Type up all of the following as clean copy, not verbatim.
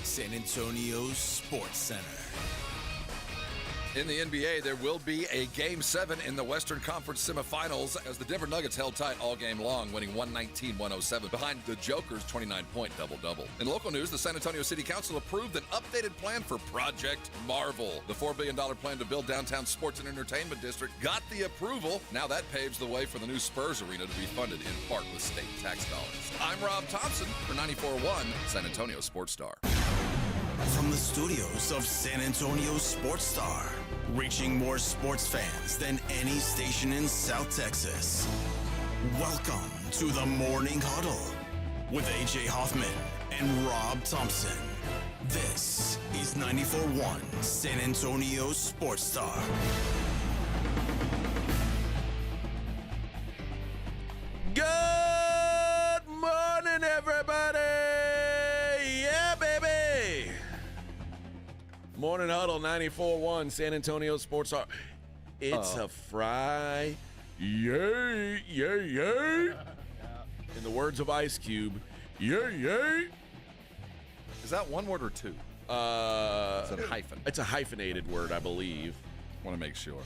San Antonio's Sports Center. In the NBA, there will be a Game 7 in the Western Conference semifinals as the Denver Nuggets held tight all game long, winning 119-107 behind the Joker's 29-point double-double. In local news, the San Antonio City Council approved an updated plan for Project Marvel. The $4 billion plan to build downtown sports and entertainment district got the approval. Now that paves the way for the new Spurs arena to be funded in part with state tax dollars. I'm Rob Thompson for 94.1 San Antonio Sports Star. From the studios of San Antonio Sports Star, reaching more sports fans than any station in South Texas. Welcome to the Morning Huddle with AJ Hoffman and Rob Thompson. This is 94.1 San Antonio Sports Star. Good morning, everybody! Yeah, baby! Morning Huddle, 94.1 San Antonio Sports Star. It's a Friday. Yay, yay, yay! In the words of Ice Cube, yay, yay! Is that one word or two? It's a hyphen. It's a hyphenated word, I believe. Want to make sure.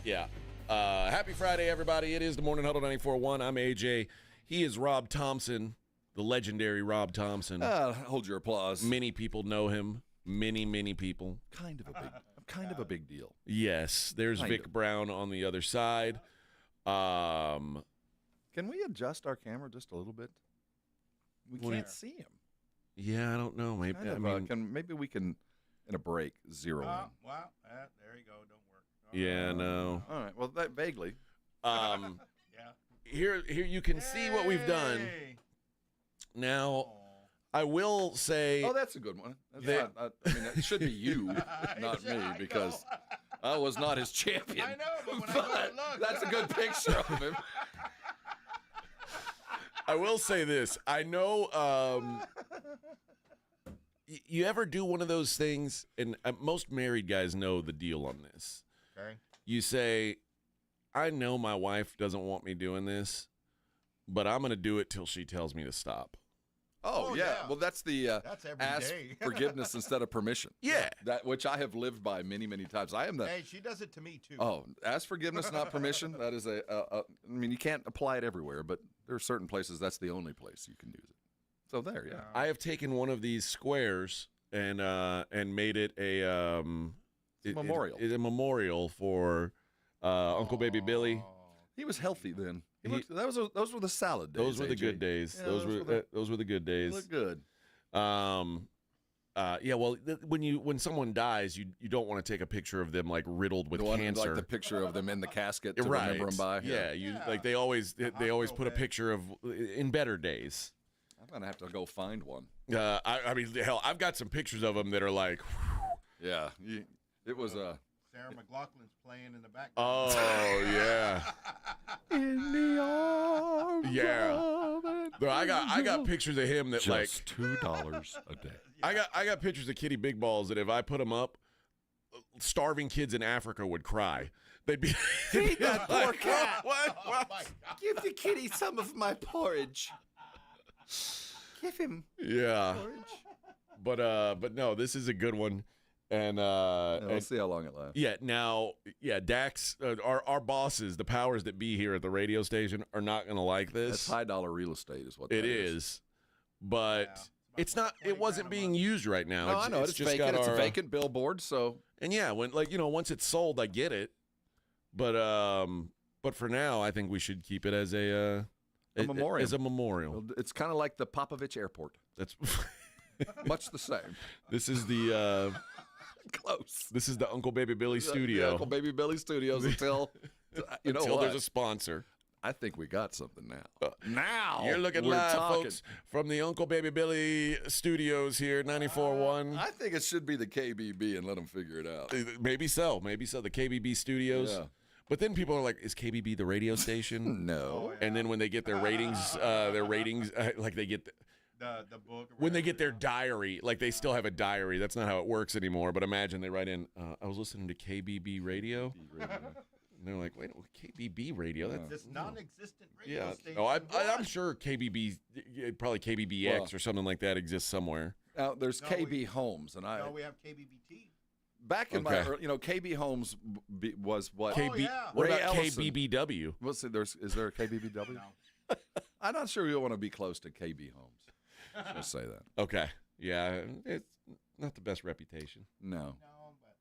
Yeah. Happy Friday, everybody. It is the Morning Huddle 94.1. I'm AJ. He is Rob Thompson, the legendary Rob Thompson. Hold your applause. Many people know him. Many people. Kind of a big deal. Yes. There's Vic Brown on the other side. Can we adjust our camera just a little bit? We can't see him. Yeah, I don't know. Maybe maybe we can in a break zero in. Well, there you go. Don't work. Yeah, no. All right. Well, that vaguely. Yeah. Here you can see what we've done. Now, I will say. Oh, that's a good one. It should be you, not me, because I was not his champion. I know, but when I look, that's a good picture of him. I will say this. I know you ever do one of those things, and most married guys know the deal on this. Okay. You say, I know my wife doesn't want me doing this, but I'm going to do it till she tells me to stop. Oh, yeah. Well, that's the that's every ask day. forgiveness instead of permission. Yeah. That which I have lived by many times. I am the. Hey, she does it to me too. Oh, ask forgiveness, not permission. That is I mean, you can't apply it everywhere, but there are certain places that's the only place you can use it. So there, yeah. I have taken one of these squares and made it a memorial. It's a memorial for Uncle Baby Billy. He was healthy then. Those were the salad days. Those were the AJ. good days. Yeah, those were the good days. Look good. Yeah. Well, when someone dies, you don't want to take a picture of them like riddled with cancer. Like the picture of them in the casket to right. remember them by. Yeah. Like they always put a picture of in better days. I'm gonna have to go find one. I mean, hell, I've got some pictures of them that are like. Whew. Yeah. It was a. Sarah McLaughlin's playing in the background. Oh yeah. In the arms. Yeah. Though I got pictures of him that Just $2 a day. I got pictures of Kitty Big Balls that if I put them up, starving kids in Africa would cry. They'd be Feed that poor cat. What? Oh my God. Give the kitty some of my porridge. Give him Yeah. porridge. But no, this is a good one. And We'll see how long it lasts. yeah, now Dax, our bosses, the powers that be here at the radio station are not going to like this. That's high dollar real estate, is what It that is, but it's not. It wasn't being used right now. No, I know it's just vacant. got It's our, a vacant billboard. So and yeah, when once it's sold, I get it. But for now, I think we should keep it as a memorial. As a memorial. it's kind of like the Popovich Airport. That's Much the same. this is the. Close. This is the Uncle Baby Billy studio. The Uncle Baby Billy Studios until Until there's a sponsor. I think we got something now. Now You're looking we're live, talking. folks, from the Uncle Baby Billy studios here, 94.1. I think it should be the KBB and let them figure it out. Maybe so. The KBB studios. Yeah. But then people are like, is KBB the radio station? No. And then when they get their ratings, like they get The book. when they get their diary, like they still have a diary. That's not how it works anymore. But imagine they write in, I was listening to KBB radio. And they're like, wait, KBB radio? That's This non-existent radio station. Oh, I'm sure KBB, probably KBBX or something like that exists somewhere. Now there's No, KB Holmes, and I No, we have KBBT. back in Okay. my KB Holmes was what? Oh, yeah. What Ray about Ellison. KBBW? What's it, is there a KBBW? No. I'm not sure you'll want to be close to KB Holmes. Just say that. Okay. Yeah, it's not the best reputation. No. No, but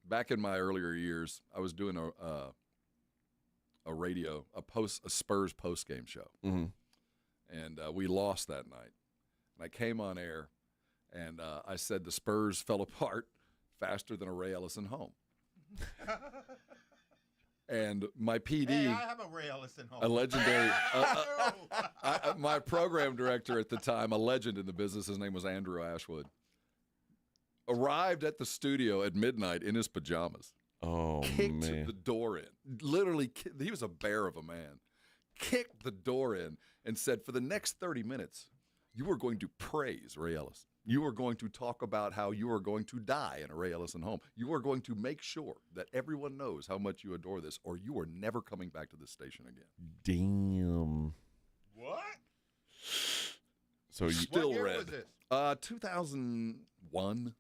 Back in my earlier years, I was doing a Spurs post game show, Mm-hmm. and we lost that night. And I came on air, and I said the Spurs fell apart faster than a Ray Ellison home. And my PD, hey, I have a Ray Ellison home. a legendary, my program director at the time, a legend in the business, his name was Andrew Ashwood, arrived at the studio at midnight in his pajamas, Oh, kicked man. the door in. Literally, he was a bear of a man. Kicked the door in and said, for the next 30 minutes, you are going to praise Ray Ellison. You are going to talk about how you are going to die in a Ray Ellison home. You are going to make sure that everyone knows how much you adore this, or you are never coming back to this station again. Damn. What? So you, Still what year red. was this? 2001.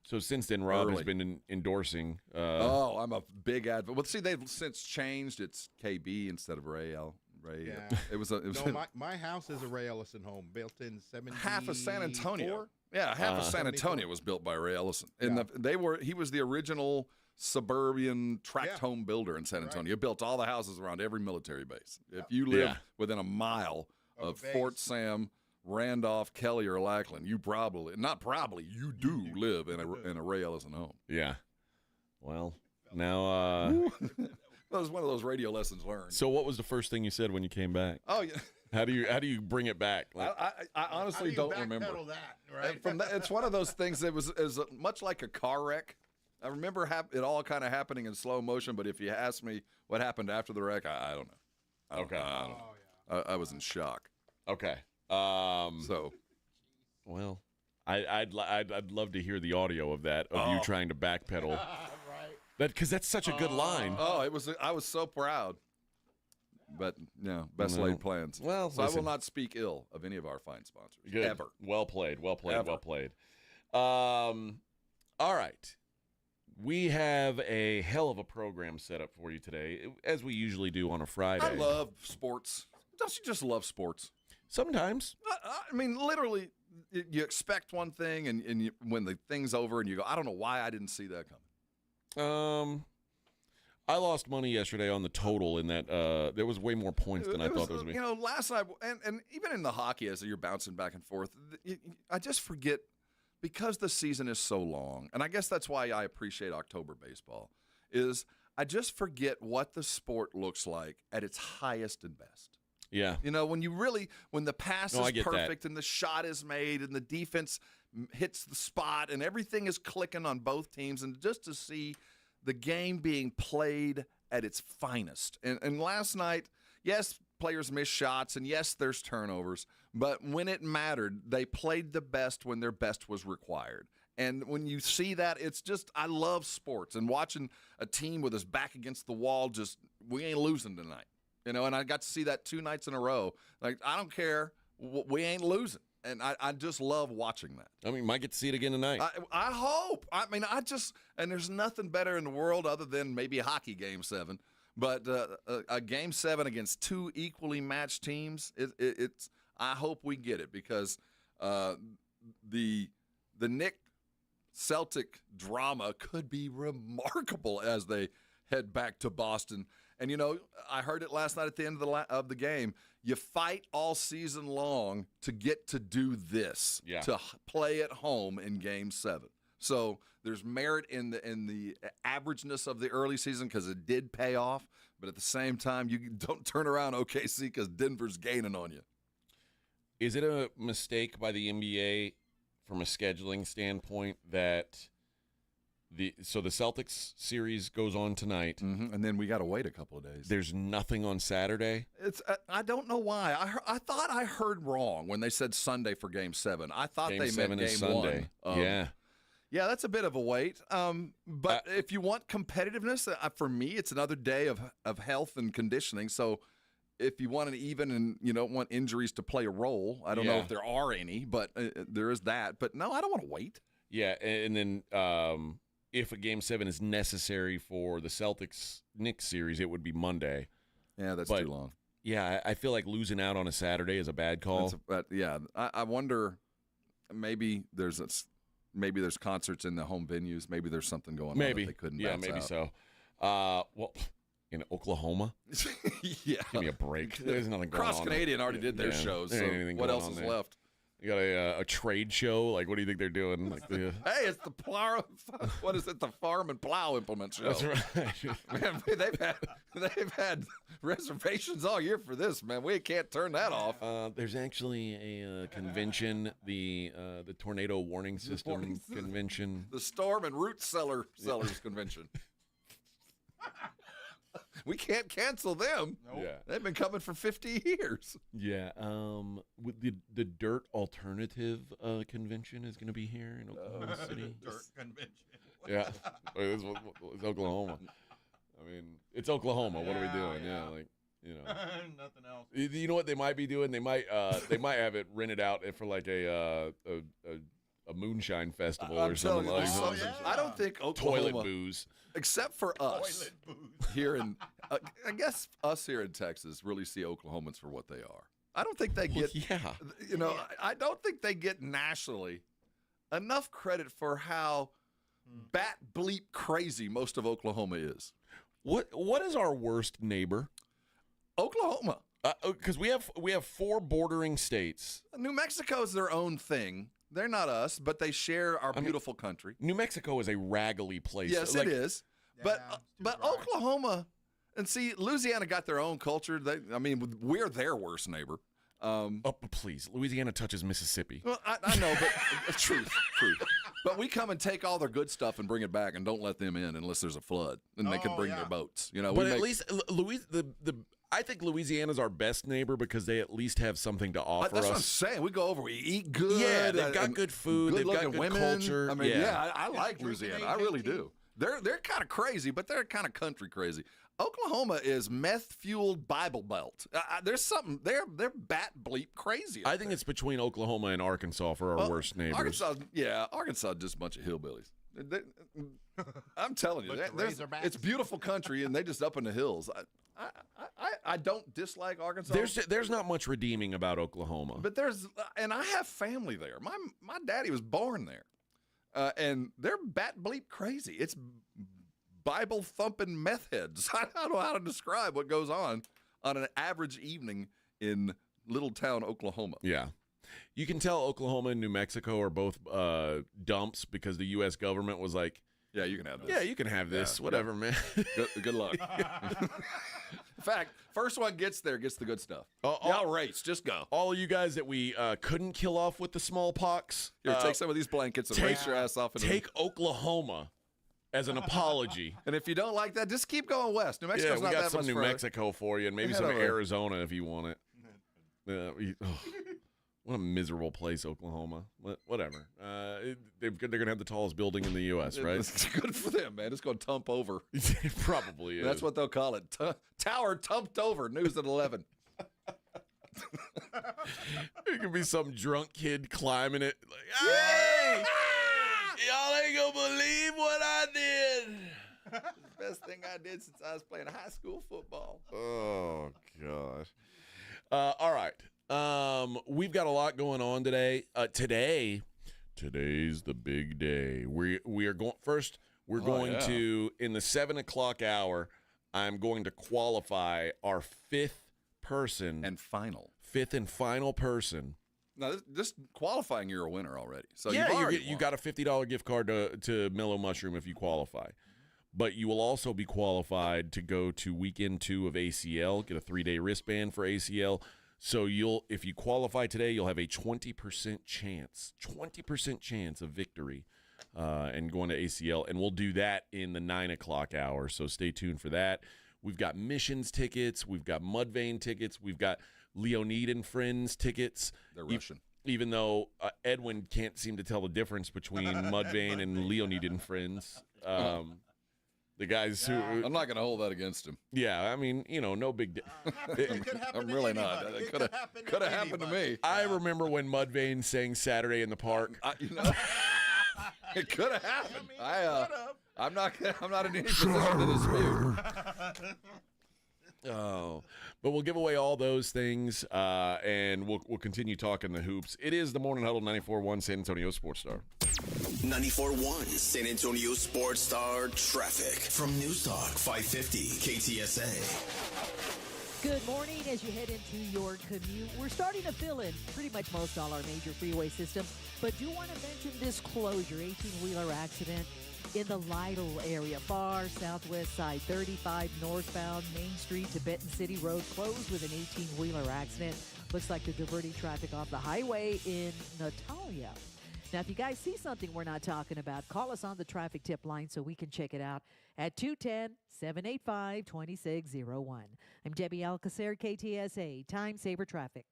so since then, Rob has Early. been endorsing. Oh, I'm a big advocate. Well, see, they've since changed. It's KB instead of Ray. Ray. Yeah. It was No, my house is a Ray Ellison home, built in 70. half of San Antonio. Yeah, half of San 74. Antonio was built by Ray Ellison, and Yeah. he was the original suburban tract Yeah. home builder in San Right. Antonio. He built all the houses around every military base. If you live Yeah. within a mile Of a of Fort base. Sam, Randolph, Kelly, or Lackland, you do live in a Ray Ellison home. Yeah. Well, now. That was one of those radio lessons learned. So what was the first thing you said when you came back? Oh yeah, How do you bring it back? Like, I How honestly do you don't remember. backpedal that, right? From that, it's one of those things that is much like a car wreck. I remember it all kind of happening in slow motion, but if you ask me what happened after the wreck, I don't know. Okay. I don't know. Oh, yeah. I was in shock. okay. So Well, I'd love to hear the audio of that of you trying to backpedal. right. Because that's such a good line. I was so proud. But best Well, laid plans. well, so I will listen. not speak ill of any of our fine sponsors Good. ever. Well played. Well played. Ever. Well played. All right. We have a hell of a program set up for you today, as we usually do on a Friday. I love sports. Don't you just love sports? Sometimes. I mean, literally, you expect one thing, and when the thing's over, and you go, I don't know why I didn't see that coming. I lost money yesterday on the total in that there was way more points than I thought there was going to be. Last night, and even in the hockey, as you're bouncing back and forth, I just forget, because the season is so long, and I guess that's why I appreciate October baseball, is I just forget what the sport looks like at its highest and best. Yeah. When the pass No, I is get that. perfect and the shot is made and the defense hits the spot and everything is clicking on both teams, and just to see the game being played at its finest. And last night, yes, players miss shots, and yes, there's turnovers, but when it mattered, they played the best when their best was required. And when you see that, it's just, I love sports, and watching a team with his back against the wall, just, we ain't losing tonight. And I got to see that 2 nights in a row. Like, I don't care. We ain't losing. And I just love watching that. I mean, might get to see it again tonight. I hope. I mean, and there's nothing better in the world other than maybe a hockey Game 7. But a Game 7 against 2 equally matched teams, it's. I hope we get it, because the Nick Celtic drama could be remarkable as they head back to Boston. And, I heard it last night at the end of the game. You fight all season long to get to do this, to play at home in Game 7. So there's merit in the averageness of the early season, because it did pay off. But at the same time, you don't turn around OKC, because Denver's gaining on you. Is it a mistake by the NBA from a scheduling standpoint that the Celtics series goes on tonight, and then we got to wait a couple of days? There's nothing on Saturday? It's I don't know why. I thought I heard wrong when they said Sunday for Game 7. I thought Game they 7 meant is Game Sunday. 1. Yeah, that's a bit of a wait. But if you want competitiveness, for me, it's another day of health and conditioning. So if you want an even and you don't want injuries to play a role. I don't know if there are any, but there is that. But no, I don't want to wait. Yeah, and then if a Game 7 is necessary for the Celtics-Knicks series, it would be Monday. Yeah, that's too long. Yeah, I feel like losing out on a Saturday is a bad call. I wonder maybe there's concerts in the home venues. Maybe there's something going on that they couldn't bounce maybe out. so. Well, in Oklahoma? Yeah. Give me a break. There's nothing going on. Cross Canadian already did their shows, so what else is left? You got a trade show? Like, what do you think they're doing? Like hey, it's the plow. What is it? The farm and plow implement show. That's right. Man, they've had reservations all year for this. Man, we can't turn that off. There's actually a convention, the tornado warning system convention, the storm and root sellers convention. We can't cancel them. Nope. Yeah. They've been coming for 50 years. Yeah. With the Dirt Alternative convention is going to be here in Oklahoma City. Dirt convention. Yeah. It's Oklahoma. I mean, it's Oklahoma. What are we doing? Yeah, like, nothing else. You know what they might be doing? They might have it rented out for like a moonshine festival or something like that. I don't think Oklahoma toilet booze. Except for us here in, I guess us here in Texas really see Oklahomans for what they are. I don't think they get, I don't think they get nationally enough credit for how bat bleep crazy most of Oklahoma is. What is our worst neighbor? Oklahoma. Because we have 4 bordering states. New Mexico is their own thing. They're not us, but they share our beautiful country. New Mexico is a raggly place. Yes, it is. But Oklahoma, and see, Louisiana got their own culture. We're their worst neighbor. Please, Louisiana touches Mississippi. Well, I know, but truth. But we come and take all their good stuff and bring it back, and don't let them in unless there's a flood, and they can bring their boats. But at least I think Louisiana's our best neighbor because they at least have something to offer us. That's what I'm saying. We go over, we eat good. Yeah, they've got good food. They've got good women. culture. I like Louisiana. I really do. They're kind of crazy, but they're kind of country crazy. Oklahoma is meth-fueled Bible Belt. There's something. They're bat bleep crazy. I think it's between Oklahoma and Arkansas for our worst neighbors. Arkansas is just a bunch of hillbillies. I'm telling you, it's beautiful country, and they just up in the hills. I don't dislike Arkansas. There's not much redeeming about Oklahoma, but and I have family there. My daddy was born there, and they're bat bleep crazy. It's Bible thumping meth heads. I don't know how to describe what goes on an average evening in little town Oklahoma. Yeah. You can tell Oklahoma and New Mexico are both dumps because the U.S. government was like, yeah, you can have this. Yeah, you can have this. Whatever, man. Good luck. In fact, first one gets there gets the good stuff. Y'all race. Just go. All of you guys that we couldn't kill off with the smallpox. Here, take some of these blankets and race your ass off. Take Oklahoma as an apology. And if you don't like that, just keep going west. New Mexico's not that much we got some New further. Mexico for you, and maybe some Arizona if you want it. What a miserable place, Oklahoma. Whatever. They're going to have the tallest building in the U.S., right? It's good for them, man. It's going to tump over. It probably is. That's what they'll call it. Tower tumped over. News at 11. It could be some drunk kid climbing it. Like, hey! Y'all ain't going to believe what I did. It's the best thing I did since I was playing high school football. Oh, gosh. All right. We've got a lot going on today. Today's the big day. We are going first. We're going to, in the 7 o'clock hour, I'm going to qualify our fifth and final person. Now, just qualifying, you're a winner already. So yeah, you got a $50 gift card to Mellow Mushroom if you qualify. But you will also be qualified to go to weekend 2 of ACL, get a 3-day wristband for ACL. So if you qualify today, you'll have a 20% chance of victory and going to ACL. And we'll do that in the 9 o'clock hour. So stay tuned for that. We've got Missions tickets. We've got Mudvayne tickets. We've got Leonid and Friends tickets. They're Russian. Even though Edwin can't seem to tell the difference between Mudvayne and Leonid and Friends. The guys who I'm not going to hold that against him. yeah, I mean, no big deal. It could happen I'm to really not. anybody. It could have happened to me. I remember when Mudvayne sang Saturday in the Park. It could have happened. I'm not in any position to dispute. Oh, but we'll give away all those things, and we'll continue talking the hoops. It is the Morning Huddle 94.1 San Antonio Sports Star. 94.1 San Antonio Sports Star traffic from News Talk 550 KTSA. Good morning. As you head into your commute, we're starting to fill in pretty much most all our major freeway systems, but do want to mention this closure, 18-wheeler accident in the Lytle area, far southwest side, 35 northbound Main Street to Benton City Road, closed with an 18-wheeler accident. Looks like they're diverting traffic off the highway in Natalia. Now, if you guys see something we're not talking about, call us on the traffic tip line so we can check it out at 210-785-2601. I'm Debbie Alcacer, KTSA, Time Saver Traffic.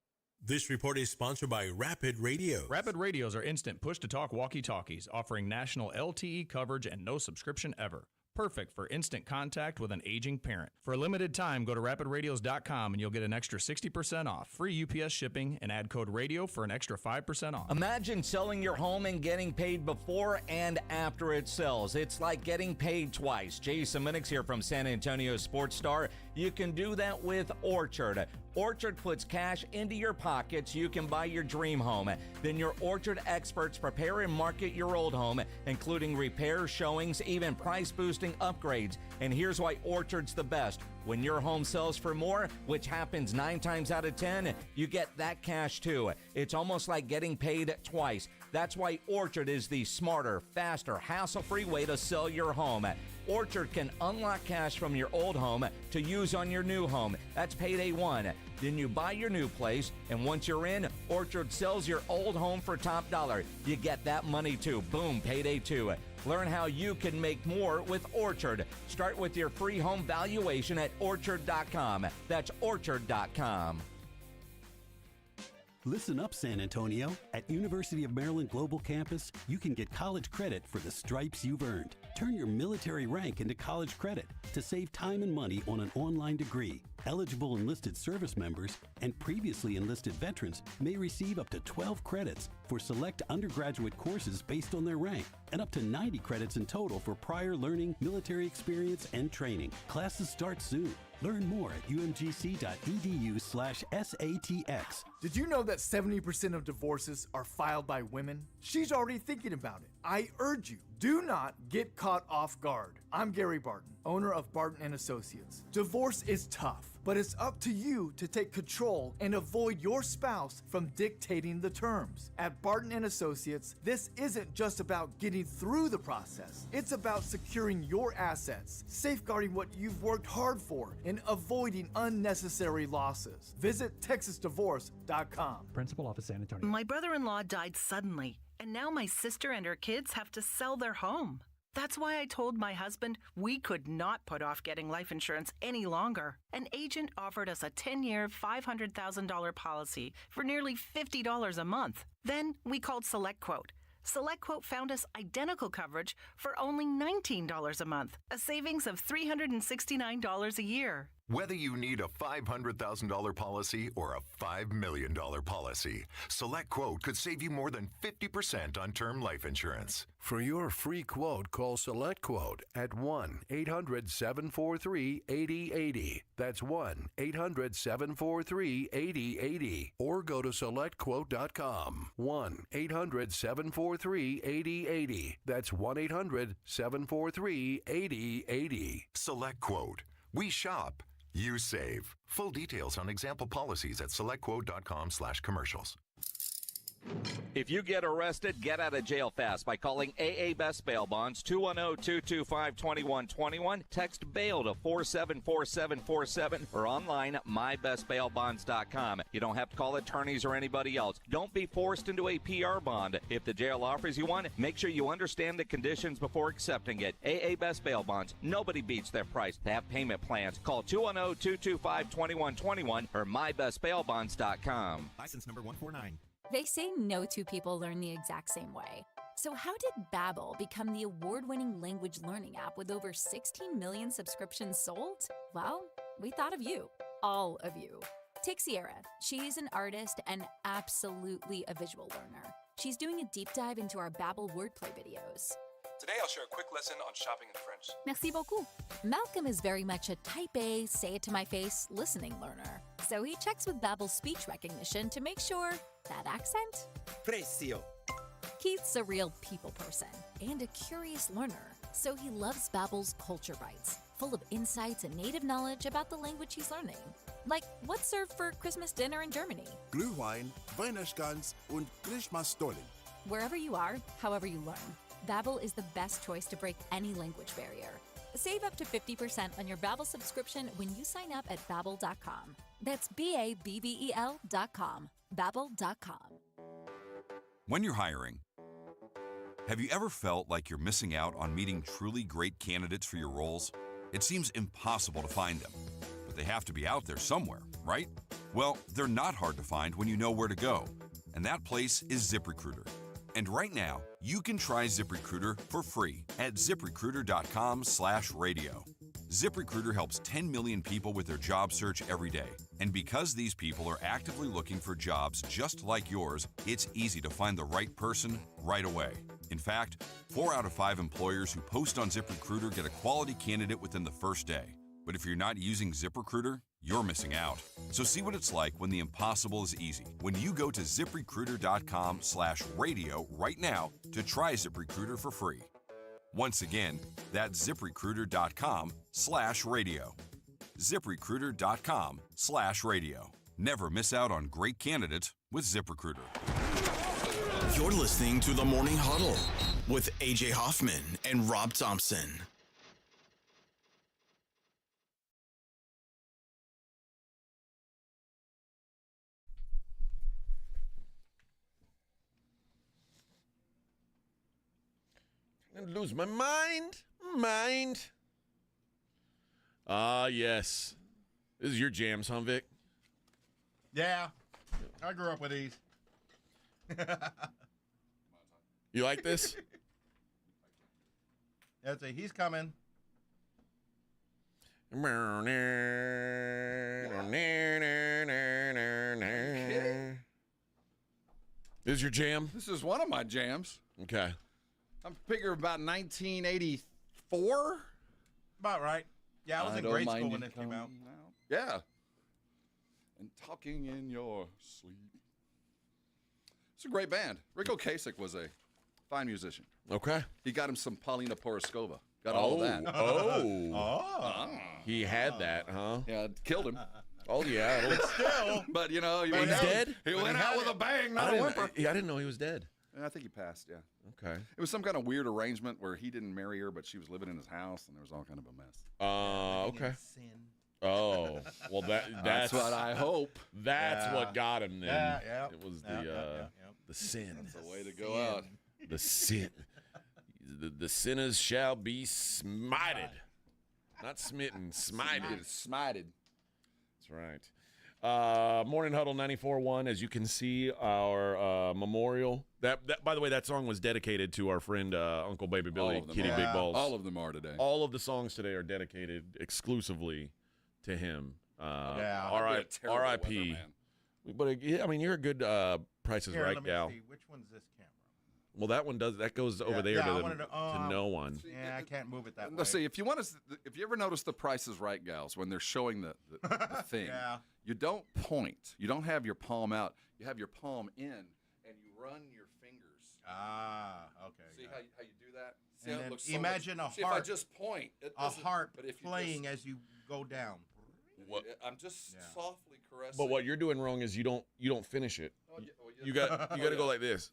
This report is sponsored by Rapid Radio. Rapid Radios are instant push-to-talk walkie-talkies offering national LTE coverage and no subscription ever. Perfect for instant contact with an aging parent. For a limited time, go to rapidradios.com and you'll get an extra 60% off, free UPS shipping, and add code RADIO for an extra 5% off. Imagine selling your home and getting paid before and after it sells. It's like getting paid twice. Jason Minix here from San Antonio Sports Star. You can do that with Orchard. Orchard puts cash into your pockets. You can buy your dream home. Then your Orchard experts prepare and market your old home, including repairs, showings, even price-boosting upgrades. And here's why Orchard's the best. When your home sells for more, which happens 9 times out of 10, you get that cash too. It's almost like getting paid twice. That's why Orchard is the smarter, faster, hassle-free way to sell your home. Orchard can unlock cash from your old home to use on your new home. That's payday 1. Then you buy your new place, and once you're in, Orchard sells your old home for top dollar. You get that money too. Boom, payday 2. Learn how you can make more with Orchard. Start with your free home valuation at Orchard.com. That's Orchard.com. Listen up, San Antonio. At University of Maryland Global Campus, you can get college credit for the stripes you've earned. Turn your military rank into college credit to save time and money on an online degree. Eligible enlisted service members and previously enlisted veterans may receive up to 12 credits for select undergraduate courses based on their rank, and up to 90 credits in total for prior learning, military experience, and training. Classes start soon. Learn more at umgc.edu/SATX. Did you know that 70% of divorces are filed by women? She's already thinking about it. I urge you, do not get caught off guard. I'm Gary Barton, owner of Barton & Associates. Divorce is tough, but it's up to you to take control and avoid your spouse from dictating the terms. At Barton & Associates, this isn't just about getting through the process. It's about securing your assets, safeguarding what you've worked hard for, and avoiding unnecessary losses. Visit TexasDivorce.com. Principal Office, San Antonio. My brother-in-law died suddenly, and now my sister and her kids have to sell their home. That's why I told my husband we could not put off getting life insurance any longer. An agent offered us a 10-year, $500,000 policy for nearly $50 a month. Then we called SelectQuote. SelectQuote found us identical coverage for only $19 a month, a savings of $369 a year. Whether you need a $500,000 policy or a $5 million policy, SelectQuote could save you more than 50% on term life insurance. For your free quote, call SelectQuote at 1-800-743-8080. That's 1-800-743-8080. Or go to SelectQuote.com. 1-800-743-8080. That's 1-800-743-8080. SelectQuote. We shop. You save. Full details on example policies at selectquote.com/commercials. If you get arrested, get out of jail fast by calling AA Best Bail Bonds, 210-225-2121. Text BAIL to 474747 or online at mybestbailbonds.com. You don't have to call attorneys or anybody else. Don't be forced into a PR bond. If the jail offers you one, make sure you understand the conditions before accepting it. AA Best Bail Bonds. Nobody beats their price. They have payment plans. Call 210-225-2121 or mybestbailbonds.com. License number 149. They say no two people learn the exact same way. So how did Babbel become the award-winning language learning app with over 16 million subscriptions sold? Well, we thought of you, all of you. Take Sierra. She's an artist and absolutely a visual learner. She's doing a deep dive into our Babbel wordplay videos. Today I'll share a quick lesson on shopping in French. Merci beaucoup. Malcolm is very much a type A, say it to my face, listening learner. So he checks with Babbel's speech recognition to make sure that accent? Precio. Keith's a real people person and a curious learner, so he loves Babbel's Culture Bites, full of insights and native knowledge about the language he's learning. Like what's served for Christmas dinner in Germany. Glühwein, Weihnachtsgans und Christmasstollen. Wherever you are, however you learn, Babbel is the best choice to break any language barrier. Save up to 50% on your Babbel subscription when you sign up at Babbel.com. That's BABBEL.com. Babbel.com. When you're hiring, have you ever felt like you're missing out on meeting truly great candidates for your roles? It seems impossible to find them, but they have to be out there somewhere, right? Well, they're not hard to find when you know where to go, and that place is ZipRecruiter. And right now, you can try ZipRecruiter for free at ZipRecruiter.com/radio. ZipRecruiter helps 10 million people with their job search every day. And because these people are actively looking for jobs just like yours, it's easy to find the right person right away. In fact, 4 out of 5 employers who post on ZipRecruiter get a quality candidate within the first day. But if you're not using ZipRecruiter, you're missing out. So see what it's like when the impossible is easy. When you go to ZipRecruiter.com/radio right now to try ZipRecruiter for free. Once again, that's ZipRecruiter.com/radio. ZipRecruiter.com/radio. Never miss out on great candidates with ZipRecruiter. You're listening to the Morning Huddle with AJ Hoffman and Rob Thompson. I'm gonna lose my mind. Yes. This is your jams, huh, Vic? Yeah. I grew up with these. You like this? That's He's coming. This is your jam? This is one of my jams. Okay. I'm figuring about 1984. About right. Yeah, I was in grade school when this came out. Yeah. And talking in your sleep. It's a great band. Rick Ocasek was a fine musician. Okay. He got him some Paulina Poroskova. Got all of that. He had that, huh? Yeah, it killed him. Oh, yeah. But still. But, you know, he's dead? He went out with a bang, not a whimper. Yeah, I didn't know he was dead. I think he passed, yeah. Okay. It was some kind of weird arrangement where he didn't marry her, but she was living in his house, and there was all kind of a mess. Okay. Oh, well, that's what I hope. That's what got him then. Yeah. It was the sin. That's the way to go out. The sin. The sinners shall be smited. Not smitten, smited. Smited. That's right. Morning Huddle 94.1. As you can see, our memorial. That by the way, that song was dedicated to our friend Uncle Baby Billy, Kitty Big Balls. All of them are today. All of the songs today are dedicated exclusively to him. R.I.P. But I mean, you're a good Price is Right gal. See. Which one's this camera? Well, that one does. That goes over there to no one. Yeah, I can't move it that way. Let's see. If you ever notice the Price is Right gals when they're showing the thing, you don't point. You don't have your palm out. You have your palm in, and you run your fingers. Okay. See how you do that? See And how it then looks imagine so a heart. See, if I just point, a heart but if you playing as you go down. I'm just softly caressing. But what you're doing wrong is you don't finish it. You got to go like this,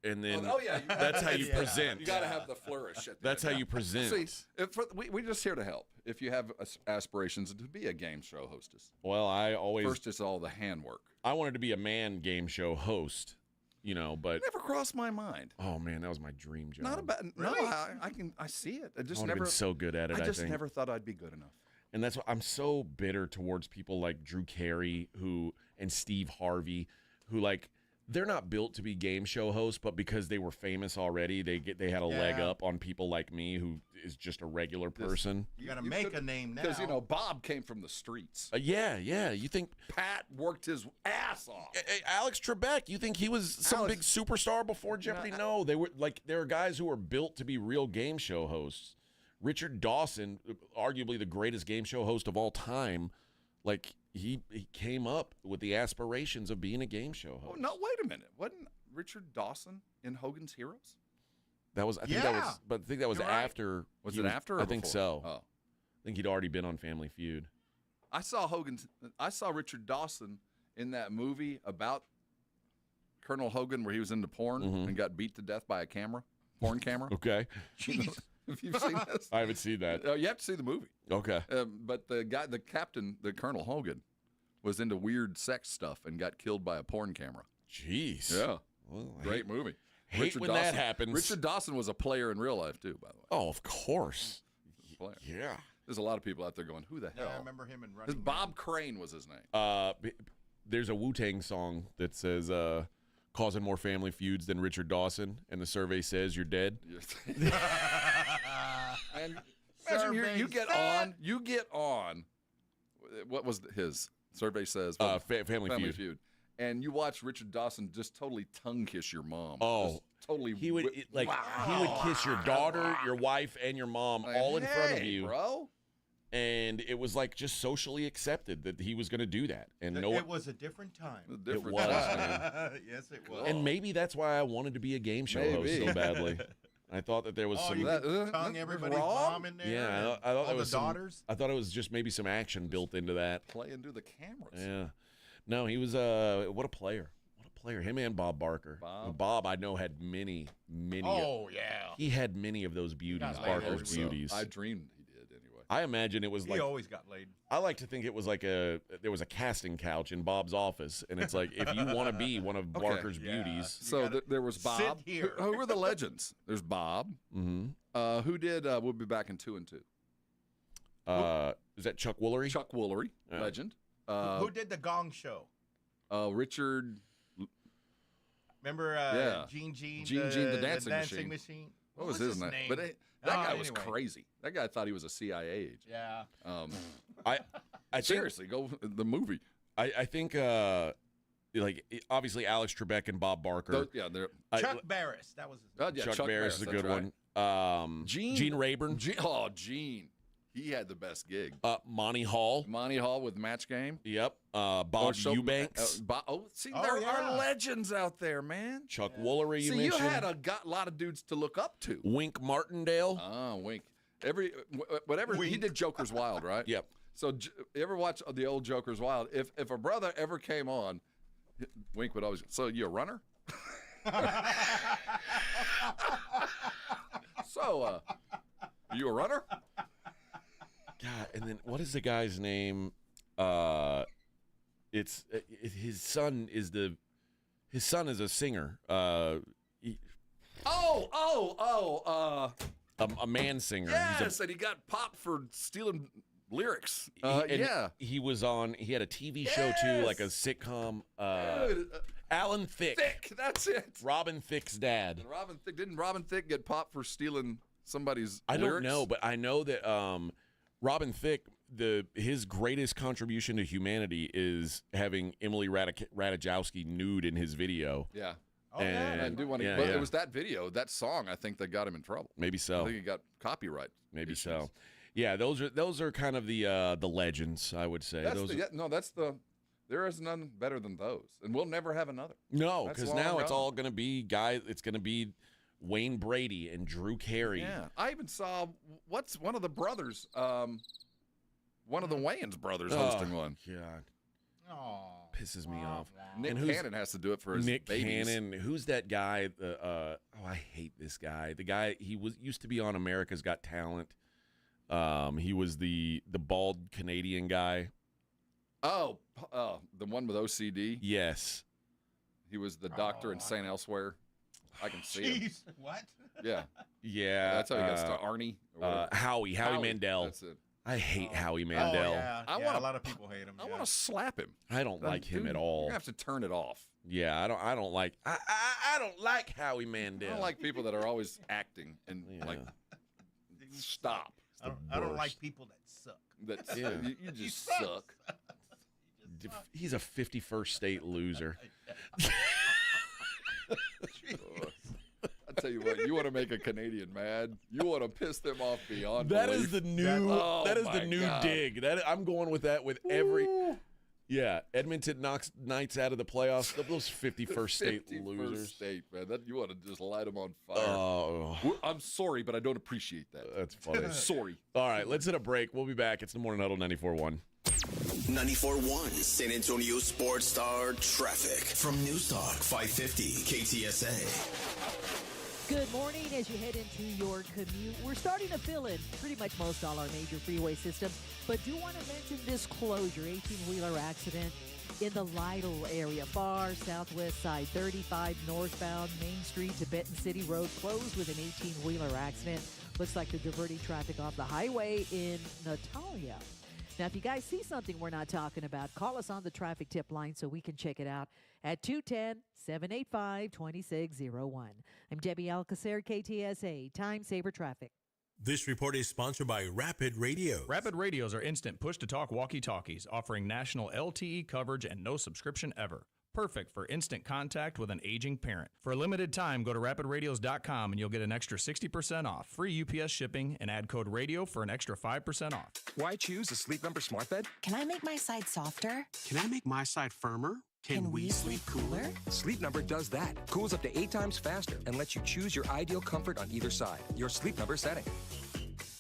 and then that's how you present. You got to have the flourish. That's how you present. See, we're just here to help. If you have aspirations to be a game show hostess, well, I always first it's all the handwork. I wanted to be a man game show host, but never crossed my mind. Oh man, that was my dream job. Not about really? No, I see it. I just I never been so good at it. I just think. never thought I'd be good enough. And that's why I'm so bitter towards people like Drew Carey and Steve Harvey, who they're not built to be game show hosts, but because they were famous already, they had a leg up on people like me who is just a regular person. You got to make a name now. Because, Bob came from the streets. Yeah. You think Pat worked his ass off. Alex Trebek, you think he was some big superstar before Jeopardy? No, there are guys who were built to be real game show hosts. Richard Dawson, arguably the greatest game show host of all time, he came up with the aspirations of being a game show host. Oh, no, wait a minute. Wasn't Richard Dawson in Hogan's Heroes? I think that was after. Was it after? Or I think before? so. Oh. I think he'd already been on Family Feud. I saw Richard Dawson in that movie about Colonel Hogan where he was into porn and got beat to death by a porn camera. Okay. Jeez. Have you seen this? I haven't seen that. You have to see the movie. Okay. But the captain, the Colonel Hogan, was into weird sex stuff and got killed by a porn camera. Jeez. Yeah. Well, Great movie. Hate when that happens. Richard Dawson was a player in real life, too, by the way. Oh, of course. Player. Yeah. There's a lot of people out there going, who the hell? Yeah, I remember him in Running Man. Bob Crane was his name. There's a Wu-Tang song that says, causing more family feuds than Richard Dawson, and the survey says you're dead. And imagine you get on. What was his survey says? Family Feud. And you watch Richard Dawson just totally tongue kiss your mom. Oh, just totally. He would he would kiss your daughter, your wife, and your mom all in front of you, bro. And it was just socially accepted that he was going to do that, and it was a different time. It was. Man. Yes, it was. And maybe that's why I wanted to be a game show host so badly. I thought that there was some. Tongue everybody's mom in there. Yeah, I thought all there was the daughters. I thought it was just maybe some action built into that. Playing through the cameras. Yeah. No, he was what a player. What a player. Him and Bob Barker. Bob I know had many. Oh, yeah. He had many of those beauties, Barker's beauties. I dreamed he did anyway. I imagine it was he always got laid. I like to think it was there was a casting couch in Bob's office, and it's if you want to be one of Barker's beauties. So there was Bob. Sit here. Who were the legends? There's Bob. Mm-hmm. Who did We'll Be Back in 2 and 2? Is that Chuck Woolery? Chuck Woolery, legend. Who did the Gong Show? Richard. Remember Gene, the dancing machine. What was his name? But that guy was anyway. crazy. That guy thought he was a CIA agent. Yeah. I Seriously, go the movie. I think obviously Alex Trebek and Bob Barker. They're Chuck Barris. That was his name. Chuck Barris is a good one. Gene Rayburn. Gene. He had the best gig. Monty Hall. Monty Hall with Match Game. Yep. Bob Eubanks. There are legends out there, man. Chuck Woolery, you mentioned. You had a lot of dudes to look up to. Wink Martindale. Wink. He did Joker's Wild, right? Yep. So you ever watch the old Joker's Wild? If a brother ever came on, Wink would always, so you a runner? So, you a runner? God, and then what is the guy's name? It's his son is a singer. A man singer. Yes, and he got popped for stealing lyrics. He was on. He had a TV show too, like a sitcom. Alan Thicke. Thicke, that's it. Robin Thicke's dad. Didn't Robin Thicke get popped for stealing somebody's I lyrics? don't know, but I know that Robin Thicke, his greatest contribution to humanity is having Emily Ratajkowski nude in his video. Yeah. And, I do want to. It was that video, that song, I think that got him in trouble. Maybe so. I think he got copyright. Maybe issues. so. Yeah, those are kind of the legends, I would say. There is none better than those, and we'll never have another. No, because now it's all going to be guys. It's going to be Wayne Brady and Drew Carey. Yeah, I even saw what's one of the brothers, one of the Wayans brothers hosting one. God, pisses me off. Nick Cannon has to do it for his Nick babies. Cannon. Who's that guy? I hate this guy. The guy used to be on America's Got Talent. He was the bald Canadian guy. Oh, the one with OCD. Yes, he was the doctor in St. Elsewhere. I can see him. What? Yeah. That's how he got started. Arnie. Howie Mandel. That's it. I hate Howie Mandel. A lot of people hate him. I want to slap him. I don't like him at all. You're gonna have to turn it off. Yeah, I don't like Howie Mandel. I don't like people that are always acting and like stop. I don't like people that suck. That's you just suck. He's a 51st state loser. I tell you what, you want to make a Canadian mad, you want to piss them off beyond That belief. is the new. That is the new God. dig. I'm going with that with every. Yeah, Edmonton knocks Knights out of the playoffs. Those 51st state 51st losers. state, man. That, you want to just light them on fire. Oh, I'm sorry, but I don't appreciate that. that's funny. Sorry. All right, let's hit a break. We'll be back. It's the Morning Huddle 94.1. 94.1 San Antonio Sports Star Traffic from News Talk 550 KTSA. Good morning. As you head into your commute, we're starting to fill in pretty much most all our major freeway systems, but do want to mention this closure, 18-wheeler accident in the Lytle area, far southwest side, 35 northbound Main Street to Benton City Road, closed with an 18-wheeler accident. Looks like they're diverting traffic off the highway in Natalia. Now, if you guys see something we're not talking about, call us on the traffic tip line so we can check it out at 210-785-2601. I'm Debbie Alcacer, KTSA, Time Saver Traffic. This report is sponsored by Rapid Radio. Rapid Radios are instant push-to-talk walkie-talkies offering national LTE coverage and no subscription ever. Perfect for instant contact with an aging parent. For a limited time, go to rapidradios.com and you'll get an extra 60% off, free UPS shipping, and add code RADIO for an extra 5% off. Why choose a Sleep Number smart bed? Can I make my side softer? Can I make my side firmer? Can we sleep cooler? Sleep Number does that. Cools up to 8 times faster and lets you choose your ideal comfort on either side. Your Sleep Number setting.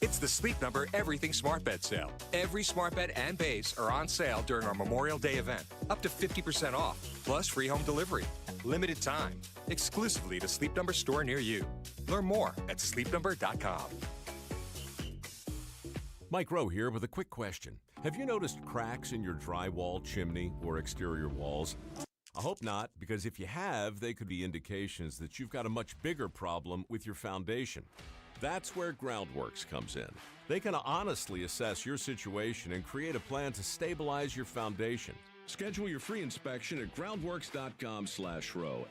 It's the Sleep Number Everything Smart Bed sale. Every smart bed and base are on sale during our Memorial Day event. Up to 50% off, plus free home delivery. Limited time. Exclusively to Sleep Number store near you. Learn more at sleepnumber.com. Mike Rowe here with a quick question. Have you noticed cracks in your drywall, chimney, or exterior walls? I hope not, because if you have, they could be indications that you've got a much bigger problem with your foundation. That's where Groundworks comes in. They can honestly assess your situation and create a plan to stabilize your foundation. Schedule your free inspection at groundworks.com/row.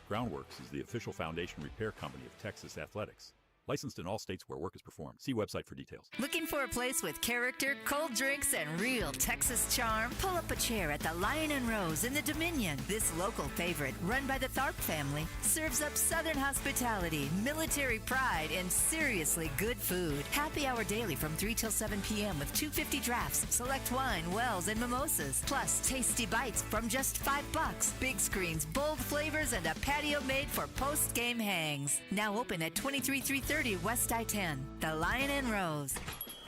Groundworks is the official foundation repair company of Texas Athletics. Licensed in all states where work is performed. See website for details. Looking for a place with character, cold drinks, and real Texas charm? Pull up a chair at the Lion and Rose in the Dominion. This local favorite, run by the Tharp family, serves up Southern hospitality, military pride, and seriously good food. Happy hour daily from 3 till 7 p.m. with $2.50 drafts, select wine, wells, and mimosas. Plus, tasty bites from just $5. Big screens, bold flavors, and a patio made for post-game hangs. Now open at 23330 West I-10. The Lion and Rose.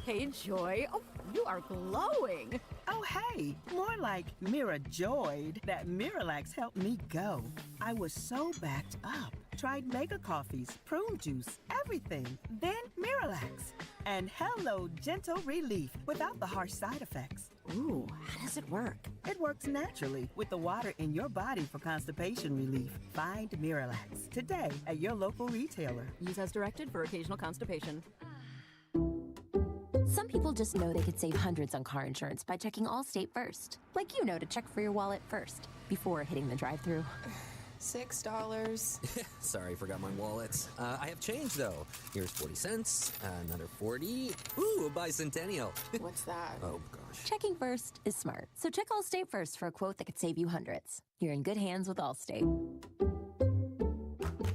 Hey, Joy. Oh, you are glowing. Oh, hey. More like Mirajoyed. That Miralax helped me go. I was so backed up. Tried mega coffees, prune juice, everything. Then Miralax. And hello, gentle relief without the harsh side effects. Ooh, how does it work? It works naturally with the water in your body for constipation relief. Find Miralax today at your local retailer. Use as directed for occasional constipation. Some people just know they could save hundreds on car insurance by checking Allstate first. Like you know to check for your wallet first before hitting the drive-thru. $6. Sorry, forgot my wallet. I have change, though. Here's 40 cents, another 40. Ooh, a bicentennial. What's that? Oh, gosh. Checking first is smart. So check Allstate first for a quote that could save you hundreds. You're in good hands with Allstate.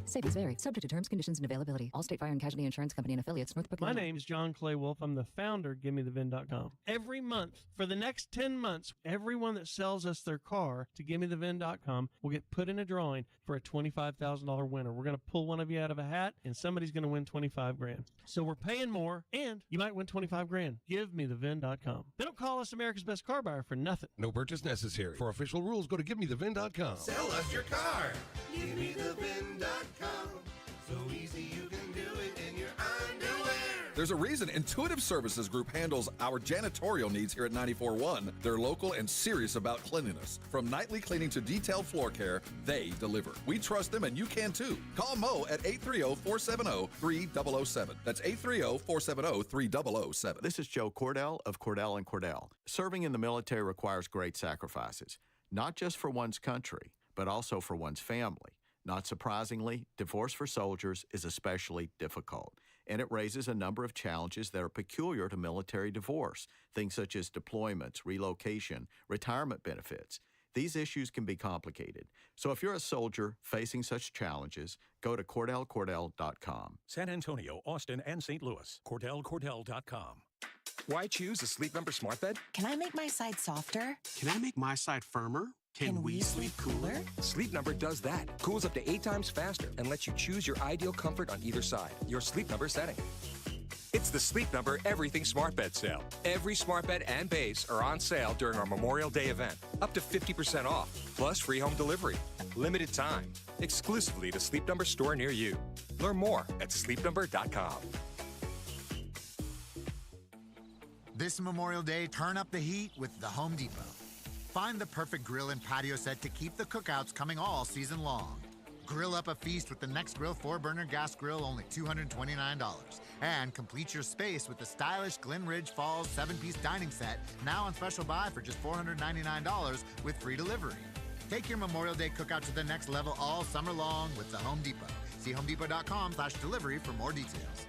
Savings vary. Subject to terms, conditions, and availability. Allstate Fire and Casualty Insurance Company and affiliates. Northbrook. My name is John Clay Wolf. I'm the founder of GiveMeTheVin.com. Every month, for the next 10 months, everyone that sells us their car to GiveMeTheVin.com will get put in a drawing for a $25,000 winner. We're going to pull one of you out of a hat, and somebody's going to win $25,000. So we're paying more, and you might win $25,000. GiveMeTheVin.com. They don't call us America's Best Car Buyer for nothing. No purchase necessary. For official rules, go to GiveMeTheVin.com. Sell us your car. GiveMeTheVin.com. So easy you can do it in your underwear. There's a reason Intuitive Services Group handles our janitorial needs here at 94.1. They're local and serious about cleanliness. From nightly cleaning to detailed floor care, they deliver. We trust them, and you can too. Call Mo at 830-470-3007. That's 830-470-3007. This is Joe Cordell of Cordell & Cordell. Serving in the military requires great sacrifices, not just for one's country, but also for one's family. Not surprisingly, divorce for soldiers is especially difficult, and it raises a number of challenges that are peculiar to military divorce, things such as deployments, relocation, retirement benefits. These issues can be complicated. So if you're a soldier facing such challenges, go to CordellCordell.com. San Antonio, Austin, and St. Louis. CordellCordell.com. Why choose a Sleep Number smart bed? Can I make my side softer? Can I make my side firmer? Can we sleep cooler? Sleep Number does that. Cools up to 8 times faster and lets you choose your ideal comfort on either side. Your Sleep Number setting. It's the Sleep Number Everything Smart Bed Sale. Every smart bed and base are on sale during our Memorial Day event. Up to 50% off, plus free home delivery. Limited time. Exclusively to Sleep Number store near you. Learn more at sleepnumber.com. This Memorial Day, turn up the heat with the Home Depot. Find the perfect grill and patio set to keep the cookouts coming all season long. Grill up a feast with the Next Grill 4-burner gas grill, only $229. And complete your space with the stylish Glen Ridge Falls 7-piece dining set, now on special buy for just $499 with free delivery. Take your Memorial Day cookout to the next level all summer long with the Home Depot. See homedepot.com/delivery for more details.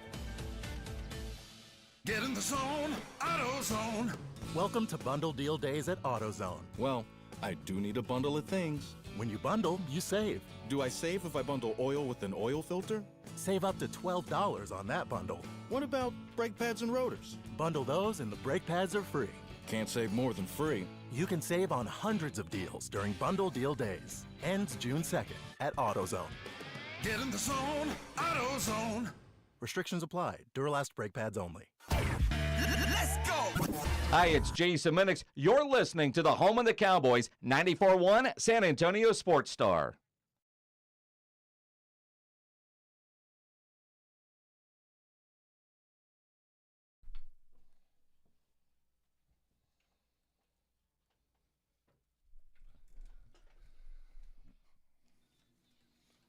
Get in the zone, AutoZone. Welcome to Bundle Deal Days at AutoZone. Well, I do need a bundle of things. When you bundle, you save. Do I save if I bundle oil with an oil filter? Save up to $12 on that bundle. What about brake pads and rotors? Bundle those and the brake pads are free. Can't save more than free. You can save on hundreds of deals during Bundle Deal Days. Ends June 2nd at AutoZone. Get in the zone, AutoZone. Restrictions apply. Duralast brake pads only. Let's go. Hi, it's Jason Minix. You're listening to the home of the Cowboys, 94.1 San Antonio Sports Star.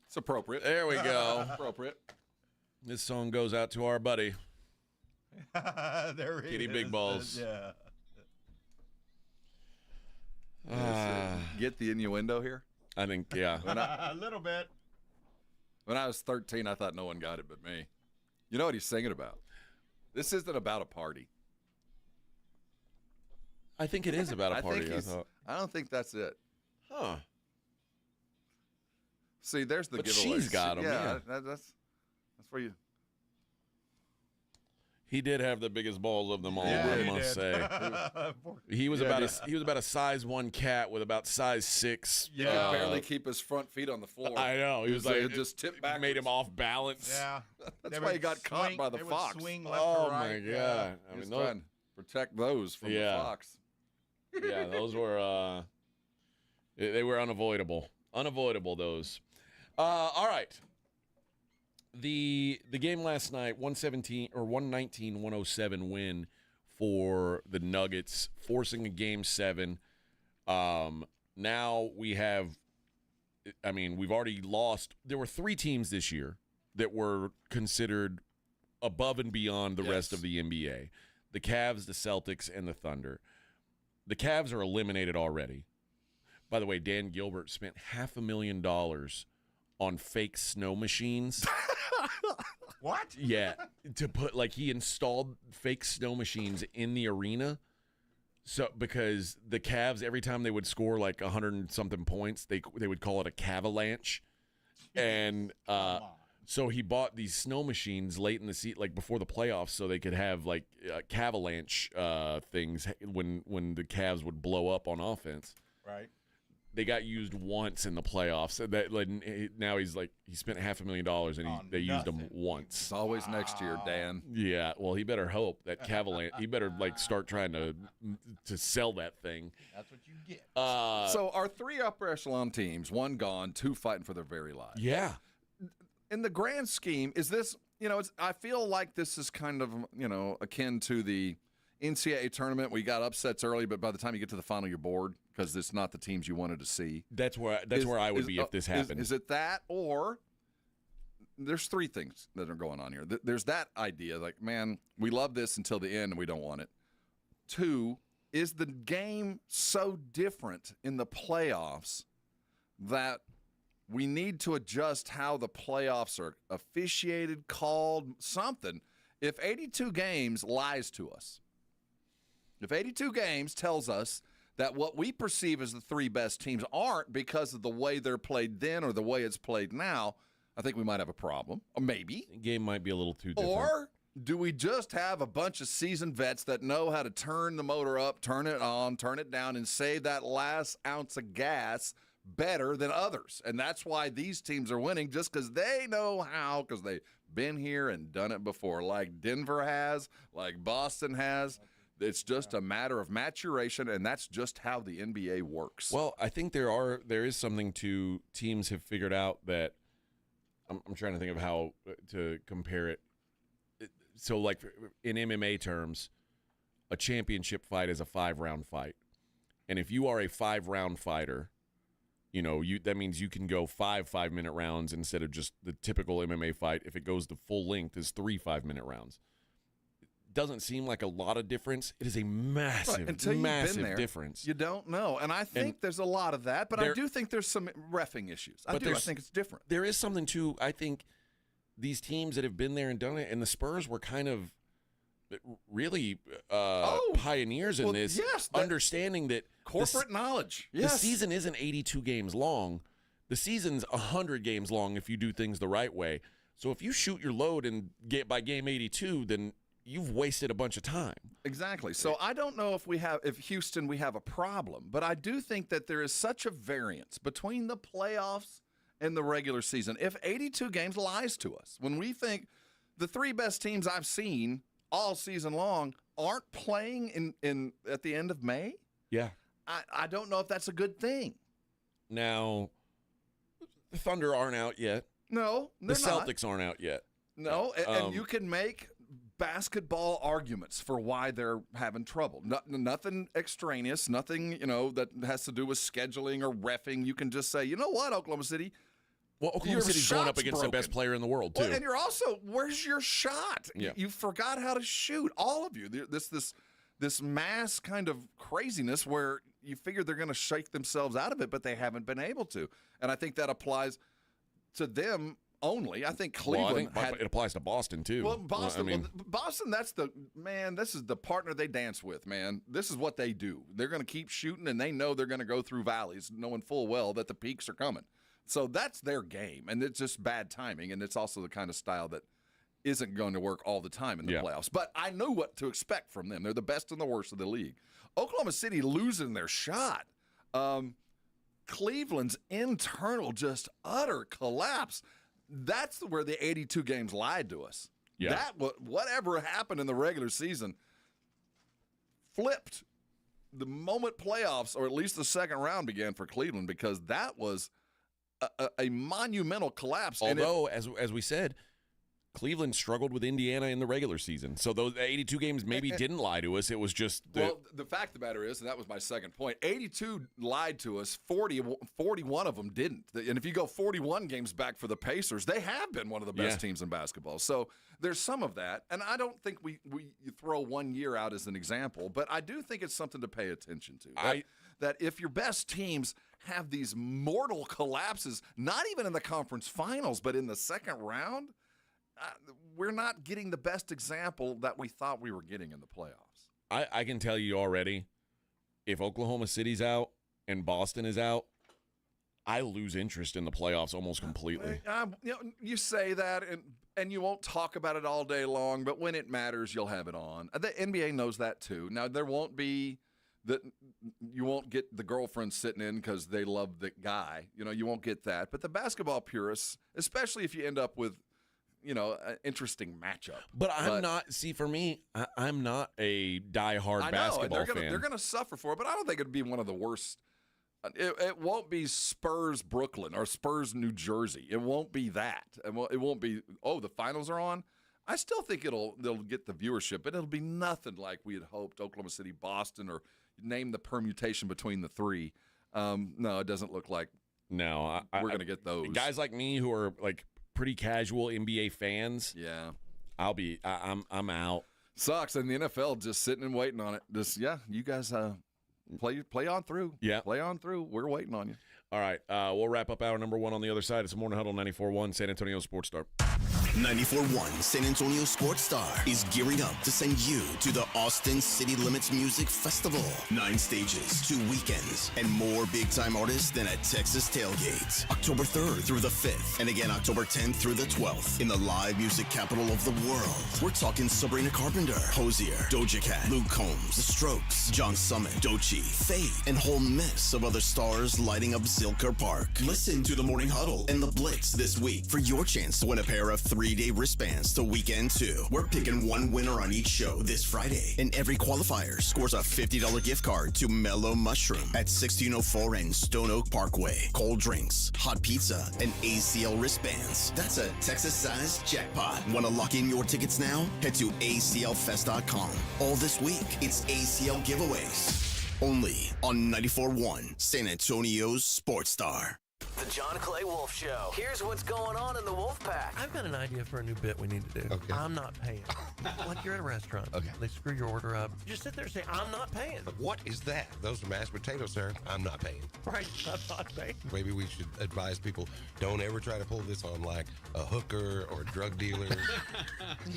It's appropriate. There we go. Appropriate. This song goes out to our buddy. There he Kitty is. Big Balls. Yeah. Get the innuendo here? I think, yeah. A little bit. When I was 13, I thought no one got it but me. You know what he's singing about? This isn't about a party. I think it is about a party. I don't think that's it. Huh. See, there's the But giveaway. she's got 'em, yeah. That's where you. He did have the biggest balls of them all, Yeah, I he must did. say. He was about a size 1 cat with about size 6. He could barely keep his front feet on the floor. I know. He was like, it just tipped back. Made him off balance. Yeah. That's why he got caught by the they would fox. swing left Oh to right. my god! Yeah. I mean, Trying to protect those from the fox. Yeah, those were they were unavoidable. Unavoidable those. All right. The game last night, 119-107 win for the Nuggets, forcing a game 7. Now we have, I mean, we've already lost. There were 3 teams this year that were considered above and beyond the rest of the NBA. The Cavs, the Celtics, and the Thunder. The Cavs are eliminated already. By the way, Dan Gilbert spent $500,000 on fake snow machines. What? Yeah, to put he installed fake snow machines in the arena. So because the Cavs, every time they would score 100 and something points, they would call it a Cavalanche. And so he bought these snow machines late in the season, before the playoffs, so they could have Cavalanche things when the Cavs would blow up on offense. Right. They got used once in the playoffs. Now he spent $500,000 and they used them once. It's always next year, Dan. Yeah, well, he better hope that Cavalanche. He better start trying to sell that thing. That's what you get. So our 3 upper echelon teams, 1 gone, 2 fighting for their very lives. Yeah. In the grand scheme, is this? I feel like this is kind of akin to the NCAA tournament. We got upsets early, but by the time you get to the final, you're bored because it's not the teams you wanted to see. That's where I would be if this happened. Is it that, or there's 3 things that are going on here? There's that idea, man, we love this until the end and we don't want it. 2, is the game so different in the playoffs that we need to adjust how the playoffs are officiated, called, something. If 82 games lies to us, if 82 games tells us that what we perceive as the three best teams aren't because of the way they're played then or the way it's played now, I think we might have a problem. Or maybe. The game might be a little too different. Or do we just have a bunch of seasoned vets that know how to turn the motor up, turn it on, turn it down, and save that last ounce of gas better than others? And that's why these teams are winning, just because they know how, because they've been here and done it before, like Denver has, like Boston has. It's just a matter of maturation, and that's just how the NBA works. Well, I think there is something to teams have figured out that I'm trying to think of how to compare it. So, like in MMA terms, a championship fight is a 5-round fight. And if you are a 5-round fighter, that means you can go 5 5-minute rounds instead of just the typical MMA fight. If it goes to full length, is 3 5-minute rounds. Doesn't seem like a lot of difference. It is a massive, massive difference. You don't know. And I think there's a lot of that, but I do think there's some reffing issues. I think it's different. There is something, too. I think these teams that have been there and done it, and the Spurs were kind of really pioneers in this, understanding that corporate knowledge. The season isn't 82 games long. The season's 100 games long if you do things the right way. So if you shoot your load and get by game 82, then you've wasted a bunch of time. Exactly. So I don't know if Houston, we have a problem, but I do think that there is such a variance between the playoffs and the regular season. If 82 games lies to us, when we think the three best teams I've seen all season long aren't playing in at the end of May, I don't know if that's a good thing. Now, the Thunder aren't out yet. No, they're the Celtics aren't out yet. No, and you can make basketball arguments for why they're having trouble. Nothing extraneous, nothing, that has to do with scheduling or reffing. You can just say, you know what, Oklahoma City? Well, Oklahoma City's going up against the best player in the world, too. Well, and you're also, where's your shot? Yeah. You forgot how to shoot, all of you. This mass kind of craziness where you figure they're going to shake themselves out of it, but they haven't been able to. And I think that applies to them only. I think Cleveland it applies to Boston, too. Well, Boston, Boston, this is the partner they dance with, man. This is what they do. They're going to keep shooting, and they know they're going to go through valleys, knowing full well that the peaks are coming. So that's their game, and it's just bad timing, and it's also the kind of style that isn't going to work all the time in the playoffs. But I know what to expect from them. They're the best and the worst of the league. Oklahoma City losing their shot. Cleveland's internal just utter collapse. That's where the 82 games lied to us. Yeah. Whatever happened in the regular season flipped the moment playoffs, or at least the second round, began for Cleveland, because that was a monumental collapse. Although, as we said, Cleveland struggled with Indiana in the regular season. So those 82 games maybe didn't lie to us. It was just the fact of the matter is, and that was my second point, 82 lied to us, 41 of them didn't. And if you go 41 games back for the Pacers, they have been one of the best teams in basketball. So there's some of that. And I don't think you throw 1 year out as an example, but I do think it's something to pay attention to. That if your best teams have these mortal collapses, not even in the conference finals, but in the second round, we're not getting the best example that we thought we were getting in the playoffs. I can tell you already, if Oklahoma City's out and Boston is out, I lose interest in the playoffs almost completely. You say that, and you won't talk about it all day long, but when it matters, you'll have it on. The NBA knows that too. Now, there won't be you won't get the girlfriend sitting in because they love the guy. You won't get that. But the basketball purists, especially if you end up with an interesting matchup. But I'm not. See, for me, I'm not a diehard basketball fan. They're going to suffer for it, but I don't think it'd be one of the worst. It won't be Spurs Brooklyn or Spurs New Jersey. It won't be that. It won't be. Oh, the finals are on. I still think they'll get the viewership, but it'll be nothing like we had hoped. Oklahoma City, Boston, or name the permutation between the three. No, it doesn't look like. No, we're going to get those guys like me who are like pretty casual NBA fans. Yeah, I'm out. Sucks, and the NFL just sitting and waiting on it. You guys Play on through. Yeah. Play on through. We're waiting on you. All right. We'll wrap up hour number 1 on the other side. It's a Morning Huddle 94.1 San Antonio Sports Star. 94.1 San Antonio Sports Star is gearing up to send you to the Austin City Limits Music Festival. 9 stages, 2 weekends, and more big-time artists than at Texas Tailgate. October 3rd through the 5th, and again October 10th through the 12th in the live music capital of the world. We're talking Sabrina Carpenter, Hosier, Doja Cat, Luke Combs, The Strokes, John Summit, Doechii, Faye, and whole mess of other stars lighting up Zilker Park. Listen to the Morning Huddle and the Blitz this week for your chance to win a pair of 3-day wristbands to Weekend 2. We're picking one winner on each show this Friday, and every qualifier scores a $50 gift card to Mellow Mushroom at 1604 and Stone Oak Parkway. Cold drinks, hot pizza, and ACL wristbands. That's a Texas-sized jackpot. Want to lock in your tickets now? Head to aclfest.com. All this week, it's ACL giveaways. Only on 94.1 San Antonio's Sports Star. The John Clay Wolf Show. Here's what's going on in the Wolf Pack. I've got an idea for a new bit we need to do. Okay. I'm not paying. Like you're at a restaurant. Okay. They screw your order up. Just sit there and say, I'm not paying. What is that? Those are mashed potatoes, sir. I'm not paying. Right. I'm not paying. Maybe we should advise people, don't ever try to pull this on like a hooker or a drug dealer.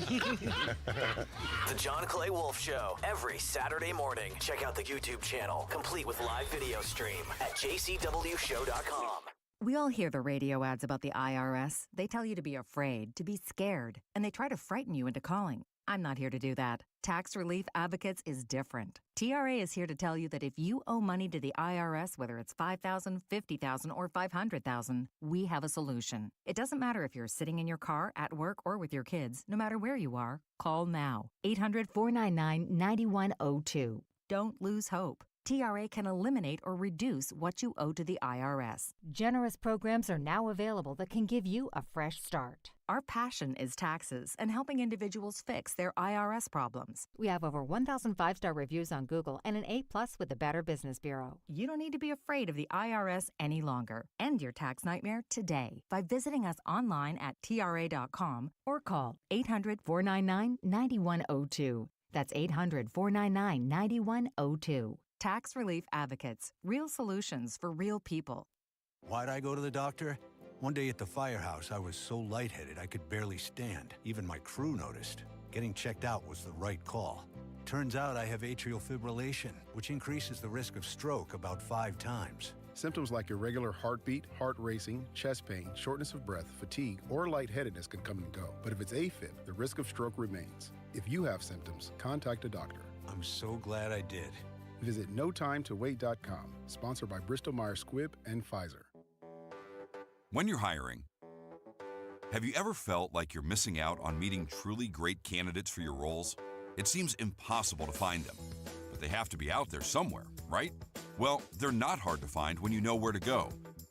The John Clay Wolf Show. Every Saturday morning. Check out the YouTube channel, complete with live video stream at jcwshow.com. We all hear the radio ads about the IRS. They tell you to be afraid, to be scared, and they try to frighten you into calling. I'm not here to do that. Tax Relief Advocates is different. TRA is here to tell you that if you owe money to the IRS, whether it's $5,000, $50,000, or $500,000, we have a solution. It doesn't matter if you're sitting in your car, at work, or with your kids. No matter where you are, call now. 800-499-9102. Don't lose hope. TRA can eliminate or reduce what you owe to the IRS. Generous programs are now available that can give you a fresh start. Our passion is taxes and helping individuals fix their IRS problems. We have over 1,000 5-star reviews on Google and an A+ with the Better Business Bureau. You don't need to be afraid of the IRS any longer. End your tax nightmare today by visiting us online at TRA.com or call 800-499-9102. That's 800-499-9102. Tax Relief Advocates. Real solutions for real people. Why'd I go to the doctor? One day at the firehouse, I was so lightheaded I could barely stand. Even my crew noticed. Getting checked out was the right call. Turns out I have atrial fibrillation, which increases the risk of stroke about 5 times. Symptoms like irregular heartbeat, heart racing, chest pain, shortness of breath, fatigue, or lightheadedness can come and go. But if it's AFib, the risk of stroke remains. If you have symptoms, contact a doctor. I'm so glad I did. Visit NoTimeToWait.com, sponsored by Bristol-Myers Squibb and Pfizer. When you're hiring, have you ever felt like you're missing out on meeting truly great candidates for your roles? It seems impossible to find them, but they have to be out there somewhere, right? Well, they're not hard to find when you know where to go,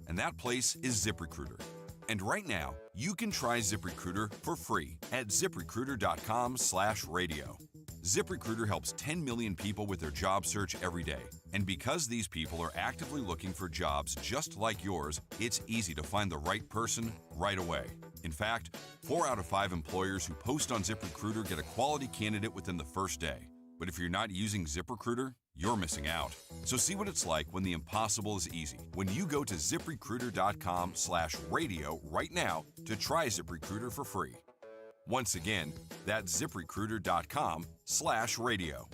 and that place is ZipRecruiter. And right now, you can try ZipRecruiter for free at ZipRecruiter.com/radio. ZipRecruiter helps 10 million people with their job search every day. And because these people are actively looking for jobs just like yours, it's easy to find the right person right away. In fact, 4 out of 5 employers who post on ZipRecruiter get a quality candidate within the first day. But if you're not using ZipRecruiter, you're missing out. So see what it's like when the impossible is easy. When you go to ZipRecruiter.com/radio right now to try ZipRecruiter for free. Once again, that's ZipRecruiter.com/radio.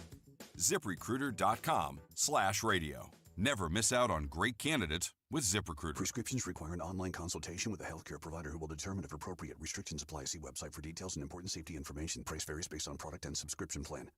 ZipRecruiter.com/radio. Never miss out on great candidates with ZipRecruiter. Prescriptions require an online consultation with a healthcare provider who will determine if appropriate. Restrictions apply. See website for details and important safety information. Price varies based on product and subscription plan.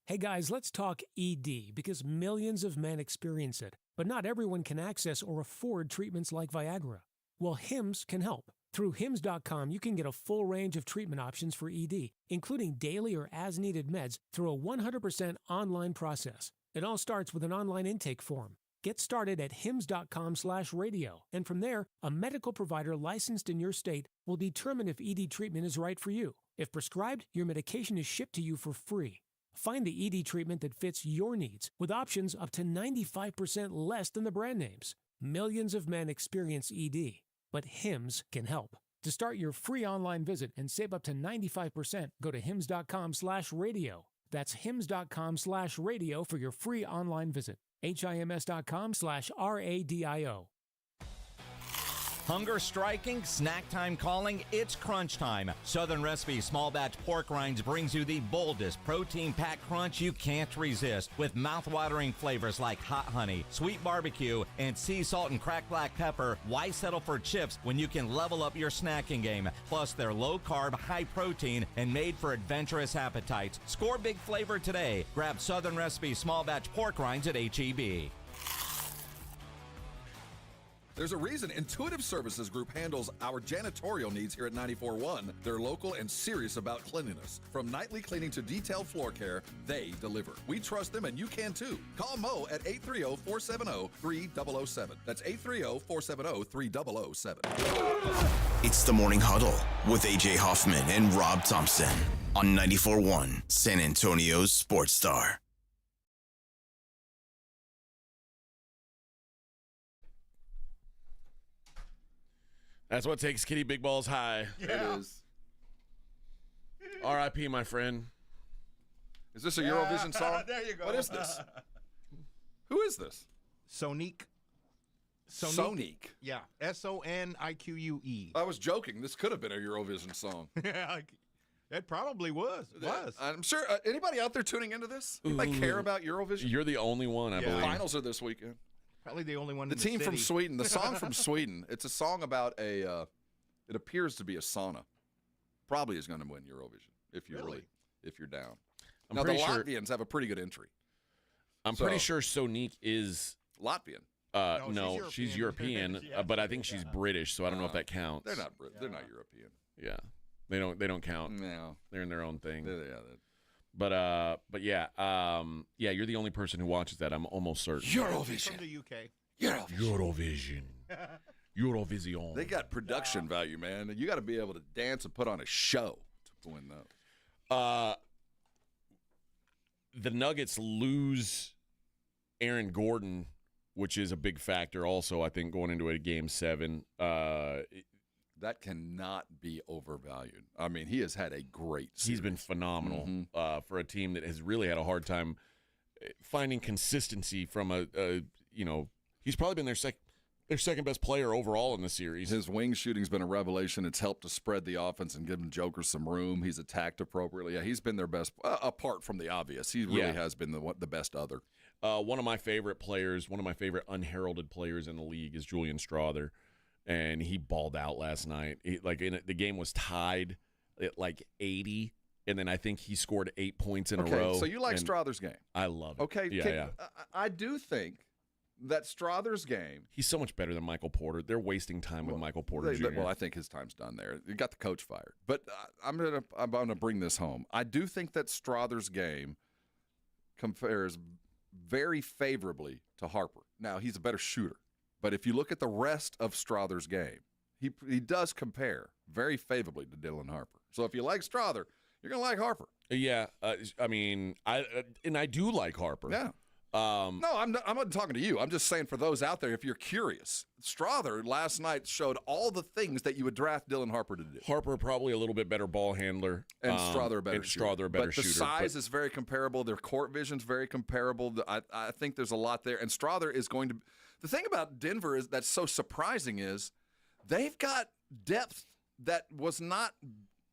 Hey guys, let's talk ED because millions of men experience it, but not everyone can access or afford treatments like Viagra. Well, Hims can help. Through Hims.com, you can get a full range of treatment options for ED, including daily or as-needed meds through a 100% online process. It all starts with an online intake form. Get started at Hims.com/radio, and from there, a medical provider licensed in your state will determine if ED treatment is right for you. If prescribed, your medication is shipped to you for free. Find the ED treatment that fits your needs with options up to 95% less than the brand names. Millions of men experience ED, but Hims can help. To start your free online visit and save up to 95%, go to Hims.com/radio. That's Hims.com/radio for your free online visit. HIMS.com/RADIO. Hunger striking, snack time calling, it's crunch time. Southern Recipe Small Batch Pork Rinds brings you the boldest protein-packed crunch you can't resist with mouth-watering flavors like hot honey, sweet barbecue, and sea salt and cracked black pepper. Why settle for chips when you can level up your snacking game? Plus, they're low-carb, high-protein, and made for adventurous appetites. Score big flavor today. Grab Southern Recipe Small Batch Pork Rinds at H-E-B. There's a reason Intuitive Services Group handles our janitorial needs here at 94.1. They're local and serious about cleanliness. From nightly cleaning to detailed floor care, they deliver. We trust them, and you can too. Call Mo at 830-470-3007. That's 830-470-3007. It's the Morning Huddle with AJ Hoffman and Rob Thompson on 94.1 San Antonio's Sports Star. That's what takes Kitty Big Balls high. Yeah. It is. R.I.P., my friend. Is this a Eurovision song? There you go. What is this? Who is this? Sonique. Sonique. Yeah. Sonique. I was joking. This could have been a Eurovision song. Yeah, it probably was. It was. I'm sure. Anybody out there tuning into this? Anybody care about Eurovision? You're the only one, I believe. The finals are this weekend. Probably the only one. The in team the from city. Sweden. The song from Sweden. It's a song about a. It appears to be a sauna. Probably is going to win Eurovision if you're if you're down. I'm now the pretty sure- Latvians have a pretty good entry. I'm pretty sure Sonique is Latvian. No, she's European, but I think she's British, so I don't know if that counts. They're not. They're not European. Yeah, they don't count. No, they're in their own thing. Yeah. But yeah, you're the only person who watches that. I'm almost certain. Eurovision from the UK. Eurovision. Eurovision. They got production value, man. You got to be able to dance and put on a show to win those. The Nuggets lose Aaron Gordon, which is a big factor also, I think, going into a Game 7. That cannot be overvalued. I mean, he has had a great series. He's been phenomenal for a team that has really had a hard time finding consistency from he's probably been their second best player overall in the series. His wing shooting's been a revelation. It's helped to spread the offense and give Joker some room. He's attacked appropriately. Yeah, he's been their best, apart from the obvious. He really has been the best other. One of my favorite players, one of my favorite unheralded players in the league is Julian Strawther, and he balled out last night. The game was tied at 80, and then I think he scored 8 points in a row. So you like Strawther's game? I love it. Okay, yeah. I do think that Strawther's game. He's so much better than Michael Porter. They're wasting time with Michael Porter Jr. Well, I think his time's done there. You got the coach fired. But I'm gonna bring this home. I do think that Strawther's game compares very favorably to Harper. Now, he's a better shooter. But if you look at the rest of Strawther's game, he does compare very favorably to Dylan Harper. So if you like Strawther, you're going to like Harper. Yeah, I mean, I do like Harper. Yeah. No, I'm not talking to you. I'm just saying for those out there, if you're curious, Strawther last night showed all the things that you would draft Dylan Harper to do. Harper probably a little bit better ball handler. And Strawther a better shooter. But the size is very comparable. Their court vision's very comparable. I think there's a lot there. And Strawther is going to – the thing about Denver is that's so surprising is they've got depth that was not –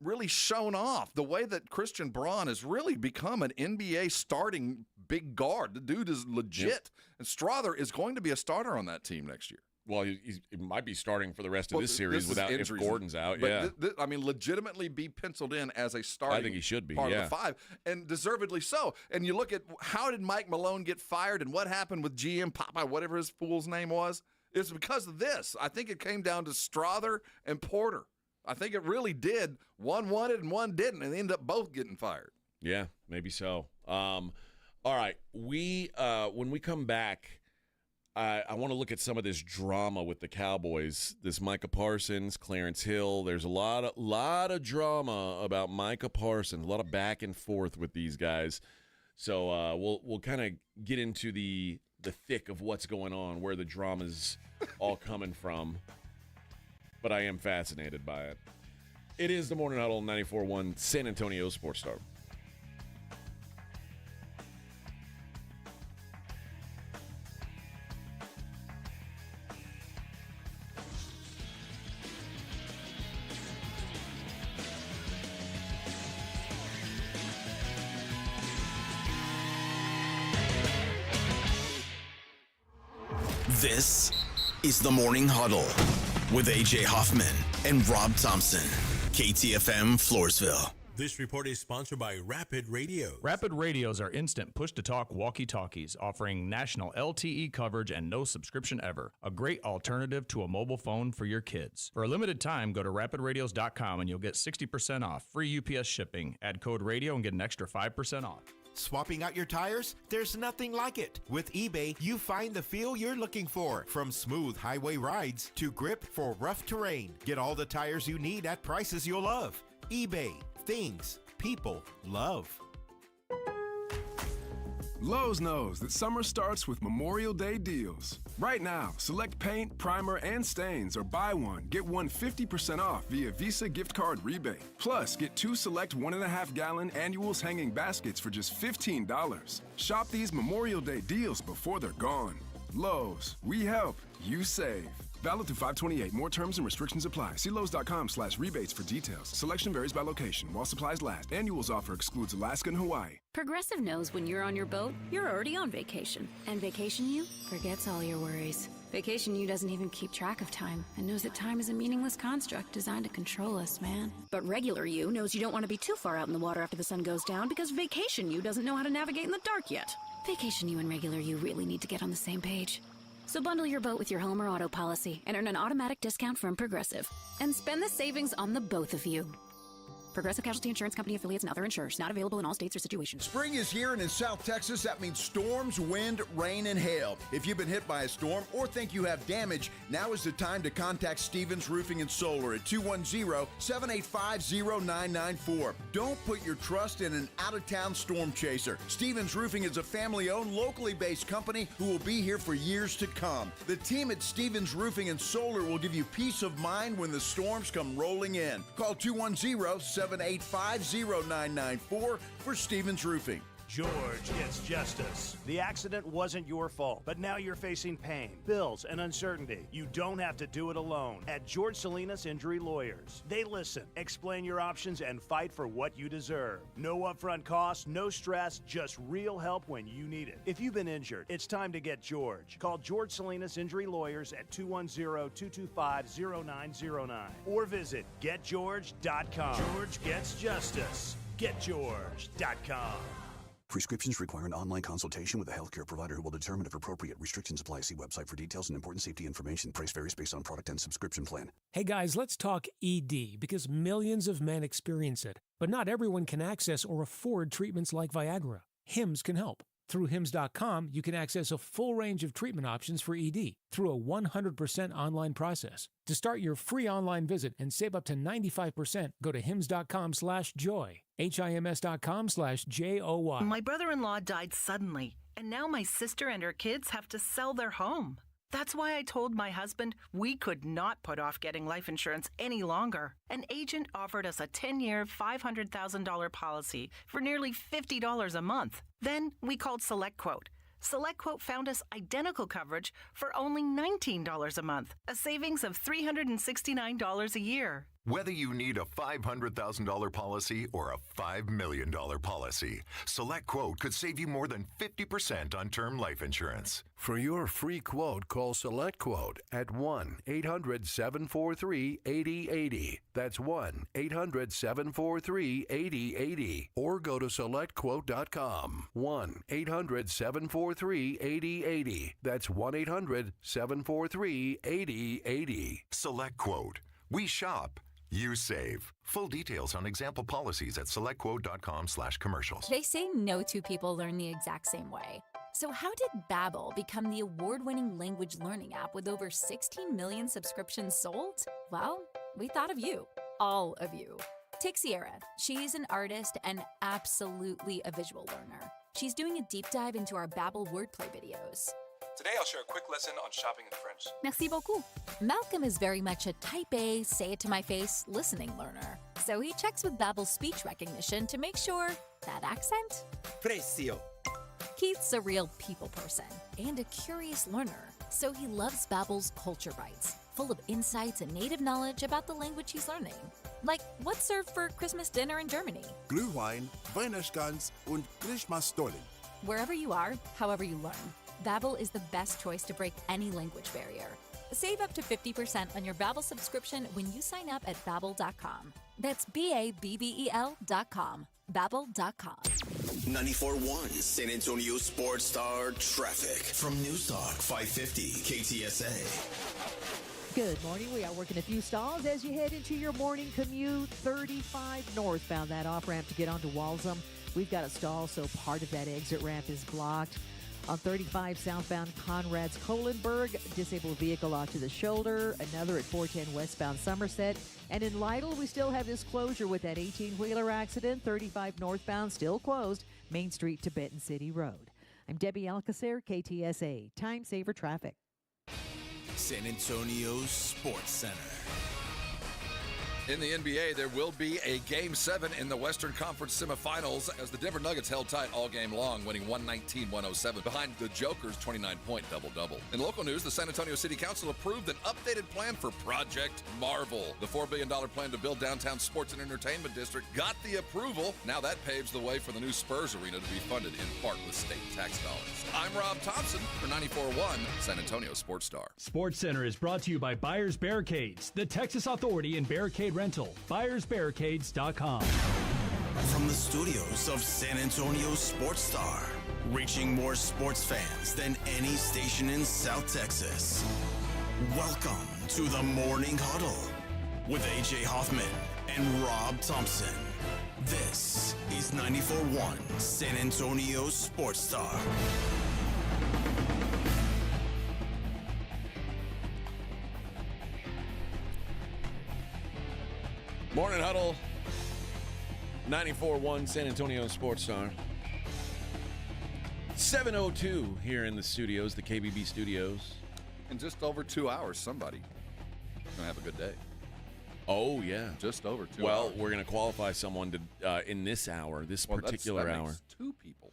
really shown off. The way that Christian Braun has really become an NBA starting big guard. The dude is legit. Yep. And Strawther is going to be a starter on that team next year. Well, he might be starting for the rest of this series if Gordon's out. But I mean, legitimately be penciled in as a starting. I think he should be. Part of the five, and deservedly so. And you look at how did Mike Malone get fired, and what happened with GM Popeye, whatever his fool's name was. It's because of this. I think it came down to Strawther and Porter. I think it really did. One wanted and one didn't, and they ended up both getting fired. Yeah, maybe so. All right, when we come back, I want to look at some of this drama with the Cowboys. This Micah Parsons, Clarence Hill. There's a lot of drama about Micah Parsons. A lot of back and forth with these guys. So we'll kind of get into the thick of what's going on, where the drama's all coming from. But I am fascinated by it. It is the Morning Huddle, 94.1 San Antonio Sports Star. This is the Morning Huddle with AJ Hoffman and Rob Thompson. KTFM Floresville. This report is sponsored by Rapid Radio. Rapid Radios are instant push-to-talk walkie-talkies offering national LTE coverage and no subscription ever. A great alternative to a mobile phone for your kids. For a limited time, go to rapidradios.com and you'll get 60% off. Free UPS shipping. Add code radio and get an extra 5% off. Swapping out your tires? There's nothing like it. With eBay, you find the feel you're looking for. From smooth highway rides to grip for rough terrain. Get all the tires you need at prices you'll love. eBay. Things people love. Lowe's knows that summer starts with Memorial Day deals. Right now, select paint, primer, and stains or buy one, get one 50% off via Visa gift card rebate. Plus, get 2 select 1.5-gallon annuals hanging baskets for just $15. Shop these Memorial Day deals before they're gone. Lowe's, we help, you save. Valid through 5/28. More terms and restrictions apply. See Lowe's.com/rebates for details. Selection varies by location. While supplies last. Annuals offer excludes Alaska and Hawaii. Progressive knows when you're on your boat, you're already on vacation. And Vacation You forgets all your worries. Vacation You doesn't even keep track of time and knows that time is a meaningless construct designed to control us, man. But Regular You knows you don't want to be too far out in the water after the sun goes down because Vacation You doesn't know how to navigate in the dark yet. Vacation You and Regular You really need to get on the same page. So bundle your boat with your home or auto policy and earn an automatic discount from Progressive. And spend the savings on the both of you. Progressive Casualty Insurance Company affiliates and other insurers. Not available in all states or situations. Spring is here, and in South Texas, that means storms, wind, rain, and hail. If you've been hit by a storm or think you have damage, now is the time to contact Stevens Roofing and Solar at 210-785-0994. Don't put your trust in an out-of-town storm chaser. Stevens Roofing is a family-owned, locally based company who will be here for years to come. The team at Stevens Roofing and Solar will give you peace of mind when the storms come rolling in. Call 210-785-0994 for Stevens Roofing. George gets justice. The accident wasn't your fault, but now you're facing pain, bills, and uncertainty. You don't have to do it alone. At George Salinas Injury Lawyers, they listen, explain your options, and fight for what you deserve. No upfront costs, no stress, just real help when you need it. If you've been injured, it's time to get George. Call George Salinas Injury Lawyers at 210-225-0909 or visit getgeorge.com. George gets justice. Getgeorge.com. Prescriptions require an online consultation with a healthcare provider who will determine if appropriate. Restrictions apply. See website for details and important safety information. Price varies based on product and subscription plan. Hey guys, let's talk ED because millions of men experience it, but not everyone can access or afford treatments like Viagra. Hims can help. Through Hims.com, you can access a full range of treatment options for ED through a 100% online process. To start your free online visit and save up to 95%, go to Hims.com/joy. HIMS.com/JOY. My brother-in-law died suddenly, and now my sister and her kids have to sell their home. That's why I told my husband we could not put off getting life insurance any longer. An agent offered us a 10-year, $500,000 policy for nearly $50 a month. Then we called SelectQuote. SelectQuote found us identical coverage for only $19 a month, a savings of $369 a year. Whether you need a $500,000 policy or a $5 million policy, SelectQuote could save you more than 50% on term life insurance. For your free quote, call SelectQuote at 1-800-743-8080. That's 1-800-743-8080. Or go to SelectQuote.com. 1-800-743-8080. That's 1-800-743-8080. SelectQuote. We shop. You save. Full details on example policies at selectquote.com/commercials. They say no two people learn the exact same way. So how did Babbel become the award-winning language learning app with over 16 million subscriptions sold? Well, we thought of you. All of you. Take Sierra. She's an artist and absolutely a visual learner. She's doing a deep dive into our Babbel wordplay videos. Today I'll share a quick lesson on shopping in French. Merci beaucoup. Malcolm is very much a type A, say it to my face, listening learner. So he checks with Babbel's speech recognition to make sure that accent? Precio. Keith's a real people person and a curious learner. So he loves Babbel's Culture Bites, full of insights and native knowledge about the language he's learning. Like what's served for Christmas dinner in Germany? Glühwein, Weihnachtsgans und Christmasstollen. Wherever you are, however you learn. Babbel is the best choice to break any language barrier. Save up to 50% on your Babbel subscription when you sign up at Babbel.com. That's BABBEL.com. Babbel.com. 94.1 San Antonio Sports Star traffic from News Talk 550 KTSA. Good morning. We are working a few stalls as you head into your morning commute. 35 northbound, that off-ramp to get onto Walsham. We've got a stall, so part of that exit ramp is blocked. On 35 southbound Conrad's Kohlenberg, disabled vehicle off to the shoulder. Another at 410 westbound Somerset. And in Lytle, we still have this closure with that 18-wheeler accident. 35 northbound still closed. Main Street to Benton City Road. I'm Debbie Alcacer, KTSA. Time Saver Traffic. San Antonio Sports Center. In the NBA, there will be a Game 7 in the Western Conference semifinals as the Denver Nuggets held tight all game long, winning 119-107 behind the Joker's 29-point double-double. In local news, the San Antonio City Council approved an updated plan for Project Marvel. The $4 billion plan to build downtown sports and entertainment district got the approval. Now that paves the way for the new Spurs arena to be funded in part with state tax dollars. I'm Rob Thompson for 94.1 San Antonio Sports Star. Sports Center is brought to you by Buyers Barricades, the Texas Authority in Barricade Rental. BuyersBarricades.com. From the studios of San Antonio Sports Star, reaching more sports fans than any station in South Texas. Welcome to the Morning Huddle with AJ Hoffman and Rob Thompson. This is 94.1 San Antonio Sports Star. Morning Huddle, 94.1 San Antonio Sports Star. 7:02 here in the studios, the KBB studios. In just over 2 hours, somebody gonna have a good day. Oh, yeah. Just over 2 hours. Well, we're going to qualify someone to in this hour, this particular that hour. Makes two people.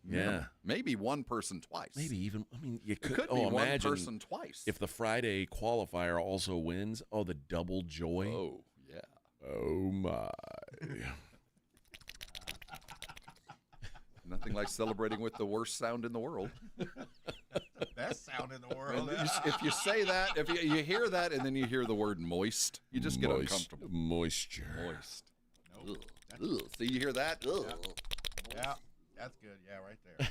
Yeah. Maybe one person twice. Maybe even, I mean, you could, it could be one person twice. If the Friday qualifier also wins, the double joy. Oh, yeah. Oh, my. Nothing like celebrating with the worst sound in the world. Best sound in the world. If you say that, if you hear that and then you hear the word moist, you just get uncomfortable. Moisture. Moist. Nope. Ugh. So you hear that? Ugh. Yeah, that's good. Yeah, right there.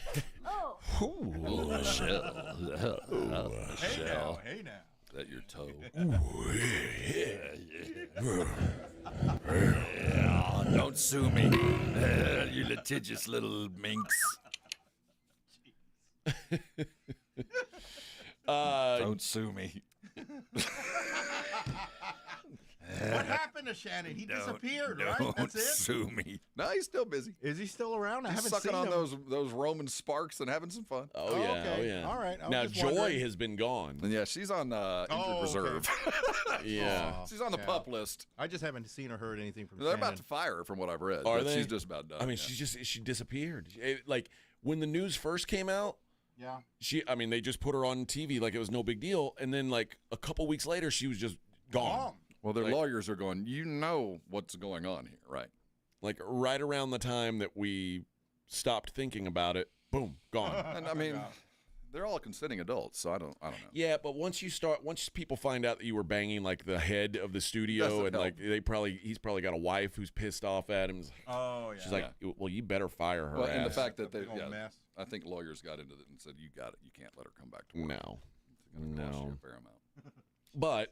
Shell. Hey now. Is that your toe? Don't sue me, you litigious little minx. Don't sue me. What happened to Shannon? He disappeared, right? That's it? Don't sue me. No, he's still busy. Is he still around? I He's haven't sucking seen on him. those Roman sparks and having some fun. Oh, yeah. okay. Oh, yeah. All right. I was Now, just Joy wondering. has been gone. And yeah, she's on injured reserve. Yeah. She's on the pup list. I just haven't seen or heard anything from They're Shannon. about to fire her from what I've read. Are but they? She's just about done. I mean, yeah. she disappeared. Like, when the news first came out, Yeah. they just put her on TV like it was no big deal. And then, like, a couple weeks later, she was just gone. Well, their lawyers are going, you know what's going on here, right? Like, right around the time that we stopped thinking about it, boom, gone. And I mean, they're all consenting adults, so I don't know. Yeah, but once people find out that you were banging like the head of the studio, Doesn't and help. like he's probably got a wife who's pissed off at him. Oh, yeah. She's like, well, you better fire her. Well, and the ass. fact that they, Big old mess. I think lawyers got into it and said, you got it, you can't let her come back to work. No. It's gonna cost you a fair amount. But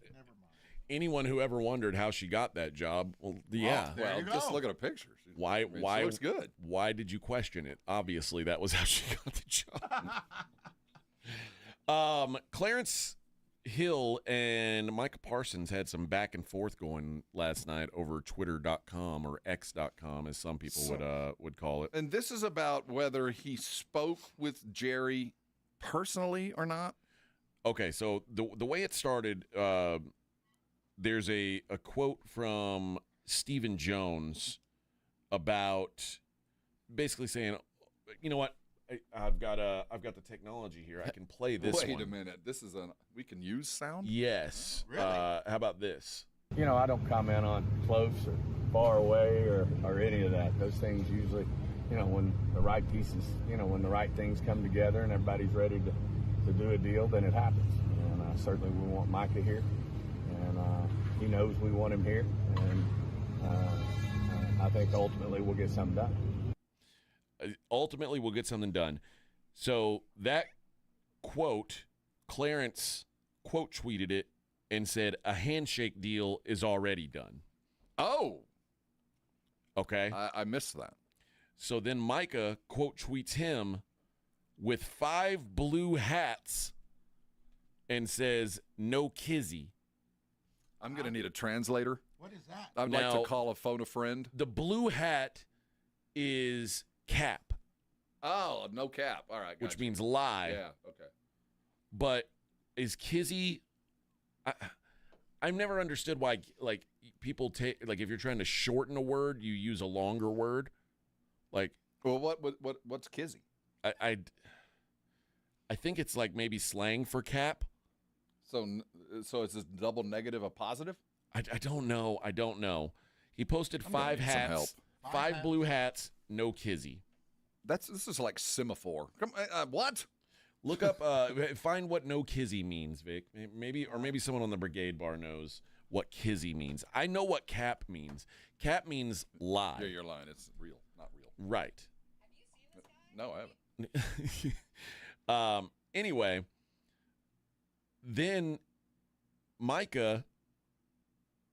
anyone who ever wondered how she got that job, well, yeah. Well, just look at a picture. Why? She Why looks good. Why did you question it? Obviously, that was how she got the job. Clarence Hill and Micah Parsons had some back and forth going last night over Twitter.com or X.com, as some people would call it. And this is about whether he spoke with Jerry personally or not. Okay, so the way it started, there's a quote from Stephen Jones about basically saying, you know what, I've got the technology here. I can play this Wait one. a minute. This is we can use sound? Yes. Really? How about this? You know, I don't comment on close or far away or any of that. Those things usually when the right pieces, when the right things come together and everybody's ready to do a deal, then it happens. And certainly we want Micah here, and he knows we want him here, and I think ultimately we'll get something done. Ultimately, we'll get something done. So that quote, Clarence quote tweeted it and said, a handshake deal is already done. Oh. Okay. I missed that. So then Micah quote tweets him with 5 blue hats and says, no kizzy. I'm going to need a translator. What is that? I'd like to call a phone a friend. The blue hat is cap. Oh, no cap. All right. Which means lie. Yeah, okay. But is kizzy... I've never understood why, like, people take, like, if you're trying to shorten a word, you use a longer word. Like, well, what's kizzy? I think it's like maybe slang for cap. So is this double negative a positive? I don't know. I don't know. He posted 5 hats, 5 blue hats, no kizzy. This is like semaphore. What? Look up, find what no kizzy means, Vic. Maybe someone on the brigade bar knows what kizzy means. I know what cap means. Cap means lie. Yeah, you're lying. It's real, not real. Right. Have you seen this guy? No, I haven't. Anyway, then Micah,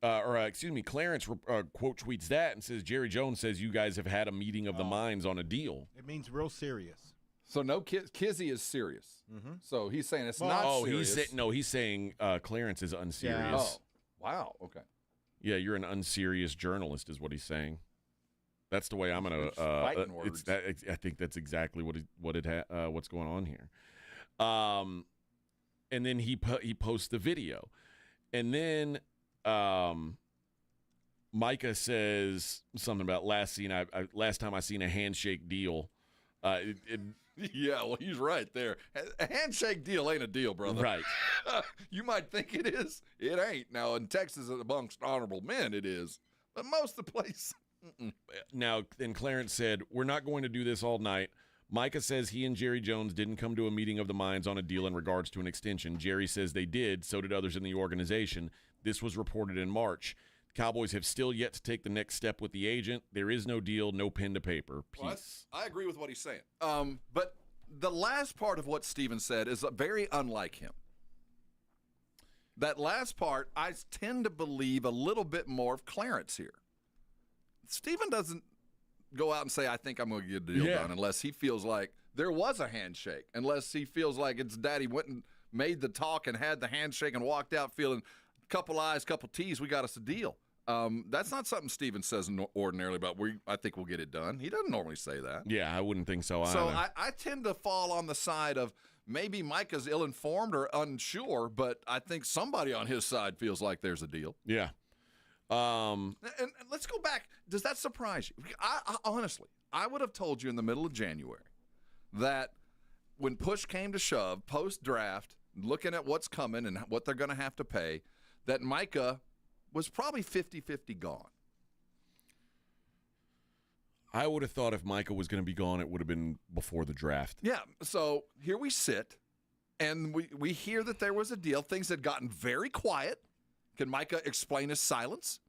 Clarence quote tweets that and says, Jerry Jones says you guys have had a meeting of the minds on a deal. It means real serious. So no, kizzy is serious. Mm-hmm. So he's saying it's not serious. He's saying Clarence is unserious. Yeah. Oh, wow. Okay. Yeah, you're an unserious journalist is what he's saying. That's the way I'm going to I think that's exactly what's going on here. And then he posts the video. And then Micah says something about last time I seen a handshake deal. Yeah, well, he's right there. A handshake deal ain't a deal, brother. Right. You might think it is. It ain't. Now, in Texas, amongst honorable men, it is. But most of the place. Now, then Clarence said, we're not going to do this all night. Micah says he and Jerry Jones didn't come to a meeting of the minds on a deal in regards to an extension. Jerry says they did. So did others in the organization. This was reported in March. Cowboys have still yet to take the next step with the agent. There is no deal, no pen to paper. Peace. Well, I agree with what he's saying. But the last part of what Steven said is very unlike him. That last part, I tend to believe a little bit more of Clarence here. Steven doesn't go out and say, I think I'm going to get a deal done, unless he feels like there was a handshake, unless he feels like it's daddy went and made the talk and had the handshake and walked out feeling couple I's, couple T's, we got us a deal. That's not something Steven says ordinarily, but I think we'll get it done. He doesn't normally say that. Yeah, I wouldn't think so either. So I tend to fall on the side of maybe Micah's ill-informed or unsure, but I think somebody on his side feels like there's a deal. Yeah. And let's go back. Does that surprise you? Honestly, I would have told you in the middle of January that when push came to shove, post-draft, looking at what's coming and what they're going to have to pay, that Micah was probably 50-50 gone. I would have thought if Micah was going to be gone, it would have been before the draft. Yeah, so here we sit, and we hear that there was a deal. Things had gotten very quiet. Can Micah explain his silence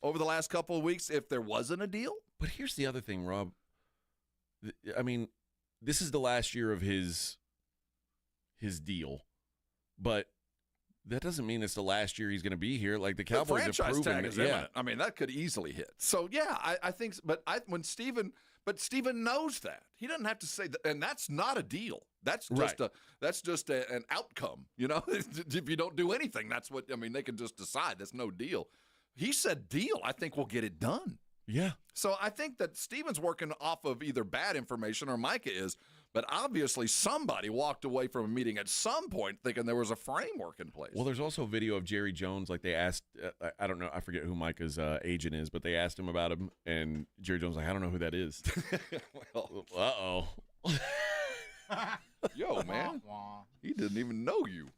over the last couple of weeks if there wasn't a deal? But here's the other thing, Rob. I mean, this is the last year of his deal, but that doesn't mean it's the last year he's going to be here. Like the Cowboys have proven, tag is imminent. I mean, that could easily hit. So yeah, I think. But Steven knows that he doesn't have to say that, and that's not a deal. That's just an outcome. You know, if you don't do anything, that's what I mean. They can just decide that's no deal. He said deal. I think we'll get it done. Yeah. So I think that Steven's working off of either bad information or Micah is. But obviously somebody walked away from a meeting at some point thinking there was a framework in place. Well, there's also a video of Jerry Jones. Like they asked, I don't know, I forget who Micah's agent is, but they asked him about him, and Jerry Jones was like, I don't know who that is. Well, uh-oh. Yo, man, he didn't even know you.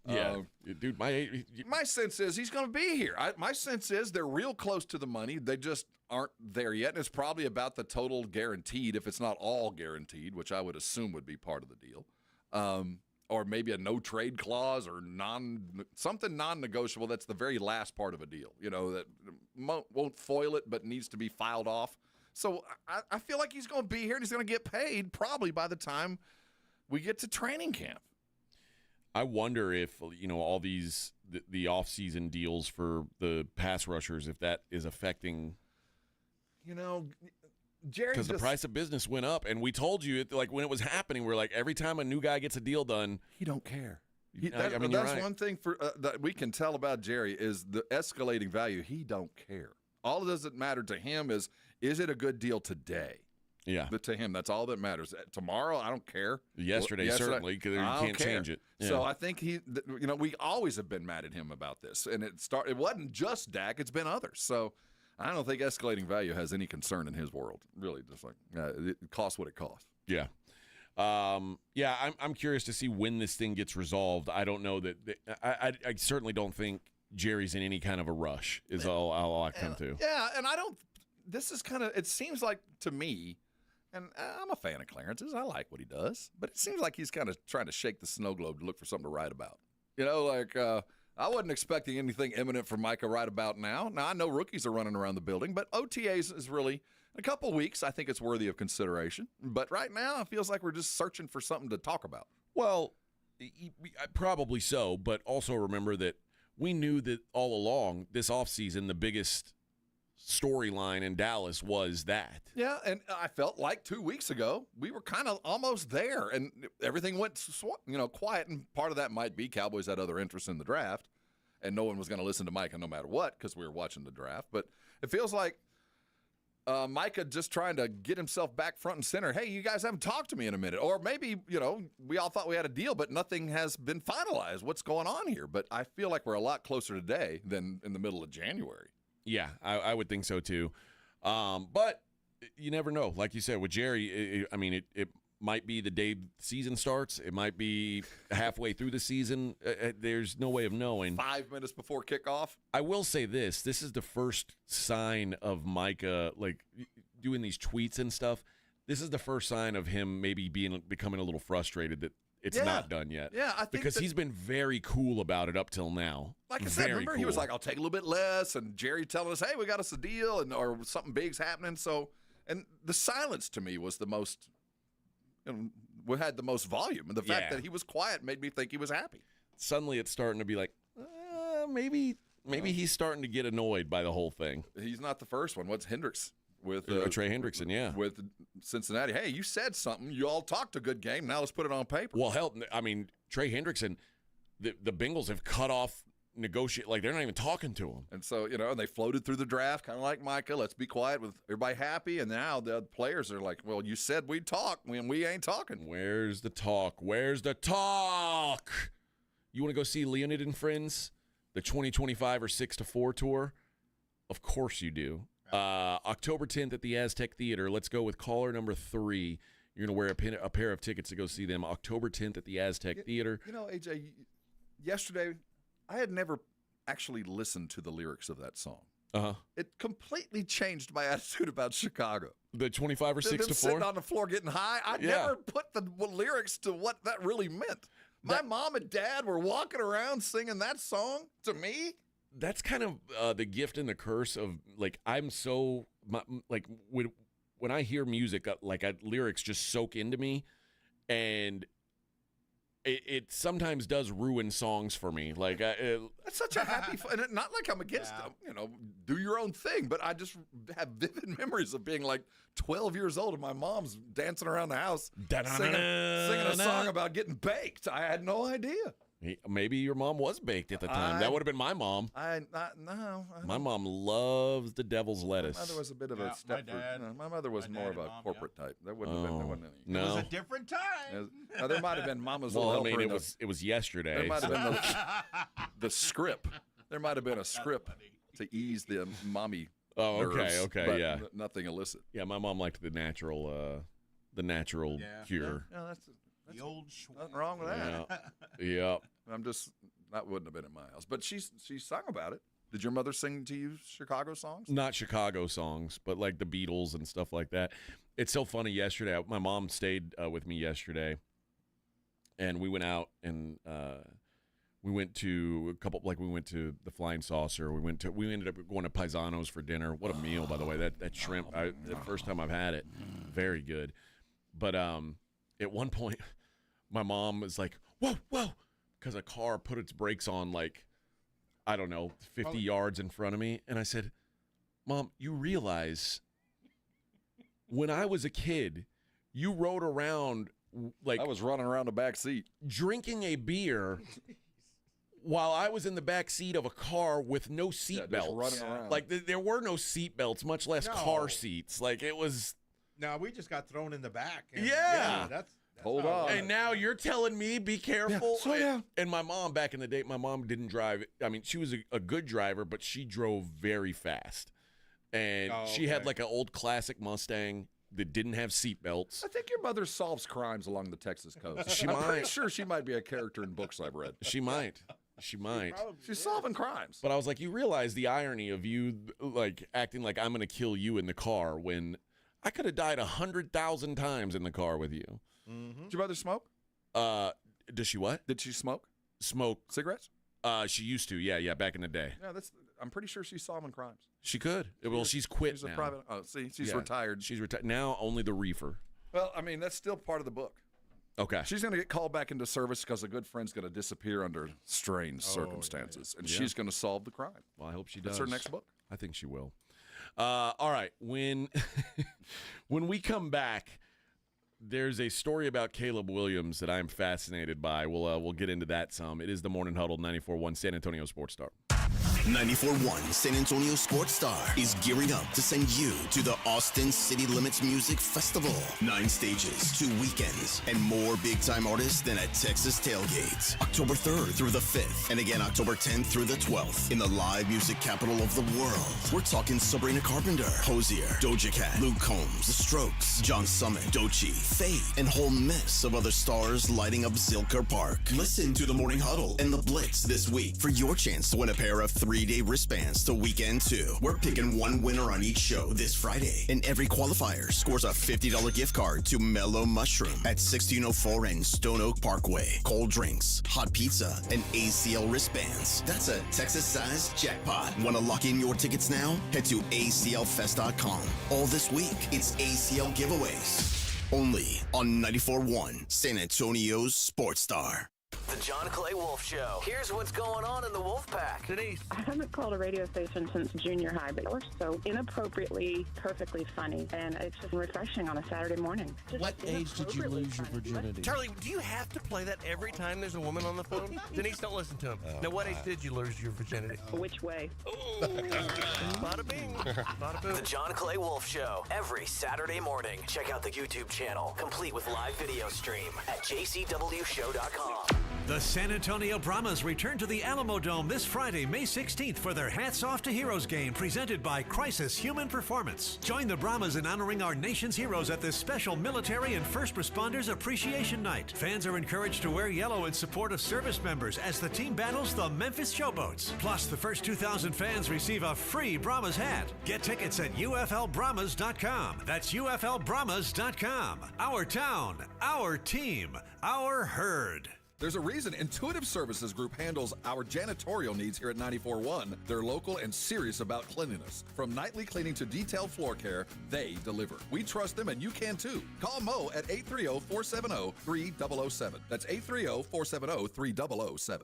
Yeah, dude, my sense is he's going to be here. My sense is they're real close to the money. They just aren't there yet. And it's probably about the total guaranteed, if it's not all guaranteed, which I would assume would be part of the deal. Or maybe a no-trade clause or something non-negotiable. That's the very last part of a deal, that won't foil it but needs to be filed off. So I feel like he's going to be here and he's going to get paid probably by the time we get to training camp. I wonder if, all these, the off-season deals for the pass rushers, if that is affecting. Jerry, because the price of business went up, and we told you, when it was happening, we're like, every time a new guy gets a deal done, he don't care. That's right. One thing that we can tell about Jerry is the escalating value. He don't care. All that doesn't matter to him is it a good deal today? Yeah. But to him, that's all that matters. Tomorrow, I don't care. Yesterday certainly, because you can't change it. Yeah. So I think we always have been mad at him about this, and it wasn't just Dak; it's been others. So I don't think escalating value has any concern in his world. Really, just it costs what it costs. Yeah. I'm curious to see when this thing gets resolved. I don't know that I certainly don't think Jerry's in any kind of a rush. Is all I come to. Yeah, and I don't. This is kind of. It seems like to me. And I'm a fan of Clarence's. I like what he does. But it seems like he's kind of trying to shake the snow globe to look for something to write about. I wasn't expecting anything imminent from Micah right about now. Now, I know rookies are running around the building, but OTAs is really, in a couple weeks, I think it's worthy of consideration. But right now, it feels like we're just searching for something to talk about. Well, probably so. But also remember that we knew that all along this offseason, the biggest storyline in Dallas was that. Yeah, and I felt like 2 weeks ago we were kind of almost there, and everything went quiet. And part of that might be Cowboys had other interests in the draft, and no one was going to listen to Micah no matter what because we were watching the draft. But it feels like Micah just trying to get himself back front and center. Hey, you guys haven't talked to me in a minute, or maybe we all thought we had a deal, but nothing has been finalized. What's going on here? But I feel like we're a lot closer today than in the middle of January. Yeah, I would think so too. But you never know. Like you said, with Jerry, it might be the day season starts. It might be halfway through the season. There's no way of knowing. 5 minutes before kickoff. I will say this. This is the first sign of Micah, doing these tweets and stuff. This is the first sign of him maybe becoming a little frustrated that it's not done yet. Yeah, I think because he's been very cool about it up till now. Like I said, remember he was like, "I'll take a little bit less," and Jerry telling us, "Hey, we got us a deal," or something big's happening. So, and the silence to me was the most. We had the most volume, and the fact that he was quiet made me think he was happy. Suddenly, it's starting to be like, maybe he's starting to get annoyed by the whole thing. He's not the first one. What's Hendricks? With Trey Hendrickson, with Cincinnati. Hey, you said something. You all talked a good game. Now let's put it on paper. Well, hell, Trey Hendrickson, the Bengals have cut off they're not even talking to him. And so, and they floated through the draft, kind of like Micah. Let's be quiet with everybody happy. And now the players are like, well, you said we'd talk when we ain't talking. Where's the talk? Where's the talk? You want to go see Leonid and Friends, the 2025 or 6-4 tour? Of course you do. October 10th at the Aztec Theater. Let's go with caller number 3. You're going to wear a pair of tickets to go see them October 10th at the Aztec Theater. AJ, yesterday I had never actually listened to the lyrics of that song. Uh-huh. It completely changed my attitude about Chicago. The 25 or 6-4? Sitting on the floor getting high. I never put the lyrics to what that really meant. My mom and dad were walking around singing that song to me. That's kind of the gift and the curse of I'm so when I hear music lyrics just soak into me, and it sometimes does ruin songs for me. That's such a happy and not like I'm against them, do your own thing, but I just have vivid memories of being 12 years old and my mom's dancing around the house singing a song about getting baked. I had no idea. Maybe your mom was baked at the time. That would have been my mom. No. My mom loves the devil's lettuce. My mother was a bit of a step. My mother was more of a corporate type. There wouldn't have been. There wasn't any. No. It was a different time. There might have been Mama's Well, little helper. it was yesterday. There might have been the script. There might have been a script to ease the mommy. Oh, nerves, okay, but yeah. Nothing illicit. Yeah, my mom liked the natural cure. Yeah, The old Schwartz. Nothing wrong with that. Yeah. That wouldn't have been in my house. But she sung about it. Did your mother sing to you Chicago songs? Not Chicago songs, but like the Beatles and stuff like that. It's so funny. Yesterday, my mom stayed with me yesterday, and we went out and we went to we went to the Flying Saucer. We ended up going to Paisanos for dinner. What a meal, by the way. That shrimp, the first time I've had it, very good. But at one point, my mom was like, "Whoa, whoa," because a car put its brakes on like, I don't know, 50 yards in front of me. And I said, "Mom, you realize when I was a kid, you rode around like..." I was running around the back seat. "Drinking a beer while I was in the back seat of a car with no seat belts. Running around. Like, there were no seat belts, much less car seats. Like, it was... No, we just got thrown in the back. And that's hold on. And now you're telling me be careful? Yeah, slow down. And my mom, back in the day, my mom didn't drive. I mean, she was a good driver, but she drove very fast. And she had like an old classic Mustang that didn't have seat belts. I think your mother solves crimes along the Texas coast. I'm pretty sure she might be a character in books I've read. She might. She's solving crimes. But I was like, you realize the irony of you like acting like I'm going to kill you in the car when I could have died 100,000 times in the car with you. Mm-hmm. Did your mother smoke? Does she what? Did she smoke? Smoke cigarettes? She used to. Yeah, back in the day. Yeah, I'm pretty sure she's solving crimes. She could. Well, she's quit She's now. a private. Oh, see, she's retired. She's retired now. Only the reefer. Well, I mean, that's still part of the book. Okay. She's going to get called back into service because a good friend's going to disappear under strange circumstances, and she's going to solve the crime. Well, I hope she does. That's her next book. I think she will. All right. When we come back, there's a story about Caleb Williams that I'm fascinated by. We'll get into that some. It is the Morning Huddle, 94.1 San Antonio Sports Star. 94.1 San Antonio Sports Star is gearing up to send you to the Austin City Limits Music Festival. 9 stages, 2 weekends, and more big-time artists than at Texas Tailgates. October 3rd through the 5th, and again October 10th through the 12th in the live music capital of the world. We're talking Sabrina Carpenter, Hosier, Doja Cat, Luke Combs, The Strokes, John Summit, Doechii, Fate, and whole mess of other stars lighting up Zilker Park. Listen to the Morning Huddle and the Blitz this week for your chance to win a pair of 3-day wristbands to Weekend 2. We're picking one winner on each show this Friday, and every qualifier scores a $50 gift card to Mellow Mushroom at 1604 and Stone Oak Parkway. Cold drinks, hot pizza, and ACL wristbands. That's a Texas-sized jackpot. Want to lock in your tickets now? Head to aclfest.com. All this week, it's ACL giveaways. Only on 94.1 San Antonio's Sports Star. The John Clay Wolf Show. Here's what's going on in the Wolf Pack. Denise. I haven't called a radio station since junior high, but we're so inappropriately, perfectly funny, and it's just refreshing on a Saturday morning. What age did you lose your virginity? Charlie, do you have to play that every time there's a woman on the phone? Denise, don't listen to him. Now, what age did you lose your virginity? Which way? Bada bing. Bada boom. The John Clay Wolf Show. Every Saturday morning. Check out the YouTube channel, complete with live video stream at jcwshow.com. The San Antonio Brahmas return to the Alamo Dome this Friday, May 16th for their Hats Off to Heroes game presented by Crisis Human Performance. Join the Brahmas in honoring our nation's heroes at this special military and first responders appreciation night. Fans are encouraged to wear yellow in support of service members as the team battles the Memphis Showboats. Plus, the first 2,000 fans receive a free Brahmas hat. Get tickets at uflbrahmas.com. That's uflbrahmas.com. Our town, our team, our herd. There's a reason Intuitive Services Group handles our janitorial needs here at 94.1. They're local and serious about cleanliness. From nightly cleaning to detailed floor care, they deliver. We trust them, and you can too. Call Mo at 830-470-3007. That's 830-470-3007.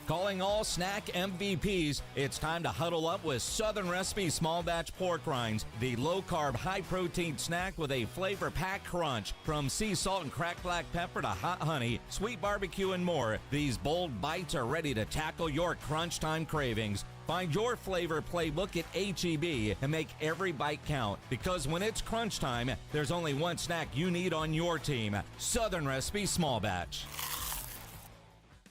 Calling all snack MVPs, it's time to huddle up with Southern Recipe Small Batch Pork Rinds, the low-carb, high-protein snack with a flavor-packed crunch. From sea salt and cracked black pepper to hot honey, sweet barbecue, and more, these bold bites are ready to tackle your crunch time cravings. Find your flavor playbook at H-E-B and make every bite count, because when it's crunch time, there's only one snack you need on your team: Southern Recipe Small Batch.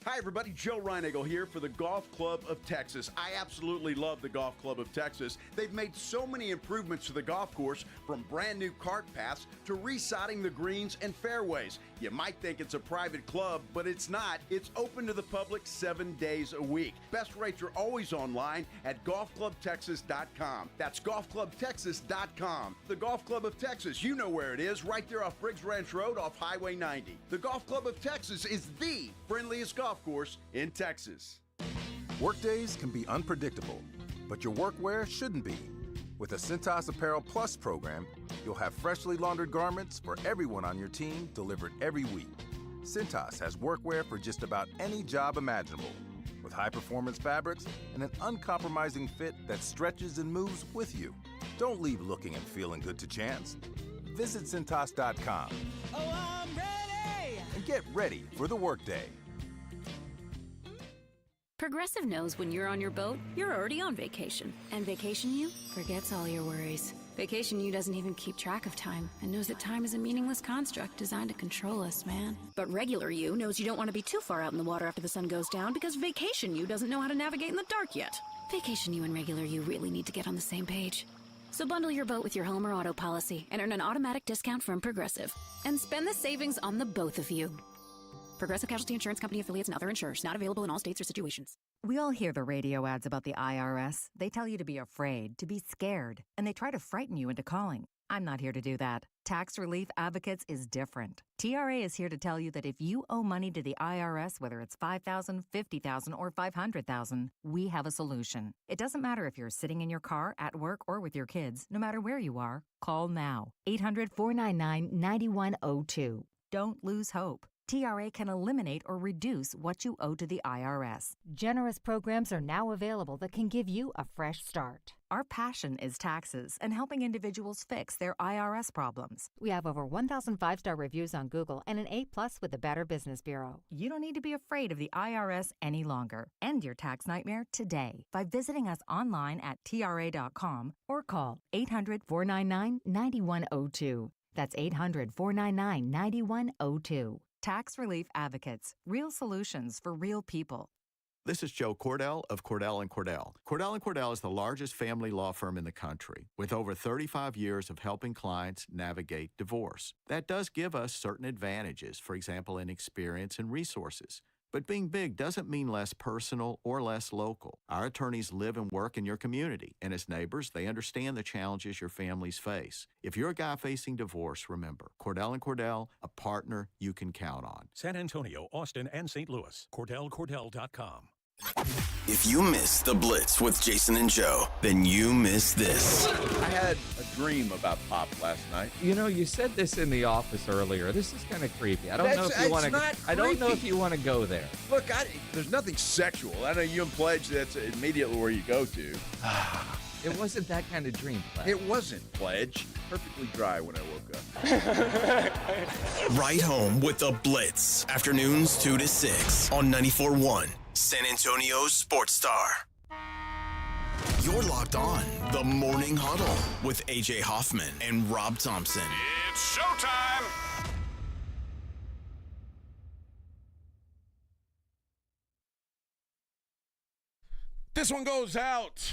Hi, everybody. Joe Reinagle here for the Golf Club of Texas. I absolutely love the Golf Club of Texas. They've made so many improvements to the golf course, from brand new cart paths to resodding the greens and fairways. You might think it's a private club, but it's not. It's open to the public 7 days a week. Best rates are always online at golfclubtexas.com. That's golfclubtexas.com. The Golf Club of Texas, you know where it is, right there off Briggs Ranch Road off Highway 90. The Golf Club of Texas is the friendliest golf course in Texas. Workdays can be unpredictable, but your workwear shouldn't be. With the Cintas Apparel Plus program, you'll have freshly laundered garments for everyone on your team delivered every week. Cintas has workwear for just about any job imaginable, with high-performance fabrics and an uncompromising fit that stretches and moves with you. Don't leave looking and feeling good to chance. Visit Cintas.com. Oh, I'm ready! And get ready for the workday. Progressive knows when you're on your boat, you're already on vacation. And Vacation You forgets all your worries. Vacation You doesn't even keep track of time and knows that time is a meaningless construct designed to control us, man. But Regular You knows you don't want to be too far out in the water after the sun goes down because Vacation You doesn't know how to navigate in the dark yet. Vacation You and Regular You really need to get on the same page. So bundle your boat with your home or auto policy and earn an automatic discount from Progressive. And spend the savings on the both of you. Progressive Casualty Insurance Company affiliates and other insurers. Not available in all states or situations. We all hear the radio ads about the IRS. They tell you to be afraid, to be scared, and they try to frighten you into calling. I'm not here to do that. Tax Relief Advocates is different. TRA is here to tell you that if you owe money to the IRS, whether it's $5,000, $50,000, or $500,000, we have a solution. It doesn't matter if you're sitting in your car, at work, or with your kids. No matter where you are, call now. 800-499-9102. Don't lose hope. TRA can eliminate or reduce what you owe to the IRS. Generous programs are now available that can give you a fresh start. Our passion is taxes and helping individuals fix their IRS problems. We have over 1,000 5-star reviews on Google and an A+ with the Better Business Bureau. You don't need to be afraid of the IRS any longer. End your tax nightmare today by visiting us online at TRA.com or call 800-499-9102. That's 800-499-9102. Tax Relief Advocates. Real solutions for real people. This is Joe Cordell of Cordell & Cordell. Cordell & Cordell is the largest family law firm in the country, with over 35 years of helping clients navigate divorce. That does give us certain advantages, for example, in experience and resources. But being big doesn't mean less personal or less local. Our attorneys live and work in your community, and as neighbors, they understand the challenges your families face. If you're a guy facing divorce, remember, Cordell & Cordell, a partner you can count on. San Antonio, Austin, and St. Louis. CordellCordell.com. If you missed the Blitz with Jason and Joe, then you missed this. I had a dream about Pop last night. You know, you said this in the office earlier. This is kind of creepy. I don't know if you want to. I don't know if you want to go there. Look, there's nothing sexual. I know you and Pledge. That's immediately where you go to. It wasn't that kind of dream, Pledge. It wasn't, Pledge. Perfectly dry when I woke up. Right home with the Blitz. Afternoons 2 to 6 on 94.1 San Antonio's Sports Star. You're locked on the Morning Huddle with AJ Hoffman and Rob Thompson. It's showtime. This one goes out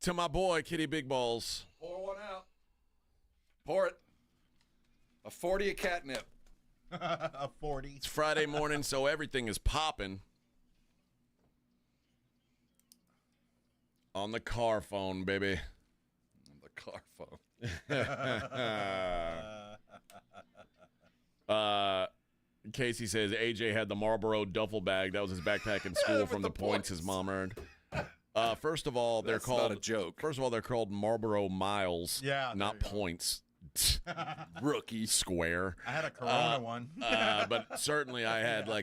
to my boy, Kitty Big Balls. Pour one out. Pour it. A 40 of catnip. A 40. It's Friday morning, so everything is popping. On the car phone, baby. On the car phone. Casey says AJ had the Marlboro duffel bag. That was his backpack in school from the points his mom earned. First of all, they're called not a joke. First of all, they're called Marlboro miles. Yeah, not points. Rookie square. I had a Corona one. But certainly I had I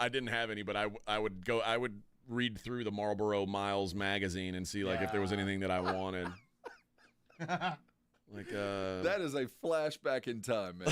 didn't have any, but I would read through the Marlboro Miles magazine and see if there was anything that I wanted. That is a flashback in time, man.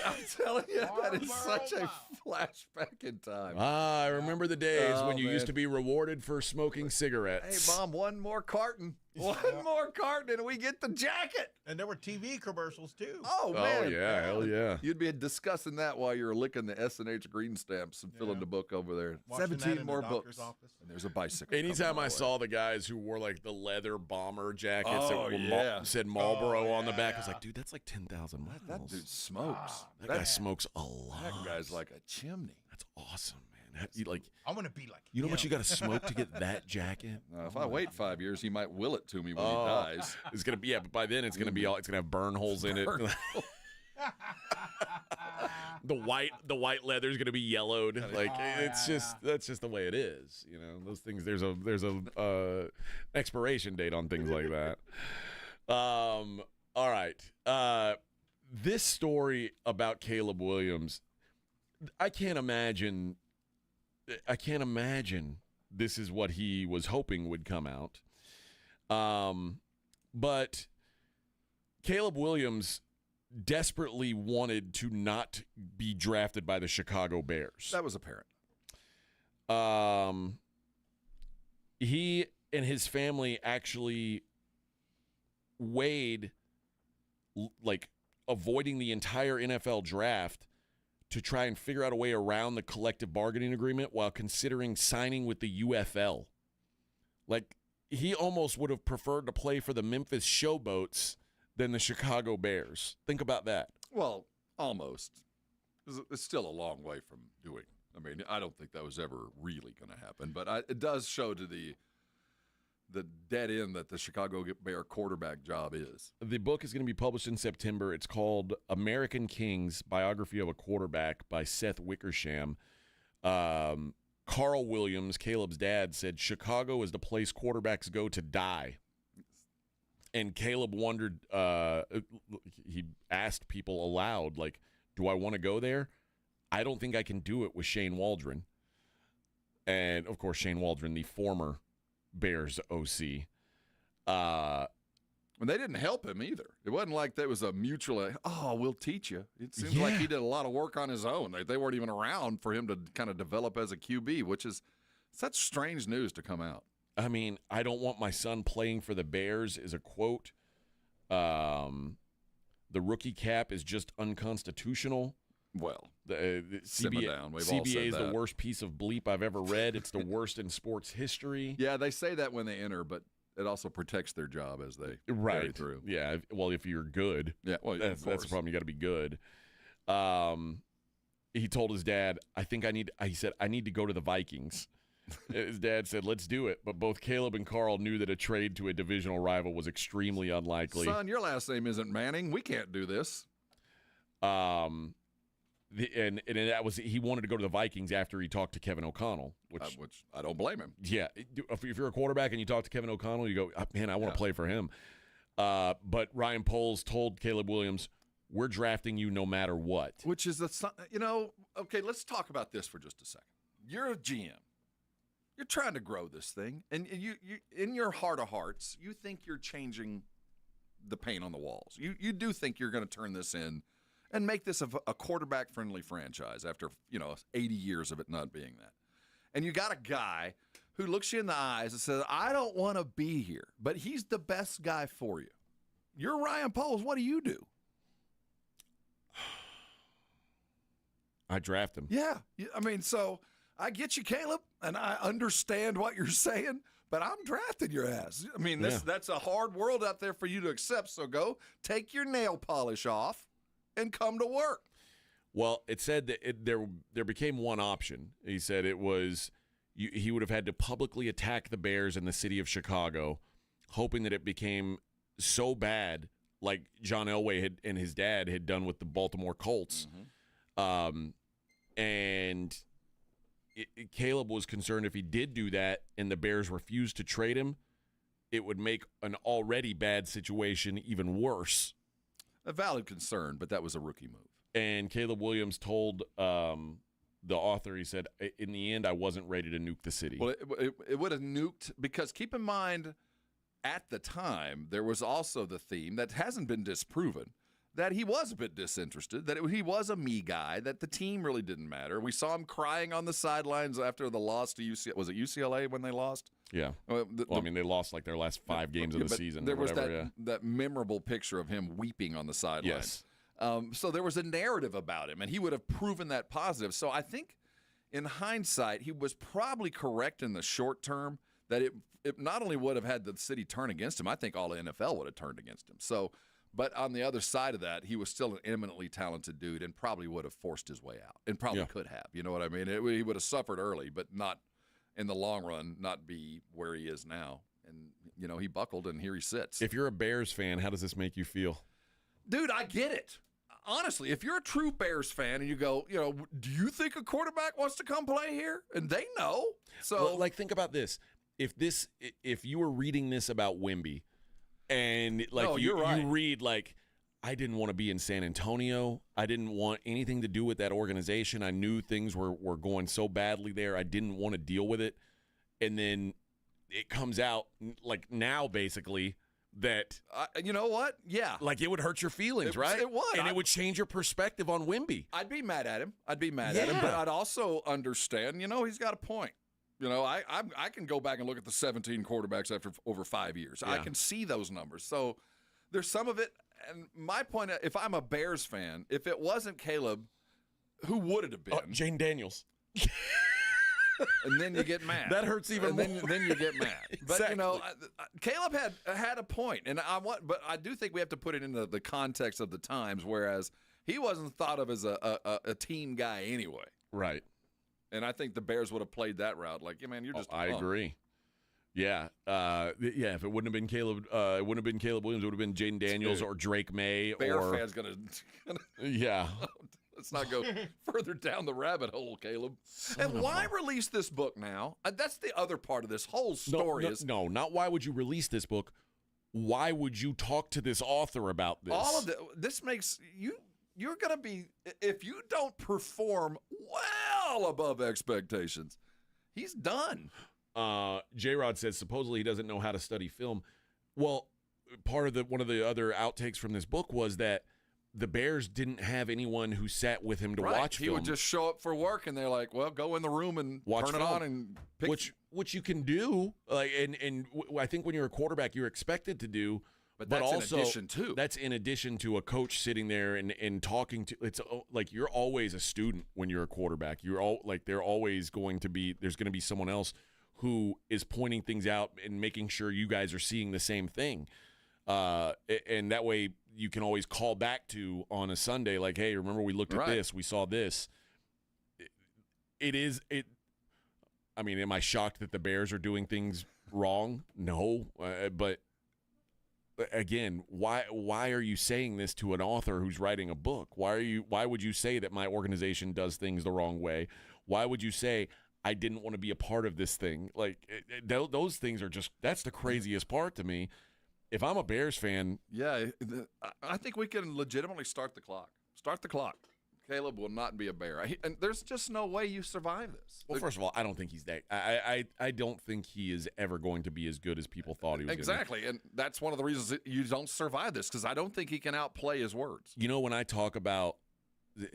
I'm telling you, that is such a flashback in time. I remember the days when you used to be rewarded for smoking cigarettes. Hey, Mom, one more carton. One more carton and we get the jacket. And there were TV commercials, too. Oh, man. Oh, yeah. Hell yeah. You'd be discussing that while you're licking the S&H green stamps and filling the book over there. Washing that 17 in more the doctor's books. office. And there's a bicycle. Anytime I saw the guys who wore like the leather bomber jackets Oh, that yeah. said Marlboro on the back, I was like, dude, that's like 10,000 miles. That dude smokes. That guy smokes a lot. That guy's like a chimney. That's awesome, man. You, like, I want to be like you know him. what you got to smoke to get that jacket? If I wait 5 years, he might will it to me when he dies. It's gonna be but by then it's gonna be all. It's gonna have burn holes in it. The white leather is gonna be yellowed. Like that's just the way it is. You know, those things. There's a expiration date on things like that. All right. This story about Caleb Williams, I can't imagine this is what he was hoping would come out. But Caleb Williams desperately wanted to not be drafted by the Chicago Bears. That was apparent. He and his family actually weighed like avoiding the entire NFL draft to try and figure out a way around the collective bargaining agreement while considering signing with the UFL. Like, he almost would have preferred to play for the Memphis Showboats than the Chicago Bears. Think about that. Well, almost. It's still a long way from doing. I mean, I don't think that was ever really going to happen, but it does show to the dead end that the Chicago Bear quarterback job is. The book is going to be published in September. It's called American Kings, Biography of a Quarterback by Seth Wickersham. Carl Williams, Caleb's dad, said Chicago is the place quarterbacks go to die. And Caleb wondered, he asked people aloud, like, do I want to go there? I don't think I can do it with Shane Waldron. And, of course, Shane Waldron, the former Bears OC. And they didn't help him either. It wasn't like that was a mutual, we'll teach you. It seems like he did a lot of work on his own. They weren't even around for him to kind of develop as a QB, which is such strange news to come out. I mean, I don't want my son playing for the Bears is a quote. The rookie cap is just unconstitutional. Well, the CBA, down. CBA is the worst piece of bleep I've ever read. It's the worst in sports history. Yeah, they say that when they enter, but it also protects their job as they carry through. Yeah, well, if you're good. Yeah, well, that's the problem. You got to be good. He told his dad, he said, I need to go to the Vikings. His dad said, let's do it. But both Caleb and Carl knew that a trade to a divisional rival was extremely unlikely. Son, your last name isn't Manning. We can't do this. And that was, he wanted to go to the Vikings after he talked to Kevin O'Connell, which I don't blame him. Yeah, if you're a quarterback and you talk to Kevin O'Connell, you go, man, I want to play for him. But Ryan Poles told Caleb Williams, we're drafting you no matter what. Which is okay. Let's talk about this for just a second. You're a GM. You're trying to grow this thing, and you in your heart of hearts, you think you're changing the paint on the walls. You do think you're going to turn this in and make this a quarterback-friendly franchise after 80 years of it not being that. And you got a guy who looks you in the eyes and says, I don't want to be here, but he's the best guy for you. You're Ryan Poles. What do you do? I draft him. Yeah. I mean, so I get you, Caleb, and I understand what you're saying, but I'm drafting your ass. I mean, that's a hard world out there for you to accept, so go take your nail polish off and come to work. Well, it said that there became one option. He said it was he would have had to publicly attack the Bears in the city of Chicago, hoping that it became so bad, like John Elway and his dad had done with the Baltimore Colts. Mm-hmm. And Caleb was concerned if he did do that and the Bears refused to trade him, it would make an already bad situation even worse. A valid concern, but that was a rookie move. And Caleb Williams told the author, he said, in the end, I wasn't ready to nuke the city. Well, it would have nuked, because keep in mind, at the time, there was also the theme that hasn't been disproven that he was a bit disinterested, that he was a me guy, that the team really didn't matter. We saw him crying on the sidelines after the loss to UCLA. Was it UCLA when they lost? Yeah. Well, I mean, they lost like their last 5 games of the season. There was whatever, that memorable picture of him weeping on the sidelines. Yes. So there was a narrative about him, and he would have proven that positive. So I think in hindsight, he was probably correct in the short term that it not only would have had the city turn against him, I think all the NFL would have turned against him. So, but on the other side of that, he was still an eminently talented dude and probably would have forced his way out and probably could have. You know what I mean? He would have suffered early, but not in the long run, not be where he is now. And, you know, he buckled, and here he sits. If you're a Bears fan, how does this make you feel? Dude, I get it. Honestly, if you're a true Bears fan and you go, you know, do you think a quarterback wants to come play here? And they know. So, well, like, think about this. If you were reading this about Wemby, and like you read like, I didn't want to be in San Antonio. I didn't want anything to do with that organization. I knew things were going so badly there. I didn't want to deal with it. And then it comes out like now, basically, that you know what? Yeah, like it would hurt your feelings, right? It would, and it would change your perspective on Wemby. I'd be mad at him. At him, but I'd also understand. You know, he's got a point. You know, I can go back and look at the 17 quarterbacks after over 5 years. Yeah. I can see those numbers. So there's some of it. And my point, if I'm a Bears fan, if it wasn't Caleb, who would it have been? Jane Daniels. And then you get mad. That hurts even more. Then you get mad. Exactly. But you know, Caleb had a point, and but I do think we have to put it into the context of the times. Whereas he wasn't thought of as a team guy anyway. Right. And I think the Bears would have played that route. Like, yeah, man, you're just. I agree. Yeah, If it wouldn't have been Caleb, it wouldn't have been Caleb Williams. It would have been Jaden Daniels or Drake May. Bear fans gonna. Yeah. Let's not go further down the rabbit hole, Caleb. And why release this book now? That's the other part of this whole story. No, not why would you release this book. Why would you talk to this author about this? All of this makes you. You're going to be, if you don't perform well above expectations, he's done. J-Rod says supposedly he doesn't know how to study film. Well, one of the other outtakes from this book was that the Bears didn't have anyone who sat with him to watch film. He would just show up for work, and they're like, well, go in the room and watch turn film. It on and pick. Which you can do. Like, and I think when you're a quarterback, you're expected to do. But that's also, in addition to. That's in addition to a coach sitting there and talking to. It's like you're always a student when you're a quarterback. You're all like there's going to be someone else who is pointing things out and making sure you guys are seeing the same thing. And that way you can always call back to on a Sunday, like, hey, remember we looked at this, we saw this. I mean, am I shocked that the Bears are doing things wrong? No, but again, why are you saying this to an author who's writing a book? Why would you say that my organization does things the wrong way? Why would you say I didn't want to be a part of this thing? Like those things are that's the craziest part to me. If I'm a Bears fan, I think we can legitimately start the clock. Start the clock. Caleb will not be a Bear, and there's just no way you survive this. Well, first of all, I don't think he's that. I don't think he is ever going to be as good as people thought he was. Exactly, and that's one of the reasons that you don't survive this, because I don't think he can outplay his words. You know, when I talk about,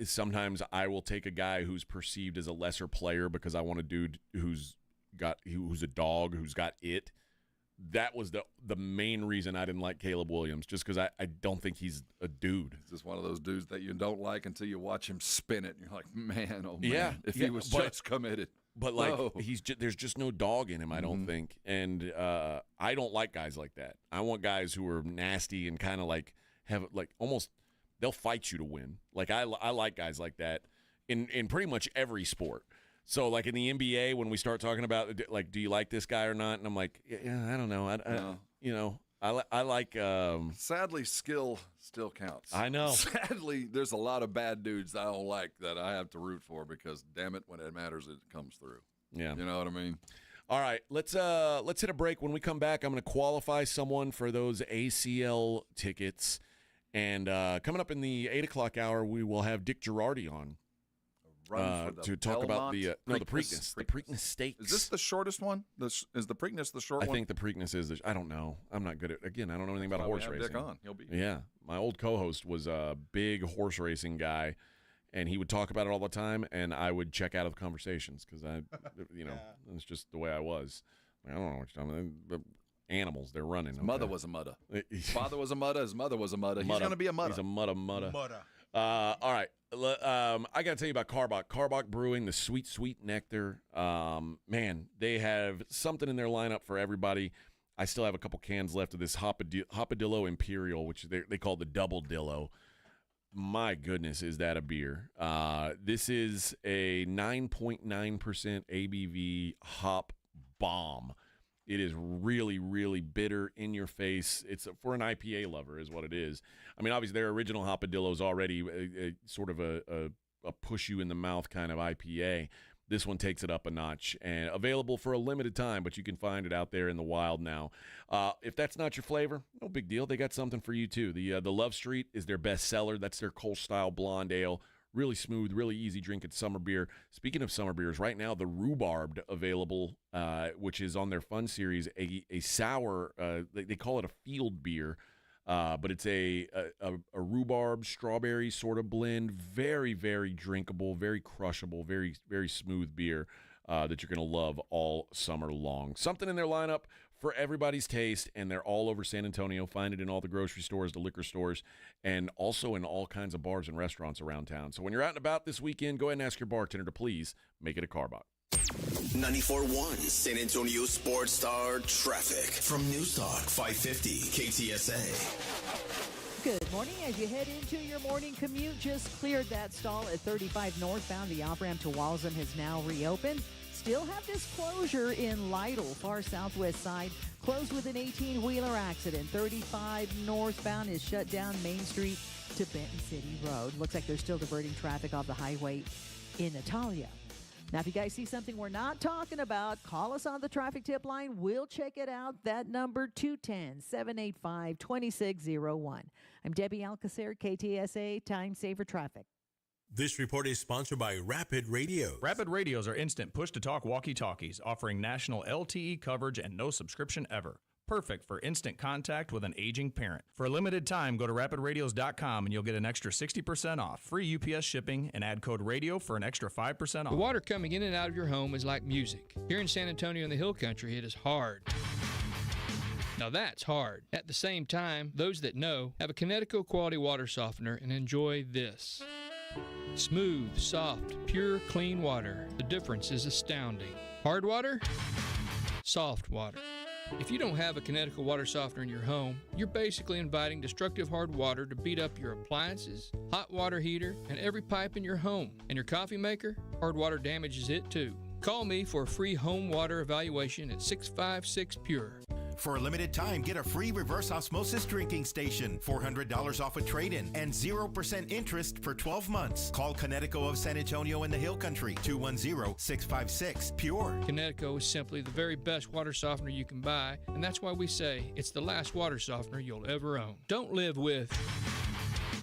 sometimes I will take a guy who's perceived as a lesser player because I want a dude who's a dog who's got it. That was the main reason I didn't like Caleb Williams, just because I don't think he's a dude. He's just one of those dudes that you don't like until you watch him spin it, and you're like, man, oh man, yeah, if he was just committed. But like, there's just no dog in him, I don't think, and I don't like guys like that. I want guys who are nasty and kind of like have like almost they'll fight you to win. Like I like guys like that in pretty much every sport. So, like in the NBA, when we start talking about, like, do you like this guy or not? And I'm like, yeah, I don't know. I like. Sadly, skill still counts. I know. Sadly, there's a lot of bad dudes I don't like that I have to root for because, damn it, when it matters, it comes through. Yeah. You know what I mean? All right, let's hit a break. When we come back, I'm going to qualify someone for those ACL tickets. And coming up in the 8 o'clock hour, we will have Dick Girardi on. to talk about the Preakness. The Preakness Stakes. Is this the shortest one? Is the Preakness the short one? I think the Preakness is. I don't know. I'm not good at. Again, I don't know anything about horse racing. Dick on. He'll be. Yeah, my old co-host was a big horse racing guy, and he would talk about it all the time, and I would check out of conversations because it's just the way I was. I don't know what you're talking about. But animals, they're running. His mother was a mudda. His father was a mudda. His mother was a mudda. He's going to be a mudda. He's a mudda. All right. I got to tell you about Carbach. Carbach Brewing, the sweet, sweet nectar. Man, they have something in their lineup for everybody. I still have a couple cans left of this Hopadillo Imperial, which they call the Double Dillo. My goodness, is that a beer? This is a 9.9% ABV hop bomb. It is really, really bitter, in your face. It's for an IPA lover is what it is. I mean, obviously, their original Hopadillo is already sort of a push you in the mouth kind of IPA. This one takes it up a notch, and available for a limited time, but you can find it out there in the wild now. If that's not your flavor, no big deal. They got something for you, too. The Love Street is their best seller. That's their Kolsch-style blonde ale. Really smooth, really easy drinking summer beer. Speaking of summer beers, right now, the Rhubarbed available, which is on their Fun Series, a sour, they call it a field beer, but it's a rhubarb strawberry sort of blend. Very, very drinkable, very crushable, very, very smooth beer that you're going to love all summer long. Something in their lineup for everybody's taste, and they're all over San Antonio. Find it in all the grocery stores, the liquor stores, and also in all kinds of bars and restaurants around town. So when you're out and about this weekend, go ahead and ask your bartender to please make it a Carbach. 94.1 San Antonio Sports Star traffic from News Talk 550 KTSA. Good morning. As you head into your morning commute, just cleared that stall at 35 northbound. The off-ramp to Walsham has now reopened. Still have this closure in Lytle, far southwest side. Closed with an 18-wheeler accident. 35 northbound is shut down Main Street to Benton City Road. Looks like they're still diverting traffic off the highway in Natalia. Now, if you guys see something we're not talking about, call us on the traffic tip line. We'll check it out. That number, 210-785-2601. I'm Debbie Alcacer, KTSA, Time Saver Traffic. This report is sponsored by Rapid Radios. Rapid Radios are instant push-to-talk walkie-talkies, offering national LTE coverage and no subscription ever. Perfect for instant contact with an aging parent. For a limited time, go to rapidradios.com and you'll get an extra 60% off, free UPS shipping, and add code RADIO for an extra 5% off. The water coming in and out of your home is like music. Here in San Antonio in the Hill Country, it is hard. Now that's hard. At the same time, those that know have a Connecticut quality water softener and enjoy this. Smooth, soft, pure, clean water. The difference is astounding. Hard water, soft water. If you don't have a Connecticut water softener in your home, you're basically inviting destructive hard water to beat up your appliances, hot water heater, and every pipe in your home. And your coffee maker, hard water damages it too. Call me for a free home water evaluation at 656 Pure. For a limited time, get a free reverse osmosis drinking station, $400 off a trade-in, and 0% interest for 12 months. Call Connecticut of San Antonio in the Hill Country, 210-656-PURE. Connecticut is simply the very best water softener you can buy, and that's why we say it's the last water softener you'll ever own. Don't live with.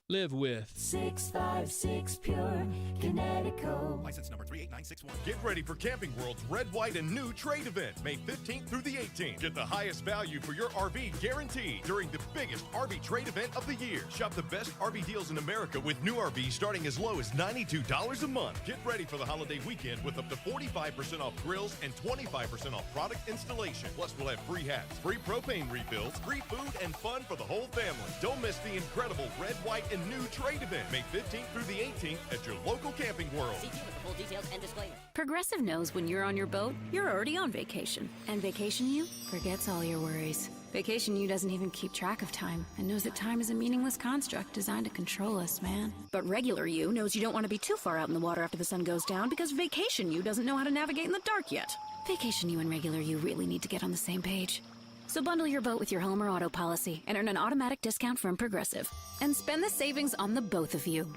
Live with 656 Pure Connecticut. License number 38961. Get ready for Camping World's Red, White, and New Trade event, May 15th through the 18th. Get the highest value for your RV guaranteed during the biggest RV trade event of the year. Shop the best RV deals in America with new RVs starting as low as $92 a month. Get ready for the holiday weekend with up to 45% off grills and 25% off product installation. Plus, we'll have free hats, free propane refills, free food, and fun for the whole family. Don't miss the incredible Red, White, and New Trade event, May 15th through the 18th at your local Camping World. See with the full details and disclaimer. Progressive knows when you're on your boat, you're already on vacation. And Vacation You forgets all your worries. Vacation You doesn't even keep track of time and knows that time is a meaningless construct designed to control us, man. But Regular You knows you don't want to be too far out in the water after the sun goes down because Vacation You doesn't know how to navigate in the dark yet. Vacation You and Regular You really need to get on the same page. So bundle your boat with your home or auto policy and earn an automatic discount from Progressive. And spend the savings on the both of you.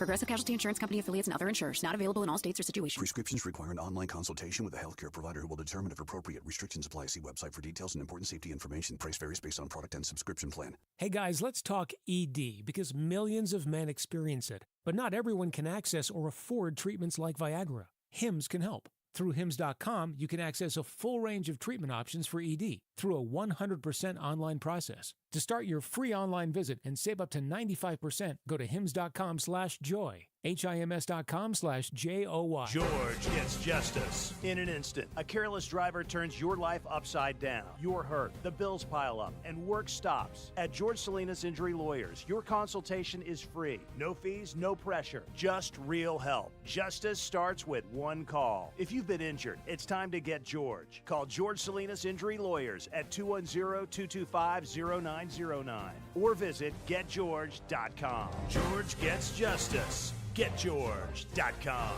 Progressive Casualty Insurance Company affiliates and other insurers. Not available in all states or situations. Prescriptions require an online consultation with a healthcare provider who will determine if appropriate. Restrictions apply. See website for details and important safety information. Price varies based on product and subscription plan. Hey guys, let's talk ED because millions of men experience it. But not everyone can access or afford treatments like Viagra. Hims can help. Through Hims.com, you can access a full range of treatment options for ED through a 100% online process. To start your free online visit and save up to 95%, go to Hims.com/joy. HIMS.com/JOY. George gets justice. In an instant, a careless driver turns your life upside down. You're hurt, the bills pile up, and work stops. At George Salinas Injury Lawyers, your consultation is free. No fees, no pressure, just real help. Justice starts with one call. If you've been injured, it's time to get George. Call George Salinas Injury Lawyers at 210-225-0909 or visit getgeorge.com. George gets justice. GetGeorge.com.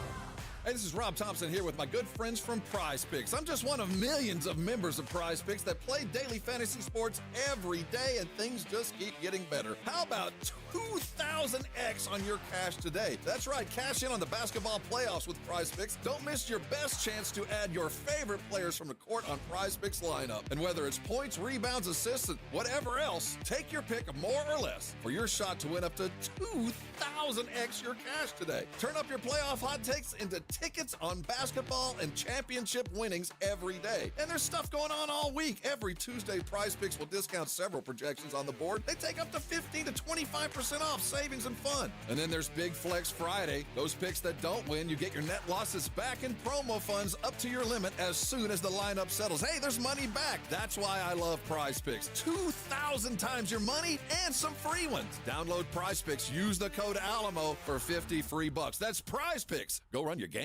Hey, this is Rob Thompson here with my good friends from Prize Picks. I'm just one of millions of members of Prize Picks that play daily fantasy sports every day, and things just keep getting better. How about 2,000x on your cash today? That's right, cash in on the basketball playoffs with Prize Picks. Don't miss your best chance to add your favorite players from the court on Prize Picks lineup. And whether it's points, rebounds, assists, and whatever else, take your pick of more or less for your shot to win up to 2,000x your cash today. Turn up your playoff hot takes into tickets on basketball and championship winnings every day. And there's stuff going on all week. Every Tuesday, Prize Picks will discount several projections on the board. They take up to 15 to 25% off savings and fun. And then there's Big Flex Friday. Those picks that don't win, you get your net losses back in promo funds up to your limit as soon as the lineup settles. Hey, there's money back. That's why I love Prize Picks. 2,000 times your money and some free ones. Download Prize Picks. Use the code ALAMO for 50 free bucks. That's Prize Picks. Go run your game.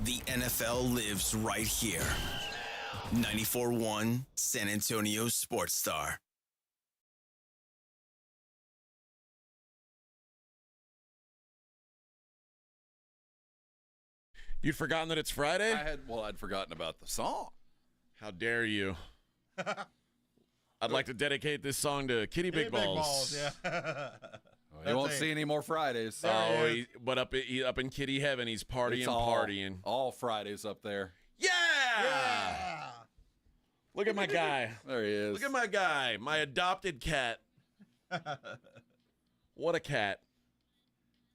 The NFL lives right here. 94.1 San Antonio Sports Star. You'd forgotten that it's Friday? I'd forgotten about the song. How dare you? I'd like to dedicate this song to Kitty Big Balls. Yeah. You won't see any more Fridays. But up in Kitty Heaven, he's partying. All Fridays up there. Yeah! Look at my guy. There he is. Look at my guy, my adopted cat. What a cat.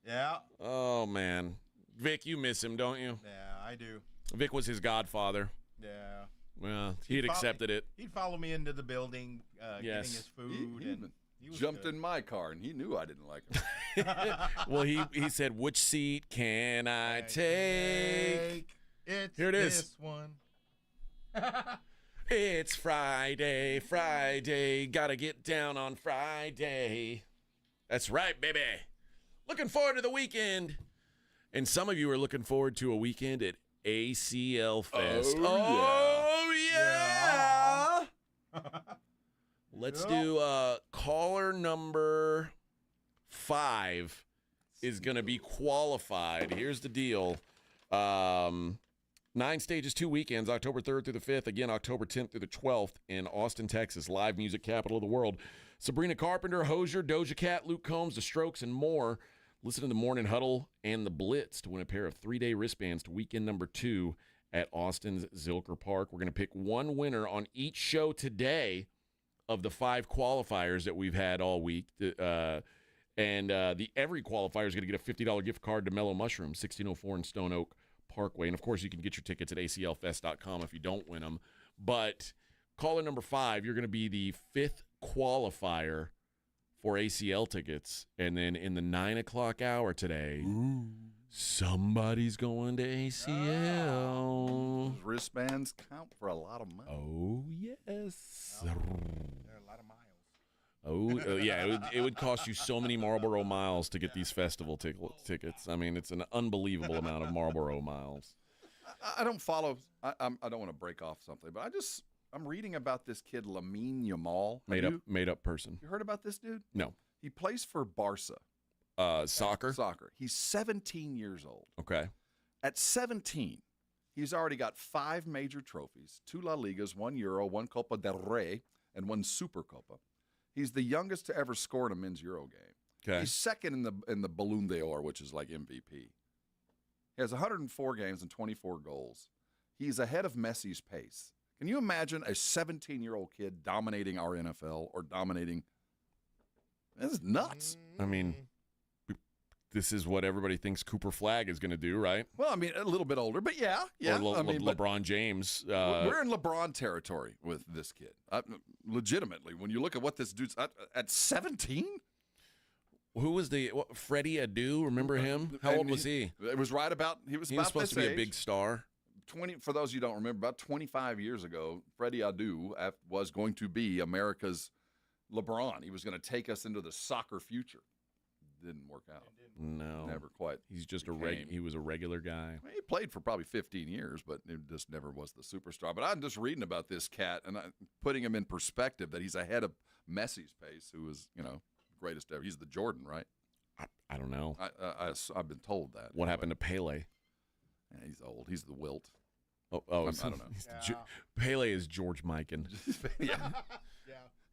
Yeah. Oh, man. Vic, you miss him, don't you? Yeah, I do. Vic was his godfather. Yeah. Well, he'd accepted it. He'd follow me into the building, getting his food. He jumped in my car, and he knew I didn't like him. Well, he said, which seat can I take? Here it is. This one. It's Friday, gotta get down on Friday. That's right, baby. Looking forward to the weekend. And some of you are looking forward to a weekend at ACL Fest. Oh yeah. Let's do caller number 5 is going to be qualified. Here's the deal. 9 stages, 2 weekends, October 3rd through the 5th. Again, October 10th through the 12th in Austin, Texas. Live music capital of the world. Sabrina Carpenter, Hosier, Doja Cat, Luke Combs, The Strokes, and more. Listen to the Morning Huddle and the Blitz to win a pair of 3-day wristbands to weekend number 2 at Austin's Zilker Park. We're going to pick one winner on each show today of the 5 qualifiers that we've had all week. Every qualifier is going to get a $50 gift card to Mellow Mushroom, 1604 in Stone Oak Parkway. And, of course, you can get your tickets at aclfest.com if you don't win them. But caller number 5, you're going to be the 5th qualifier for ACL tickets. And then in the 9 o'clock hour today, somebody's going to ACL. Those wristbands count for a lot of money. Oh, yes. There are a lot of miles. It would cost you so many Marlboro miles to get these festival tickets. I mean, it's an unbelievable amount of Marlboro miles. I don't follow. I don't want to break off something, but I'm reading about this kid Lamine Yamal. Made up person. You heard about this dude? No. He plays for Barca. Soccer? Soccer. He's 17 years old. Okay. At 17, he's already got 5 major trophies, 2 La Ligas, 1 Euro, 1 Copa del Rey, and 1 Supercopa. He's the youngest to ever score in a men's Euro game. Okay. He's second in the Ballon d'Or, which is like MVP. He has 104 games and 24 goals. He's ahead of Messi's pace. Can you imagine a 17-year-old kid dominating our NFL or dominating? This is nuts. I mean, this is what everybody thinks Cooper Flagg is going to do, right? Well, I mean, a little bit older, but yeah. Or but LeBron James. We're in LeBron territory with this kid. Legitimately, when you look at what this dude's at 17. Who was Freddie Adu? Remember him? How old was he? It was right about he was supposed to be a big star. 20 for those you don't remember, about 25 years ago, Freddie Adu was going to be America's LeBron. He was going to take us into the soccer future. Didn't work out. No, never quite. He's just he was a regular guy. He played for probably 15 years, but it just never was the superstar. But I'm just reading about this cat and putting him in perspective that he's ahead of Messi's pace, who is greatest ever. He's the Jordan, right? I don't know. I've been told that. What happened to Pele? Yeah, he's old. He's the Wilt. I don't know. Pele is George Mikan. Yeah.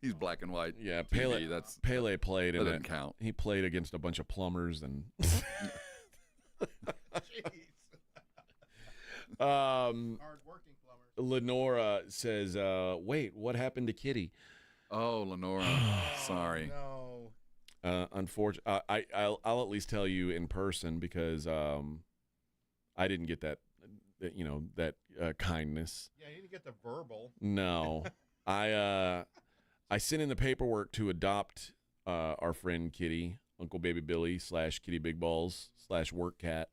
He's black and white. Yeah, TV, Pele played. That doesn't count. He played against a bunch of plumbers and. Hard-working plumbers. Lenora says, "Wait, what happened to Kitty?" Oh, Lenora, sorry. No. Unfortunately, I'll at least tell you in person because I didn't get that kindness. Yeah, you didn't get the verbal. No, I sent in the paperwork to adopt our friend Kitty, Uncle Baby Billy / Kitty Big Balls / Work Cat,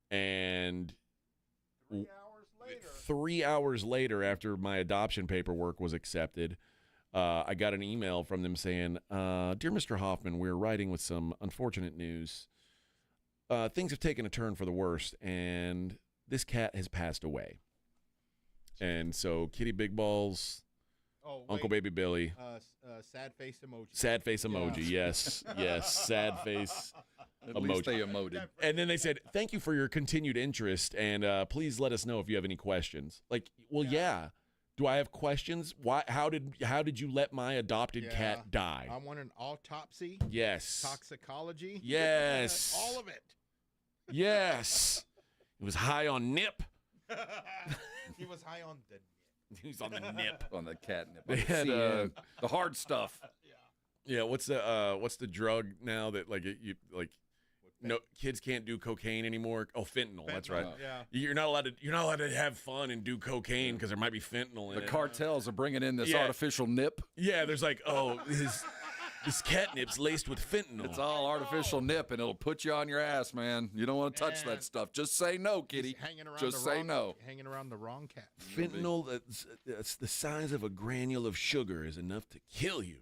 and 3 hours later, after my adoption paperwork was accepted, I got an email from them saying, "Dear Mr. Hoffman, we're writing with some unfortunate news. Things have taken a turn for the worst, and this cat has passed away." And so Kitty Big Balls, Uncle Baby Billy. Sad face emoji. Sad face emoji, yes. Yes, sad face At emoji. least they emoted. And then they said, "Thank you for your continued interest, and please let us know if you have any questions." Like, well, yeah. Do I have questions? Why? How did you let my adopted cat die? I want an autopsy. Yes. Toxicology. Yes. All of it. Yes. He was high on nip. He was high on the nip. He was on the nip. On the catnip. They had the hard stuff. Yeah. What's the drug now that no kids can't do cocaine anymore? Oh, fentanyl. That's right. Yeah. You're not allowed to have fun and do cocaine because there might be fentanyl in The it. cartels are bringing in this artificial nip. Yeah, there's this catnip's laced with fentanyl. It's all artificial nip, and it'll put you on your ass, man. You don't want to touch that stuff. Just say no, Kitty. Just say no. Hanging around the wrong cat. Fentanyl that's the size of a granule of sugar is enough to kill you.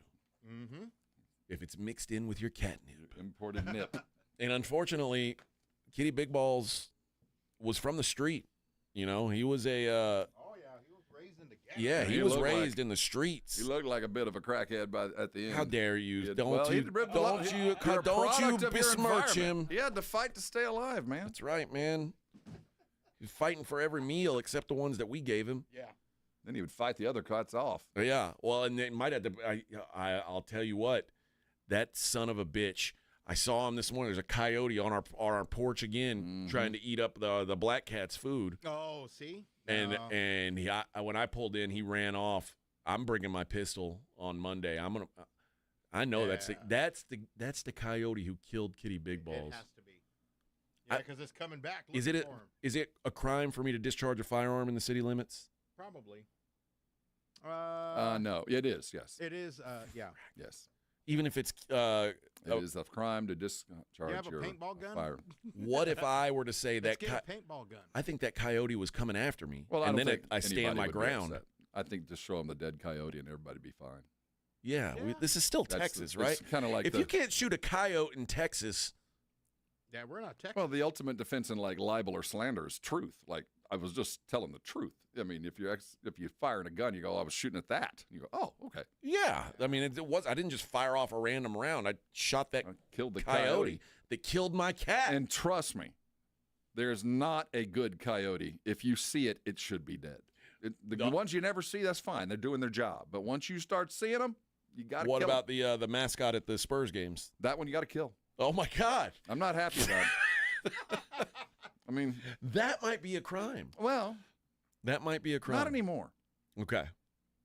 Mm-hmm. If it's mixed in with your catnip. Imported nip. And unfortunately, Kitty Big Balls was from the street. He was a. Oh yeah, he was raised in the ghetto. Yeah, he was raised in the streets. He looked like a bit of a crackhead at the end. How dare you? Don't you besmirch him. He had to fight to stay alive, man. That's right, man. He's fighting for every meal except the ones that we gave him. Yeah. Then he would fight the other cats off. Yeah. Well, and they might have to. I'll tell you what, that son of a bitch. I saw him this morning. There's a coyote on our porch again, trying to eat up the black cat's food. Oh, see. And when I pulled in, he ran off. I'm bringing my pistol on Monday. I know that's the coyote who killed Kitty Big Balls. It has to be. Yeah, because it's coming back. Is it a crime for me to discharge a firearm in the city limits? Probably. No, it is. Yes. It is. Yeah. Yes. Even if it's it is a crime to discharge you have a your paintball gun? fire. What if I were to say Let's that get a paintball gun. I think that coyote was coming after me, Well, and then think I stand my anybody would be ground. upset. I think just show them the dead coyote and everybody be fine. Yeah, this is still Texas, right? It's kind of like if you can't shoot a coyote in Texas. Yeah, we're not Texas. Well, the ultimate defense in like libel or slander is truth. Like I was just telling the truth. I mean, if you fire in a gun, you go, "I was shooting at that." You go, "Oh, okay." Yeah, I mean, it was. I didn't just fire off a random round. I shot that killed the coyote that killed my cat. And trust me, there's not a good coyote. If you see it, it should be dead. The ones you never see, that's fine. They're doing their job. But once you start seeing them, You got to What kill about him. the mascot at the Spurs games? That one you got to kill. Oh, my God. I'm not happy about it. I mean, that might be a crime. Well, that might be a crime. Not anymore. Okay.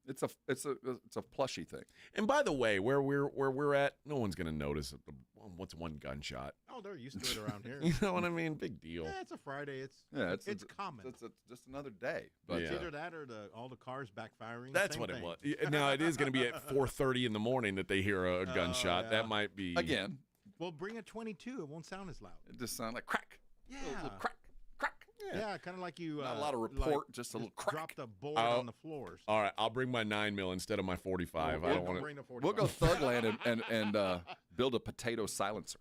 It's a plushy thing. And by the way, where we're at, no one's going to notice what's one gunshot. Oh, they're used to it around here. You know what I mean? Big deal. Yeah, it's a Friday. It's common. It's just another day. But It's either that or all the cars backfiring. That's Same what thing. it was. Now, it is going to be at 4:30 in the morning that they hear a gunshot. yeah. That might be. Again. Well, bring a 22. It won't sound as loud. It just sounds like crack. Yeah. A little crack. Yeah, kind of like you. Not a lot of report, just a little crack. Dropped a board on the floors. All right, I'll bring my 9mm instead of my 45. I don't want bring the 45. We'll go Thugland and build a potato silencer.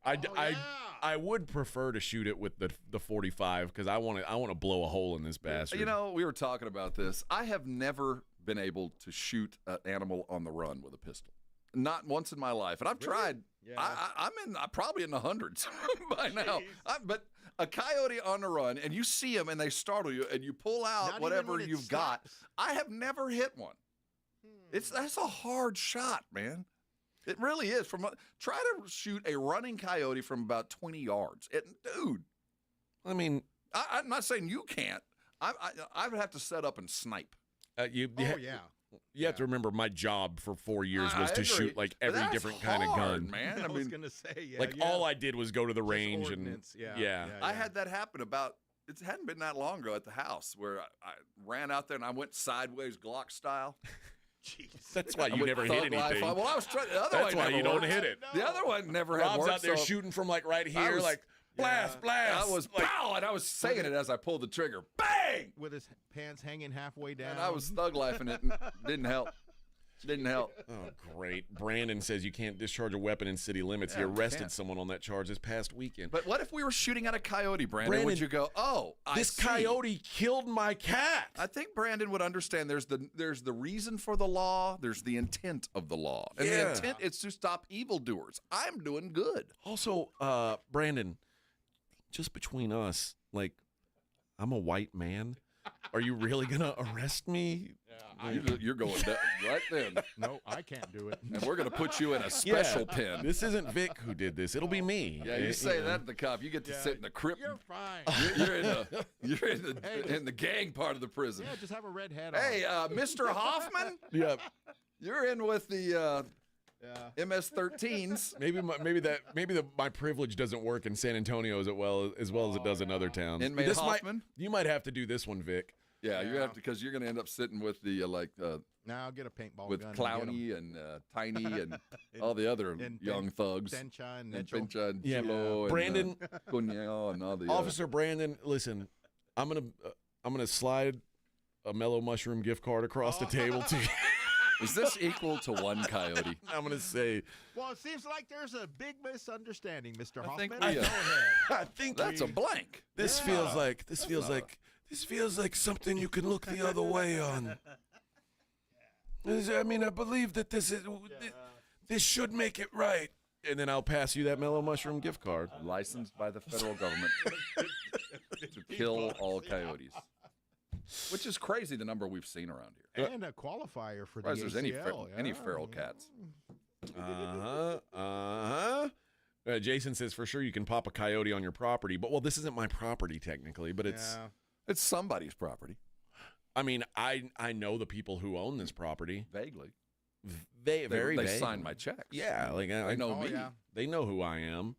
I would prefer to shoot it with the 45 because I want to blow a hole in this bastard. You know, we were talking about this. I have never been able to shoot an animal on the run with a pistol. Not once in my life, and I've tried. Yeah. I'm probably in the hundreds by now. But a coyote on the run, and you see them, and they startle you, and you pull out Not whatever even when it you've got. stops. I have never hit one. That's a hard shot, man. It really is. Try to shoot a running coyote from about 20 yards. Dude. I mean, I'm not saying you can't. I would have to set up and snipe. You have to remember my job for 4 years was to shoot like every different kind of gun. Man. I was gonna say, all I did was go to the range and I had that happen it hadn't been that long ago at the house where I ran out there and I went sideways Glock style. Jeez. That's why you never hit anything. Well, I was trying. The other That's one why never you don't worked. hit it. The other one never had Rob's worked. out there shooting from like right here, like blast. I was pow, and I was saying it as I pulled the trigger. Bang! With his pants hanging halfway down. And I was thug lifing it. And didn't help. Didn't help. Oh, great. Brandon says you can't discharge a weapon in city limits. He arrested someone on that charge this past weekend. But what if we were shooting at a coyote, Brandon? Would you go, this coyote killed my cat? I think Brandon would understand there's the reason for the law, there's the intent of the law. And the intent is to stop evildoers. I'm doing good. Also, Brandon, just between us, like, I'm a white man. Are you really going to arrest me? You're going right then. No, I can't do it. And we're going to put you in a special pen. This isn't Vic who did this. It'll be me. Yeah, you say that to the cop. You get to sit in the crypt. You're fine. You're in the gang part of the prison. Yeah, just have a red hat on. Hey, Mr. Hoffman? Yeah. You're in with the MS-13s. Maybe my privilege doesn't work in San Antonio as well as it does in other towns. Inmate Hoffman? You might have to do this one, Vic. Yeah, you have to because you're going to end up sitting with the Now I'll get a paintball with gun Clowny and Tiny and all the other young thugs. Pencha and Pencha and Yeah, Chulo Brandon, and Cunha and all the Officer Brandon, listen, I'm gonna slide a Mellow Mushroom gift card across the table to you. Is this equal to one coyote? I'm gonna say. Well, it seems like there's a big misunderstanding, Mr. Hoffman. I think that's a blank. This feels like something you can look the other way on. I mean, I believe that this should make it right. And then I'll pass you that Mellow Mushroom gift card. Licensed by the federal government to kill all coyotes. Which is crazy, the number we've seen around here. And a qualifier for the As there's ACL. any feral cats. Jason says, for sure you can pop a coyote on your property. But, this isn't my property technically, but it's somebody's property. I mean, I know the people who own this property. Vaguely. They They sign my checks. Yeah, like I know me. Yeah. They know who I am.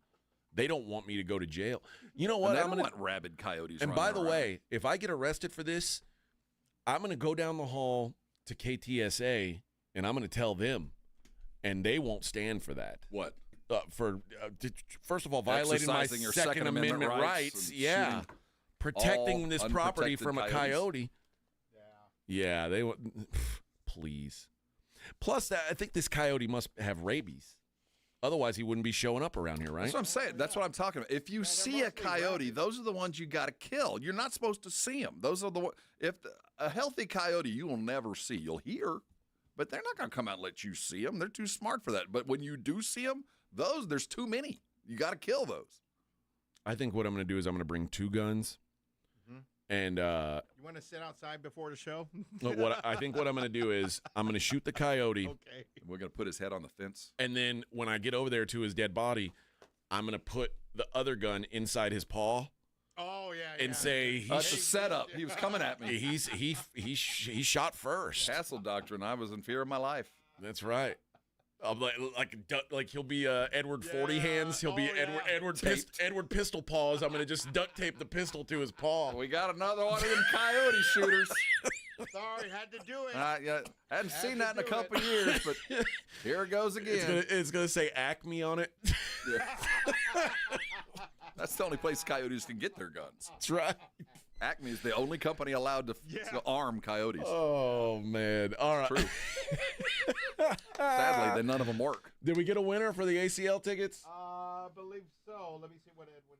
They don't want me to go to jail. You know what? And they don't want rabid coyotes. And by the way, if I get arrested for this, I'm going to go down the hall to KTSA and I'm going to tell them, and they won't stand for that. What? First of all, violating my your Second Amendment rights. Yeah. Protecting this property from a coyote. Yeah, they would. Please. Plus, I think this coyote must have rabies. Otherwise, he wouldn't be showing up around here, right? That's what I'm saying. That's what I'm talking about. If you see a coyote, those are the ones you got to kill. You're not supposed to see them. Those are the ones. A healthy coyote, you will never see. You'll hear, but they're not going to come out and let you see them. They're too smart for that. But when you do see them, there's too many. You got to kill those. I think what I'm going to do is I'm going to bring 2 guns, And you want to sit outside before the show? what I'm going to do is I'm going to shoot the coyote. Okay. We're going to put his head on the fence. And then when I get over there to his dead body, I'm going to put the other gun inside his paw. Oh, yeah. And say that's a setup. He was coming at me. He shot first. Castle doctrine. I was in fear of my life. That's right. Like he'll be Edward 40 hands. He'll be Edward Pistol Paws. I'm gonna just duct tape the pistol to his paw. We got another one of them coyote shooters. Sorry, had to do it. Hadn't seen that in a couple years, but here it goes again. It's gonna say Acme on it. Yeah. That's the only place coyotes can get their guns. That's right. Acme is the only company allowed to arm coyotes. Oh, man. All right. True. Sadly, then none of them work. Did we get a winner for the ACL tickets? I believe so. Let me see what Edwin.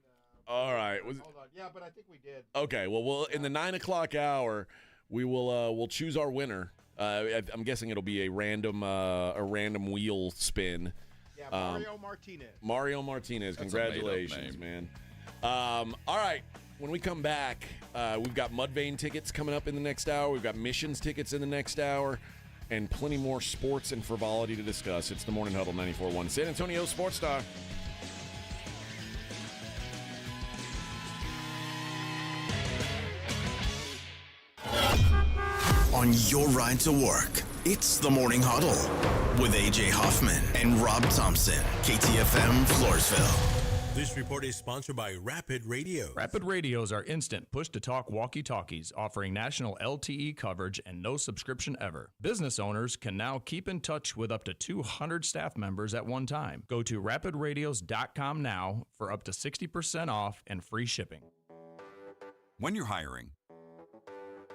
All right. Hold on. Yeah, but I think we did. Okay. Well, in the 9 o'clock hour, we will we'll choose our winner. I'm guessing it'll be a random wheel spin. Yeah, Mario Martinez. Mario Martinez. That's Congratulations, man. All right. When we come back, we've got Mudvayne tickets coming up in the next hour. We've got Missions tickets in the next hour, and plenty more sports and frivolity to discuss. It's the Morning Huddle 94.1 San Antonio Sports Star. On your ride to work, it's the Morning Huddle with A.J. Hoffman and Rob Thompson, KTFM Floresville. This report is sponsored by Rapid Radio. Rapid Radios are instant push-to-talk walkie-talkies offering national LTE coverage and no subscription ever. Business owners can now keep in touch with up to 200 staff members at one time. Go to rapidradios.com now for up to 60% off and free shipping. When you're hiring,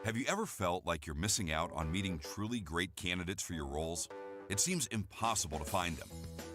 have you ever felt like you're missing out on meeting truly great candidates for your roles? It seems impossible to find them,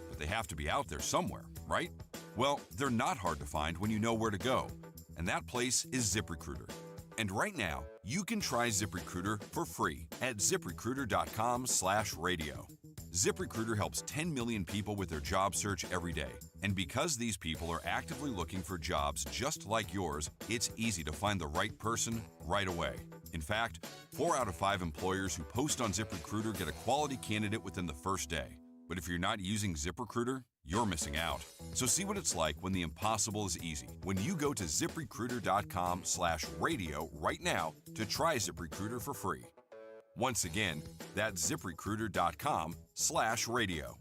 but they have to be out there somewhere, right? Well, they're not hard to find when you know where to go, and that place is ZipRecruiter. And right now, you can try ZipRecruiter for free at ZipRecruiter.com/radio. ZipRecruiter helps 10 million people with their job search every day. And because these people are actively looking for jobs just like yours, it's easy to find the right person right away. In fact, 4 out of 5 employers who post on ZipRecruiter get a quality candidate within the first day. But if you're not using ZipRecruiter, you're missing out. So see what it's like when the impossible is easy. When you go to ZipRecruiter.com/radio right now to try ZipRecruiter for free. Once again, that's ZipRecruiter.com/radio.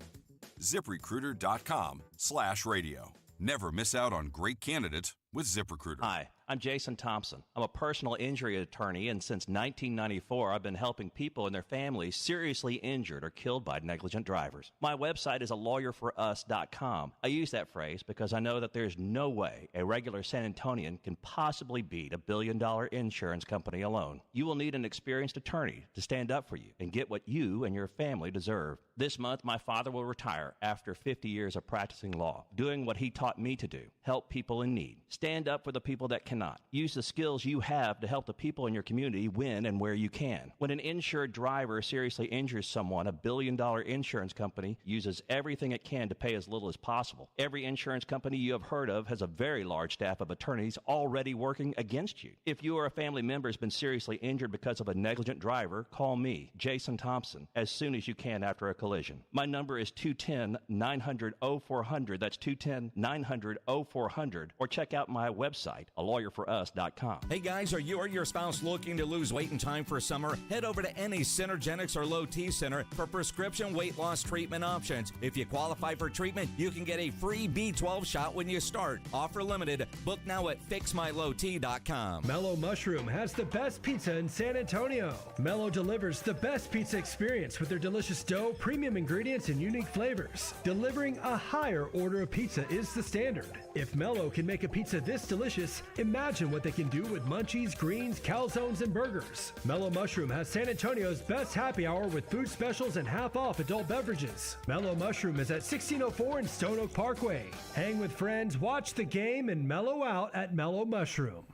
ZipRecruiter.com/radio. Never miss out on great candidates with ZipRecruiter. Hi, I'm Jason Thompson. I'm a personal injury attorney, and since 1994, I've been helping people and their families seriously injured or killed by negligent drivers. My website is alawyer4us.com. I use that phrase because I know that there's no way a regular San Antonian can possibly beat $1 billion insurance company alone. You will need an experienced attorney to stand up for you and get what you and your family deserve. This month, my father will retire after 50 years of practicing law, doing what he taught me to do, help people in need. Stand up for the people that cannot. Use the skills you have to help the people in your community when and where you can. When an insured driver seriously injures someone, $1 billion insurance company uses everything it can to pay as little as possible. Every insurance company you have heard of has a very large staff of attorneys already working against you. If you or a family member has been seriously injured because of a negligent driver, call me, Jason Thompson, as soon as you can after a collision. My number is 210-900-0400. That's 210-900-0400. Or check out my website, alawyer4us.com. Hey guys, are you or your spouse looking to lose weight in time for summer? Head over to any Synergenics or Low T Center for prescription weight loss treatment options. If you qualify for treatment, you can get a free B12 shot when you start. Offer limited. Book now at fixmylowt.com. Mellow Mushroom has the best pizza in San Antonio. Mellow delivers the best pizza experience with their delicious dough, premium ingredients, and unique flavors. Delivering a higher order of pizza is the standard. If Mellow can make a pizza this delicious, imagine what they can do with munchies, greens, calzones, and burgers. Mellow Mushroom has San Antonio's best happy hour with food specials and half-off adult beverages. Mellow Mushroom is at 1604 and Stone Oak Parkway. Hang with friends, watch the game, and mellow out at Mellow Mushroom.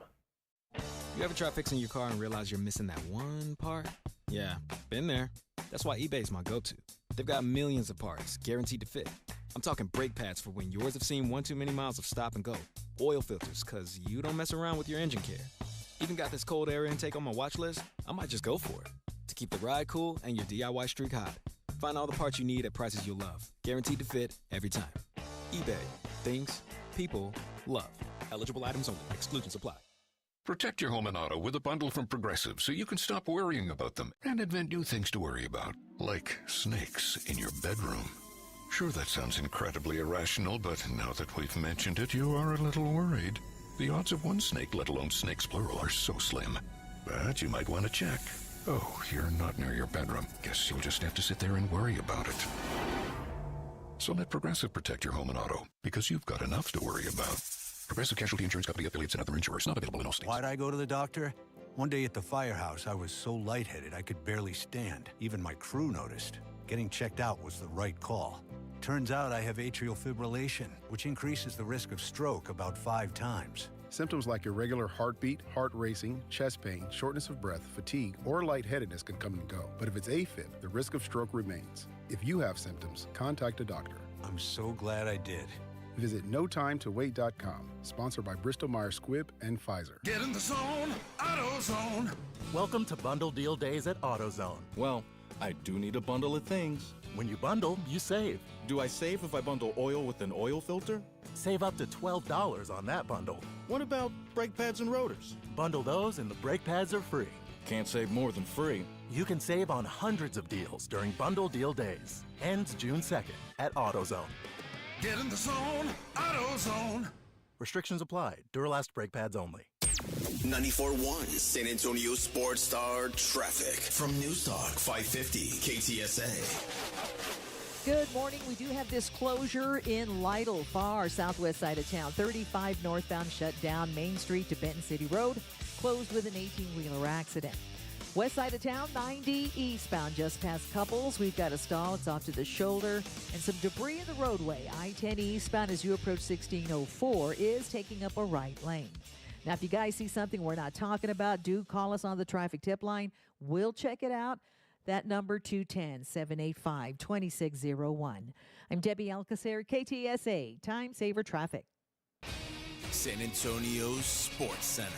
You ever try fixing your car and realize you're missing that one part? Yeah, been there. That's why eBay's my go-to. They've got millions of parts, guaranteed to fit. I'm talking brake pads for when yours have seen one too many miles of stop and go. Oil filters, because you don't mess around with your engine care. Even got this cold air intake on my watch list. I might just go for it. To keep the ride cool and your DIY streak hot. Find all the parts you need at prices you'll love. Guaranteed to fit every time. eBay. Things. People. Love. Eligible items only. Exclusions apply. Protect your home and auto with a bundle from Progressive so you can stop worrying about them and invent new things to worry about, like snakes in your bedroom. Sure, that sounds incredibly irrational, but now that we've mentioned it, you are a little worried. The odds of one snake, let alone snakes plural, are so slim. But you might want to check. Oh, you're not near your bedroom. Guess you'll just have to sit there and worry about it. So let Progressive protect your home and auto, because you've got enough to worry about. Progressive Casualty Insurance Company, affiliates, and other insurers. Not available in all states. Why'd I go to the doctor? One day at the firehouse, I was so lightheaded I could barely stand. Even my crew noticed. Getting checked out was the right call. Turns out I have atrial fibrillation, which increases the risk of stroke about 5 times. Symptoms like irregular heartbeat, heart racing, chest pain, shortness of breath, fatigue, or lightheadedness can come and go. But if it's AFib, the risk of stroke remains. If you have symptoms, contact a doctor. I'm so glad I did. Visit NoTimeToWait.com. Sponsored by Bristol-Myers Squibb and Pfizer. Get in the zone, AutoZone. Welcome to Bundle Deal Days at AutoZone. Well, I do need a bundle of things. When you bundle, you save. Do I save if I bundle oil with an oil filter? Save up to $12 on that bundle. What about brake pads and rotors? Bundle those and the brake pads are free. Can't save more than free. You can save on hundreds of deals during Bundle Deal Days. Ends June 2nd at AutoZone. Get in the zone, AutoZone. Restrictions apply. Duralast brake pads only. 94.1 San Antonio Sports Star traffic from Newstalk 550 KTSA. Good morning. We do have this closure in Lytle, far southwest side of town. 35 northbound shut down. Main Street to Benton City Road closed with an 18-wheeler accident. West side of town, 90 eastbound just past Couples. We've got a stall. It's off to the shoulder. And some debris in the roadway. I-10 eastbound as you approach 1604 is taking up a right lane. Now, if you guys see something we're not talking about, do call us on the traffic tip line. We'll check it out. That number, 210-785-2601. I'm Debbie Alcacer, KTSA, Time Saver Traffic. San Antonio Sports Center.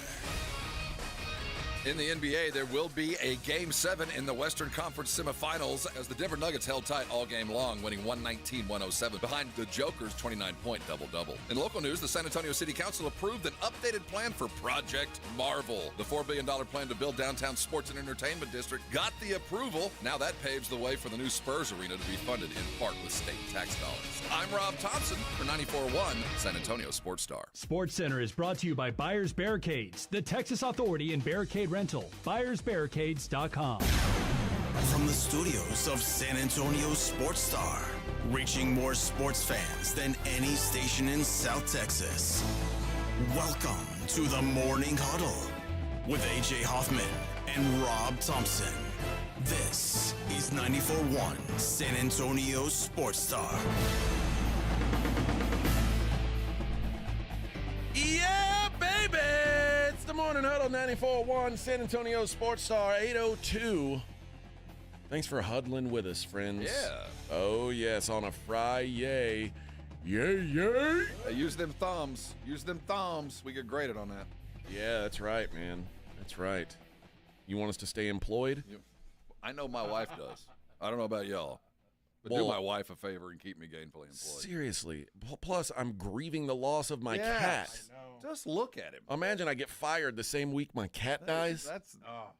In the NBA, there will be a Game 7 in the Western Conference semifinals as the Denver Nuggets held tight all game long, winning 119-107 behind the Joker's 29-point double-double. In local news, the San Antonio City Council approved an updated plan for Project Marvel. The $4 billion plan to build downtown sports and entertainment district got the approval. Now that paves the way for the new Spurs arena to be funded in part with state tax dollars. I'm Rob Thompson for 94.1 San Antonio Sports Star. Sports Center is brought to you by Buyers Barricades, the Texas Authority in Barricade Rental. BuyersBarricades.com. From the studios of San Antonio Sports Star, reaching more sports fans than any station in South Texas. Welcome to the Morning Huddle with AJ Hoffman and Rob Thompson. This is 94.1 San Antonio Sports Star. Yeah, baby! It's the Morning Huddle, 94.1 San Antonio Sports Star, 8:02. Thanks for huddling with us, friends. Yeah. Oh, yes, on a Friday. Yay! Use them thumbs. Use them thumbs. We get graded on that. Yeah, that's right, man. That's right. You want us to stay employed? I know my wife does. I don't know about y'all. But do my wife a favor and keep me gainfully employed. Seriously. Plus, I'm grieving the loss of my cat. I know. Just look at him. Imagine I get fired the same week my cat dies.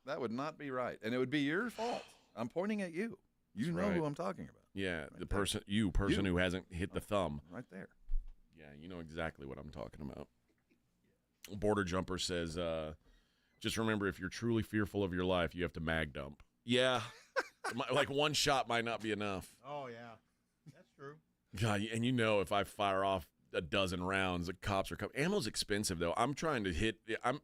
That would not be right. And it would be your fault. I'm pointing at you. You know who I'm talking about. Yeah, the person who hasn't hit the thumb. Right there. Yeah, you know exactly what I'm talking about. Border Jumper says, just remember, if you're truly fearful of your life, you have to mag dump. Yeah. Like one shot might not be enough. Oh, yeah. That's true. God, and you know if I fire off a dozen rounds, the cops are coming. Ammo's expensive, though. I'm trying to hit – I'm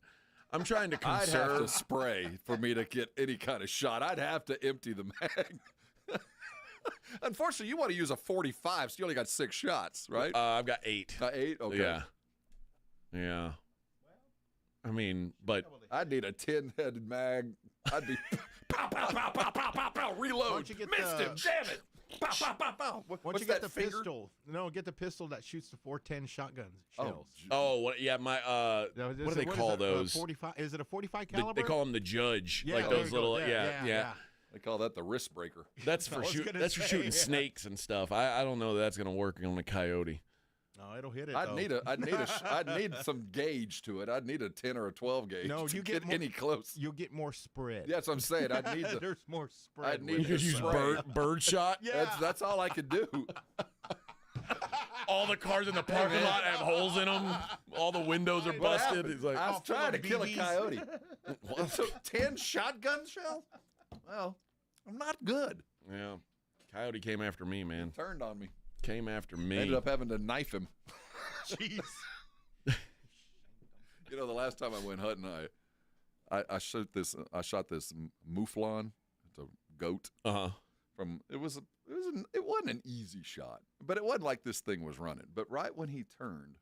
trying to conserve. I'd have to spray for me to get any kind of shot. I'd have to empty the mag. Unfortunately, you want to use a 45, so you only got 6 shots, right? I've got 8. 8? Okay. Yeah. I mean, but – I'd need a 10-headed mag. I'd be – pow, pow, pow, pow, pow, pow, pow, reload. Missed him, damn it. Pow, pow, pow, pow. Once What's you get that the finger? pistol, get the pistol that shoots the 410 shotgun shells. Yeah, my what do they call those? 45. Is it a 45 They caliber? call them the Judge, Yeah, like there those you go. little. Yeah, yeah. They call that the wrist breaker. That's for shooting snakes and stuff. I don't know that that's gonna work on a coyote. No, it'll hit it. I'd need some gauge to it. I'd need a 10 or a 12 gauge. No, to you get more, any close. You'll get more spread. Yeah, that's what I'm saying. I'd need There's more spread. I'd need You could use bird shot. Yeah. That's all I could do. All the cars in the parking lot have holes in them. All the windows are busted. He's like, I was trying to kill a BBs. coyote. It took 10 shotgun shells? Well, I'm not good. yeah, coyote came after me, man. Turned on me. Came after me. Ended up having to knife him. Jeez. You know, the last time I went hunting, I shot this mouflon. It's a goat. It wasn't an easy shot, but it wasn't like this thing was running. But right when he turned,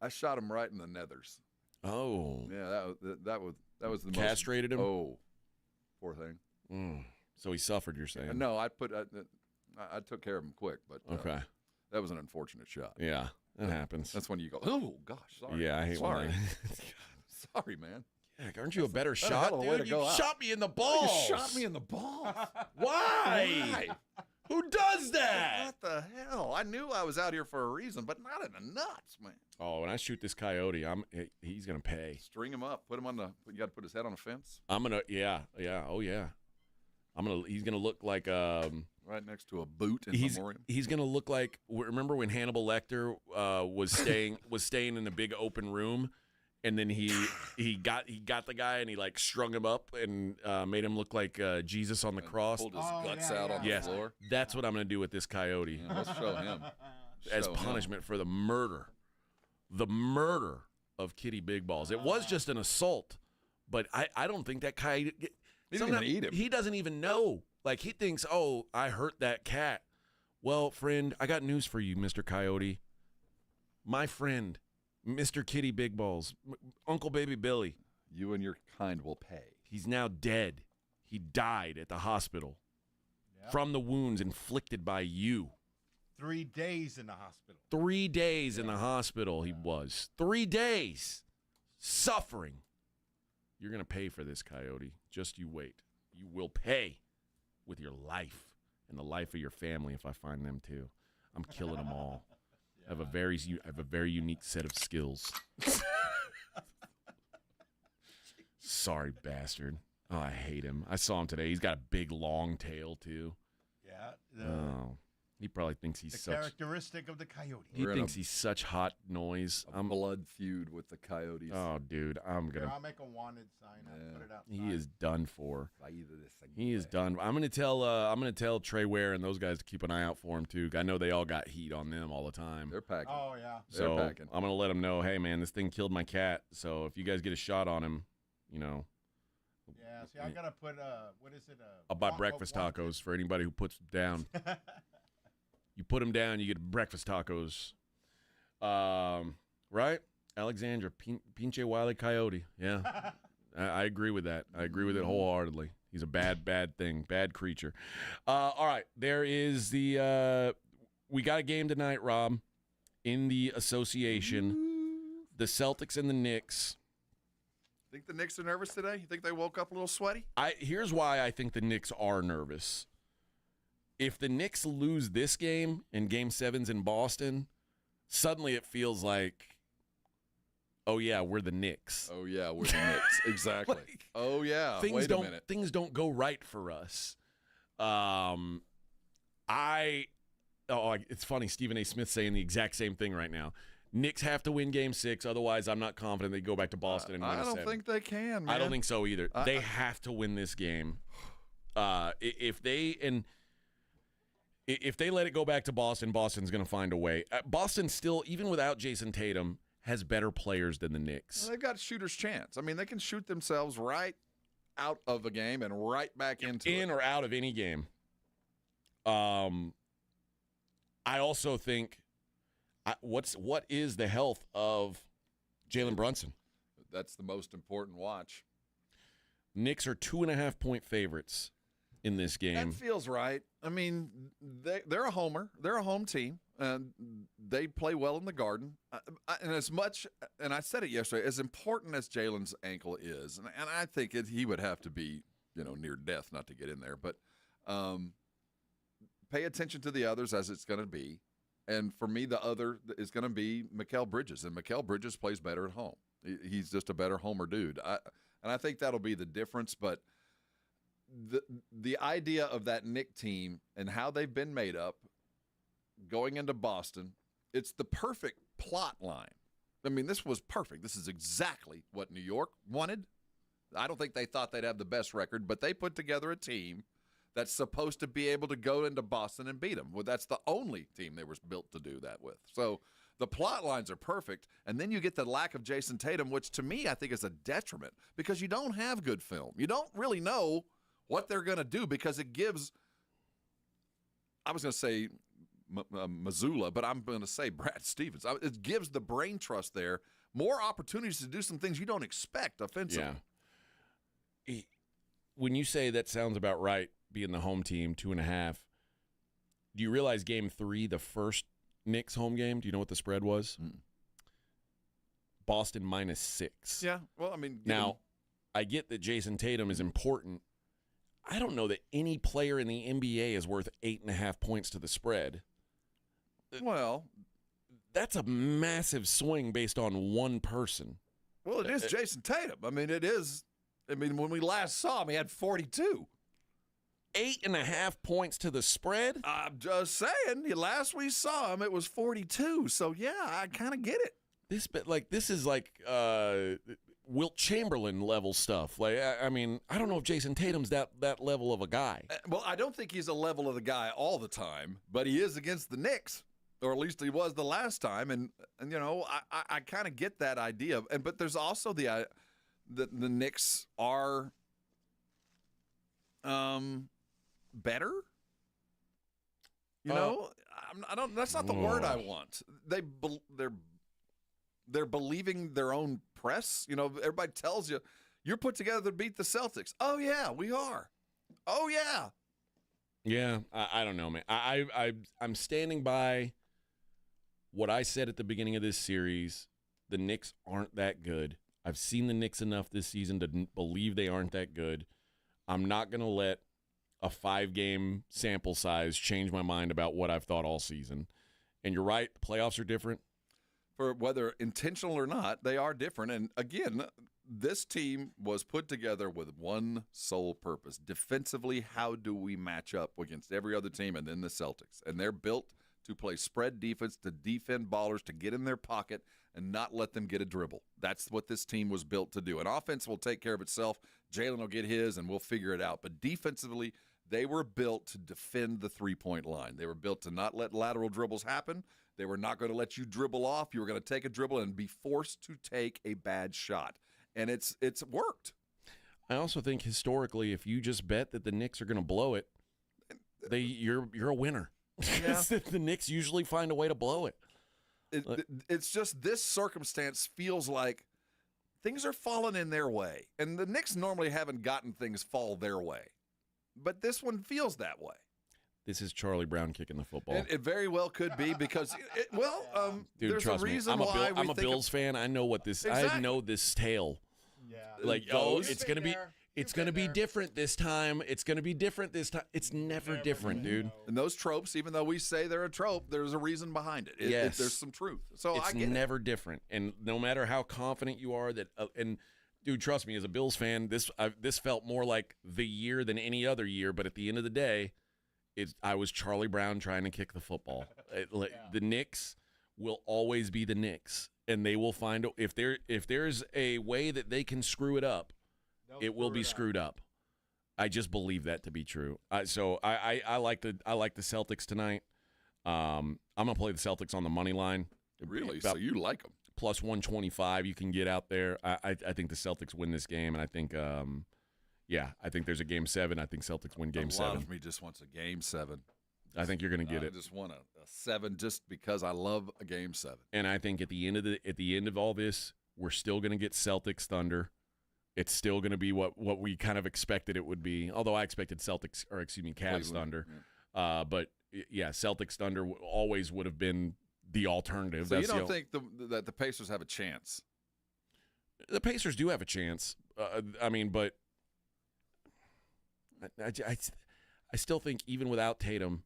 I shot him right in the nethers. Oh, Yeah, that was the castrated him. Oh, poor thing. So he suffered. You're saying? No, I took care of him quick, but Okay. that was an unfortunate shot. Yeah, that happens. That's when you go, oh gosh, sorry. Yeah, I hate sorry. when Sorry, man. Heck, aren't you a better That's a shot, hell of a way dude? to go You out. shot me in the balls. You shot me in the balls. Why? Who does that? What the hell? I knew I was out here for a reason, but not in the nuts, man. Oh, when I shoot this coyote, he's gonna pay. String him up. Put him on you got to put his head on a fence. I'm gonna, oh yeah. He's gonna look like Right next to a boot in memoriam. He's gonna look like, remember when Hannibal Lecter was staying in a big open room, and then he got the guy and he like strung him up and made him look like Jesus on the cross. Pulled his guts out on the floor. That's what I'm gonna do with this coyote. Yeah, let's show him. As punishment for the murder of Kitty Big Balls. It was just an assault, but I don't think that coyote. He didn't even eat him. He doesn't even know. Like, he thinks, oh, I hurt that cat. Well, friend, I got news for you, Mr. Coyote. My friend, Mr. Kitty Big Balls, Uncle Baby Billy. You and your kind will pay. He's now dead. He died at the hospital from the wounds inflicted by you. 3 days in the hospital. 3 days in the hospital he was. 3 days. Suffering. You're going to pay for this, Coyote. Just you wait. You will pay with your life and the life of your family if I find them too. I'm killing them all. I have a very unique set of skills. Sorry, bastard. Oh, I hate him. I saw him today. He's got a big, long tail, too. Yeah. He probably thinks he's The characteristic of the coyote. He thinks he's such hot noise. A blood feud with the coyotes. Oh, dude, I'm gonna. I'll make a wanted sign. I'll put it out. He is done for. He is done. I'm gonna tell Trey Ware and those guys to keep an eye out for him too. I know they all got heat on them all the time. They're packing. Oh yeah. So They're packing. I'm gonna let them know, hey man, this thing killed my cat. So if you guys get a shot on him, you know. Yeah. See, I gotta put what is it? I'll buy breakfast tacos for anybody who puts them down. You put them down, you get breakfast tacos. Right? Alexandra, pinche wile coyote. Yeah. I agree with that. I agree with it wholeheartedly. He's a bad thing, bad creature. All right. There is we got a game tonight, Rob, in the association. The Celtics and the Knicks. Think the Knicks are nervous today? You think they woke up a little sweaty? Here's why I think the Knicks are nervous. If the Knicks lose this game and Game 7's in Boston, suddenly it feels like, oh yeah, we're the Knicks. Oh yeah, we're the Knicks. Exactly. Oh yeah. Wait a minute. Things don't go right for us. It's funny. Stephen A. Smith saying the exact same thing right now. Knicks have to win Game 6, otherwise I'm not confident they go back to Boston and win I a don't 7. think they can, man. I don't think so either. They have to win this game. If they let it go back to Boston, Boston's going to find a way. Boston still, even without Jason Tatum, has better players than the Knicks. Well, they've got a shooter's chance. I mean, they can shoot themselves right out of a game and right back into in it. or out of any game. I also think what is the health of Jalen Brunson? That's the most important watch. Knicks are 2.5-point favorites. in this game. That feels right. I mean, they're a homer. They're a home team. They play well in the Garden. And as much, and I said it yesterday, as important as Jalen's ankle is, and I think he would have to be, near death not to get in there. But pay attention to the others as it's going to be. And for me, the other is going to be Mikal Bridges. And Mikal Bridges plays better at home. He's just a better homer dude. And I think that'll be the difference. But the idea of that Nick team and how they've been made up going into Boston, it's the perfect plot line. I mean, this was perfect. This is exactly what New York wanted. I don't think they thought they'd have the best record, but they put together a team that's supposed to be able to go into Boston and beat them. Well, that's the only team they were built to do that with. So the plot lines are perfect, and then you get the lack of Jason Tatum, which to me I think is a detriment because you don't have good film. You don't really know what they're going to do because it gives, I was going to say Missoula, but I'm going to say Brad Stevens. It gives the brain trust there more opportunities to do some things you don't expect offensively. Yeah. When you say that sounds about right, being the home team, 2.5, do you realize game 3, the first Knicks home game, do you know what the spread was? Boston -6. Yeah, well, I mean. Now, I get that Jason Tatum is important. I don't know that any player in the NBA is worth 8.5 points to the spread. Well, that's a massive swing based on one person. Well, it is Jason Tatum. I mean, it is. I mean, when we last saw him, he had 42. 8.5 points to the spread? I'm just saying. Last we saw him, it was 42. So, yeah, I kind of get it. This is like Wilt Chamberlain level stuff. Like, I mean, I don't know if Jason Tatum's that level of a guy. Well, I don't think he's a level of the guy all the time, but he is against the Knicks, or at least he was the last time. And I kind of get that idea. But there's also the Knicks are better. I don't. That's not the word I want. They're believing their own press. Everybody tells you you're put together to beat the Celtics. Oh yeah, we are. Oh yeah. Yeah, I don't know, man. I'm standing by what I said at the beginning of this series. The Knicks aren't that good. I've seen the Knicks enough this season to believe they aren't that good. I'm not going to let a 5-game sample size change my mind about what I've thought all season. And you're right, the playoffs are different. For whether intentional or not, they are different. And again, this team was put together with one sole purpose. Defensively, how do we match up against every other team and then the Celtics? And they're built to play spread defense, to defend ballers, to get in their pocket and not let them get a dribble. That's what this team was built to do. And offense will take care of itself. Jalen will get his, and we'll figure it out. But defensively, they were built to defend the three-point line. They were built to not let lateral dribbles happen. They were not going to let you dribble off. You were going to take a dribble and be forced to take a bad shot. And it's worked. I also think historically, if you just bet that the Knicks are going to blow it, you're a winner. Yeah. The Knicks usually find a way to blow it. It's just this circumstance feels like things are falling in their way. And the Knicks normally haven't gotten things fall their way. But this one feels that way. This is Charlie Brown kicking the football. It very well could be because, dude, there's trust a reason me. why I'm a Bills fan. I know what this. Exactly. I know this tale. Yeah. Like, it's gonna be different this time. It's gonna be different this time. It's never different, dude. And those tropes, even though we say they're a trope, there's a reason behind it. Yes. There's some truth. So it's I get never different. And no matter how confident you are that, and dude, trust me, as a Bills fan, this felt more like the year than any other year. But at the end of the day, I was Charlie Brown trying to kick the football. The Knicks will always be the Knicks, and they will find if there's a way that they can screw it up, it will be screwed up. I just believe that to be true. So I like the Celtics tonight. I'm gonna play the Celtics on the money line. Really? So you like them? Plus 125 you can get out there. I think the Celtics win this game, and I think I think there's a Game 7. I think Celtics win Game 7. A lot of me just wants a Game 7. I think you're going to get it. I just want a 7 just because I love a Game 7. And I think at the end of all this, we're still going to get Celtics Thunder. It's still going to be what we kind of expected it would be. Although I expected Cavs Thunder. Yeah. But yeah, Celtics Thunder always would have been the alternative. So you don't think that the Pacers have a chance? The Pacers do have a chance. But I still think even without Tatum,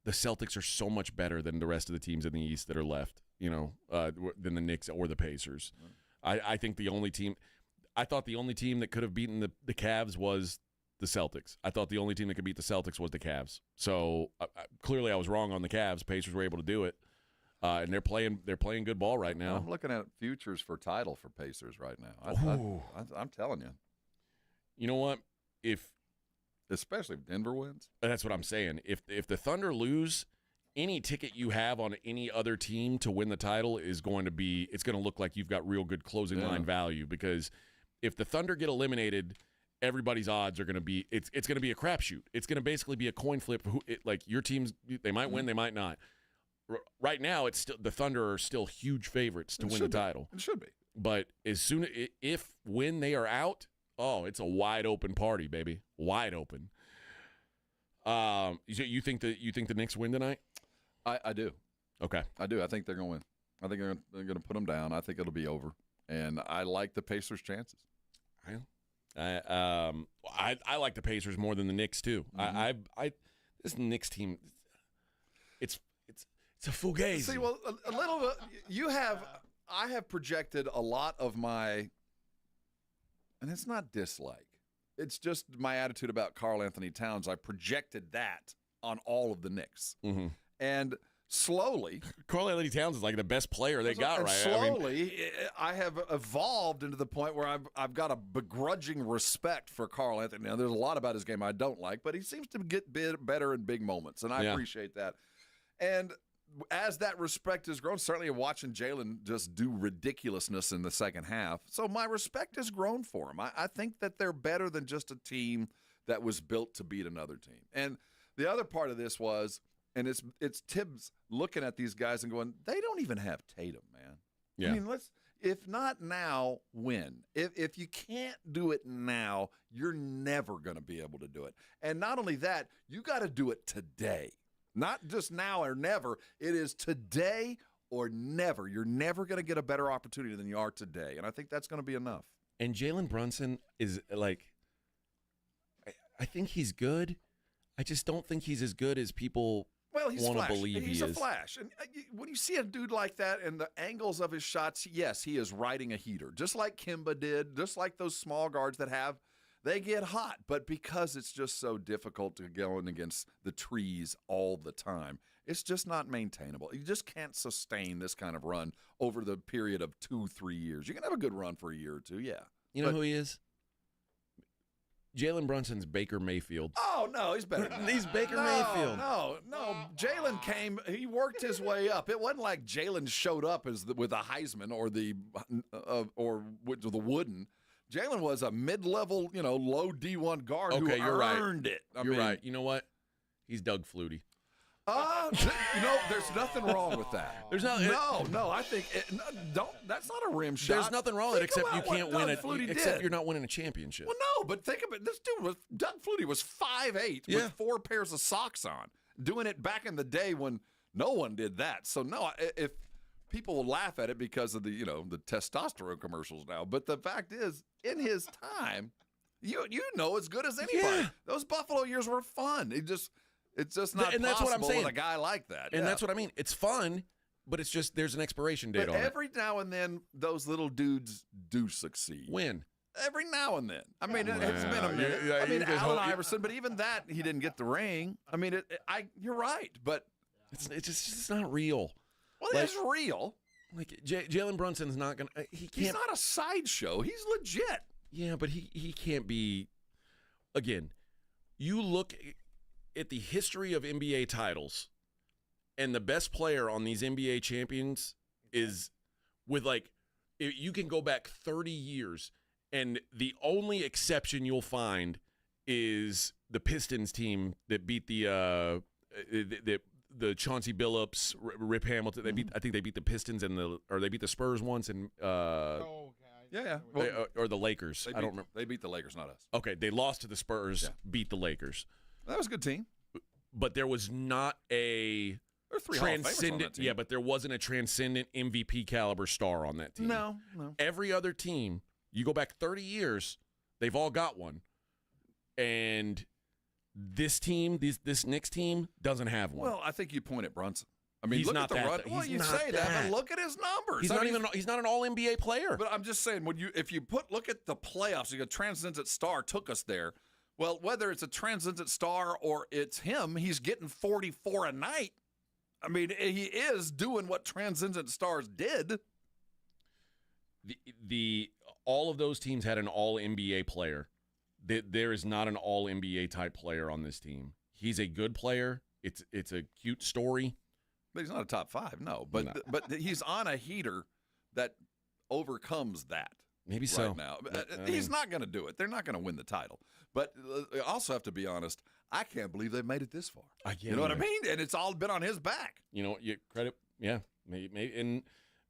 the Celtics are so much better than the rest of the teams in the East that are left, than the Knicks or the Pacers. I think I thought the only team that could have beaten the Cavs was the Celtics. I thought the only team that could beat the Celtics was the Cavs. So clearly I was wrong on the Cavs. Pacers were able to do it. And they're playing good ball right now. I'm looking at futures for title for Pacers right now. I'm telling you. You know what? Especially if Denver wins. That's what I'm saying. If the Thunder lose, any ticket you have on any other team to win the title is going to look like you've got real good closing line value, because if the Thunder get eliminated, everybody's odds are going to be it's going to be a crapshoot. It's going to basically be a coin flip. Like your teams, they might win, they might not. Right now, it's still the Thunder are still huge favorites to win the title. It should be. But when they are out, it's a wide open party, baby, wide open. You think the Knicks win tonight? I do. Okay, I do. I think they're going to win. I think they're going to put them down. I think it'll be over, and I like the Pacers' chances. I like the Pacers more than the Knicks too. Mm-hmm. This Knicks team, it's a fugazi. See, well, a little bit. I have projected a lot of my, and it's not dislike. It's just my attitude about Karl Anthony Towns. I projected that on all of the Knicks, and slowly, Karl Anthony Towns is like the best player they got. Right? Slowly, I have evolved into the point where I've got a begrudging respect for Karl Anthony. Now, there's a lot about his game I don't like, but he seems to get better in big moments, and I appreciate that. And as that respect has grown, certainly watching Jalen just do ridiculousness in the second half. So my respect has grown for him. I think that they're better than just a team that was built to beat another team. And the other part of this was, and it's Tibbs looking at these guys and going, they don't even have Tatum, man. Yeah. I mean, if not now, when? If you can't do it now, you're never going to be able to do it. And not only that, you got to do it today. Not just now or never. It is today or never. You're never going to get a better opportunity than you are today. And I think that's going to be enough. And Jalen Brunson is like, I think he's good. I just don't think he's as good as people want to believe he is. He's a flash. And when you see a dude like that and the angles of his shots, yes, he is riding a heater. Just like Kimba did, just like those small guards they get hot, but because it's just so difficult to go in against the trees all the time, it's just not maintainable. You just can't sustain this kind of run over the period of 2-3 years. You can have a good run for a year or two, yeah. You know who he is? Jalen Brunson's Baker Mayfield. Oh, no, he's better than that. He's Baker Mayfield. No. Jalen he worked his way up. It wasn't like Jalen showed up with a Heisman or with the Wooden. Jalen was a mid-level, low D1 guard who earned it. You're right. You know what? He's Doug Flutie. There's nothing wrong with that. There's no. I think that's not a rim shot. There's nothing wrong with it except you can't win it. Except you're not winning a championship. Well, no, but think of it. This dude Doug Flutie was 5'8" with 4 pairs of socks on, doing it back in the day when no one did that. So no, if people will laugh at it because of the testosterone commercials now, but the fact is, in his time, you know as good as anybody. Yeah. Those Buffalo years were fun. It's just not and that's possible what I'm saying. with a guy like that. And that's what I mean. It's fun, but it's just there's an expiration date on it. Every now and then, those little dudes do succeed. When? Every now and then. I mean, it's been a minute. Allen Iverson, but even that, he didn't get the ring. I mean, you're right, but it's not real. Well, it's real. Like Jalen Brunson's not gonna. He's not a sideshow. He's legit. Yeah, but he can't be. Again, you look at the history of NBA titles, and the best player on these NBA champions is with you can go back 30 years, and the only exception you'll find is the Pistons team that beat the Chauncey Billups, Rip Hamilton. I think they beat the Pistons they beat the Spurs once, and Yeah. Or the Lakers. I don't remember. They beat the Lakers, not us. Okay, they lost to the Spurs, beat the Lakers. That was a good team. But there was not a There were 3 Hall of Famers on that team. Yeah, but there wasn't a transcendent MVP caliber star on that team. No. Every other team, you go back 30 years, they've all got one. And this team, this Knicks team, doesn't have one. Well, I think you point at Brunson. I mean, He's look not at the that. run. Well, He's you not say that, that. but look at his numbers. He's not an all NBA player. But I'm just saying, if you look at the playoffs, you go transcendent star took us there. Well, whether it's a transcendent star or it's him, he's getting 44 a night. I mean, he is doing what transcendent stars did. The all of those teams had an all NBA player. There is not an all NBA type player on this team. He's a good player. It's a cute story. But he's not a top 5, no. But he's on a heater that overcomes that. Maybe right so. Now. I He's mean, not going to do it. They're not going to win the title. But I also have to be honest, I can't believe they made it this far. You know what I mean? And it's all been on his back. You know,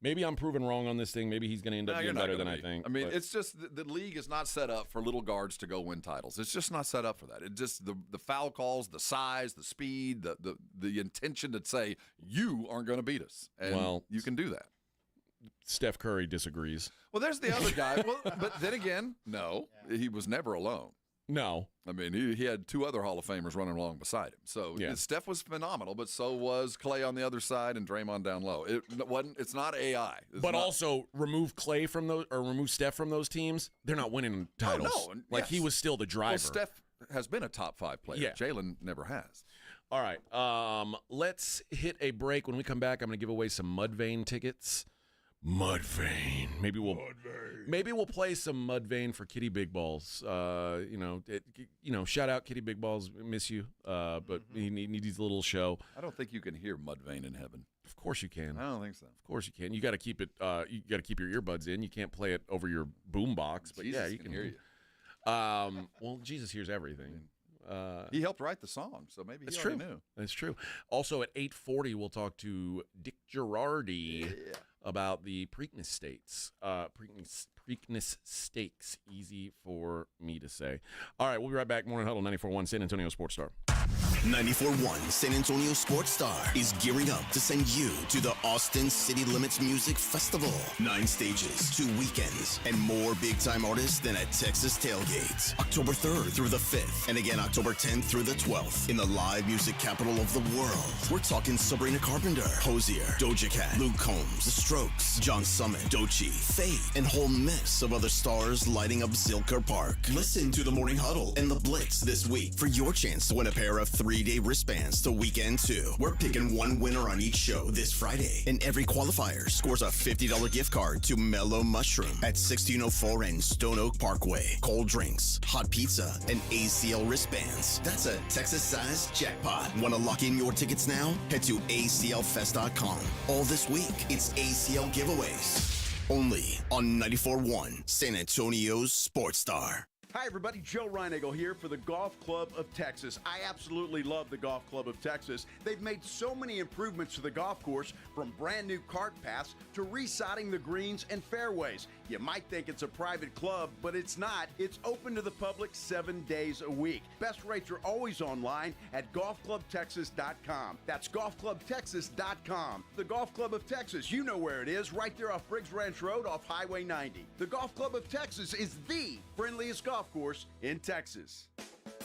maybe I'm proven wrong on this thing. Maybe he's going to end up being better than I think. I mean, it's just the league is not set up for little guards to go win titles. It's just not set up for that. It just the foul calls, the size, the speed, the intention to say you aren't going to beat us, and you can do that. Steph Curry disagrees. Well, there's the other guy. But then again, no, he was never alone. No. I mean, he had 2 other Hall of Famers running along beside him. So Steph was phenomenal, but so was Clay on the other side and Draymond down low. It's not AI. Also remove Clay from those or remove Steph from those teams, they're not winning titles. Oh, no. He was still the driver. Well, Steph has been a top 5 player. Yeah. Jalen never has. All right. Let's hit a break. When we come back, I'm going to give away some Mudvayne tickets. Mudvayne. Maybe we'll play some Mudvayne for Kitty Big Balls. Shout out Kitty Big Balls. Miss you. But he needs a little show. I don't think you can hear Mudvayne in heaven. Of course you can. I don't think so. Of course you can. You got to keep it. You got to keep your earbuds in. You can't play it over your boom box. But Jesus you can hear you. Well, Jesus hears everything. He helped write the song, so maybe he already knew. That's true. Also at 8:40, we'll talk to Dick Girardi about the Preakness Stakes. Preakness Stakes. Easy for me to say. All right, we'll be right back. Morning Huddle, 94.1 San Antonio Sports Star. 94.1 San Antonio Sports Star is gearing up to send you to the Austin City Limits Music Festival. 9 stages, 2 weekends, and more big-time artists than at Texas Tailgates. October 3rd through the 5th, and again October 10th through the 12th in the live music capital of the world. We're talking Sabrina Carpenter, Hosier, Doja Cat, Luke Combs, The Strokes, John Summit, Doechii, Faith, and whole mess of other stars lighting up Zilker Park. Listen to the Morning Huddle and the Blitz this week for your chance to win a pair of 3-day wristbands to Weekend 2. We're picking one winner on each show this Friday, and every qualifier scores a $50 gift card to Mellow Mushroom at 1604 and Stone Oak Parkway. Cold drinks, hot pizza, and ACL wristbands. That's a Texas-sized jackpot. Want to lock in your tickets now? Head to aclfest.com. All this week, it's ACL giveaways. Only on 94.1 San Antonio's Sports Star. Hi, everybody. Joe Reinagle here for the Golf Club of Texas. I absolutely love the Golf Club of Texas. They've made so many improvements to the golf course, from brand new cart paths to resodding the greens and fairways. You might think it's a private club, but it's not. It's open to the public 7 days a week. Best rates are always online at golfclubtexas.com. That's golfclubtexas.com. The Golf Club of Texas, you know where it is, right there off Briggs Ranch Road off Highway 90. The Golf Club of Texas is the friendliest golf course in Texas.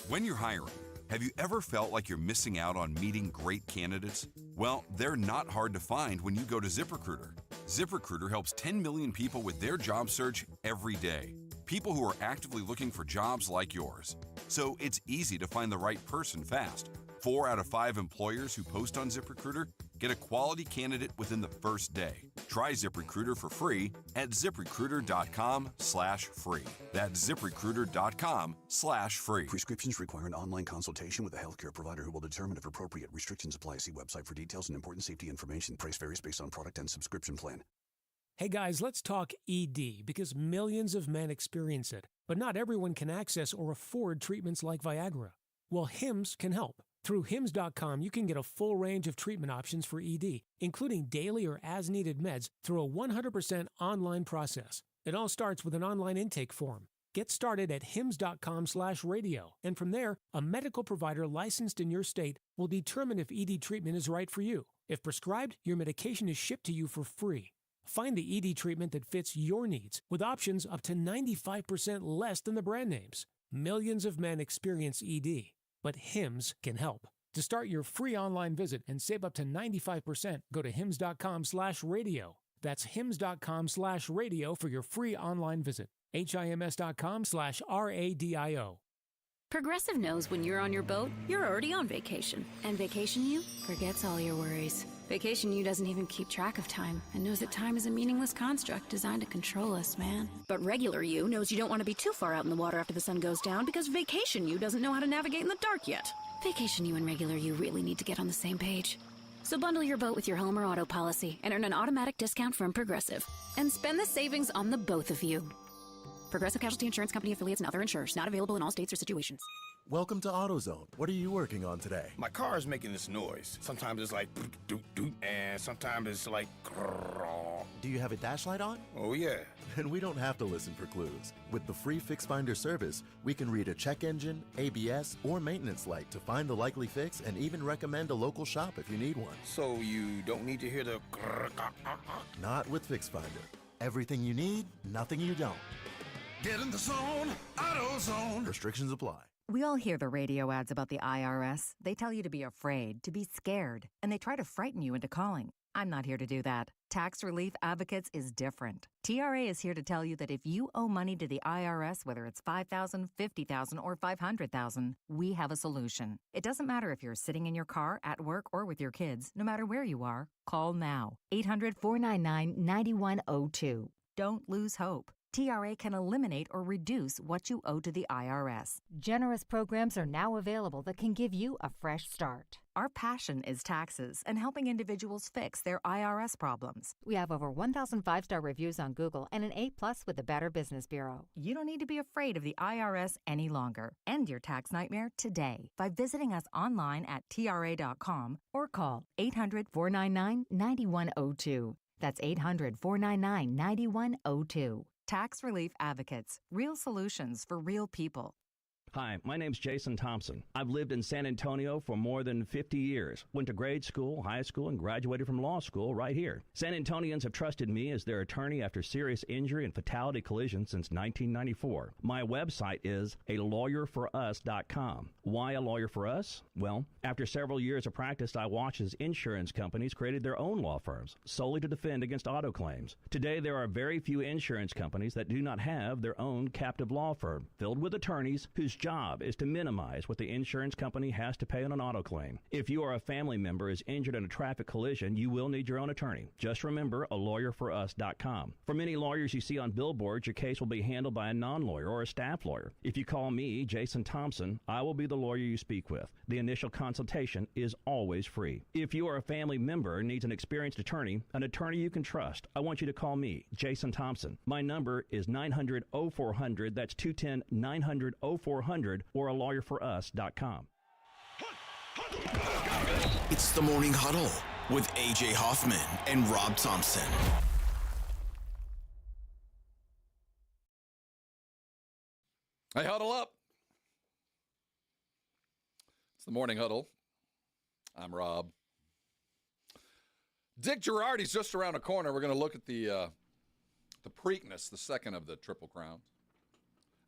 When you're hiring, have you ever felt like you're missing out on meeting great candidates? Well, they're not hard to find when you go to ZipRecruiter. ZipRecruiter helps 10 million people with their job search every day. People who are actively looking for jobs like yours. So it's easy to find the right person fast. 4 out of 5 employers who post on ZipRecruiter get a quality candidate within the first day. Try ZipRecruiter for free at ZipRecruiter.com/free. That's ZipRecruiter.com/free. Prescriptions require an online consultation with a healthcare provider who will determine if appropriate. Restrictions apply. See website for details and important safety information. Price varies based on product and subscription plan. Hey guys, let's talk ED, because millions of men experience it, but not everyone can access or afford treatments like Viagra. Well, Hims can help. Through Hims.com, you can get a full range of treatment options for ED, including daily or as-needed meds through a 100% online process. It all starts with an online intake form. Get started at hims.com/radio, and from there, a medical provider licensed in your state will determine if ED treatment is right for you. If prescribed, your medication is shipped to you for free. Find the ED treatment that fits your needs with options up to 95% less than the brand names. Millions of men experience ED, but Hims can help. To start your free online visit and save up to 95%, go to hims.com/radio. That's hims.com/radio for your free online visit. HIMS.com/RADIO. Progressive knows when you're on your boat, you're already on vacation. And Vacation You forgets all your worries. Vacation You doesn't even keep track of time and knows that time is a meaningless construct designed to control us, man. But Regular You knows you don't want to be too far out in the water after the sun goes down because Vacation You doesn't know how to navigate in the dark yet. Vacation You and Regular You really need to get on the same page. So bundle your boat with your home or auto policy and earn an automatic discount from Progressive. And spend the savings on the both of you. Progressive Casualty Insurance Company affiliates and other insurers. Not available in all states or situations. Welcome to AutoZone. What are you working on today? My car is making this noise. Sometimes it's like doot doot, and sometimes it's like grrr. Do you have a dash light on? Oh yeah. Then we don't have to listen for clues. With the free Fix Finder service, we can read a check engine, ABS, or maintenance light to find the likely fix and even recommend a local shop if you need one. So you don't need to hear the grrr. Not with Fix Finder. Everything you need, nothing you don't. Get in the zone, AutoZone. Restrictions apply. We all hear the radio ads about the IRS. They tell you to be afraid, to be scared, and they try to frighten you into calling. I'm not here to do that. Tax Relief Advocates is different. TRA is here to tell you that if you owe money to the IRS, whether it's $5,000, $50,000, or $500,000, we have a solution. It doesn't matter if you're sitting in your car, at work, or with your kids. No matter where you are, call now. 800-499-9102. Don't lose hope. TRA can eliminate or reduce what you owe to the IRS. Generous programs are now available that can give you a fresh start. Our passion is taxes and helping individuals fix their IRS problems. We have over 1,000 5-star reviews on Google and an A+ with the Better Business Bureau. You don't need to be afraid of the IRS any longer. End your tax nightmare today by visiting us online at TRA.com or call 800-499-9102. That's 800-499-9102. Tax Relief Advocates. Real solutions for real people. Hi, my name's Jason Thompson. I've lived in San Antonio for more than 50 years. Went to grade school, high school, and graduated from law school right here. San Antonians have trusted me as their attorney after serious injury and fatality collisions since 1994. My website is alawyerforus.com. Why a lawyer for us? Well, after several years of practice, I watched as insurance companies created their own law firms solely to defend against auto claims. Today, there are very few insurance companies that do not have their own captive law firm filled with attorneys whose job is to minimize what the insurance company has to pay on an auto claim. If you or a family member is injured in a traffic collision, you will need your own attorney. Just remember alawyerforus.com. For many lawyers you see on billboards, your case will be handled by a non-lawyer or a staff lawyer. If you call me, Jason Thompson, I will be the lawyer you speak with. The initial consultation is always free. If you or a family member needs an experienced attorney, an attorney you can trust, I want you to call me, Jason Thompson. My number is 900-0400. That's 210-900-0400 or alawyerforus.com. It's the Morning Huddle with AJ Hoffman and Rob Thompson. Hey, huddle up. It's the Morning Huddle. I'm Rob. Dick Girardi's just around the corner. We're going to look at the Preakness, the second of the Triple Crowns.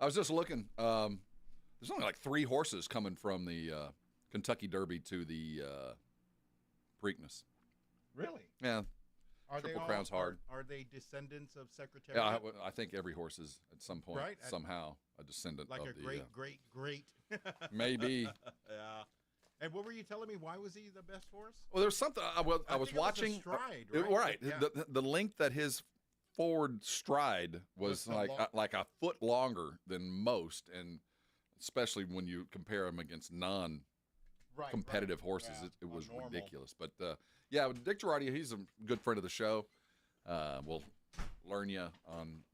I was just looking. There's only like 3 horses coming from the Kentucky Derby to the Preakness. Really? Yeah. Are Triple they Crown's hard. Are they descendants of Secretary? Yeah, I think every horse is at some point, right? Somehow, a descendant like of a the... great. Maybe. Yeah. And what were you telling me? Why was he the best horse? Well, there's something... I was watching... stride, right? Right. Yeah. The length that his forward stride was like a foot longer than most, and especially when you compare him against non-competitive horses, yeah, it was ridiculous. But yeah, Dick Girardi, he's a good friend of the show. We'll learn you on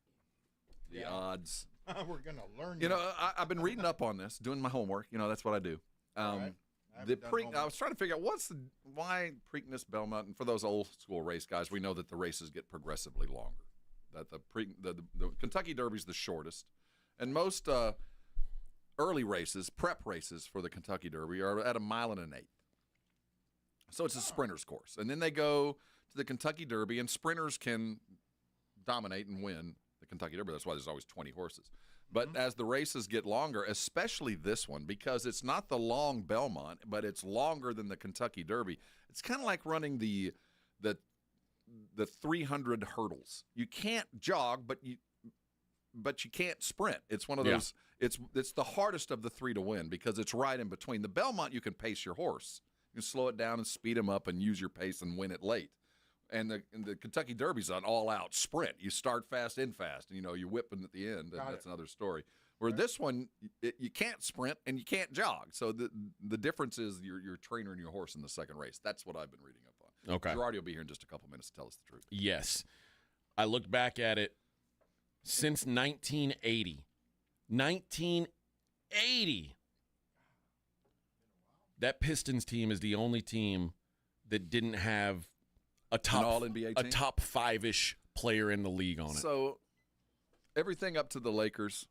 the odds. We're gonna learn. You know, I've been reading up on this, doing my homework. You know, that's what I do. I was trying to figure out why Preakness, Belmont, and for those old school race guys, we know that the races get progressively longer. that the Kentucky Derby's the shortest, and most early races, prep races for the Kentucky Derby are at 1.1 miles. So it's a sprinter's course, and then they go to the Kentucky Derby, and sprinters can dominate and win the Kentucky Derby. That's why there's always 20 horses. But as the races get longer, especially this one, because it's not the long Belmont, but it's longer than the Kentucky Derby, it's kind of like running the 300 hurdles. You can't jog, but you can't sprint. It's one of those. It's the hardest of the three to win because it's right in between. The Belmont, you can pace your horse. You can slow it down and speed him up and use your pace and win it late. And the Kentucky Derby's an all-out sprint. You start fast, end fast, and you're whipping at the end, and that's another story. Where this one, you can't sprint and you can't jog. So the difference is your trainer and your horse in the second race. That's what I've been reading up on. Okay. Girardi will be here in just a couple minutes to tell us the truth. Yes. I looked back at it since 1980. 1980. That Pistons team is the only team that didn't have a top five-ish player in the league on it. So everything up to the Lakers,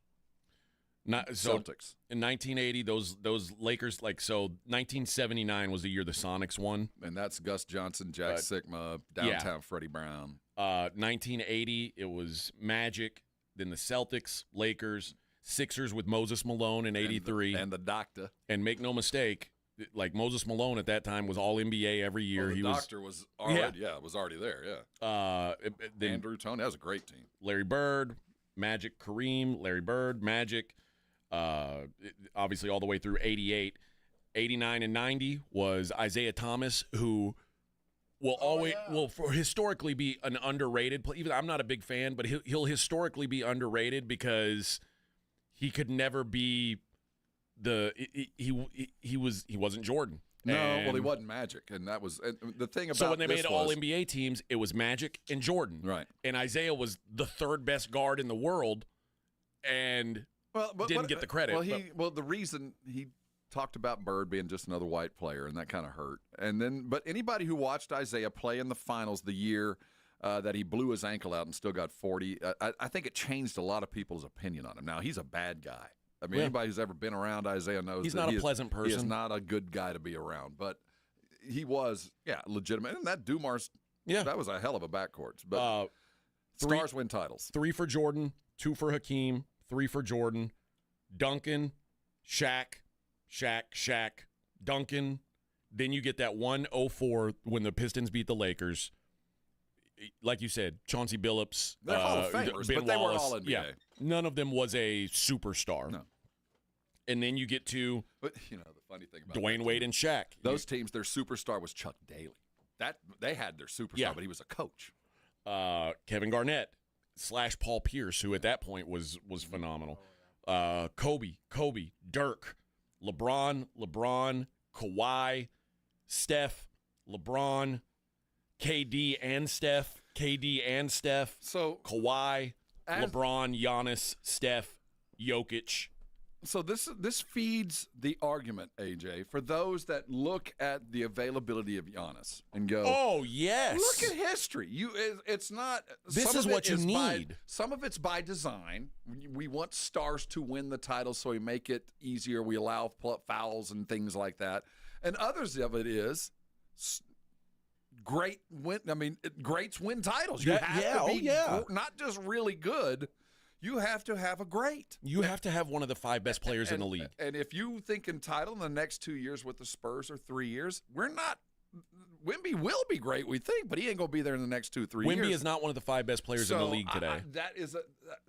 Celtics. In 1980, those Lakers, 1979 was the year the Sonics won. And that's Gus Johnson, Jack Sikma, downtown Freddie Brown. 1980, it was Magic, then the Celtics, Lakers, Sixers with Moses Malone in 83. And the doctor. And make no mistake, Moses Malone at that time was all NBA every year. Well, the doctor was already was already there. Then Andrew Toney, that was a great team. Larry Bird, Magic, Kareem, Larry Bird, Magic, obviously all the way through 88. 89 and 90 was Isaiah Thomas, who will historically be an underrated player. Even I'm not a big fan, but he'll historically be underrated because he could never be. He wasn't Jordan. No, he wasn't Magic, and that was the thing about. So when they made all NBA teams, it was Magic and Jordan, right? And Isaiah was the third best guard in the world, and didn't get the credit. The reason he talked about Bird being just another white player, and that kind of hurt. But anybody who watched Isaiah play in the finals the year that he blew his ankle out and still got 40, I think it changed a lot of people's opinion on him. Now he's a bad guy. I mean, anybody who's ever been around Isaiah knows he's that not a pleasant person. He is not a good guy to be around, but he was, legitimate. And that Dumars, that was a hell of a backcourt. But stars win titles. 3 for Jordan, 2 for Hakeem, 3 for Jordan, Duncan, Shaq, Duncan. Then you get that 1-0-4 when the Pistons beat the Lakers. Like you said, Chauncey Billups, they're Hall of Famers, Ben but they Wallace. weren't all NBA. Yeah, none of them was a superstar. No. And then you get to the funny thing about Dwayne Wade and Shaq. Those teams, their superstar was Chuck Daly. That they had their superstar, but he was a coach. Kevin Garnett / Paul Pierce, who at that point was phenomenal. Kobe, Dirk, LeBron, Kawhi, Steph, LeBron, KD and Steph, so Kawhi, LeBron, Giannis, Steph, Jokic. So this feeds the argument, AJ, for those that look at the availability of Giannis and go, "Oh yes, look at history." It's not. This is what you need. Some of it's by design. We want stars to win the title, so we make it easier. We allow fouls and things like that, and others of it is. Greats win titles. You have to be not just really good. You have to have a great. You have to have one of the 5 best players in the league. And if you think in title in the next 2 years with the Spurs or 3 years, we're not. Wemby will be great, we think, but he ain't going to be there in the next 2-3 years. Wemby is not one of the 5 best players in the league today.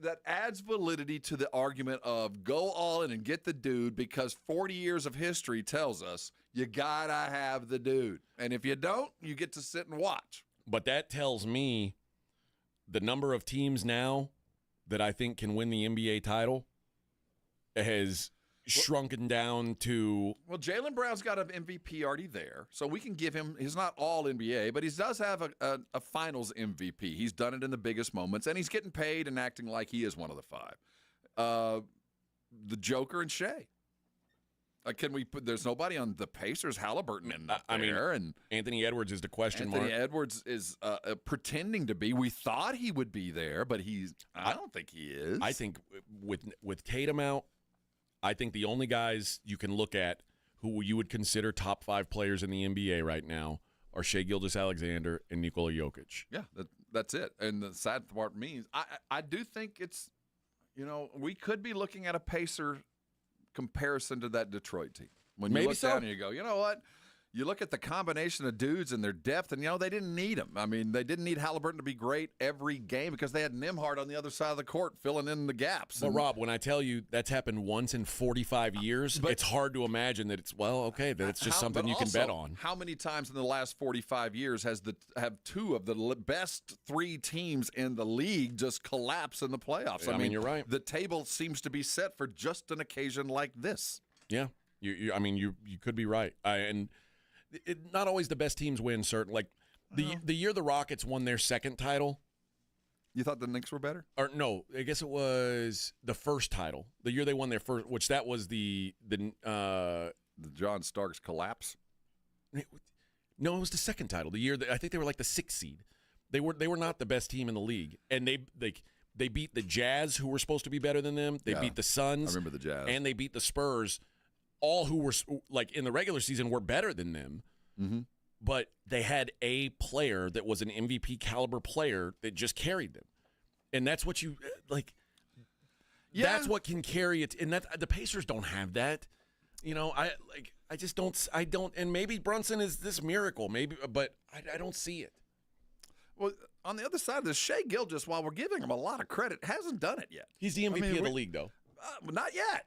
That adds validity to the argument of go all in and get the dude, because 40 years of history tells us you got to have the dude. And if you don't, you get to sit and watch. But that tells me the number of teams now that I think can win the NBA title has shrunken down to. Well, Jaylen Brown's got an MVP already there, so we can give him. He's not all NBA, but he does have a Finals MVP. He's done it in the biggest moments, and he's getting paid and acting like he is one of the 5. The Joker and Shea. Can we put? There's nobody on the Pacers. Halliburton in there. I mean, and Anthony Edwards is the question mark. Anthony Edwards is pretending to be. We thought he would be there, but I don't think he is. I think with Tatum out, I think the only guys you can look at who you would consider top 5 players in the NBA right now are Shai Gilgeous-Alexander and Nikola Jokic. Yeah, that's it. And the sad part means I do think it's, we could be looking at a Pacer comparison to that Detroit team. When you look down and you go, you know what? You look at the combination of dudes and their depth, and, they didn't need them. I mean, they didn't need Halliburton to be great every game because they had Nembhard on the other side of the court filling in the gaps. But, Rob, when I tell you that's happened once in 45 years, it's hard to imagine that that it's just something you can bet on. How many times in the last 45 years have 2 of the best 3 teams in the league just collapse in the playoffs? I mean, you're right. The table seems to be set for just an occasion like this. Yeah, you could be right. Not always the best teams win, certainly. Like the year the Rockets won their second title. You thought the Knicks were better? Or no, I guess it was the first title. The year they won their first, which that was the John Starks collapse. No, it was the second title. The year I think they were like the 6th seed. They were not the best team in the league, and they beat the Jazz, who were supposed to be better than them. They beat the Suns. I remember the Jazz, and they beat the Spurs. All who were like in the regular season were better than them, but they had a player that was an MVP caliber player that just carried them, and that's what you like. Yeah. That's what can carry it, and that the Pacers don't have that. I just don't. I don't, and maybe Brunson is this miracle, maybe, but I don't see it. Well, on the other side of this, Shai Gilgeous, while we're giving him a lot of credit, hasn't done it yet. He's the MVP of the league, though. Not yet.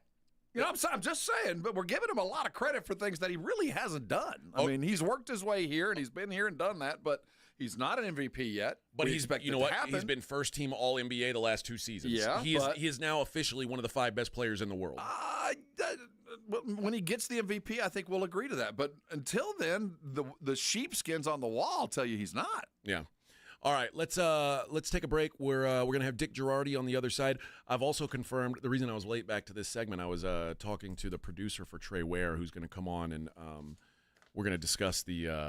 I'm just saying, but we're giving him a lot of credit for things that he really hasn't done. I mean, he's worked his way here, and he's been here and done that, but he's not an MVP yet. But he's been first team All NBA the last 2 seasons. Yeah, he is now officially one of the 5 best players in the world. When he gets the MVP, I think we'll agree to that. But until then, the sheepskins on the wall tell you he's not. Yeah. All right, let's take a break. We're going to have Dick Girardi on the other side. I've also confirmed the reason I was late back to this segment. I was talking to the producer for Trey Ware, who's going to come on, and we're going to discuss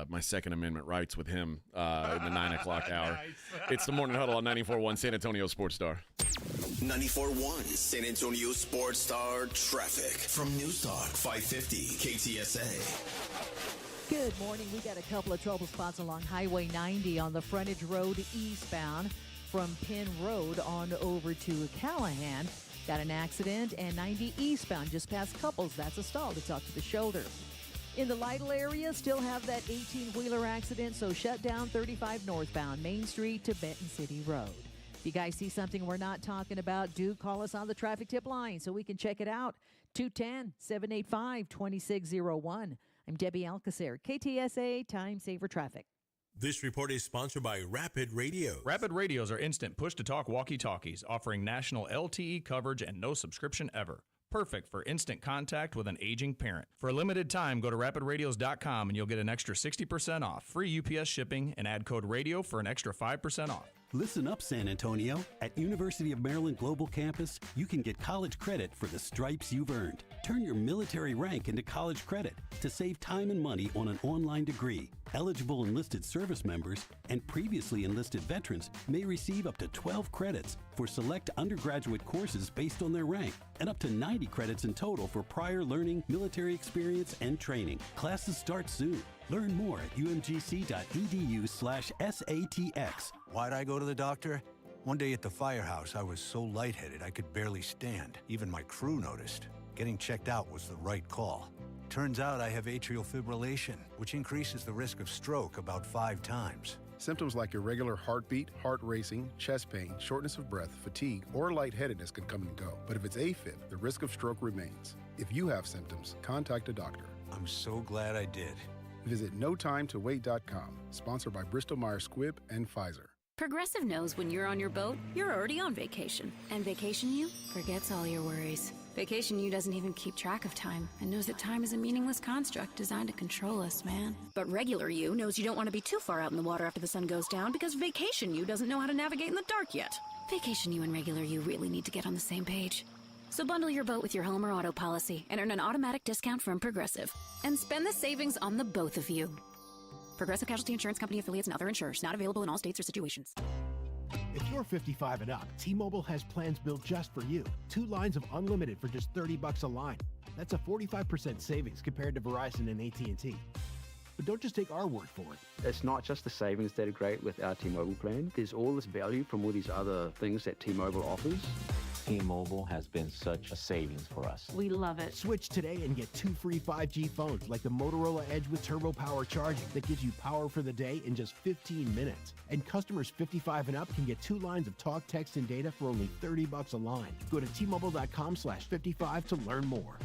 my Second Amendment rights with him in the 9 o'clock hour. Nice. It's the Morning Huddle on 94.1 San Antonio Sports Star. 94.1 San Antonio Sports Star traffic from News Talk 550 KTSA. Good morning. We got a couple of trouble spots along Highway 90 on the frontage road eastbound from Penn Road on over to Callahan. Got an accident, and 90 eastbound just past Couples. That's a stall to talk to the shoulder. In the Lytle area, still have that 18-wheeler accident, so shut down 35 northbound Main Street to Benton City Road. If you guys see something we're not talking about, do call us on the traffic tip line so we can check it out. 210-785-2601. I'm Debbie Alcacer, KTSA Time Saver Traffic. This report is sponsored by Rapid Radios. Rapid Radios are instant push-to-talk walkie-talkies offering national LTE coverage and no subscription ever. Perfect for instant contact with an aging parent. For a limited time, go to rapidradios.com and you'll get an extra 60% off, free UPS shipping, and add code RADIO for an extra 5% off. Listen up, San Antonio. At University of Maryland Global Campus, you can get college credit for the stripes you've earned. Turn your military rank into college credit to save time and money on an online degree. Eligible enlisted service members and previously enlisted veterans may receive up to 12 credits for select undergraduate courses based on their rank, and up to 90 credits in total for prior learning, military experience, and training. Classes start soon. Learn more at umgc.edu/SATX. Why'd I go to the doctor? One day at the firehouse, I was so lightheaded I could barely stand. Even my crew noticed. Getting checked out was the right call. Turns out I have atrial fibrillation, which increases the risk of stroke about 5 times. Symptoms like irregular heartbeat, heart racing, chest pain, shortness of breath, fatigue, or lightheadedness can come and go. But if it's AFib, the risk of stroke remains. If you have symptoms, contact a doctor. I'm so glad I did. Visit NoTimeToWait.com, sponsored by Bristol-Myers Squibb and Pfizer. Progressive knows when you're on your boat, you're already on vacation. And Vacation You forgets all your worries. Vacation You doesn't even keep track of time and knows that time is a meaningless construct designed to control us, man. But regular You knows you don't want to be too far out in the water after the sun goes down because Vacation You doesn't know how to navigate in the dark yet. Vacation You and regular You really need to get on the same page. So bundle your boat with your home or auto policy and earn an automatic discount from Progressive. And spend the savings on the both of you. Progressive Casualty Insurance Company affiliates and other insurers. Not available in all states or situations. If you're 55 and up, T-Mobile has plans built just for you. 2 lines of unlimited for just $30 a line. That's a 45% savings compared to Verizon and AT&T. But don't just take our word for it. It's not just the savings that are great with our T-Mobile plan. There's all this value from all these other things that T-Mobile offers. T-Mobile has been such a savings for us. We love it. Switch today and get 2 free 5G phones like the Motorola Edge with Turbo Power charging that gives you power for the day in just 15 minutes. And customers 55 and up can get 2 lines of talk, text, and data for only $30 a line. Go to T-Mobile.com/55 to learn more.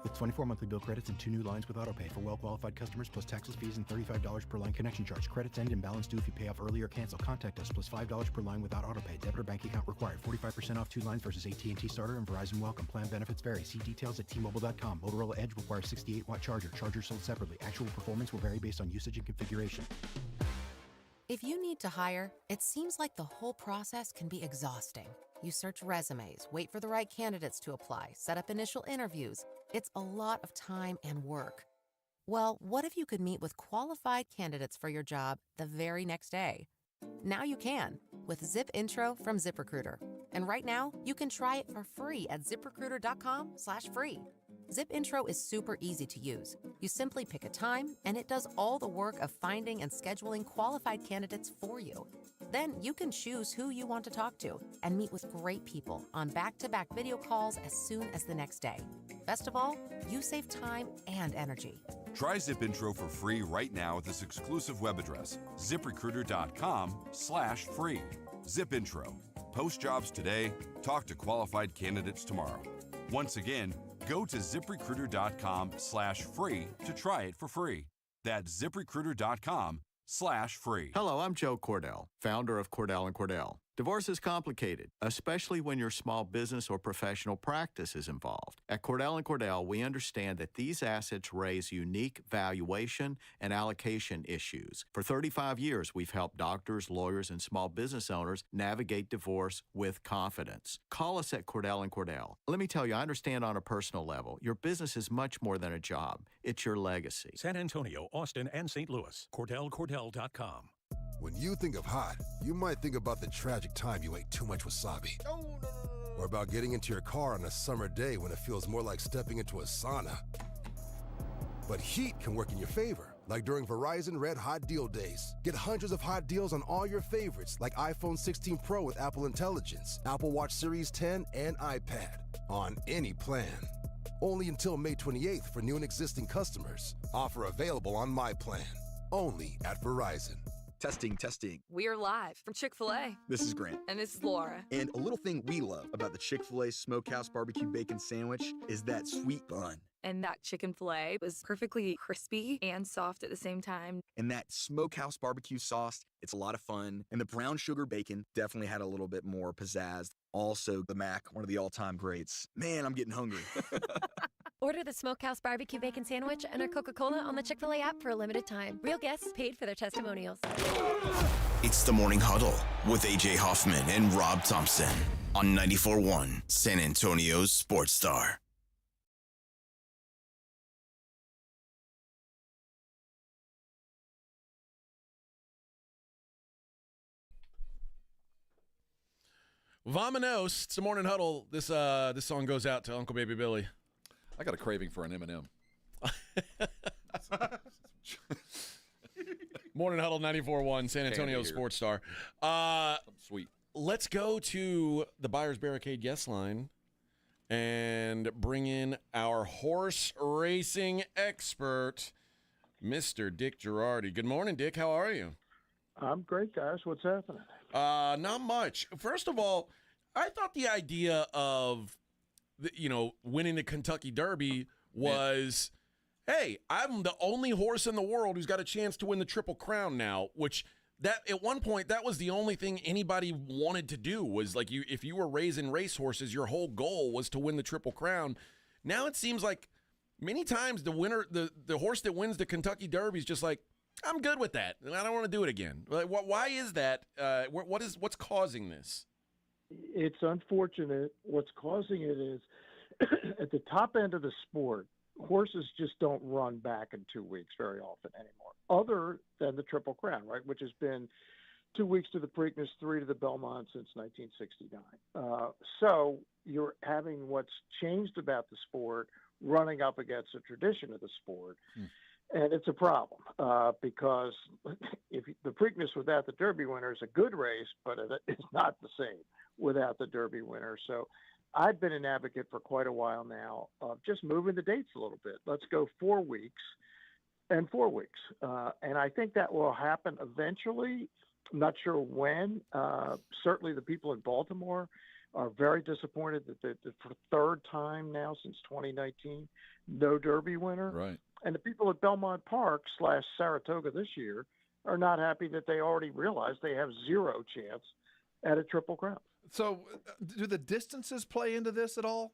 With 24 monthly bill credits and 2 new lines with autopay for well-qualified customers plus taxes, fees, and $35 per line connection charge. Credits end and balance due if you pay off early or cancel. Contact us plus $5 per line without autopay. Debit or bank account required. 45% off 2 lines versus AT&T Starter and Verizon Welcome. Plan benefits vary. See details at T-Mobile.com. Motorola Edge requires 68-watt charger. Charger sold separately. Actual performance will vary based on usage and configuration. If you need to hire, it seems like the whole process can be exhausting. You search resumes, wait for the right candidates to apply, set up initial interviews. It's a lot of time and work. Well, what if you could meet with qualified candidates for your job the very next day? Now you can with Zip Intro from ZipRecruiter. And right now, you can try it for free at ZipRecruiter.com/free. Zip Intro is super easy to use. You simply pick a time, and it does all the work of finding and scheduling qualified candidates for you. Then you can choose who you want to talk to and meet with great people on back-to-back video calls as soon as the next day. Best of all, you save time and energy. Try Zip Intro for free right now at this exclusive web address, ZipRecruiter.com/free. Zip Intro. Post jobs today. Talk to qualified candidates tomorrow. Once again, go to ZipRecruiter.com/free to try it for free. That's ZipRecruiter.com/free. Hello, I'm Joe Cordell, founder of Cordell & Cordell. Divorce is complicated, especially when your small business or professional practice is involved. At Cordell & Cordell, we understand that these assets raise unique valuation and allocation issues. For 35 years, we've helped doctors, lawyers, and small business owners navigate divorce with confidence. Call us at Cordell & Cordell. Let me tell you, I understand on a personal level, your business is much more than a job. It's your legacy. San Antonio, Austin, and St. Louis. CordellCordell.com. When you think of hot, you might think about the tragic time you ate too much wasabi. Or about getting into your car on a summer day when it feels more like stepping into a sauna. But heat can work in your favor, like during Verizon Red Hot Deal Days. Get hundreds of hot deals on all your favorites, like iPhone 16 Pro with Apple Intelligence, Apple Watch Series 10, and iPad, on any plan. Only until May 28th for new and existing customers. Offer available on My Plan. Only at Verizon. Testing. We're live from Chick-fil-A. This is Grant. And this is Laura. And a little thing we love about the Chick-fil-A Smokehouse Barbecue Bacon Sandwich is that sweet bun. And that chicken filet was perfectly crispy and soft at the same time. And that Smokehouse Barbecue sauce, it's a lot of fun. And the brown sugar bacon definitely had a little bit more pizzazz. Also, the mac, one of the all-time greats. Man, I'm getting hungry. Order the Smokehouse Barbecue Bacon Sandwich and our Coca-Cola on the Chick-fil-A app for a limited time. Real guests paid for their testimonials. It's the Morning Huddle with A.J. Hoffman and Rob Thompson on 94.1 San Antonio's Sports Star. Vamonos. It's the Morning Huddle. This song goes out to Uncle Baby Billy. I got a craving for an M&M. Morning Huddle 94.1 San Antonio Sports Star. Sweet. Let's go to the Buyers Barricade guest line and bring in our horse racing expert, Mr. Dick Girardi. Good morning, Dick. How are you? I'm great, guys. What's happening? Not much. First of all, I thought the idea of winning the Kentucky Derby was, hey, I'm the only horse in the world who's got a chance to win the Triple Crown now, which that at one point, that was the only thing anybody wanted to do was like if you were raising racehorses, your whole goal was to win the Triple Crown. Now it seems like many times the winner, the horse that wins the Kentucky Derby is just like, I'm good with that. I don't want to do it again. Like, why is that? What's causing this? It's unfortunate. What's causing it is at the top end of the sport, horses just don't run back in 2 weeks very often anymore, other than the Triple Crown, right, which has been 2 weeks to the Preakness, 3 to the Belmont since 1969. So you're having what's changed about the sport running up against the tradition of the sport. And it's a problem because if the Preakness without the Derby winner is a good race, but it's not the same without the Derby winner. So I've been an advocate for quite a while now of just moving the dates a little bit. Let's go 4 weeks and 4 weeks. And I think that will happen eventually. I'm not sure when. Certainly the people in Baltimore are very disappointed that for the third time now since 2019, no Derby winner. Right. And the people at Belmont Park / Saratoga this year are not happy that they already realized they have zero chance at a Triple Crown. So do the distances play into this at all?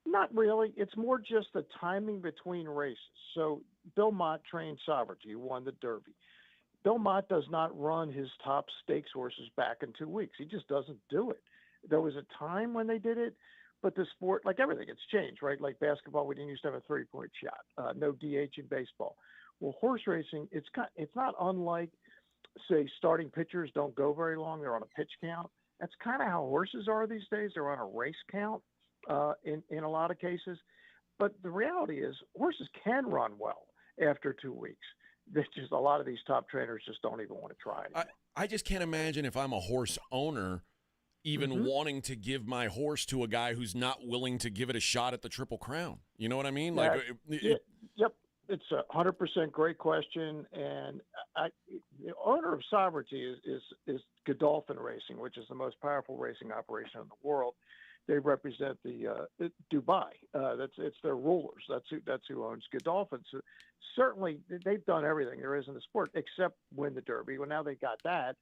Not really. It's more just the timing between races. So Bill Mott trained Sovereignty, who won the Derby. Bill Mott does not run his top stakes horses back in 2 weeks. He just doesn't do it. There was a time when they did it, but the sport, like everything, it's changed, right? Like basketball, we didn't used to have a three-point shot, no DH in baseball. Well, horse racing, it's not unlike, say, starting pitchers don't go very long. They're on a pitch count. That's kind of how horses are these days. They're on a race count in a lot of cases. But the reality is horses can run well after 2 weeks. There's just a lot of these top trainers just don't even want to try it. I just can't imagine if I'm a horse owner even wanting to give my horse to a guy who's not willing to give it a shot at the Triple Crown. You know what I mean? Like, yep. It's 100% great question. And the owner of Sovereignty is Godolphin Racing, which is the most powerful racing operation in the world. They represent the Dubai. It's their rulers. That's who owns Godolphin. So certainly they've done everything there is in the sport except win the Derby. Well, now they got that,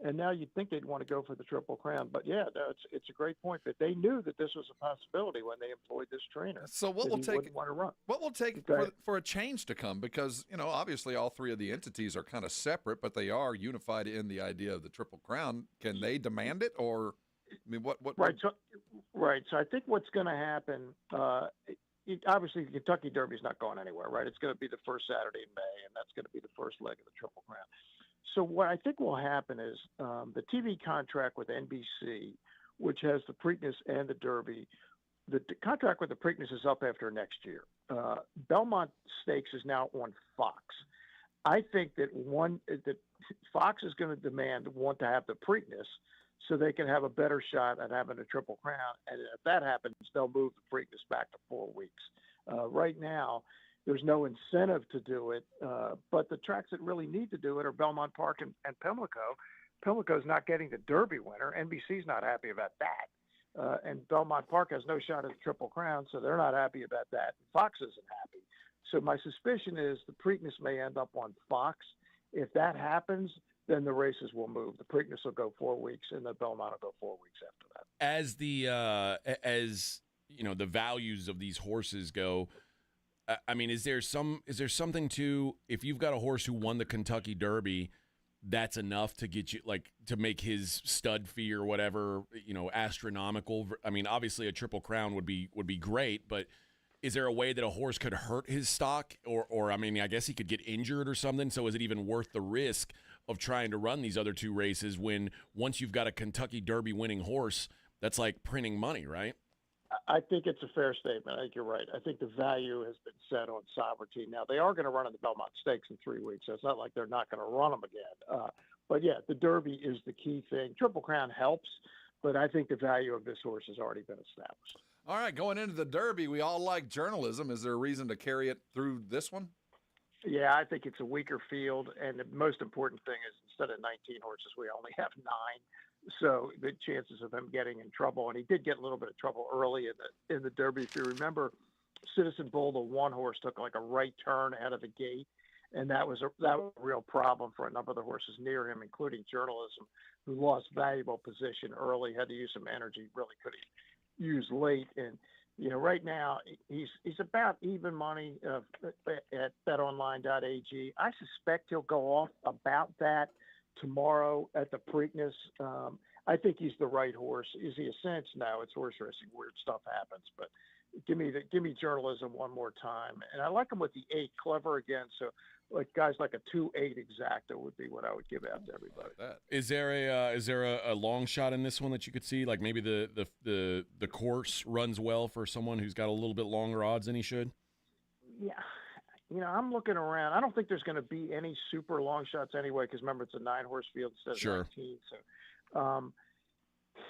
and now you'd think they'd want to go for the Triple Crown. But yeah, no, it's a great point that they knew that this was a possibility when they employed this trainer. So what will take for a change to come? Because obviously all three of the entities are kind of separate, but they are unified in the idea of the Triple Crown. Can they demand it, or I mean, what? Right. So I think what's going to happen. Obviously, the Kentucky Derby is not going anywhere, right? It's going to be the first Saturday in May, and that's going to be the first leg of the Triple Crown. So what I think will happen is the TV contract with NBC, which has the Preakness and the Derby, the contract with the Preakness is up after next year. Belmont Stakes is now on Fox. I think that Fox is going to demand to have the Preakness so they can have a better shot at having a Triple Crown. And if that happens, they'll move the Preakness back to 4 weeks. Right now, there's no incentive to do it, but the tracks that really need to do it are Belmont Park and Pimlico. Pimlico's not getting the Derby winner. NBC's not happy about that. And Belmont Park has no shot at the Triple Crown, so they're not happy about that. Fox isn't happy. So my suspicion is the Preakness may end up on Fox. If that happens, then the races will move. The Preakness will go 4 weeks, and the Belmont will go 4 weeks after that. As the values of these horses go, I mean, is there something to, if you've got a horse who won the Kentucky Derby, that's enough to get you, like, to make his stud fee or whatever, astronomical? I mean, obviously a Triple Crown would be great, but is there a way that a horse could hurt his stock, or I mean, I guess he could get injured or something? So is it even worth the risk of trying to run these other two races when once you've got a Kentucky Derby winning horse, that's like printing money, right? I think it's a fair statement. I think you're right. I think the value has been set on Sovereignty. Now, they are going to run in the Belmont Stakes in 3 weeks, so it's not like they're not going to run them again. But, yeah, the Derby is the key thing. Triple Crown helps, but I think the value of this horse has already been established. All right, going into the Derby, we all like journalism. Is there a reason to carry it through this one? Yeah, I think it's a weaker field, and the most important thing is instead of 19 horses, we only have 9. So the chances of him getting in trouble, and he did get a little bit of trouble early in the Derby. If you remember, Citizen Bull, the one horse, took like a right turn out of the gate, and that was a real problem for a number of the horses near him, including Journalism, who lost valuable position early, had to use some energy, really could have used late. And right now he's about even money at betonline.ag. I suspect he'll go off about that tomorrow at the Preakness. I think he's the right horse. Is he a cinch? No, it's horse racing. Weird stuff happens, but give me journalism one more time. And I like him with the 8, clever again. So like guys like a 2-8 exacta would be what I would give out to everybody. Is there a long shot in this one that you could see? Like maybe the course runs well for someone who's got a little bit longer odds than he should? Yeah. I'm looking around. I don't think there's going to be any super long shots anyway, because remember, it's a 9-horse field instead of 19. So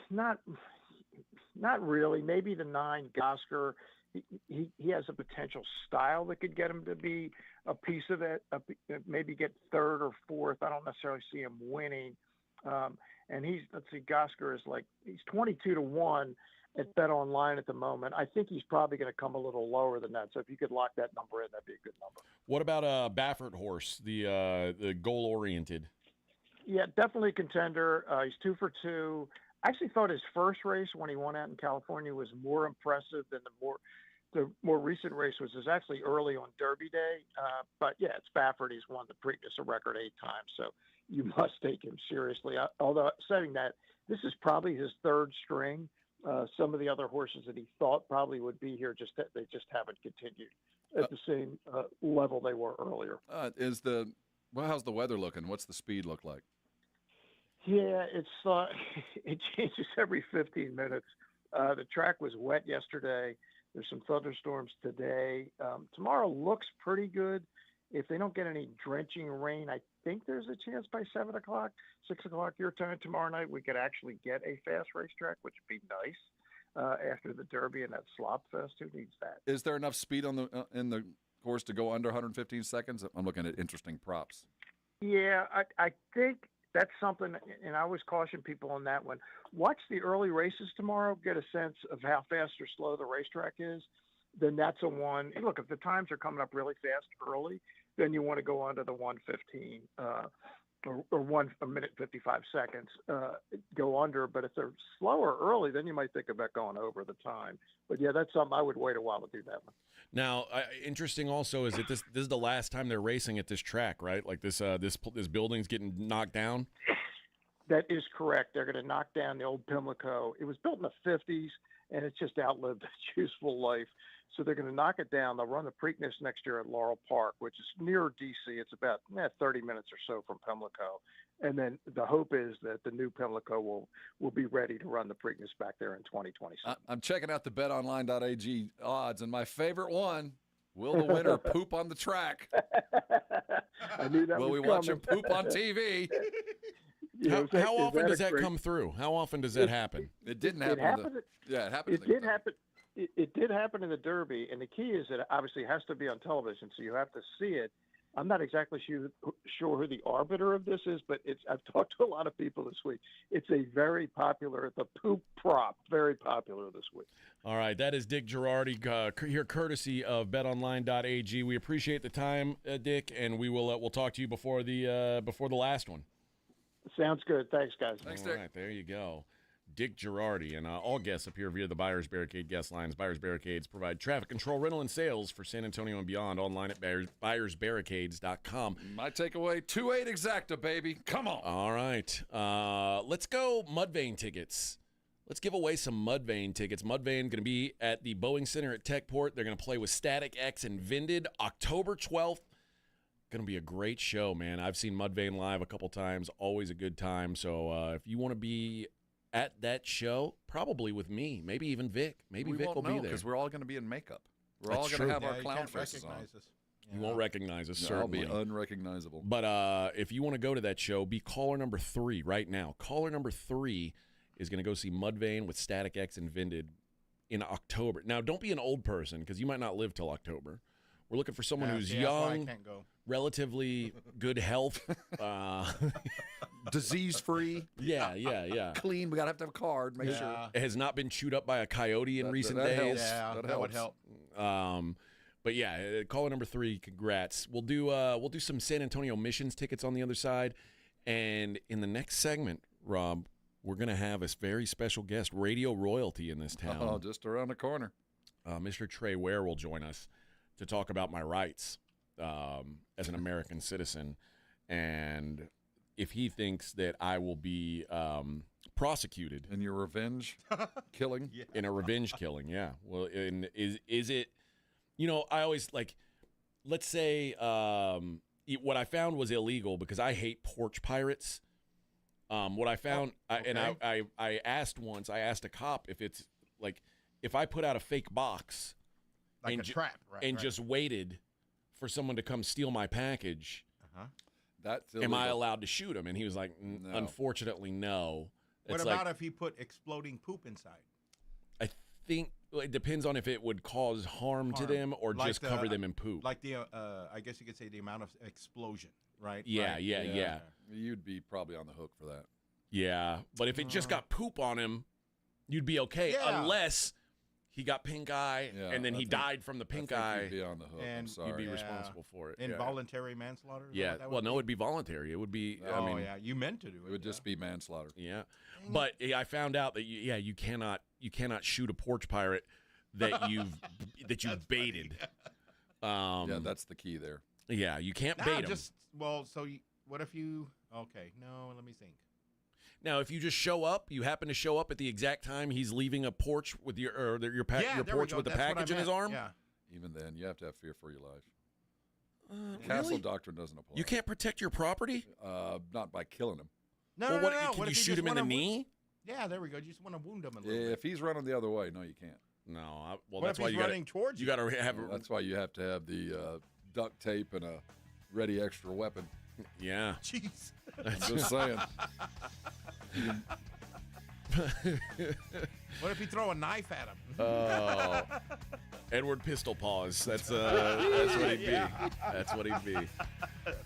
not really. Maybe the 9 Gosker. He has a potential style that could get him to be a piece of it, maybe get 3rd or 4th. I don't necessarily see him winning. And Gosker is he's 22-1 at Bet Online at the moment. I think he's probably going to come a little lower than that. So if you could lock that number in, that'd be a good number. What about Baffert horse, the goal-oriented? Yeah, definitely a contender. He's 2 for 2. I actually thought his first race when he won out in California was more impressive than the more recent race, which was actually early on Derby Day. But yeah, it's Baffert. He's won the Preakness a record 8 times, so you must take him seriously. Although saying that, this is probably his 3rd string. Some of the other horses that he thought probably would be here, they just haven't continued at the same level they were earlier. How's the weather looking? What's the speed look like? Yeah, it changes every 15 minutes. The track was wet yesterday. There's some thunderstorms today. Tomorrow looks pretty good. If they don't get any drenching rain, I think there's a chance by 7 o'clock, 6 o'clock your time tomorrow night, we could actually get a fast racetrack, which would be nice after the Derby and that slop fest. Who needs that? Is there enough speed in the course to go under 115 seconds? I'm looking at interesting props. Yeah, I think that's something, and I always caution people on that one. Watch the early races tomorrow, get a sense of how fast or slow the racetrack is. Then that's a one. And look, if the times are coming up really fast early, then you want to go under the 115 or 1 minute 55 seconds, go under. But if they're slower early, then you might think about going over the time. But yeah, that's something I would wait a while to do that one. Now, interesting also is that this is the last time they're racing at this track, right? Like this building's getting knocked down. That is correct. They're going to knock down the old Pimlico. It was built in the 50s, and it's just outlived its useful life. So they're going to knock it down. They'll run the Preakness next year at Laurel Park, which is near D.C. It's about 30 minutes or so from Pimlico. And then the hope is that the new Pimlico will be ready to run the Preakness back there in 2027. I'm checking out the betonline.ag odds, and my favorite one, will the winner poop on the track? I knew that will we watch him poop on TV? How often does that come through? How often does that happen? It didn't happen. It happened. It did happen. It did happen in the Derby, and the key is that obviously it has to be on television, so you have to see it. I'm not exactly sure who the arbiter of this is, but I've talked to a lot of people this week. It's a very popular, the poop prop, very popular this week. All right, that is Dick Girardi here, courtesy of BetOnline.ag. We appreciate the time, Dick, and we'll talk to you before the last one. Sounds good. Thanks, guys. Thanks, Dick. All right, there you go. Dick Girardi, and all guests appear via the Buyers Barricade guest lines. Buyers Barricades provide traffic control, rental, and sales for San Antonio and beyond. Online at buyersbarricades.com. My takeaway, 2-8 exacta, baby. Come on. All right. Let's go Mudvayne tickets. Let's give away some Mudvayne tickets. Mudvayne going to be at the Boeing Center at Techport. They're going to play with Static X and Vinded October 12th. Going to be a great show, man. I've seen Mudvayne live a couple times. Always a good time. So if you want to be at that show, probably with me, maybe even Vic. Maybe Vic will be there. Because we're all going to be in makeup. We're all going to have our clown faces on. You won't recognize us, certainly. I'll be unrecognizable. But if you want to go to that show, be caller number 3 right now. Caller number 3 is going to go see Mudvayne with Static X and Vinded in October. Now, don't be an old person because you might not live till October. We're looking for someone who's young, relatively good health, disease-free. Yeah. Clean. We gotta have a card. Make sure it has not been chewed up by a coyote in recent days. Yeah, that would help. But yeah, caller number 3. Congrats. We'll do some San Antonio Missions tickets on the other side, and in the next segment, Rob, we're gonna have a very special guest, radio royalty in this town. Oh, just around the corner. Mr. Trey Ware will join us to talk about my rights as an American citizen. And if he thinks that I will be prosecuted in your revenge killing. In a revenge killing, yeah. Well, and is it? I always let's say what I found was illegal because I hate porch pirates. What I found, I asked once, I asked a cop if it's if I put out a fake box like a trap, right, just waited for someone to come steal my package, that's am I allowed to shoot him? And he was like, No. unfortunately, no. What about if he put exploding poop inside? I think it depends on if it would cause harm to them or just cover them in poop. Like I guess you could say the amount of explosion, right? Yeah, right? yeah. You'd be probably on the hook for that. Yeah, but if it just got poop on him, you'd be okay. Yeah. Unless he got pink eye and then he died from the pink eye. You'd be on the hook. And I'm sorry. You'd be responsible for it. Involuntary manslaughter? Yeah. Well, no, it'd be voluntary. It would be. You meant to do it. It would just be manslaughter. Yeah. But I found out that you cannot shoot a porch pirate that you've baited. Yeah, that's the key there. Yeah, you can't bait him. What if you? Okay, no, let me think. Now, if you just show up, you happen to show up at the exact time he's leaving a porch with your porch with the package in his arm. Yeah. Even then, you have to have fear for your life. Castle really? doctrine doesn't apply. You can't protect your property? Not by killing him. No, Can you shoot him in the knee? Yeah, there we go. You just want to wound him a little Yeah, bit. if he's running the other way, no, you can't. No. What That's if why he's you running towards you? You got to have. That's why you have to have the duct tape and a ready extra weapon. Yeah. Jeez. I'm just saying. What if you throw a knife at him? Oh, Edward Pistol Paws. That's what he'd be. That's what he'd be.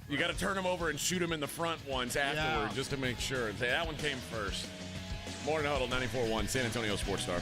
You got to turn him over and shoot him in the front once afterward, just to make sure and say that one came first. Morning Huddle 94.1 San Antonio Sports Star.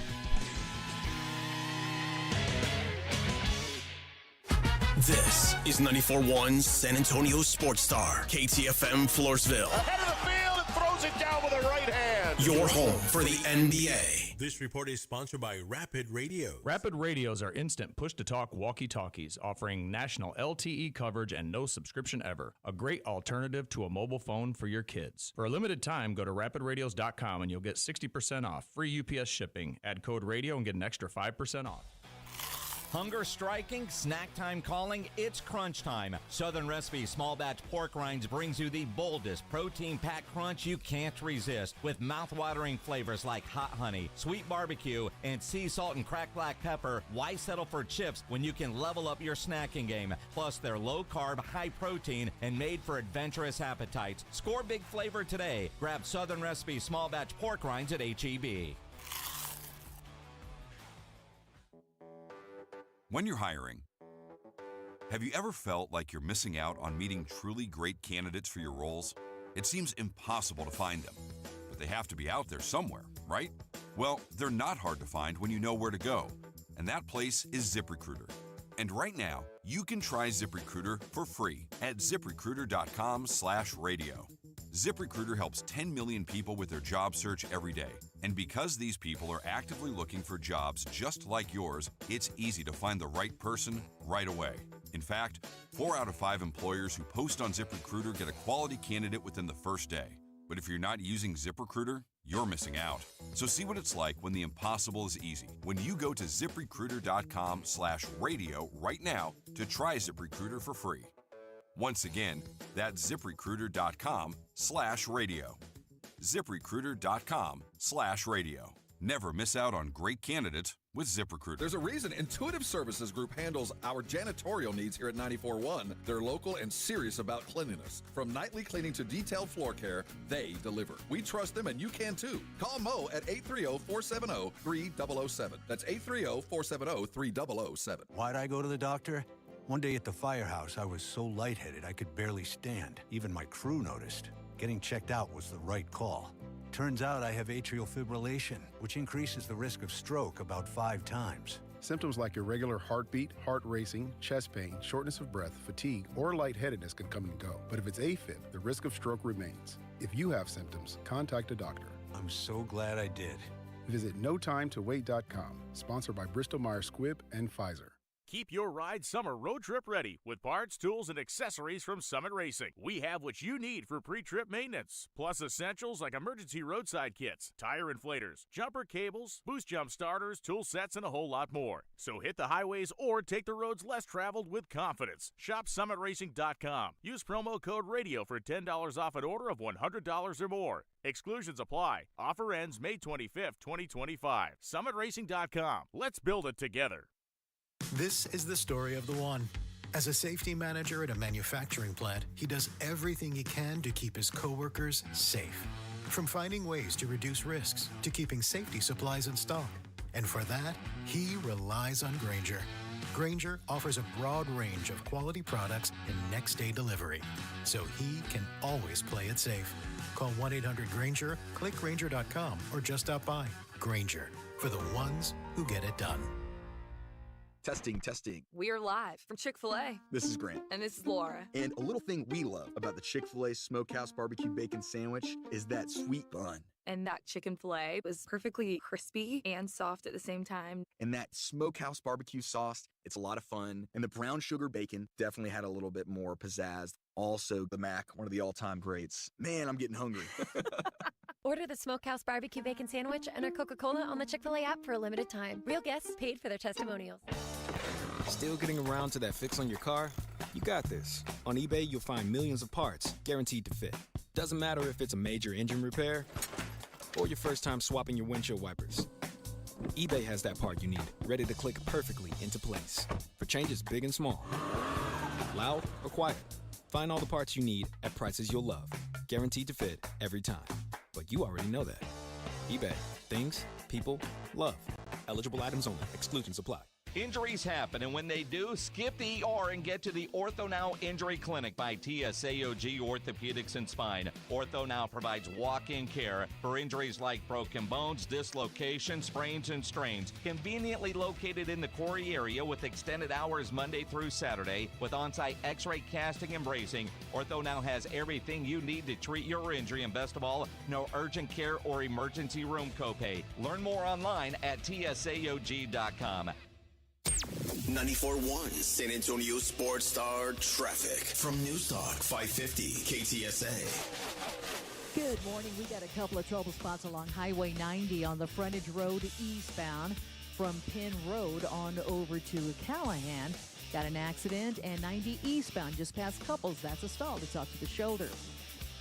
This is 94.1 San Antonio Sports Star, KTFM Floresville. Ahead of the field and throws it down with a right hand. Your home for the NBA. This report is sponsored by Rapid Radio. Rapid Radios are instant push-to-talk walkie-talkies offering national LTE coverage and no subscription ever. A great alternative to a mobile phone for your kids. For a limited time, go to rapidradios.com and you'll get 60% off. Free UPS shipping. Add code radio and get an extra 5% off. Hunger striking, snack time calling, it's crunch time. Southern Recipe Small Batch Pork Rinds brings you the boldest protein-packed crunch you can't resist with mouth-watering flavors like hot honey, sweet barbecue, and sea salt and cracked black pepper. Why settle for chips when you can level up your snacking game? Plus, they're low-carb, high-protein, and made for adventurous appetites. Score big flavor today. Grab Southern Recipe Small Batch Pork Rinds at H-E-B. When you're hiring, have you ever felt like you're missing out on meeting truly great candidates for your roles? It seems impossible to find them, but they have to be out there somewhere, right? Well, they're not hard to find when you know where to go, and that place is ZipRecruiter. And right now, you can try ZipRecruiter for free at ZipRecruiter.com/radio. ZipRecruiter helps 10 million people with their job search every day. And because these people are actively looking for jobs just like yours, it's easy to find the right person right away. In fact, 4 out of 5 employers who post on ZipRecruiter get a quality candidate within the first day. But if you're not using ZipRecruiter, you're missing out. So see what it's like when the impossible is easy. When you go to ZipRecruiter.com/radio right now to try ZipRecruiter for free. Once again, that's ZipRecruiter.com/radio. ZipRecruiter.com/radio. Never miss out on great candidates with ZipRecruiter. There's a reason Intuitive Services Group handles our janitorial needs here at 94.1. They're local and serious about cleanliness. From nightly cleaning to detailed floor care, they deliver. We trust them and you can too. Call Mo at 830-470-3007. That's 830-470-3007. Why'd I go to the doctor? One day at the firehouse, I was so lightheaded I could barely stand. Even my crew noticed. Getting checked out was the right call. Turns out I have atrial fibrillation, which increases the risk of stroke about 5 times. Symptoms like irregular heartbeat, heart racing, chest pain, shortness of breath, fatigue, or lightheadedness can come and go. But if it's AFib, the risk of stroke remains. If you have symptoms, contact a doctor. I'm so glad I did. Visit NoTimeToWait.com, sponsored by Bristol Myers Squibb and Pfizer. Keep your ride summer road trip ready with parts, tools, and accessories from Summit Racing. We have what you need for pre-trip maintenance, plus essentials like emergency roadside kits, tire inflators, jumper cables, boost jump starters, tool sets, and a whole lot more. So hit the highways or take the roads less traveled with confidence. Shop summitracing.com. Use promo code RADIO for $10 off an order of $100 or more. Exclusions apply. Offer ends May 25th, 2025. Summitracing.com. Let's build it together. This is the story of the one. As a safety manager at a manufacturing plant, he does everything he can to keep his coworkers safe. From finding ways to reduce risks to keeping safety supplies in stock. And for that, he relies on Grainger. Grainger offers a broad range of quality products and next-day delivery, so he can always play it safe. Call 1-800-GRAINGER, click Grainger.com, or just stop by. Grainger, for the ones who get it done. Testing. We're live from Chick-fil-A. This is Grant. And this is Laura. And a little thing we love about the Chick-fil-A Smokehouse Barbecue Bacon Sandwich is that sweet bun. And that chicken filet was perfectly crispy and soft at the same time. And that Smokehouse Barbecue sauce, it's a lot of fun. And the brown sugar bacon definitely had a little bit more pizzazz. Also, the mac, one of the all-time greats. Man, I'm getting hungry. Order the Smokehouse Barbecue Bacon Sandwich and a Coca-Cola on the Chick-fil-A app for a limited time. Real guests paid for their testimonials. Still getting around to that fix on your car? You got this. On eBay, you'll find millions of parts guaranteed to fit. Doesn't matter if it's a major engine repair or your first time swapping your windshield wipers. eBay has that part you need, ready to click perfectly into place for changes big and small. Loud or quiet, find all the parts you need at prices you'll love. Guaranteed to fit every time. But you already know that. eBay. Things, people, love. Eligible items only. Exclusions apply. Injuries happen, and when they do, skip the ER and get to the Ortho Now Injury Clinic by TSAOG Orthopedics and Spine. Ortho Now provides walk-in care for injuries like broken bones, dislocations, sprains, and strains. Conveniently located in the Quarry area with extended hours Monday through Saturday with on-site x-ray casting and bracing, Ortho Now has everything you need to treat your injury, and best of all, no urgent care or emergency room copay. Learn more online at tsaog.com. 94.1 San Antonio Sports Star traffic from News Talk 550 KTSA. Good morning. We got a couple of trouble spots along Highway 90 on the frontage road eastbound from Penn Road on over to Callahan. Got an accident, and 90 eastbound just past Couples. That's a stall. It's off to the shoulder.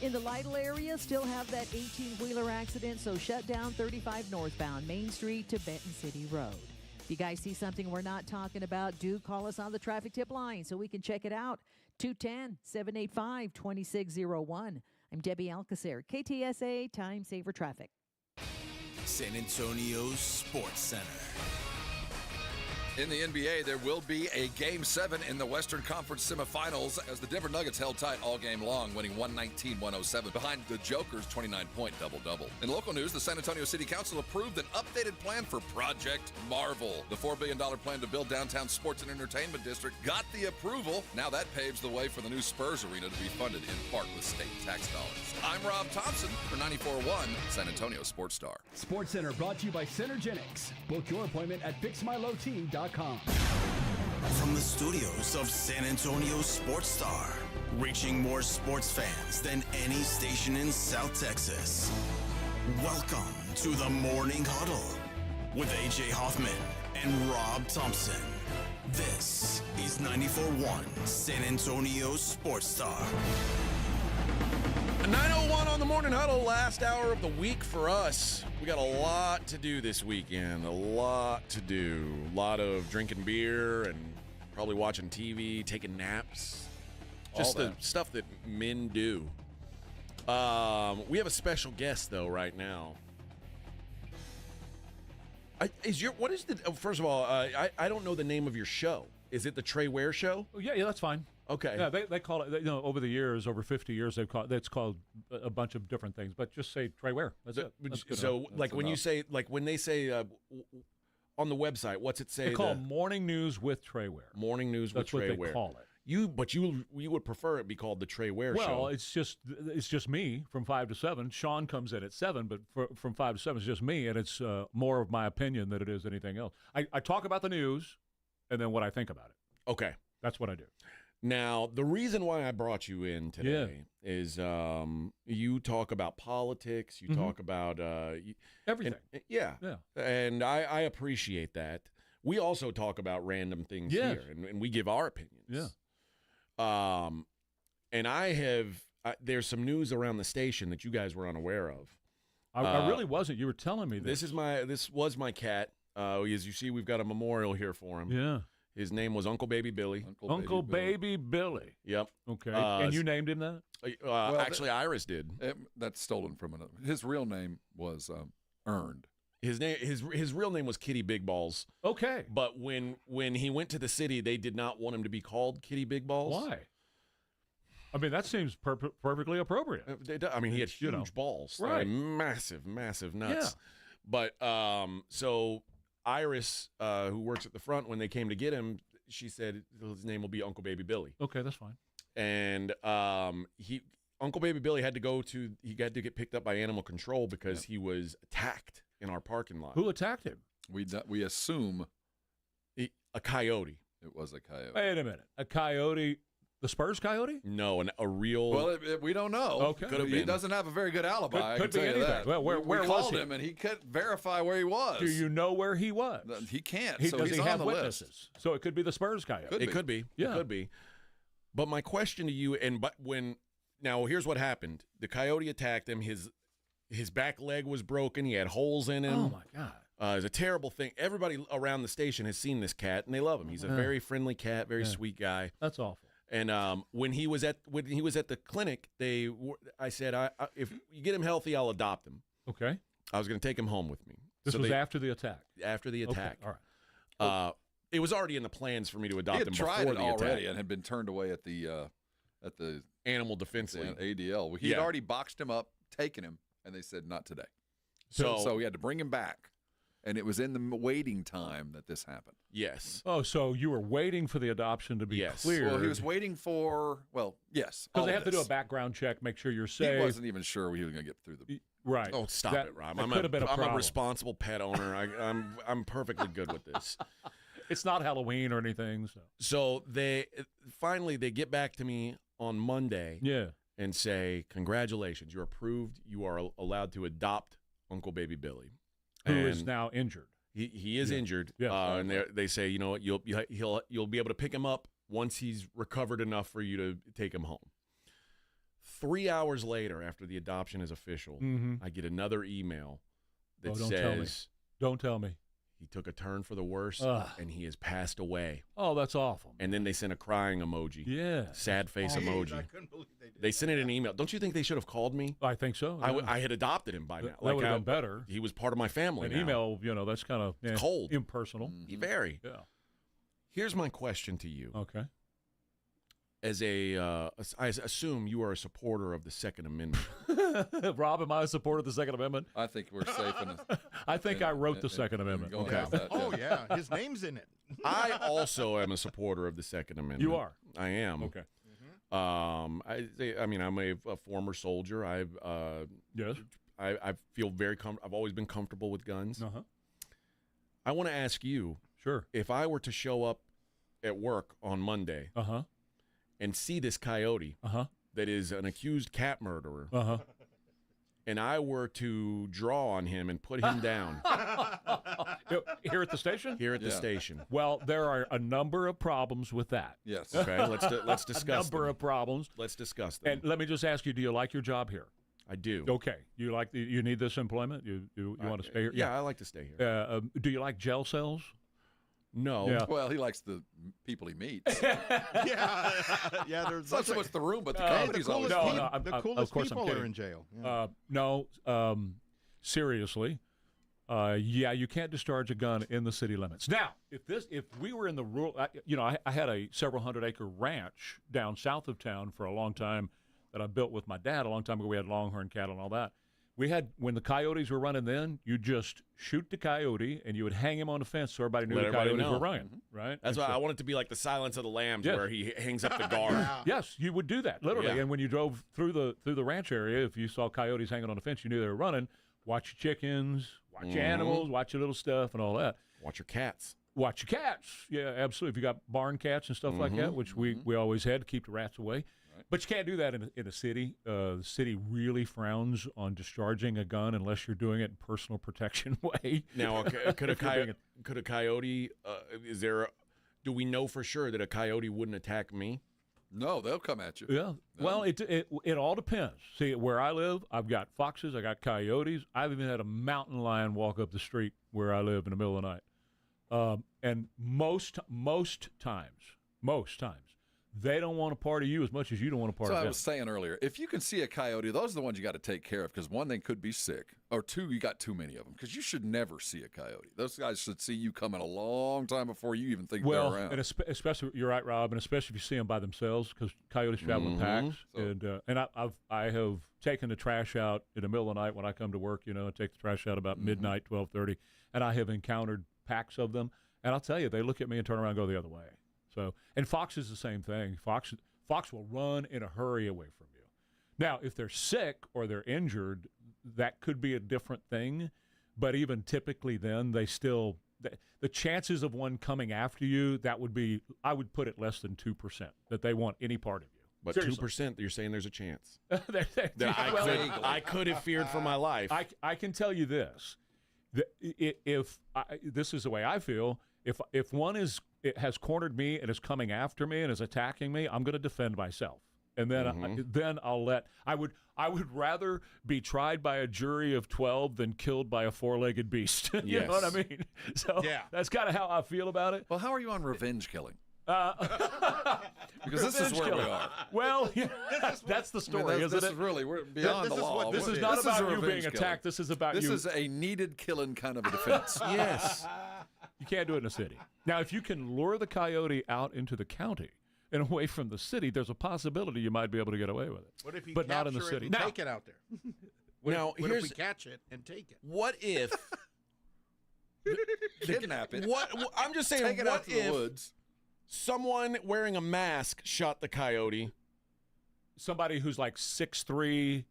In the Lytle area, still have that 18-wheeler accident, so shut down 35 northbound Main Street to Benton City Road. If you guys see something we're not talking about, do call us on the traffic tip line so we can check it out. 210-785-2601. I'm Debbie Alcacer, KTSA Time Saver Traffic. San Antonio Sports Center. In the NBA, there will be a Game 7 in the Western Conference semifinals as the Denver Nuggets held tight all game long, winning 119-107 behind the Joker's 29-point double-double. In local news, the San Antonio City Council approved an updated plan for Project Marvel. The $4 billion plan to build downtown sports and entertainment district got the approval. Now that paves the way for the new Spurs arena to be funded in part with state tax dollars. I'm Rob Thompson for 94.1 San Antonio Sports Star. Sports Center brought to you by Synergenics. Book your appointment at FixMyLowTeam.com. From the studios of San Antonio Sports Star, reaching more sports fans than any station in South Texas. Welcome to the Morning Huddle with AJ Hoffman and Rob Thompson. This is 94.1 San Antonio Sports Star. 9:01 on the Morning Huddle, last hour of the week for us. We got a lot to do this weekend, a lot to do. A lot of drinking beer and probably watching TV, taking naps. Just the stuff that men do. We have a special guest, though, right now. First of all, I don't know the name of your show. Is it the Trey Ware Show? Oh, yeah, that's fine. Okay. Yeah, they call it, over the years, over 50 years, it's called a bunch of different things, but just say Trey Ware. That's it. That's so, like, when you say, like, when they say on the website, what's it say? They call it Morning News with Trey Ware. Morning News with Trey Ware. That's what they call it. You would prefer it be called the Trey Ware Show. Well, it's just me from 5 to 7. Sean comes in at 7, but from 5 to 7 it's just me, and it's more of my opinion than it is anything else. I talk about the news. and then what I think about it. Okay. That's what I do. Now, the reason why I brought you in today is you talk about politics, you talk about everything. Yeah. And I appreciate that. We also talk about random things here, and we give our opinions. Yeah. And I have there's some news around the station that you guys were unaware of. I really wasn't. You were telling me this. This was my cat. As you see, we've got a memorial here for him. Yeah. His name was Uncle Baby Billy. Uncle Baby Billy. Yep. Okay. And you named him that? Well, actually, Iris did. That's stolen from another. His real name was earned. His real name was Kitty Big Balls. Okay. But when he went to the city, they did not want him to be called Kitty Big Balls. Why? I mean, that seems perfectly appropriate. I mean, he had huge balls. Right. I mean, massive nuts. Yeah. But so Iris, who works at the front, when they came to get him, she said his name will be Uncle Baby Billy. Okay, that's fine. And Uncle Baby Billy had to get picked up by animal control because he was attacked in our parking lot. Who attacked him? We assume a coyote. It was a coyote. Wait a minute. A coyote. The Spurs coyote? No, a real. Well, we don't know. Okay. Could have He been. doesn't have a very good alibi. Could I can tell be you anything. that. Well, where we was called he? him, and he couldn't verify where he was. Do you know where he was? He can't. Does he's he on have the witnesses? list. So it could be the Spurs coyote. It could be. Yeah. It could be. But my question to you, now here's what happened. The coyote attacked him. His back leg was broken. He had holes in him. Oh my God. It's a terrible thing. Everybody around the station has seen this cat, and they love him. He's a very friendly cat, very sweet guy. That's awful. And when he was at the clinic, I said, if you get him healthy, I'll adopt him. Okay. I was going to take him home with me. This was after the attack. After the attack. Okay. All right. It was already in the plans for me to adopt He had him tried before it the already attack. and had been turned away at the Animal Defense League. ADL. He had already boxed him up, taken him, and they said not today. So he had to bring him back. And it was in the waiting time that this happened. Yes. Oh, so you were waiting for the adoption to be cleared. Well, he was waiting for, yes. Because they have to do a background check, make sure you're safe. He wasn't even sure he was going to get through the... Right. Oh, stop it, Rob. I'm a responsible pet owner. I'm perfectly good with this. It's not Halloween or anything. So they get back to me on Monday and say, congratulations, you're approved. You are allowed to adopt Uncle Baby Billy. Who is now injured. He is injured. Yeah. And they say, you know what, you'll be able to pick him up once he's recovered enough for you to take him home. 3 hours later, after the adoption is official, I get another email that says, Don't tell me. He took a turn for the worse, and he has passed away. Oh, that's awful. And then they sent a crying emoji. Yeah. Sad face emoji. I couldn't believe they did. They sent it an email. Don't you think they should have called me? I think so. I had adopted him by now. That would have been better. He was part of my family. An email, that's kind of cold, impersonal. Very. Yeah. Here's my question to you. Okay. As I assume you are a supporter of the Second Amendment. Rob, am I a supporter of the Second Amendment? I think we're safe I think I wrote the Second Amendment. Okay. Oh, yeah. His name's in it. I also am a supporter of the Second Amendment. You are? I am. Okay. I mean, I'm a former soldier. Yes. I feel I've always been comfortable with guns. Uh-huh. I want to ask you. Sure. If I were to show up at work on Monday. Uh-huh. And see this coyote that is an accused cat murderer, and I were to draw on him and put him down. Here at the station? Here at the station. Well, there are a number of problems with that. Yes. Okay, let's discuss a number of problems. Let's discuss them. And let me just ask you, do you like your job here? I do. Okay. You need this employment? You want to stay here? Yeah, I like to stay here. Do you like jail cells? No. Yeah. Well, he likes the people he meets. Yeah. It's not so much the room, but the comedy's always fun. The coolest people are in jail. Yeah. Seriously. You can't discharge a gun in the city limits. Now, if we were in the rural, I had a several 100-acre ranch down south of town for a long time that I built with my dad a long time ago. We had longhorn cattle and all that. We had, when the coyotes were running then, you just shoot the coyote and you would hang him on the fence so everybody knew the coyotes were running, right? That's why I want it to be like the Silence of the Lambs where he hangs up the guard. Yes, you would do that, literally. Yeah. And when you drove through the ranch area, if you saw coyotes hanging on the fence, you knew they were running. Watch your chickens, watch your animals, watch your little stuff and all that. Watch your cats. watch your cats. Yeah, absolutely. If you got barn cats and stuff like that, which we always had to keep the rats away. Right. But you can't do that in a city. The city really frowns on discharging a gun unless you're doing it in personal protection way. Now, could a coyote? Do we know for sure that a coyote wouldn't attack me? No, they'll come at you. Yeah. No. Well, it all depends. See, where I live, I've got foxes, I got coyotes. I've even had a mountain lion walk up the street where I live in the middle of the night. And most times, they don't want a part of you as much as you don't want a part of them. So I was saying earlier, if you can see a coyote, those are the ones you got to take care of because one, they could be sick, or two, you got too many of them because you should never see a coyote. Those guys should see you coming a long time before you even think they're around. And especially, you're right, Rob, and especially if you see them by themselves because coyotes travel in packs. So, and I have taken the trash out in the middle of the night when I come to work, I take the trash out about midnight, 12:30, and I have encountered packs of them. And I'll tell you, they look at me and turn around and go the other way. So, and fox is the same thing. Fox will run in a hurry away from you. Now, if they're sick or they're injured, that could be a different thing. But even typically then, they still the chances of one coming after you, I would put it less than 2% that they want any part of you. But Seriously. 2%, you're saying there's a chance. I could have feared for my life. I can tell you this. This is the way I feel. If one has cornered me and is coming after me and is attacking me, I'm going to defend myself. And then then I would rather be tried by a jury of 12 than killed by a four-legged beast. You know what I mean? So that's kind of how I feel about it. Well, how are you on revenge killing? Because this is where we are. Well, that's the story, isn't it? We're beyond the law. This is not about you being attacked. This is about you. This is a needed killing kind of a defense. Yes. You can't do it in a city. Now, if you can lure the coyote out into the county and away from the city, there's a possibility you might be able to get away with it. What if you but not in the capture it city. and take it out there? What if we catch it and take it? What if kidnap it? I'm just saying. Take it out to the woods. Someone wearing a mask shot the coyote. Somebody who's like 6'3",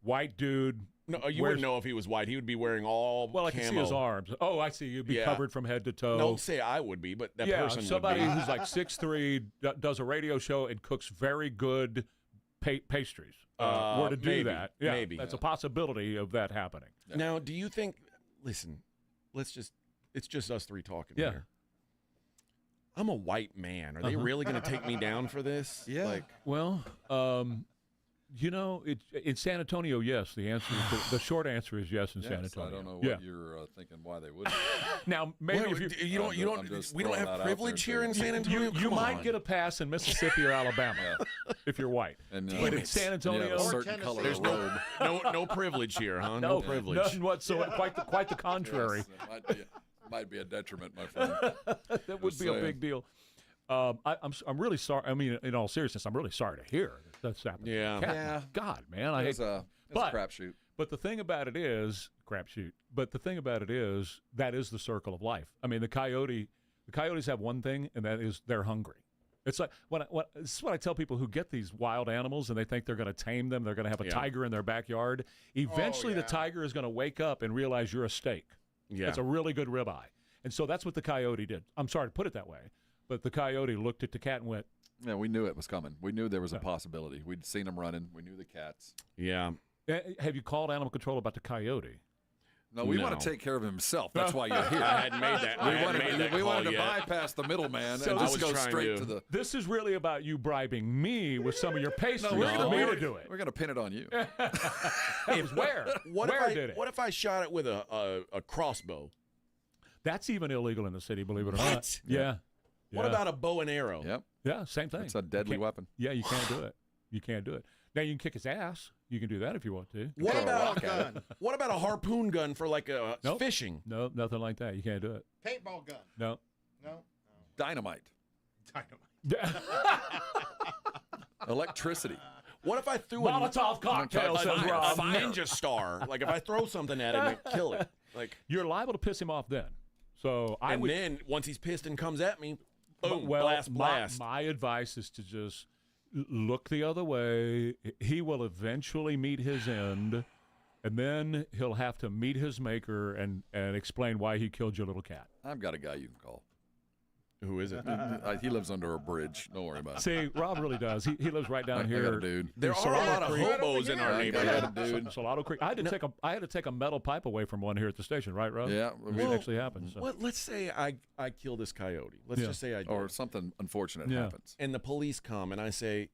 white dude. No, you wouldn't know if he was white. He would be wearing all Well, I camo. can see his arms. Oh, I see. You'd be covered from head to toe. Don't say I would be, but that person somebody would be. who's like 6'3", does a radio show and cooks very good pastries. Were to do that. Yeah, maybe. That's a possibility of that happening. Yeah. Now, do you think, listen, it's just us three talking here. I'm a white man. Are they really going to take me down for this? Yeah. Well, in San Antonio, yes. The short answer is yes in San Antonio. I don't know what you're thinking why they wouldn't. Now, maybe if we don't have privilege here in San Antonio. You might get a pass in Mississippi or Alabama if you're white. But in San Antonio, there's no privilege here, huh? No privilege. None whatsoever. Quite the contrary. Yes, might be a detriment, my friend. That would be a big deal. I'm really sorry. I mean, in all seriousness, I'm really sorry to hear that's happening. Yeah. God, man, it's a crapshoot. But the thing about it is crapshoot. But the thing about it is that is the circle of life. I mean, the coyotes have one thing, and that is they're hungry. It's like this is what I tell people who get these wild animals and they think they're going to tame them. They're going to have a tiger in their backyard. Eventually, the tiger is going to wake up and realize you're a steak. Yeah. It's a really good ribeye. And so that's what the coyote did. I'm sorry to put it that way, but the coyote looked at the cat and went, yeah, we knew it was coming. We knew there was a possibility. We'd seen them running. We knew the cats. Yeah. Have you called animal control about the coyote? No, we want to take care of himself. That's why you're here. I hadn't made that. We wanted to bypass the middleman and just go straight to the. This is really about you bribing me with some of your pastries for me to do it. We're going to pin it on you. Where? What if I shot it with a crossbow? That's even illegal in the city, believe it or not. What? Yeah. What about a bow and arrow? Yep. Yeah, same thing. It's a deadly weapon. Yeah, you can't do it. You can't do it. Now, you can kick his ass. You can do that if you want to. What about a harpoon gun for like fishing? No, nothing like that. You can't do it. Paintball gun. No. Dynamite. Electricity. What if I threw Molotov cocktail, says Rob. A ninja star? Like if I throw something at him and kill it. Like you're liable to piss him off then. So then once he's pissed and comes at me, boom, blast. My advice is to just look the other way. He will eventually meet his end. and then he'll have to meet his maker and explain why he killed your little cat. I've got a guy you can call. Who is it? He lives under a bridge. Don't worry about it. See, Rob really does. He lives right down here. I got a dude. There are a lot of hobos in our neighborhood. Dude. Salado Creek. I had to take a metal pipe away from one here at the station, right, Rob? Yeah, it actually happened. So. Well, let's say I kill this coyote. Let's just say I do. Or something unfortunate happens. And the police come, and I say,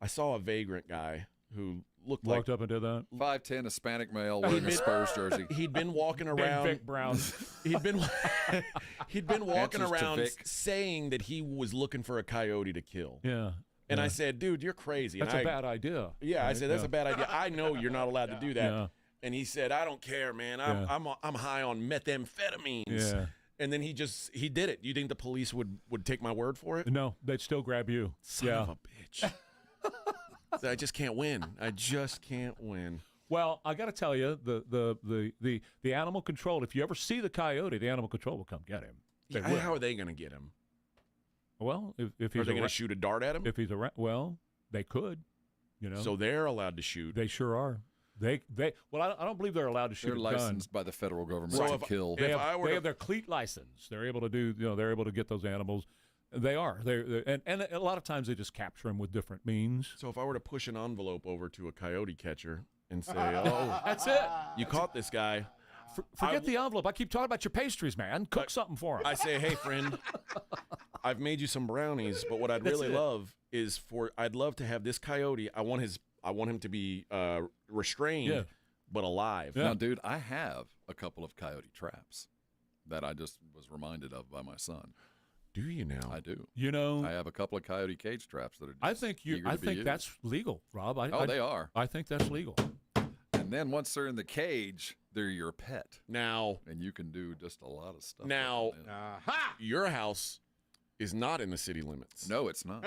I saw a vagrant guy who walked up and did that. 5'10", Hispanic male wearing a Spurs jersey. He'd been walking around. Vic Brown. He'd been walking around saying that he was looking for a coyote to kill. Yeah. And I said, dude, you're crazy. That's a bad idea. Yeah, I said, that's a bad idea. I know you're not allowed to do that. Yeah. And he said, I don't care, man. I'm high on methamphetamines. Yeah. And then he did it. Do you think the police would take my word for it? No, they'd still grab you. Son of a bitch. I just can't win. Well, I got to tell you, the animal control. If you ever see the coyote, the animal control will come get him. How are they going to get him? Well, if he's are they going to shoot a dart at him? If he's around, well, they could. So they're allowed to shoot. They sure are. I don't believe they're allowed to shoot. They're a gun. licensed by the federal government to kill. They have their cleat license. They're able to do. They're able to get those animals. They are. And a lot of times they just capture them with different means. So if I were to push an envelope over to a coyote catcher and say, "Oh, that's it. You caught this guy." Forget the envelope. I keep talking about your pastries, man. Cook something for him. I say, "Hey, friend, I've made you some brownies, but what I'd really love is I'd love to have this coyote. I want him to be restrained, but alive." Yeah. Now, dude, I have a couple of coyote traps that I just was reminded of by my son. Do you now? I do. I have a couple of coyote cage traps that are. I think that's legal, Rob. They are. I think that's legal. And then once they're in the cage, they're your pet now, and you can do just a lot of stuff. Now, your house is not in the city limits. No, it's not.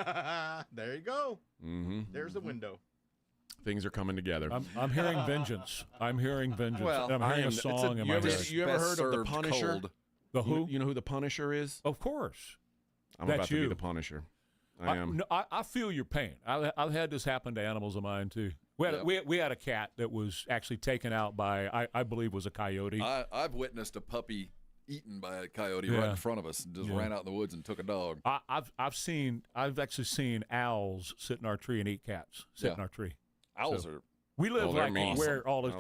There you go. Mm-hmm. There's the window. Things are coming together. I'm hearing vengeance. I'm hearing vengeance. Well, I'm hearing a song in my head. You ever heard of the Punisher? Cold. The who? You know who the Punisher is? Of course. I'm about to be the Punisher. I am. I feel your pain. I've had this happen to animals of mine too. We had a cat that was actually taken out by I believe was a coyote. I've witnessed a puppy eaten by a coyote right in front of us and just ran out in the woods and took a dog. I've actually seen owls sit in our tree and eat cats. Sit in our tree. Owls are. We live where all those.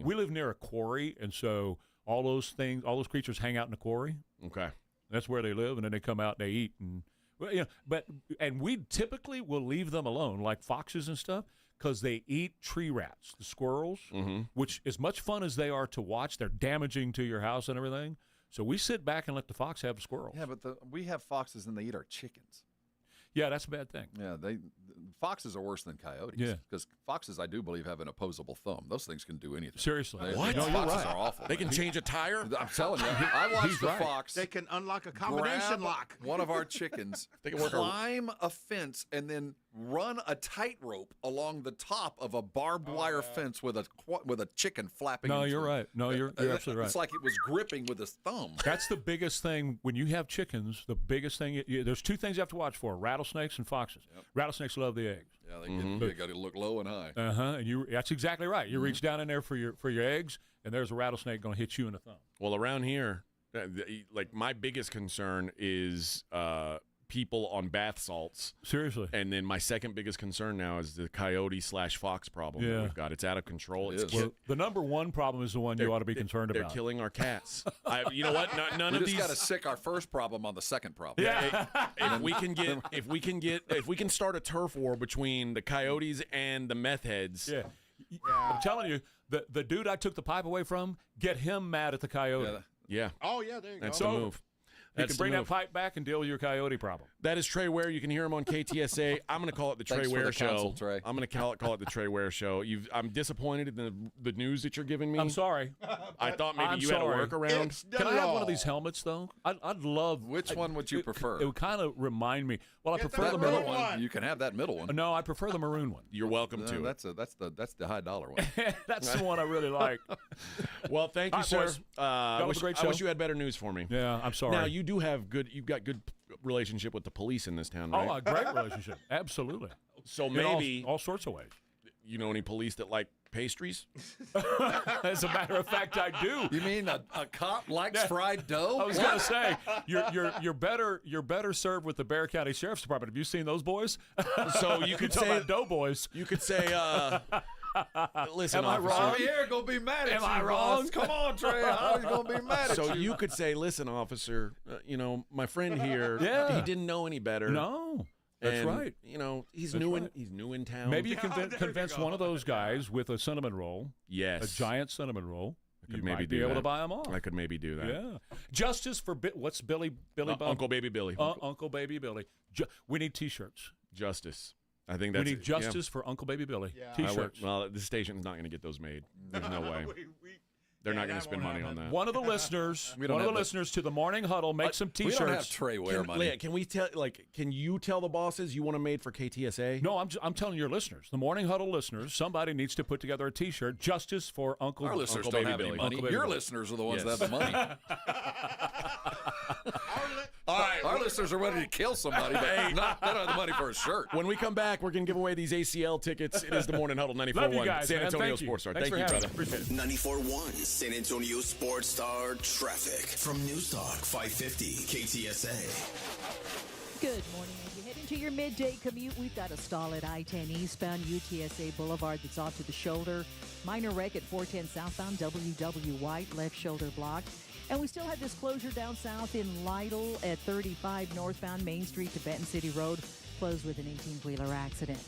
We live near a quarry, and so all those creatures hang out in the quarry. Okay. That's where they live, and then they come out and they eat. And we typically will leave them alone, like foxes and stuff, because they eat tree rats, the squirrels, which as much fun as they are to watch, they're damaging to your house and everything. So we sit back and let the fox have the squirrels. Yeah, but we have foxes and they eat our chickens. Yeah, that's a bad thing. Yeah, foxes are worse than coyotes. Yeah, because foxes, I do believe, have an opposable thumb. Those things can do anything. Seriously, what? No, foxes are awful. They can change a tire. I'm telling you, I watched the fox. They can unlock a combination lock. One of our chickens. They can climb a fence and then run a tightrope along the top of a barbed wire fence with a chicken flapping. No, you're right. No, you're absolutely right. It's like it was gripping with his thumb. That's the biggest thing when you have chickens. The biggest thing there's two things you have to watch for: rattlesnakes and foxes. Yep. Rattlesnakes love the eggs. Yeah, they got to look low and high. And that's exactly right. You reach down in there for your eggs, and there's a rattlesnake going to hit you in the thumb. Well, around here, like my biggest concern is people on bath salts. Seriously. And then my second biggest concern now is the coyote/fox problem that we've got. It's out of control. Well, the number one problem is the one you ought to be concerned about. They're killing our cats. You know what? None of these. We just got to sick our first problem on the second problem. Yeah. If we can start a turf war between the coyotes and the meth heads. Yeah. I'm telling you, the dude I took the pipe away from, get him mad at the coyote. Yeah. Oh yeah, there you That's go. the move. You can bring that pipe back and deal with your coyote problem. That is Trey Ware. You can hear him on KTSA. I'm going to call it the Trey Ware Show. Counsel, Trey. I'm going to call it the Trey Ware Show. I'm disappointed in the news that you're giving me. I'm sorry. I thought maybe you had a workaround. Can I have one of these helmets, though? I'd love. Which one would you prefer? It would kind of remind me. Well, I prefer that the middle maroon one. You can have that middle one. No, I prefer the maroon one. You're welcome to it. That's the high dollar one. That's the one I really like. Well, thank you, sir. I great show. wish you had better news for me. Yeah, I'm sorry. Now you do have you've got good relationship with the police in this town, right? Oh, a great relationship. Absolutely. So maybe all sorts of ways. You know any police that like pastries? As a matter of fact, I do. You mean a cop likes fried dough? I was going to say you're better served with the Bexar County Sheriff's Department. Have you seen those boys? So you could talk say about doughboys. You could say, listen, am I officer. wrong? Javier gonna be mad at Am you, I boss. wrong? Come on, Trey. How's he gonna be mad at you? So you could say, listen, officer, my friend here, Yeah. he didn't know any better. No. That's And, right. He's That's new right. he's new in town. Maybe you convince one of those guys with a cinnamon roll. Yes. A giant cinnamon roll. could You maybe might do be able that. to buy them all. I could maybe do that. Yeah. Justice for what's Billy Bob? Uncle Baby Billy. Uncle Baby Billy. We need T-shirts. Justice. I think that's we need justice for Uncle Baby Billy. Yeah. T-shirts. Well, the station's not going to get those made. There's no way. They're not going to spend money on that. One of the listeners, to the Morning Huddle, make some T-shirts. We don't have Trey wear money. Leah, can you tell the bosses you want them made for KTSA? No, I'm telling your listeners, the Morning Huddle listeners, somebody needs to put together a T-shirt, Justice for Uncle. Our listeners Uncle don't Baby have Billy. any money. Uncle Baby Your Billy. listeners are the ones Yes. that have the money. All right, our listeners are ready to kill somebody, but they don't have the money for a shirt. When we come back, we're going to give away these ACL tickets. It is the Morning Huddle, 94.1 Love you guys, San man. Antonio Thank you. Sports Star. Thanks Thank for you, having brother. me. Appreciate it. 94.1 San Antonio Sports Star traffic from News Talk 550 KTSA. Good morning. As you head into your midday commute, we've got a stall at I-10 eastbound UTSA Boulevard that's off to the shoulder. Minor wreck at 410 southbound WW White, left shoulder blocked. And we still have this closure down south in Lytle at 35 northbound Main Street to Benton City Road, closed with an 18-wheeler accident.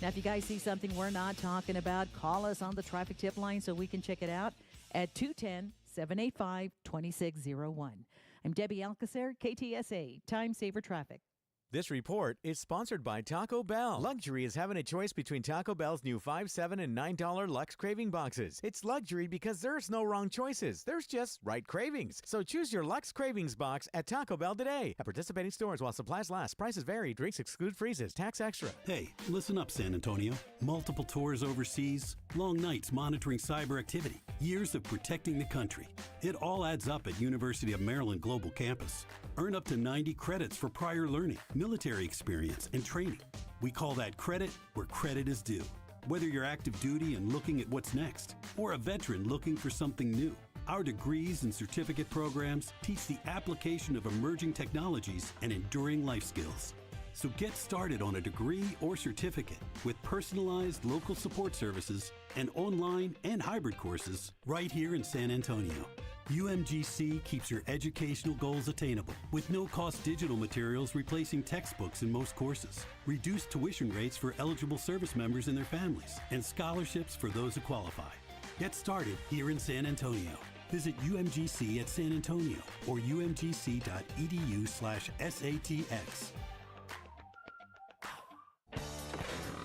Now, if you guys see something we're not talking about, call us on the traffic tip line so we can check it out at 210-785-2601. I'm Debbie Alcacer, KTSA, Time Saver Traffic. This report is sponsored by Taco Bell. Luxury is having a choice between Taco Bell's new $5, $7, and $9 Lux Craving Boxes. It's luxury because there's no wrong choices. There's just right cravings. So choose your Lux Cravings box at Taco Bell today. At participating stores while supplies last. Prices vary. Drinks exclude freezes. Tax extra. Hey, listen up, San Antonio. Multiple tours overseas, long nights monitoring cyber activity, years of protecting the country. It all adds up at University of Maryland Global Campus. Earn up to 90 credits for prior learning, military experience, and training. We call that credit where credit is due. Whether you're active duty and looking at what's next, or a veteran looking for something new, our degrees and certificate programs teach the application of emerging technologies and enduring life skills. So get started on a degree or certificate with personalized local support services and online and hybrid courses right here in San Antonio. UMGC keeps your educational goals attainable with no-cost digital materials replacing textbooks in most courses, reduced tuition rates for eligible service members and their families, and scholarships for those who qualify. Get started here in San Antonio. Visit UMGC at San Antonio or umgc.edu/SATX.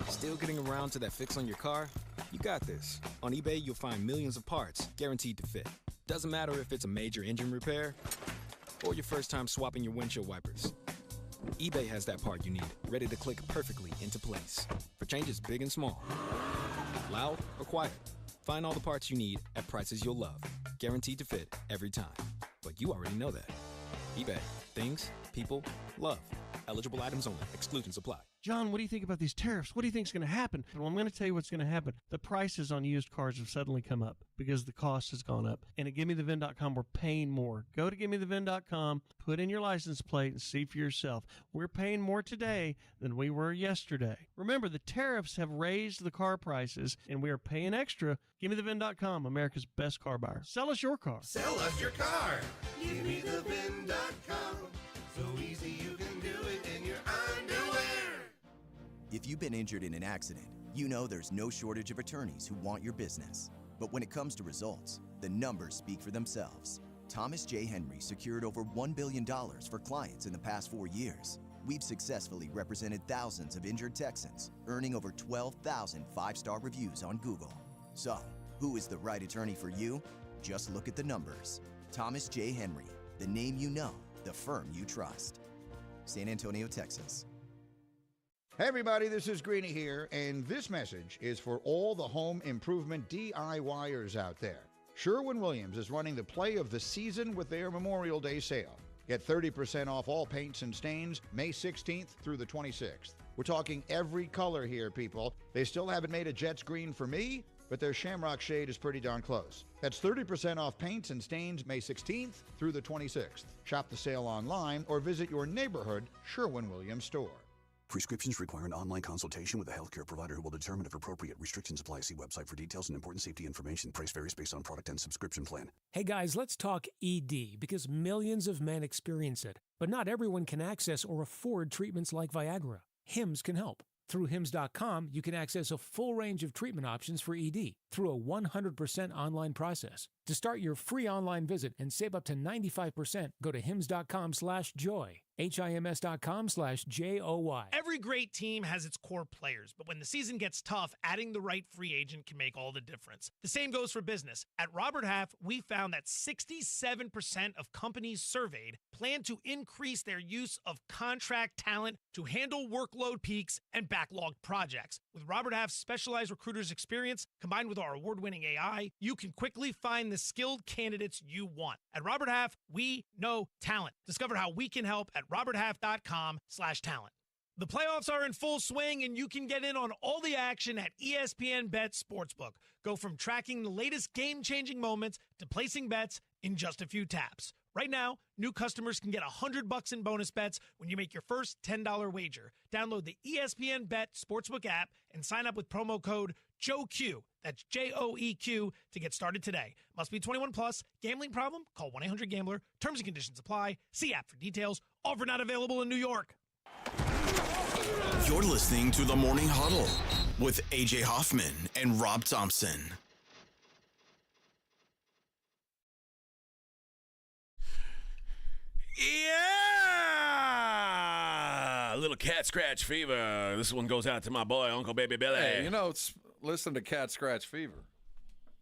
Still getting around to that fix on your car? You got this. On eBay, you'll find millions of parts guaranteed to fit. Doesn't matter if it's a major engine repair or your first time swapping your windshield wipers. eBay has that part you need, ready to click perfectly into place for changes big and small. Loud or quiet, find all the parts you need at prices you'll love, guaranteed to fit every time. But you already know that. eBay, things, people, love. Eligible items only. Exclusions apply. John, what do you think about these tariffs? What do you think is going to happen? Well, I'm going to tell you what's going to happen. The prices on used cars have suddenly come up because the cost has gone up. And at GimmeTheVin.com, we're paying more. Go to GimmeTheVin.com, put in your license plate, and see for yourself. We're paying more today than we were yesterday. Remember, the tariffs have raised the car prices, and we are paying extra. GimmeTheVin.com, America's best car buyer. Sell us your car. Sell us your car. GimmeTheVin.com. So easy you can do it in your underwear. If you've been injured in an accident, you know there's no shortage of attorneys who want your business. But when it comes to results, the numbers speak for themselves. Thomas J. Henry secured over $1 billion for clients in the past 4 years. We've successfully represented thousands of injured Texans, earning over 12,000 five-star reviews on Google. So, who is the right attorney for you? Just look at the numbers. Thomas J. Henry, the name you know, the firm you trust. San Antonio, Texas. Hey everybody, this is Greeny here, and this message is for all the home improvement DIYers out there. Sherwin-Williams is running the play of the season with their Memorial Day sale. Get 30% off all paints and stains May 16th through the 26th. We're talking every color here, people. They still haven't made a Jets green for me, but their Shamrock shade is pretty darn close. That's 30% off paints and stains May 16th through the 26th. Shop the sale online or visit your neighborhood Sherwin-Williams store. Prescriptions require an online consultation with a healthcare provider who will determine if appropriate. Restrictions apply. See website for details and important safety information. Price varies based on product and subscription plan. Hey guys, let's talk ED because millions of men experience it, but not everyone can access or afford treatments like Viagra. Hims can help. Through Hims.com, you can access a full range of treatment options for ED through a 100% online process. To start your free online visit and save up to 95%, go to Hims.com/joy. HIMS.com/JOY. Every great team has its core players, but when the season gets tough, adding the right free agent can make all the difference. The same goes for business. At Robert Half, we found that 67% of companies surveyed plan to increase their use of contract talent to handle workload peaks and backlogged projects. With Robert Half's specialized recruiters' experience, combined with our award-winning AI, you can quickly find the skilled candidates you want. At Robert Half, we know talent. Discover how we can help at roberthalf.com/talent. The playoffs are in full swing, and you can get in on all the action at ESPN Bet Sportsbook. Go from tracking the latest game-changing moments to placing bets in just a few taps. Right now, new customers can get $100 in bonus bets when you make your first $10 wager. Download the ESPN Bet Sportsbook app and sign up with promo code JOEQ. That's JOEQ to get started today. Must be 21 plus. Gambling problem? Call 1-800-GAMBLER. Terms and conditions apply. See app for details. Offer not available in New York. You're listening to the Morning Huddle with AJ Hoffman and Rob Thompson. Yeah! A little cat scratch fever. This one goes out to my boy, Uncle Baby Billy. Hey, listen to Cat Scratch Fever.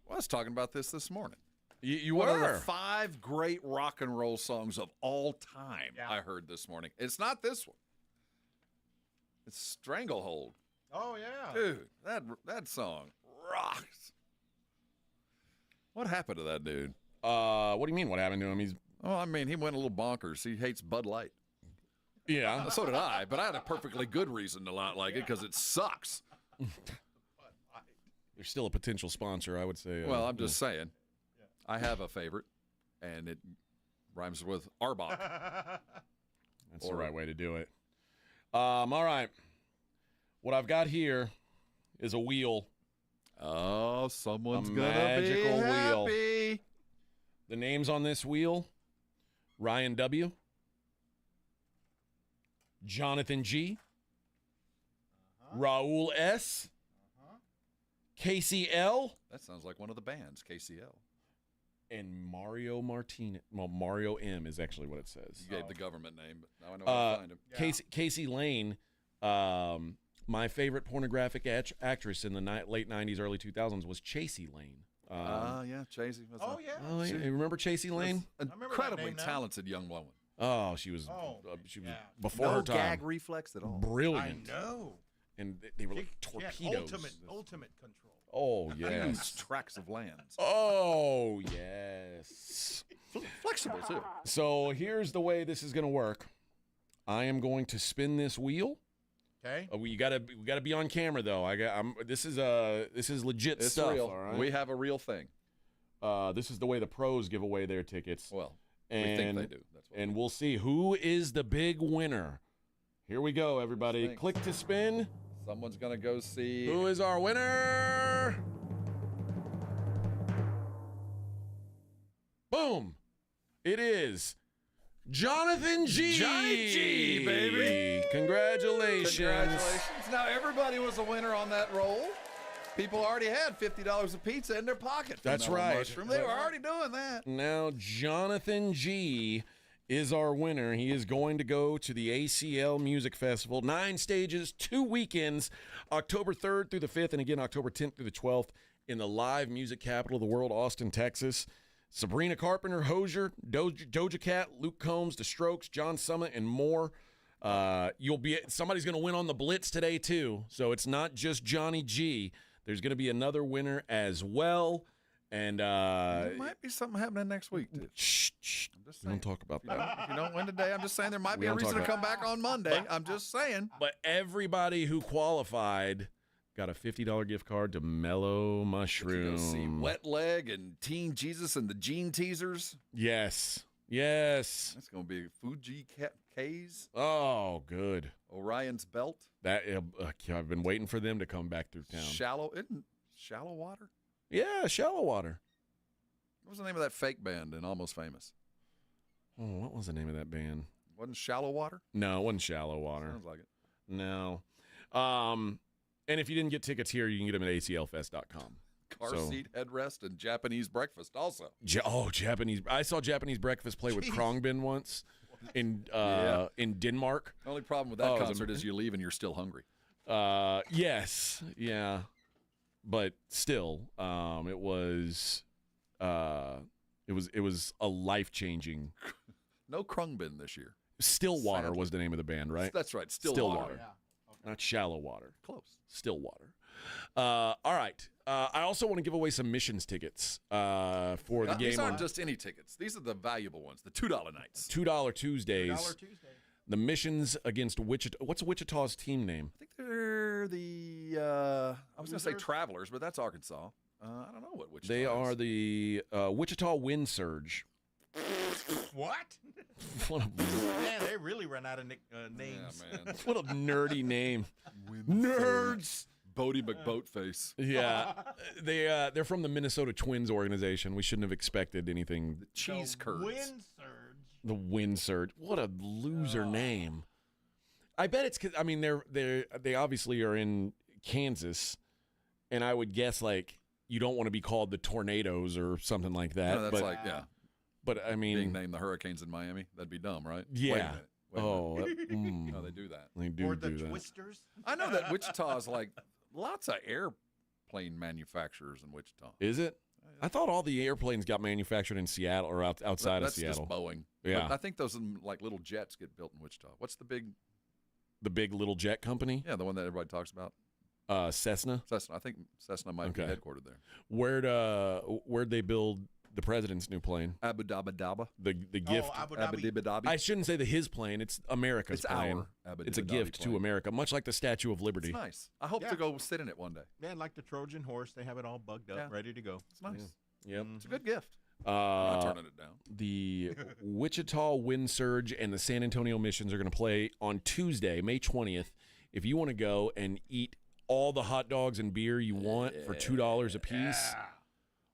Well, I was talking about this morning. You One were. of the 5 great rock and roll songs of all time I heard this morning. It's not this one. It's Stranglehold. Oh, yeah. Dude, that song rocks. What happened to that dude? What do you mean what happened to him? He went a little bonkers. He hates Bud Light. Yeah. So did I, but I had a perfectly good reason to not like it because it sucks. They're still a potential sponsor, I would say. Well, I'm just saying. I have a favorite, and it rhymes with Arbok. That's the right way to do it. All right. What I've got here is a wheel. Oh, someone's a gonna magical be wheel. happy. The names on this wheel: Ryan W., Jonathan G., Raul S., Casey L. That sounds like one of the bands, KCL. And Mario Martinez. Well, Mario M is actually what it says. You gave the government name, but now I know how to find him. Casey Lane, my favorite pornographic actress in the late 90s, early 2000s was Chasey Lane. Yeah, Chasey. Oh, yeah. Oh, yeah. You remember Chasey Lane? Incredibly talented young woman. Oh, she was before no her time. Gag reflex at all. Brilliant. I know. And they were like torpedoes. Ultimate control. Oh, yes. Huge tracts of lands. Oh, yes. Flexible, too. So here's the way this is going to work. I am going to spin this wheel. Okay. We gotta be on camera though. This is legit It's stuff. real. All right? We have a real thing. This is the way the pros give away their tickets. Well, and, we think they do. That's what and we'll see who is the big winner. Here we go, everybody. Click to spin. Someone's gonna go see. Who is our winner? Boom! It is Jonathan G. Johnny G, baby. Congratulations. Now, everybody was a winner on that roll. People already had $50 of pizza in their pocket. From That's Mellow right. Mushroom. They were already doing that. Now, Jonathan G. is our winner. He is going to go to the ACL Music Festival. 9 stages, 2 weekends, October 3rd through the 5th, and again, October 10th through the 12th in the live music capital of the world, Austin, Texas. Sabrina Carpenter, Hozier, Doja Cat, Luke Combs, The Strokes, John Summit, and more. Somebody's going to win on the Blitz today, too. So it's not just Johnny G. There's going to be another winner as well. And there might be something happening next week, too. Shh. I'm just We saying. don't talk about If that. you don't win today, I'm just saying there might We be a don't talk reason to about come back on Monday. I'm just saying. But everybody who qualified got a $50 gift card to Mellow Mushroom. See Wet Leg and Teen Jesus and the Gene Teasers. Yes. That's going to be Fuji K's. Oh, good. Orion's Belt. That I've been waiting for them to come back through town. Shallow Water? Yeah, Shallow Water. What was the name of that fake band in Almost Famous? Oh, what was the name of that band? Wasn't Shallow Water? No, it wasn't Shallow Water. Sounds like it. No. And if you didn't get tickets here, you can get them at aclfest.com. Car seat headrest and Japanese breakfast also. Japanese. I saw Japanese breakfast play with Krongbin once in Denmark. The only problem with that concert is you leave and you're still hungry. Yes. Yeah. But still, it was a life-changing. No Krungbin this year. Stillwater was the name of the band, right? That's right. Stillwater. Yeah. Okay. Not Shallow Water. Close. Stillwater. All right. I also want to give away some missions tickets for the game. These aren't just any tickets. These are the valuable ones, the $2 nights. $2 Tuesdays. $2 Tuesday. The missions against Wichita. What's Wichita's team name? I think they're the, I was going to say Travelers, but that's Arkansas. I don't know what Wichita They is. are the Wichita Wind Surge. What? What a Man, they really run out of names. Yeah, man. what a nerdy name. Nerds. Bodie McBoatface. Yeah, they're from the Minnesota Twins organization. We shouldn't have expected anything. The cheese curds. Wind Surge. The Wind Surge. What a loser name. I bet it's because they obviously are in Kansas, and I would guess like you don't want to be called the Tornadoes or something like that. No, that's yeah. But I mean, being named the Hurricanes in Miami, that'd be dumb, right? Yeah. Wait a minute. No, they do that. They do Or the do that. Twisters. I know that Wichita is like lots of airplane manufacturers in Wichita. Is it? I thought all the airplanes got manufactured in Seattle or outside of Seattle. That's just Boeing. Yeah. But I think those like little jets get built in Wichita. What's the big little jet company? Yeah, the one that everybody talks about. Cessna. Cessna. I think Cessna might be headquartered there. Where'd they build the president's new plane? Abu Dhabi. The gift. Abu Dhabi. I shouldn't say his plane. It's America's plane. Abu It's a Dhabi gift plane. to America, much like the Statue of Liberty. It's nice. I hope to go sit in it one day. Yeah, like the Trojan horse. They have it all bugged up, ready to go. It's nice. Yep. It's a good gift. I'm not turning it down. The Wichita Wind Surge and the San Antonio Missions are going to play on Tuesday, May 20th. If you want to go and eat all the hot dogs and beer you want for $2 a piece,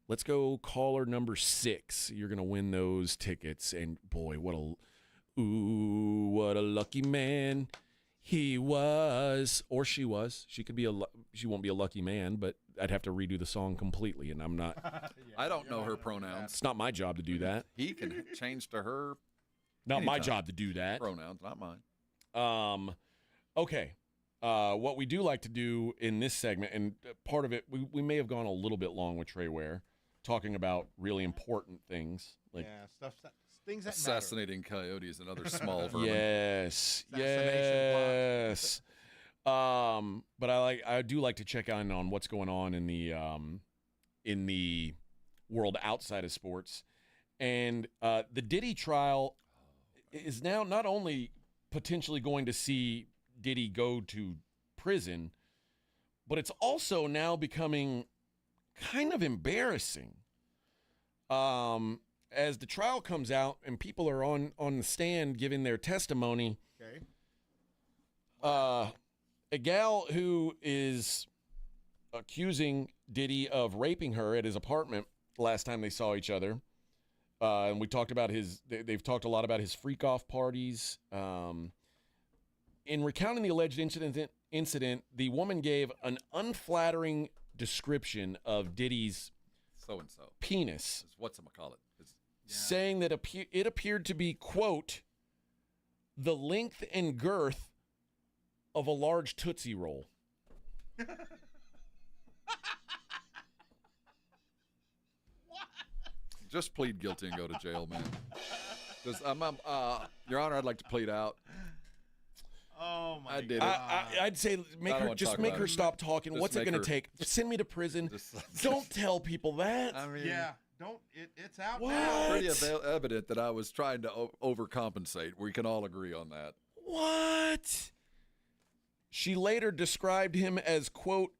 let's go caller number 6. You're going to win those tickets. And boy, what a lucky man he was, or she was. She could be she won't be a lucky man, but I'd have to redo the song completely, and I'm not. I don't know her pronouns. It's not my job to do that. He can change to her. Not my anytime. job to do that. Pronouns, not mine. Okay. What we do like to do in this segment, and part of it, we may have gone a little bit long with Trey Ware, talking about really important things. Like things that assassinating coyotes and other small vermin. Yes. But I do like to check in on what's going on in the world outside of sports. And the Diddy trial is now not only potentially going to see Diddy go to prison, but it's also now becoming kind of embarrassing. As the trial comes out and people are on the stand giving their testimony, a gal who is accusing Diddy of raping her at his apartment last time they saw each other, and we talked about they've talked a lot about his freak-off parties. In recounting the alleged incident, the woman gave an unflattering description of Diddy's so-and-so penis. Whatchamacallit. Saying that it appeared to be, quote, the length and girth of a large Tootsie Roll. Just plead guilty and go to jail, man. Your Honor, I'd like to plead out. Oh my! I did it. I'd say make her stop talking. Just What's it going to take? Send me to prison. Don't tell people that. I mean, yeah, don't. It's out What? now. Pretty evident that I was trying to overcompensate. We can all agree on that. What? She later described him as, quote,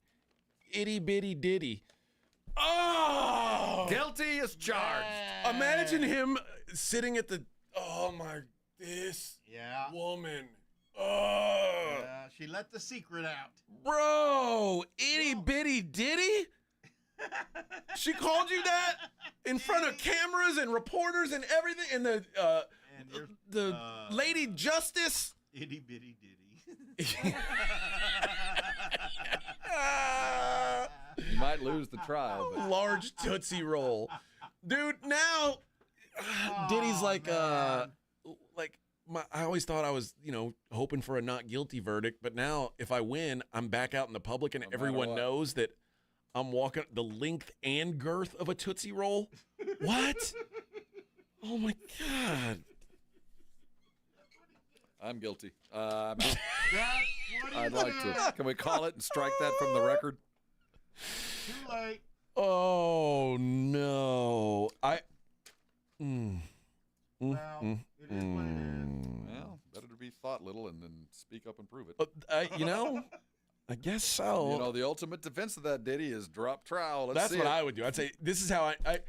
itty bitty ditty. Oh, guilty as charged. Imagine him sitting at the. Oh my, this woman. Oh, she let the secret out. Bro, itty bitty ditty. She called you that in front of cameras and reporters and everything, and the Lady Justice. Itty bitty ditty. You might lose the trial. But. Large Tootsie Roll. Dude, now Diddy's like I always thought I was, hoping for a not guilty verdict, but now if I win, I'm back out in the public and everyone knows that I'm walking the length and girth of a Tootsie Roll. What? Oh my God. I'm guilty. I'd like to. Can we call it and strike that from the record? Too late. Oh no! Well, it is what it is. Well, better to be thought little and then speak up and prove it. I guess so. The ultimate defense of that, Diddy, is drop trial. That's what I would do. I'd say this is how I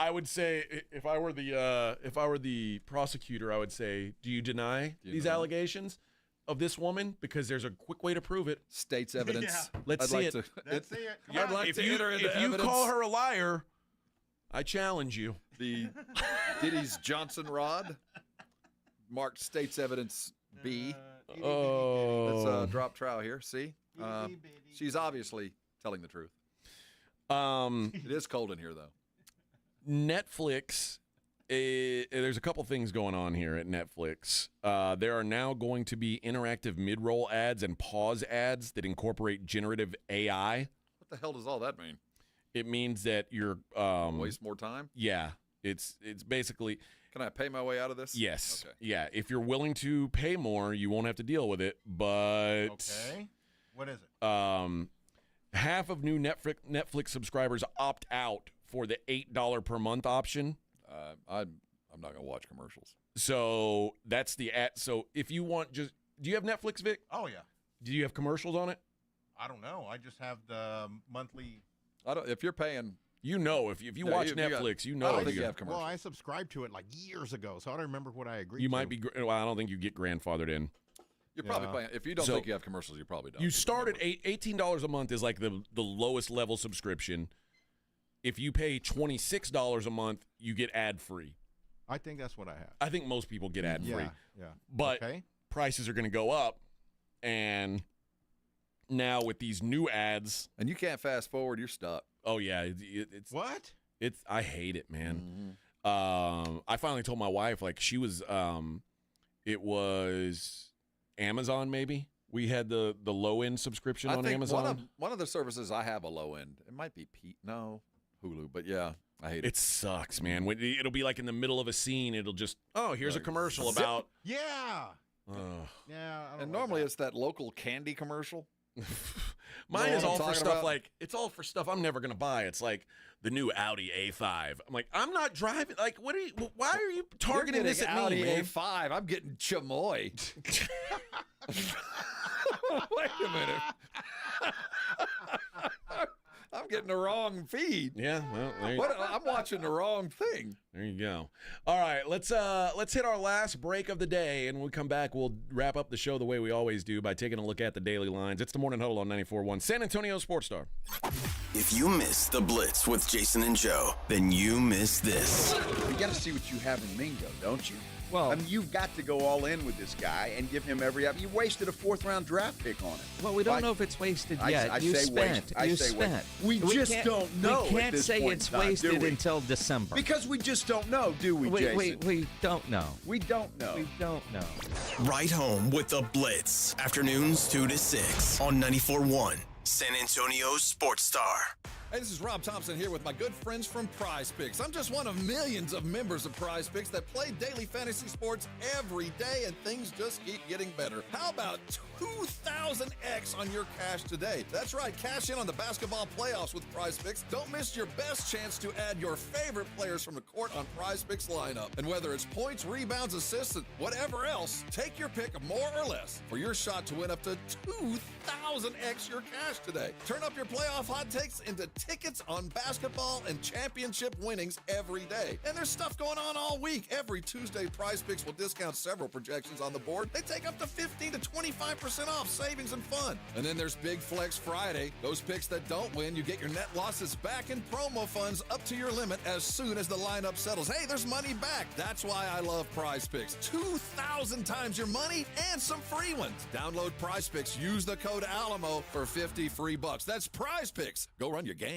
would say if I were the prosecutor, I would say, do you deny these allegations of this woman? Because there's a quick way to prove it. State's evidence. Yeah. Let's see it. Let's see it. I'd like to enter into if you call her a liar, I challenge you. The Diddy's Johnson rod marked State's evidence B. Let's drop trial here. See? She's obviously telling the truth. It is cold in here, though. Netflix, there's a couple things going on here at Netflix. There are now going to be interactive mid-roll ads and pause ads that incorporate generative AI. What the hell does all that mean? It means that you're waste more time? Yeah. It's basically... Can I pay my way out of this? Yes. Okay. Yeah. If you're willing to pay more, you won't have to deal with it. But okay. What is it? Half of new Netflix subscribers opt out for the $8 per month option. I'm not gonna watch commercials. So that's the ad. So if you want, do you have Netflix, Vic? Oh yeah. Do you have commercials on it? I don't know. I just have the monthly. If you're paying. If you watch Netflix, I don't think you have commercials. Well, I subscribed to it like years ago, so I don't remember what I agreed to. You might be. Well, I don't think you get grandfathered in. You're probably paying. If you don't think you have commercials, you probably don't. You start at $18 a month is like the lowest level subscription. If you pay $26 a month, you get ad free. I think that's what I have. I think most people get ad free. Yeah. But prices are going to go up, and now with these new ads, and you can't fast forward, you're stuck. Oh yeah, it's what? I hate it, man. I finally told my wife, like, she was it was Amazon, maybe. We had the low end subscription on Amazon. One of the services I have a low end. It might be Hulu, but yeah, I hate it. It sucks, man. When it'll be like in the middle of a scene, it'll just here's a commercial about yeah. And normally it's that local candy commercial. Mine is all for stuff it's all for stuff I'm never gonna buy. It's like the new Audi A5. I'm like, I'm not driving. Like, why are you targeting this at Audi me, man? A5. I'm getting chamoy. Wait a minute. I'm getting the wrong feed. Yeah, well, I'm watching the wrong thing. There you go. All right, let's hit our last break of the day, and when we come back, we'll wrap up the show the way we always do by taking a look at the daily lines. It's the Morning Huddle on 94.1 San Antonio Sports Star. If you miss the Blitz with Jason and Joe, then you miss this. You got to see what you have in Mingo, don't you? Well, I mean, you've got to go all in with this guy and give him every. You wasted a fourth-round draft pick on him. Well, we don't know if it's wasted yet. I you say spent. Waste. You spent. We just don't know. We can't say it's wasted until December. Because we just don't know, do we, Jason? We don't know. We don't know. We don't know. Right home with the Blitz. Afternoons 2 to 6 on 94.1 San Antonio Sports Star. Hey, this is Rob Thompson here with my good friends from Prize Picks. I'm just one of millions of members of Prize Picks that play daily fantasy sports every day, and things just keep getting better. How about 2,000x on your cash today? That's right, cash in on the basketball playoffs with Prize Picks. Don't miss your best chance to add your favorite players from the court on Prize Picks lineup. And whether it's points, rebounds, assists, and whatever else, take your pick, more or less, for your shot to win up to 2,000x your cash today. Turn up your playoff hot takes into tickets on basketball and championship winnings every day. And there's stuff going on all week. Every Tuesday, Prize Picks will discount several projections on the board. They take up to 15 to 25% off savings and fun. And then there's Big Flex Friday. Those picks that don't win, you get your net losses back in promo funds up to your limit as soon as the lineup settles. Hey, there's money back. That's why I love Prize Picks. 2,000 times your money and some free ones. Download Prize Picks. Use the code Alamo for 50 free bucks. That's Prize Picks. Go run your game.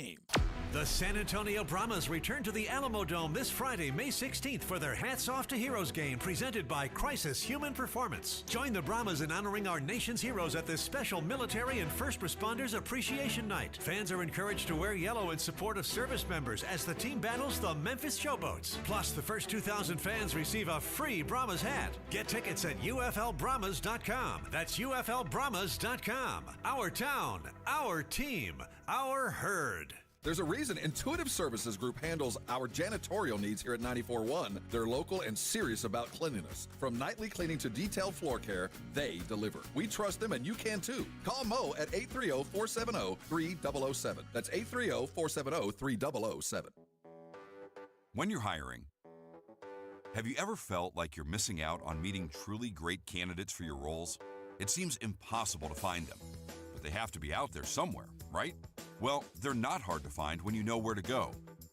The San Antonio Brahmas return to the Alamo Dome this Friday, May 16th for their Hats Off to Heroes game presented by Crisis Human Performance. Join the Brahmas in honoring our nation's heroes at this special military and first responders appreciation night. Fans are encouraged to wear yellow in support of service members as the team battles the Memphis Showboats. Plus, the first 2,000 fans receive a free Brahmas hat. Get tickets at UFLBrahmas.com. That's UFLBrahmas.com. Our town, our team, our herd. There's a reason Intuitive Services Group handles our janitorial needs here at 94.1. They're local and serious about cleanliness. From nightly cleaning to detailed floor care, they deliver. We trust them, and you can too. Call Mo at 830-470-3007. That's 830-470-3007. When you're hiring, have you ever felt like you're missing out on meeting truly great candidates for your roles? It seems impossible to find them, but they have to be out there somewhere, right? Well, they're not hard to find when you know where to go,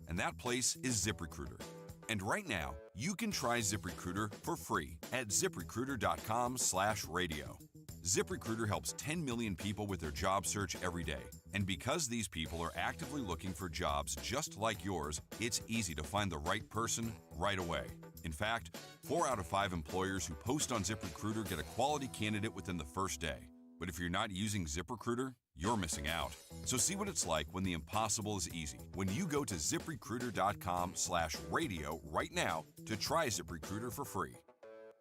and that place is ZipRecruiter. And right now, you can try ZipRecruiter for free at ZipRecruiter.com/radio. ZipRecruiter helps 10 million people with their job search every day. And because these people are actively looking for jobs just like yours, it's easy to find the right person right away. In fact, 4 out of 5 employers who post on ZipRecruiter get a quality candidate within the first day. But if you're not using ZipRecruiter, you're missing out. So see what it's like when the impossible is easy. When you go to ZipRecruiter.com/radio right now to try ZipRecruiter for free.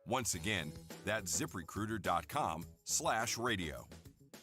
Once again, that's ZipRecruiter.com/radio.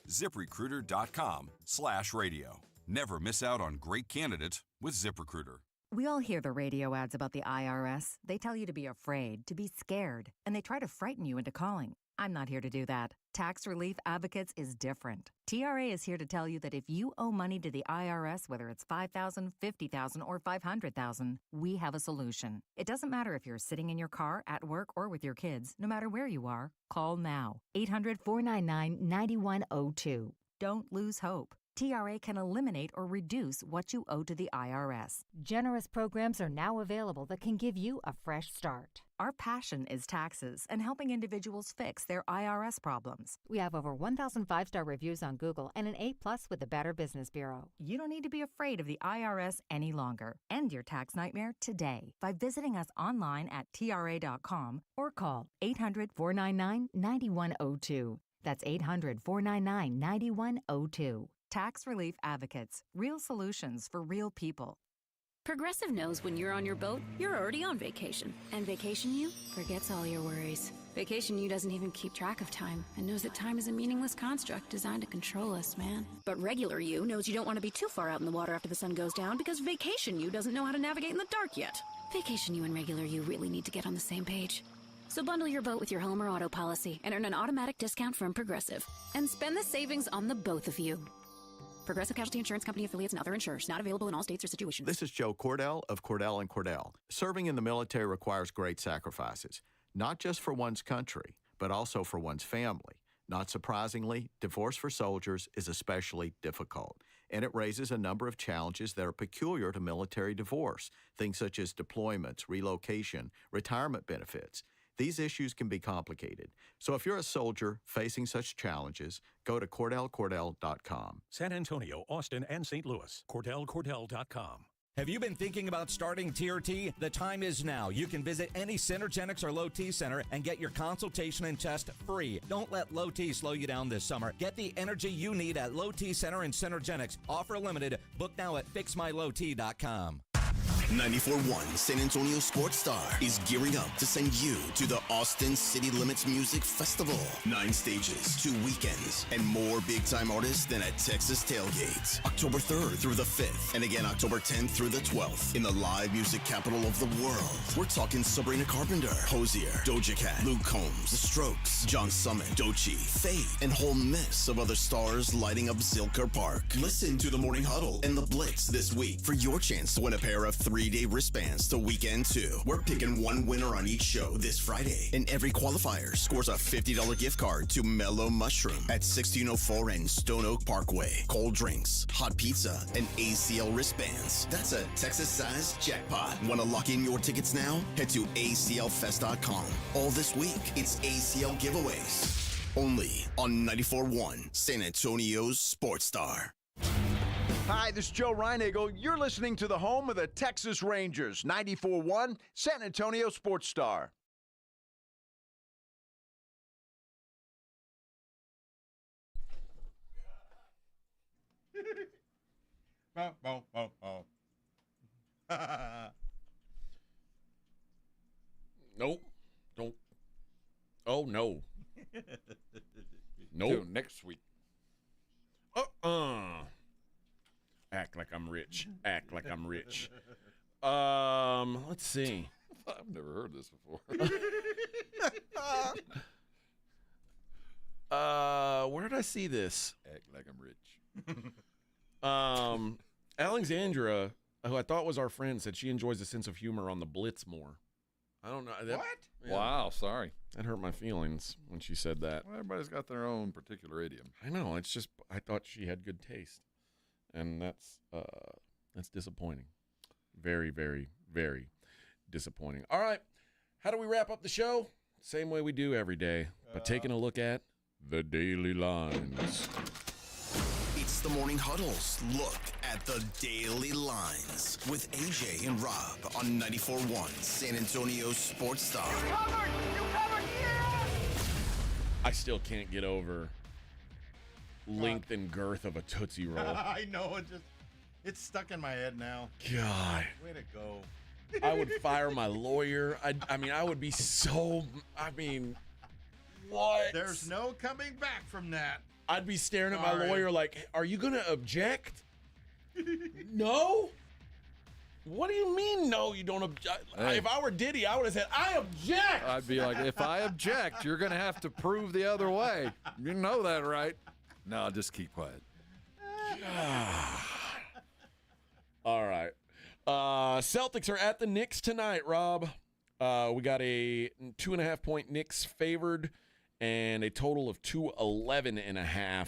ZipRecruiter.com/radio. Never miss out on great candidates with ZipRecruiter. We all hear the radio ads about the IRS. They tell you to be afraid, to be scared, and they try to frighten you into calling. I'm not here to do that. Tax Relief Advocates is different. TRA is here to tell you that if you owe money to the IRS, whether it's $5,000, $50,000, or $500,000, we have a solution. It doesn't matter if you're sitting in your car, at work, or with your kids. No matter where you are, call now. 800-499-9102. Don't lose hope. TRA can eliminate or reduce what you owe to the IRS. Generous programs are now available that can give you a fresh start. Our passion is taxes and helping individuals fix their IRS problems. We have over 1,000 5-star reviews on Google and an A+ with the Better Business Bureau. You don't need to be afraid of the IRS any longer. End your tax nightmare today by visiting us online at TRA.com or call 800-499-9102. That's 800-499-9102. Tax Relief Advocates. Real solutions for real people. Progressive knows when you're on your boat, you're already on vacation. And Vacation You forgets all your worries. Vacation You doesn't even keep track of time and knows that time is a meaningless construct designed to control us, man. But Regular You knows you don't want to be too far out in the water after the sun goes down because Vacation You doesn't know how to navigate in the dark yet. Vacation You and Regular You really need to get on the same page. So bundle your boat with your home or auto policy and earn an automatic discount from Progressive. And spend the savings on the both of you. Progressive Casualty Insurance Company affiliates and other insurers. Not available in all states or situations. This is Joe Cordell of Cordell & Cordell. Serving in the military requires great sacrifices, not just for one's country, but also for one's family. Not surprisingly, divorce for soldiers is especially difficult, and it raises a number of challenges that are peculiar to military divorce, things such as deployments, relocation, retirement benefits. These issues can be complicated. So if you're a soldier facing such challenges, go to CordellCordell.com. San Antonio, Austin, and St. Louis. CordellCordell.com. Have you been thinking about starting TRT? The time is now. You can visit any Synergenics or Low T center and get your consultation and test free. Don't let Low T slow you down this summer. Get the energy you need at Low T Center and Synergenics. Offer limited. Book now at fixmylowt.com. 94.1 San Antonio Sports Star is gearing up to send you to the Austin City Limits Music Festival. 9 stages, 2 weekends, and more big-time artists than at Texas Tailgate. October 3rd through the 5th, and again October 10th through the 12th in the live music capital of the world. We're talking Sabrina Carpenter, Hosier, Doja Cat, Luke Combs, The Strokes, John Summit, Doechii, Fate, and whole mess of other stars lighting up Zilker Park. Listen to the Morning Huddle and the Blitz this week for your chance to win a pair of 3-day wristbands to Weekend 2. We're picking one winner on each show this Friday, and every qualifier scores a $50 gift card to Mellow Mushroom at 1604 and Stone Oak Parkway. Cold drinks, hot pizza, and ACL wristbands. That's a Texas-sized jackpot. Want to lock in your tickets now? Head to aclfest.com. All this week, it's ACL giveaways. Only on 94.1 San Antonio's Sports Star. Hi, this is Joe Reinagle. You're listening to the home of the Texas Rangers, 94.1 San Antonio Sports Star. Nope. Don't. Oh, no. Nope. Till next week. Act like I'm rich. Act like I'm rich. Let's see. I've never heard this before. Where did I see this? Act like I'm rich. Alexandra, who I thought was our friend, said she enjoys the sense of humor on the Blitz more. I don't know. What? Yeah. Wow, sorry. That hurt my feelings when she said that. Well, everybody's got their own particular idiom. I know. It's just I thought she had good taste, and that's disappointing. Very, very, very disappointing. All right, how do we wrap up the show? Same way we do every day, by taking a look at the daily lines. It's the Morning Huddle's look at the daily lines with AJ and Rob on 94.1 San Antonio Sports Star. You covered, yeah! I still can't get over length and girth of a Tootsie Roll. I know, it's stuck in my head now. God. Way to go. I would fire my lawyer. I would be so, what? There's no coming back from that. I'd be staring at my lawyer like, are you going to object? No? What do you mean, no, you don't object? Hey. If I were Diddy, I would have said, I object! I'd be like, if I object, you're going to have to prove the other way. You know that, right? No, just keep quiet. All right. Celtics are at the Knicks tonight, Rob. We got a 2.5-point Knicks favored and a total of 211.5.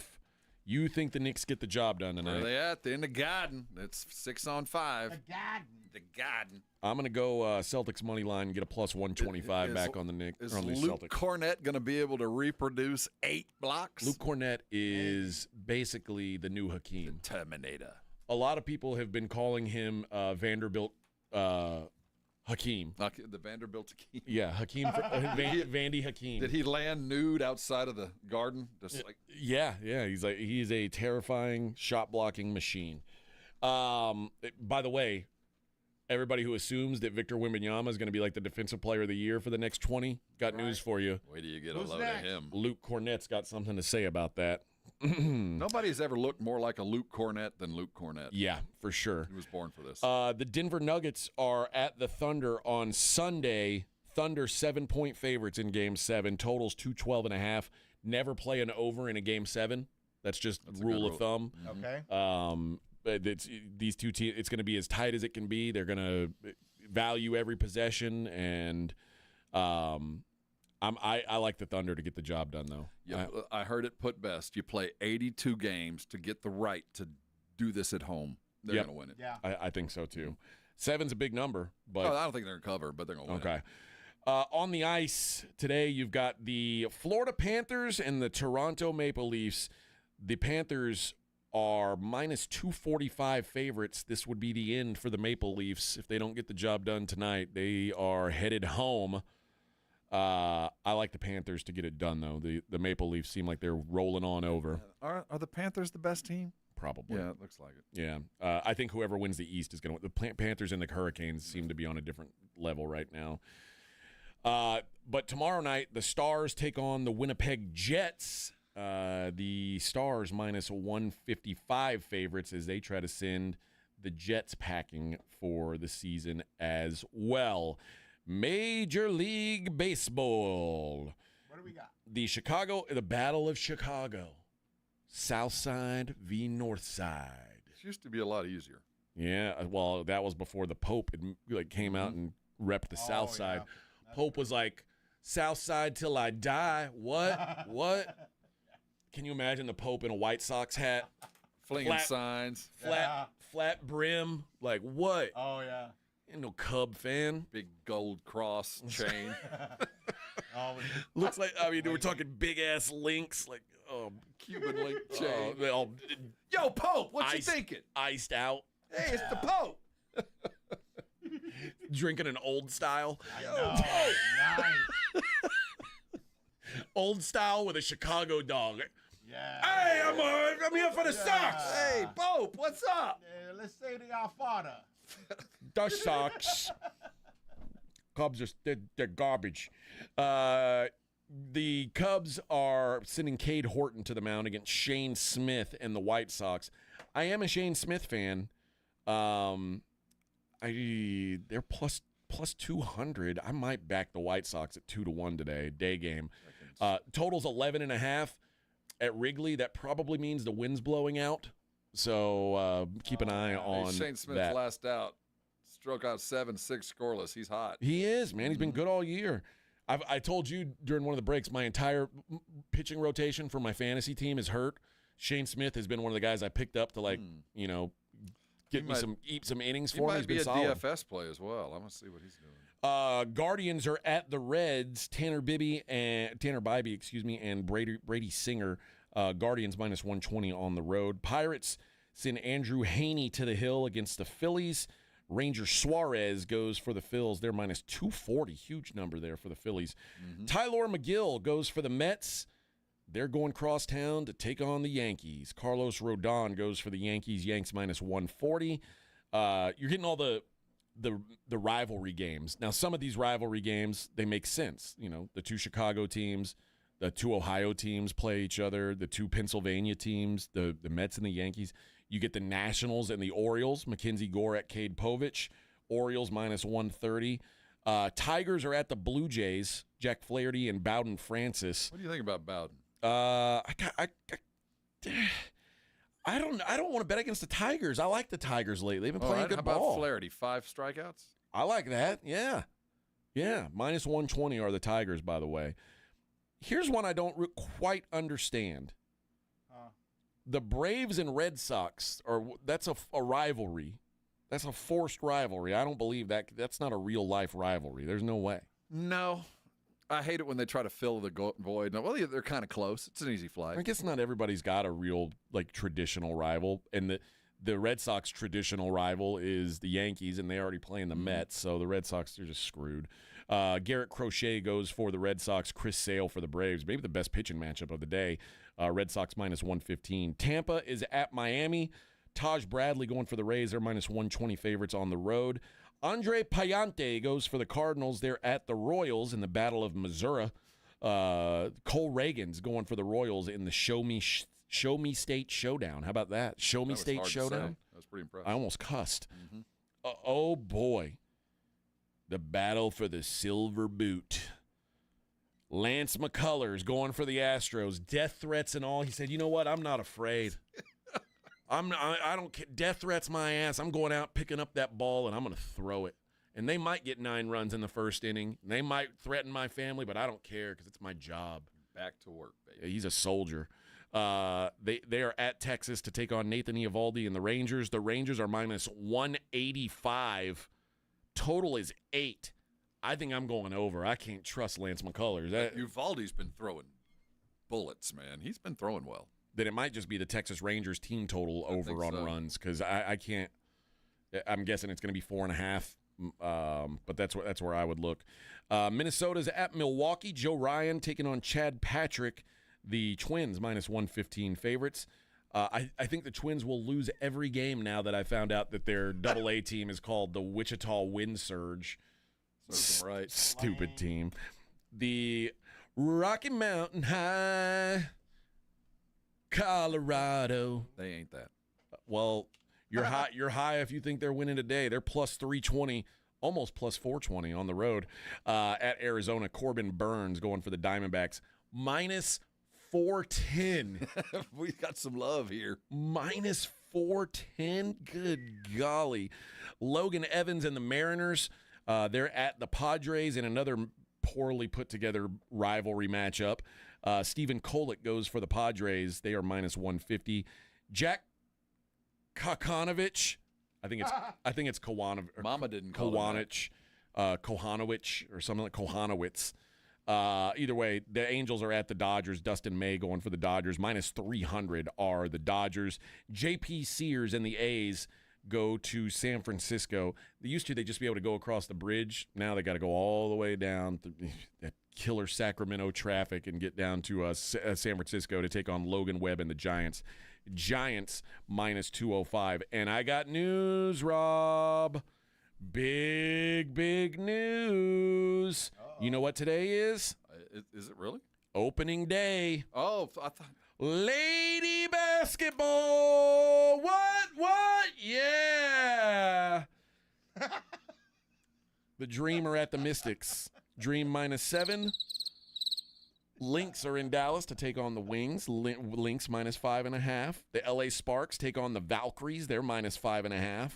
You think the Knicks get the job done tonight? Where are they at? They're in the Garden. It's 6-on-5. The Garden. I'm going to go Celtics money line and get a plus 125 back on the Knicks. Is on the Luke Celtics. Cornett going to be able to reproduce 8 blocks? Luke Cornett is basically the new Hakeem. The Terminator. A lot of people have been calling him Vanderbilt Hakeem. The Vanderbilt Hakeem. Yeah, Hakeem. Vandy Hakeem. Did he land nude outside of the Garden? Just like Yeah. He's a terrifying shot blocking machine. By the way, everybody who assumes that Victor Wembanyama is going to be like the defensive player of the year for the next 20, got news for you. Wait till you get a load of him. Luke Cornett's got something to say about that. Nobody's ever looked more like a Luke Cornett than Luke Cornett. Yeah, for sure. He was born for this. The Denver Nuggets are at the Thunder on Sunday. Thunder 7-point favorites in Game 7. Totals 212.5. Never play an over in a Game 7. That's just rule of thumb. Okay. It's these two teams. It's going to be as tight as it can be. They're going to value every possession, and I like the Thunder to get the job done, though. Yeah, I heard it put best. You play 82 games to get the right to do this at home. They're going to win it. Yeah, I think so too. 7's a big number, but I don't think they're going to cover, but they're going to win. Okay. On the ice today, you've got the Florida Panthers and the Toronto Maple Leafs. The Panthers are minus 245 favorites. This would be the end for the Maple Leafs if they don't get the job done tonight. They are headed home. I like the Panthers to get it done, though. The Maple Leafs seem like they're rolling on over. Are the Panthers the best team? Probably. Yeah, it looks like it. Yeah. I think whoever wins the East is going to win. The Panthers and the Hurricanes seem to be on a different level right now. But tomorrow night, the Stars take on the Winnipeg Jets. The Stars minus 155 favorites as they try to send the Jets packing for the season as well. Major League Baseball. What do we got? The Battle of Chicago. South Side v. North Side. This used to be a lot easier. Yeah, well, that was before the Pope came out and repped the South Side. Pope was like, South Side till I die. What? What? Can you imagine the Pope in a White Sox hat? Flinging signs. Flat brim. Like, what? Oh, yeah. Ain't no Cub fan. Big gold cross chain. Looks like, we're talking big-ass links, like, Cuban link chain. Yo, Pope, what you thinking? Iced out. Hey, it's the Pope. Drinking an old style. Nice. Old style with a Chicago dog. Yeah. Hey, I'm here for the Sox. Hey, Pope, what's up? Let's say to our father. The Sox. Cubs they're garbage. The Cubs are sending Cade Horton to the mound against Shane Smith and the White Sox. I am a Shane Smith fan. They're plus 200. I might back the White Sox at 2-1 today. Day game. Total's 11.5 at Wrigley. That probably means the wind's blowing out. So keep an eye on Shane Smith that. last out. Struck out 7-6 scoreless. He's hot. He is, man. He's been good all year. I told you during one of the breaks, my entire pitching rotation for my fantasy team is hurt. Shane Smith has been one of the guys I picked up to eat some innings for me. He He's might be been a solid. DFS play as well. I want to see what he's doing. Guardians are at the Reds. Tanner Bibby, and Brady Singer. Guardians minus 120 on the road. Pirates send Andrew Haney to the hill against the Phillies. Ranger Suarez goes for the Phils. They're minus 240. Huge number there for the Phillies. Tyler McGill goes for the Mets. They're going crosstown to take on the Yankees. Carlos Rodon goes for the Yankees. Yanks minus 140. You're getting all the rivalry games. Now, some of these rivalry games, they make sense. You know, the two Chicago teams, the two Ohio teams play each other, the two Pennsylvania teams, the Mets and the Yankees. You get the Nationals and the Orioles, Mackenzie Gore at Cade Povich. Orioles minus 130. Tigers are at the Blue Jays, Jack Flaherty and Bowden Francis. What do you think about Bowden? I don't want to bet against the Tigers. I like the Tigers lately. They've been playing good ball. How about Flaherty? 5 strikeouts? I like that. Yeah. Minus 120 are the Tigers, by the way. Here's one I don't quite understand. The Braves and Red Sox that's a rivalry. That's a forced rivalry. I don't believe that. That's not a real life rivalry. There's no way. No. I hate it when they try to fill the void. Well, they're kind of close. It's an easy flight. I guess not everybody's got a real traditional rival, and the Red Sox traditional rival is the Yankees, and they already playing the Mets, so the Red Sox are just screwed. Garrett Crochet goes for the Red Sox. Chris Sale for the Braves. Maybe the best pitching matchup of the day. Red Sox minus 115. Tampa is at Miami. Taj Bradley going for the Rays. They're minus 120 favorites on the road. Andre Payante goes for the Cardinals. They're at the Royals in the Battle of Missouri. Cole Reagan's going for the Royals in the Show Me State Showdown. How about that? Show Me State Showdown. That was pretty impressive. I almost cussed. Oh, boy. The battle for the silver boot. Lance McCullers going for the Astros. Death threats and all. He said, you know what? I'm not afraid. I don't care. Death threats my ass. I'm going out, picking up that ball, and I'm going to throw it. And they might get 9 runs in the first inning. They might threaten my family, but I don't care because it's my job. Back to work, baby. Yeah, he's a soldier. They are at Texas to take on Nathan Eovaldi and the Rangers. The Rangers are minus 185. Total is 8. I think I'm going over. I can't trust Lance McCullers. Eovaldi's been throwing bullets, man. He's been throwing well. then it might just be the Texas Rangers team total over on runs because I can't. I'm guessing it's going to be 4.5, but that's where I would look. Minnesota's at Milwaukee. Joe Ryan taking on Chad Patrick. The Twins minus 115 favorites. I think the Twins will lose every game now that I found out that their Double-A team is called the Wichita Wind Surge. Right. Stupid team. The Rocky Mountain High, Colorado. They ain't that. Well, you're high. You're high if you think they're winning today. They're plus 320, almost plus 420 on the road at Arizona. Corbin Burns going for the Diamondbacks minus 410. We got some love here. Minus 410. Good golly. Logan Evans and the Mariners. They're at the Padres in another poorly put together rivalry matchup. Stephen Kolek goes for the Padres. They are minus 150. Jack Kochanovich. I think it's Kowanich. Mama didn't call Kowanich, Kohanowicz or something like Kohanowitz. Either way, the Angels are at the Dodgers. Dustin May going for the Dodgers. Minus 300 are the Dodgers. J.P. Sears and the A's go to San Francisco. They just be able to go across the bridge. Now they got to go all the way down that killer Sacramento traffic and get down to San Francisco to take on Logan Webb and the Giants. Giants minus 205. And I got news, Rob. Big news. You know what today is? Is it really? Opening day. Oh, I thought. Lady basketball. What? Yeah. The Dream are at the Mystics. Dream minus 7. Lynx are in Dallas to take on the Wings. Lynx minus 5.5. The LA Sparks take on the Valkyries. They're minus 5.5. Mm-hmm.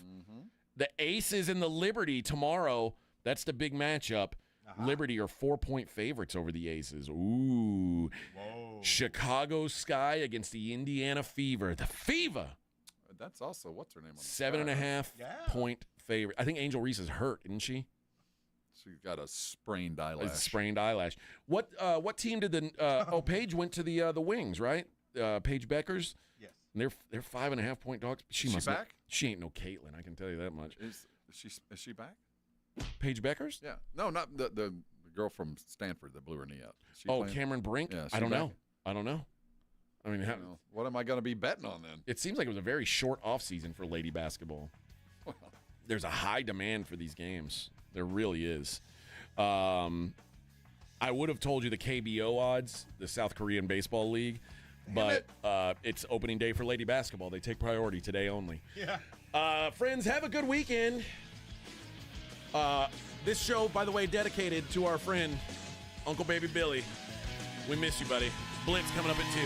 The Aces and the Liberty tomorrow. That's the big matchup. Liberty are 4-point favorites over the Aces. Ooh. Whoa. Chicago Sky against the Indiana Fever. The Fever. That's also, what's her name? 7.5 point favorite. I think Angel Reese is hurt, isn't she? She's got a sprained eyelash. Sprained eyelash. What team did the Paige went to the Wings, right? Paige Beckers? Yes. And they're 5.5 point dogs. Is she back? She ain't no Caitlin, I can tell you that much. Is she back? Paige Beckers? Yeah. No, not the girl from Stanford that blew her knee out. Cameron Brink? Yeah, I don't know. I mean, what am I going to be betting on then? It seems like it was a very short offseason for lady basketball. There's a high demand for these games. There really is. I would have told you the KBO odds, the South Korean Baseball League, but it's opening day for lady basketball. They take priority today only. Yeah. Friends, have a good weekend. This show, by the way, dedicated to our friend, Uncle Baby Billy. We miss you, buddy. Blitz coming up at 2.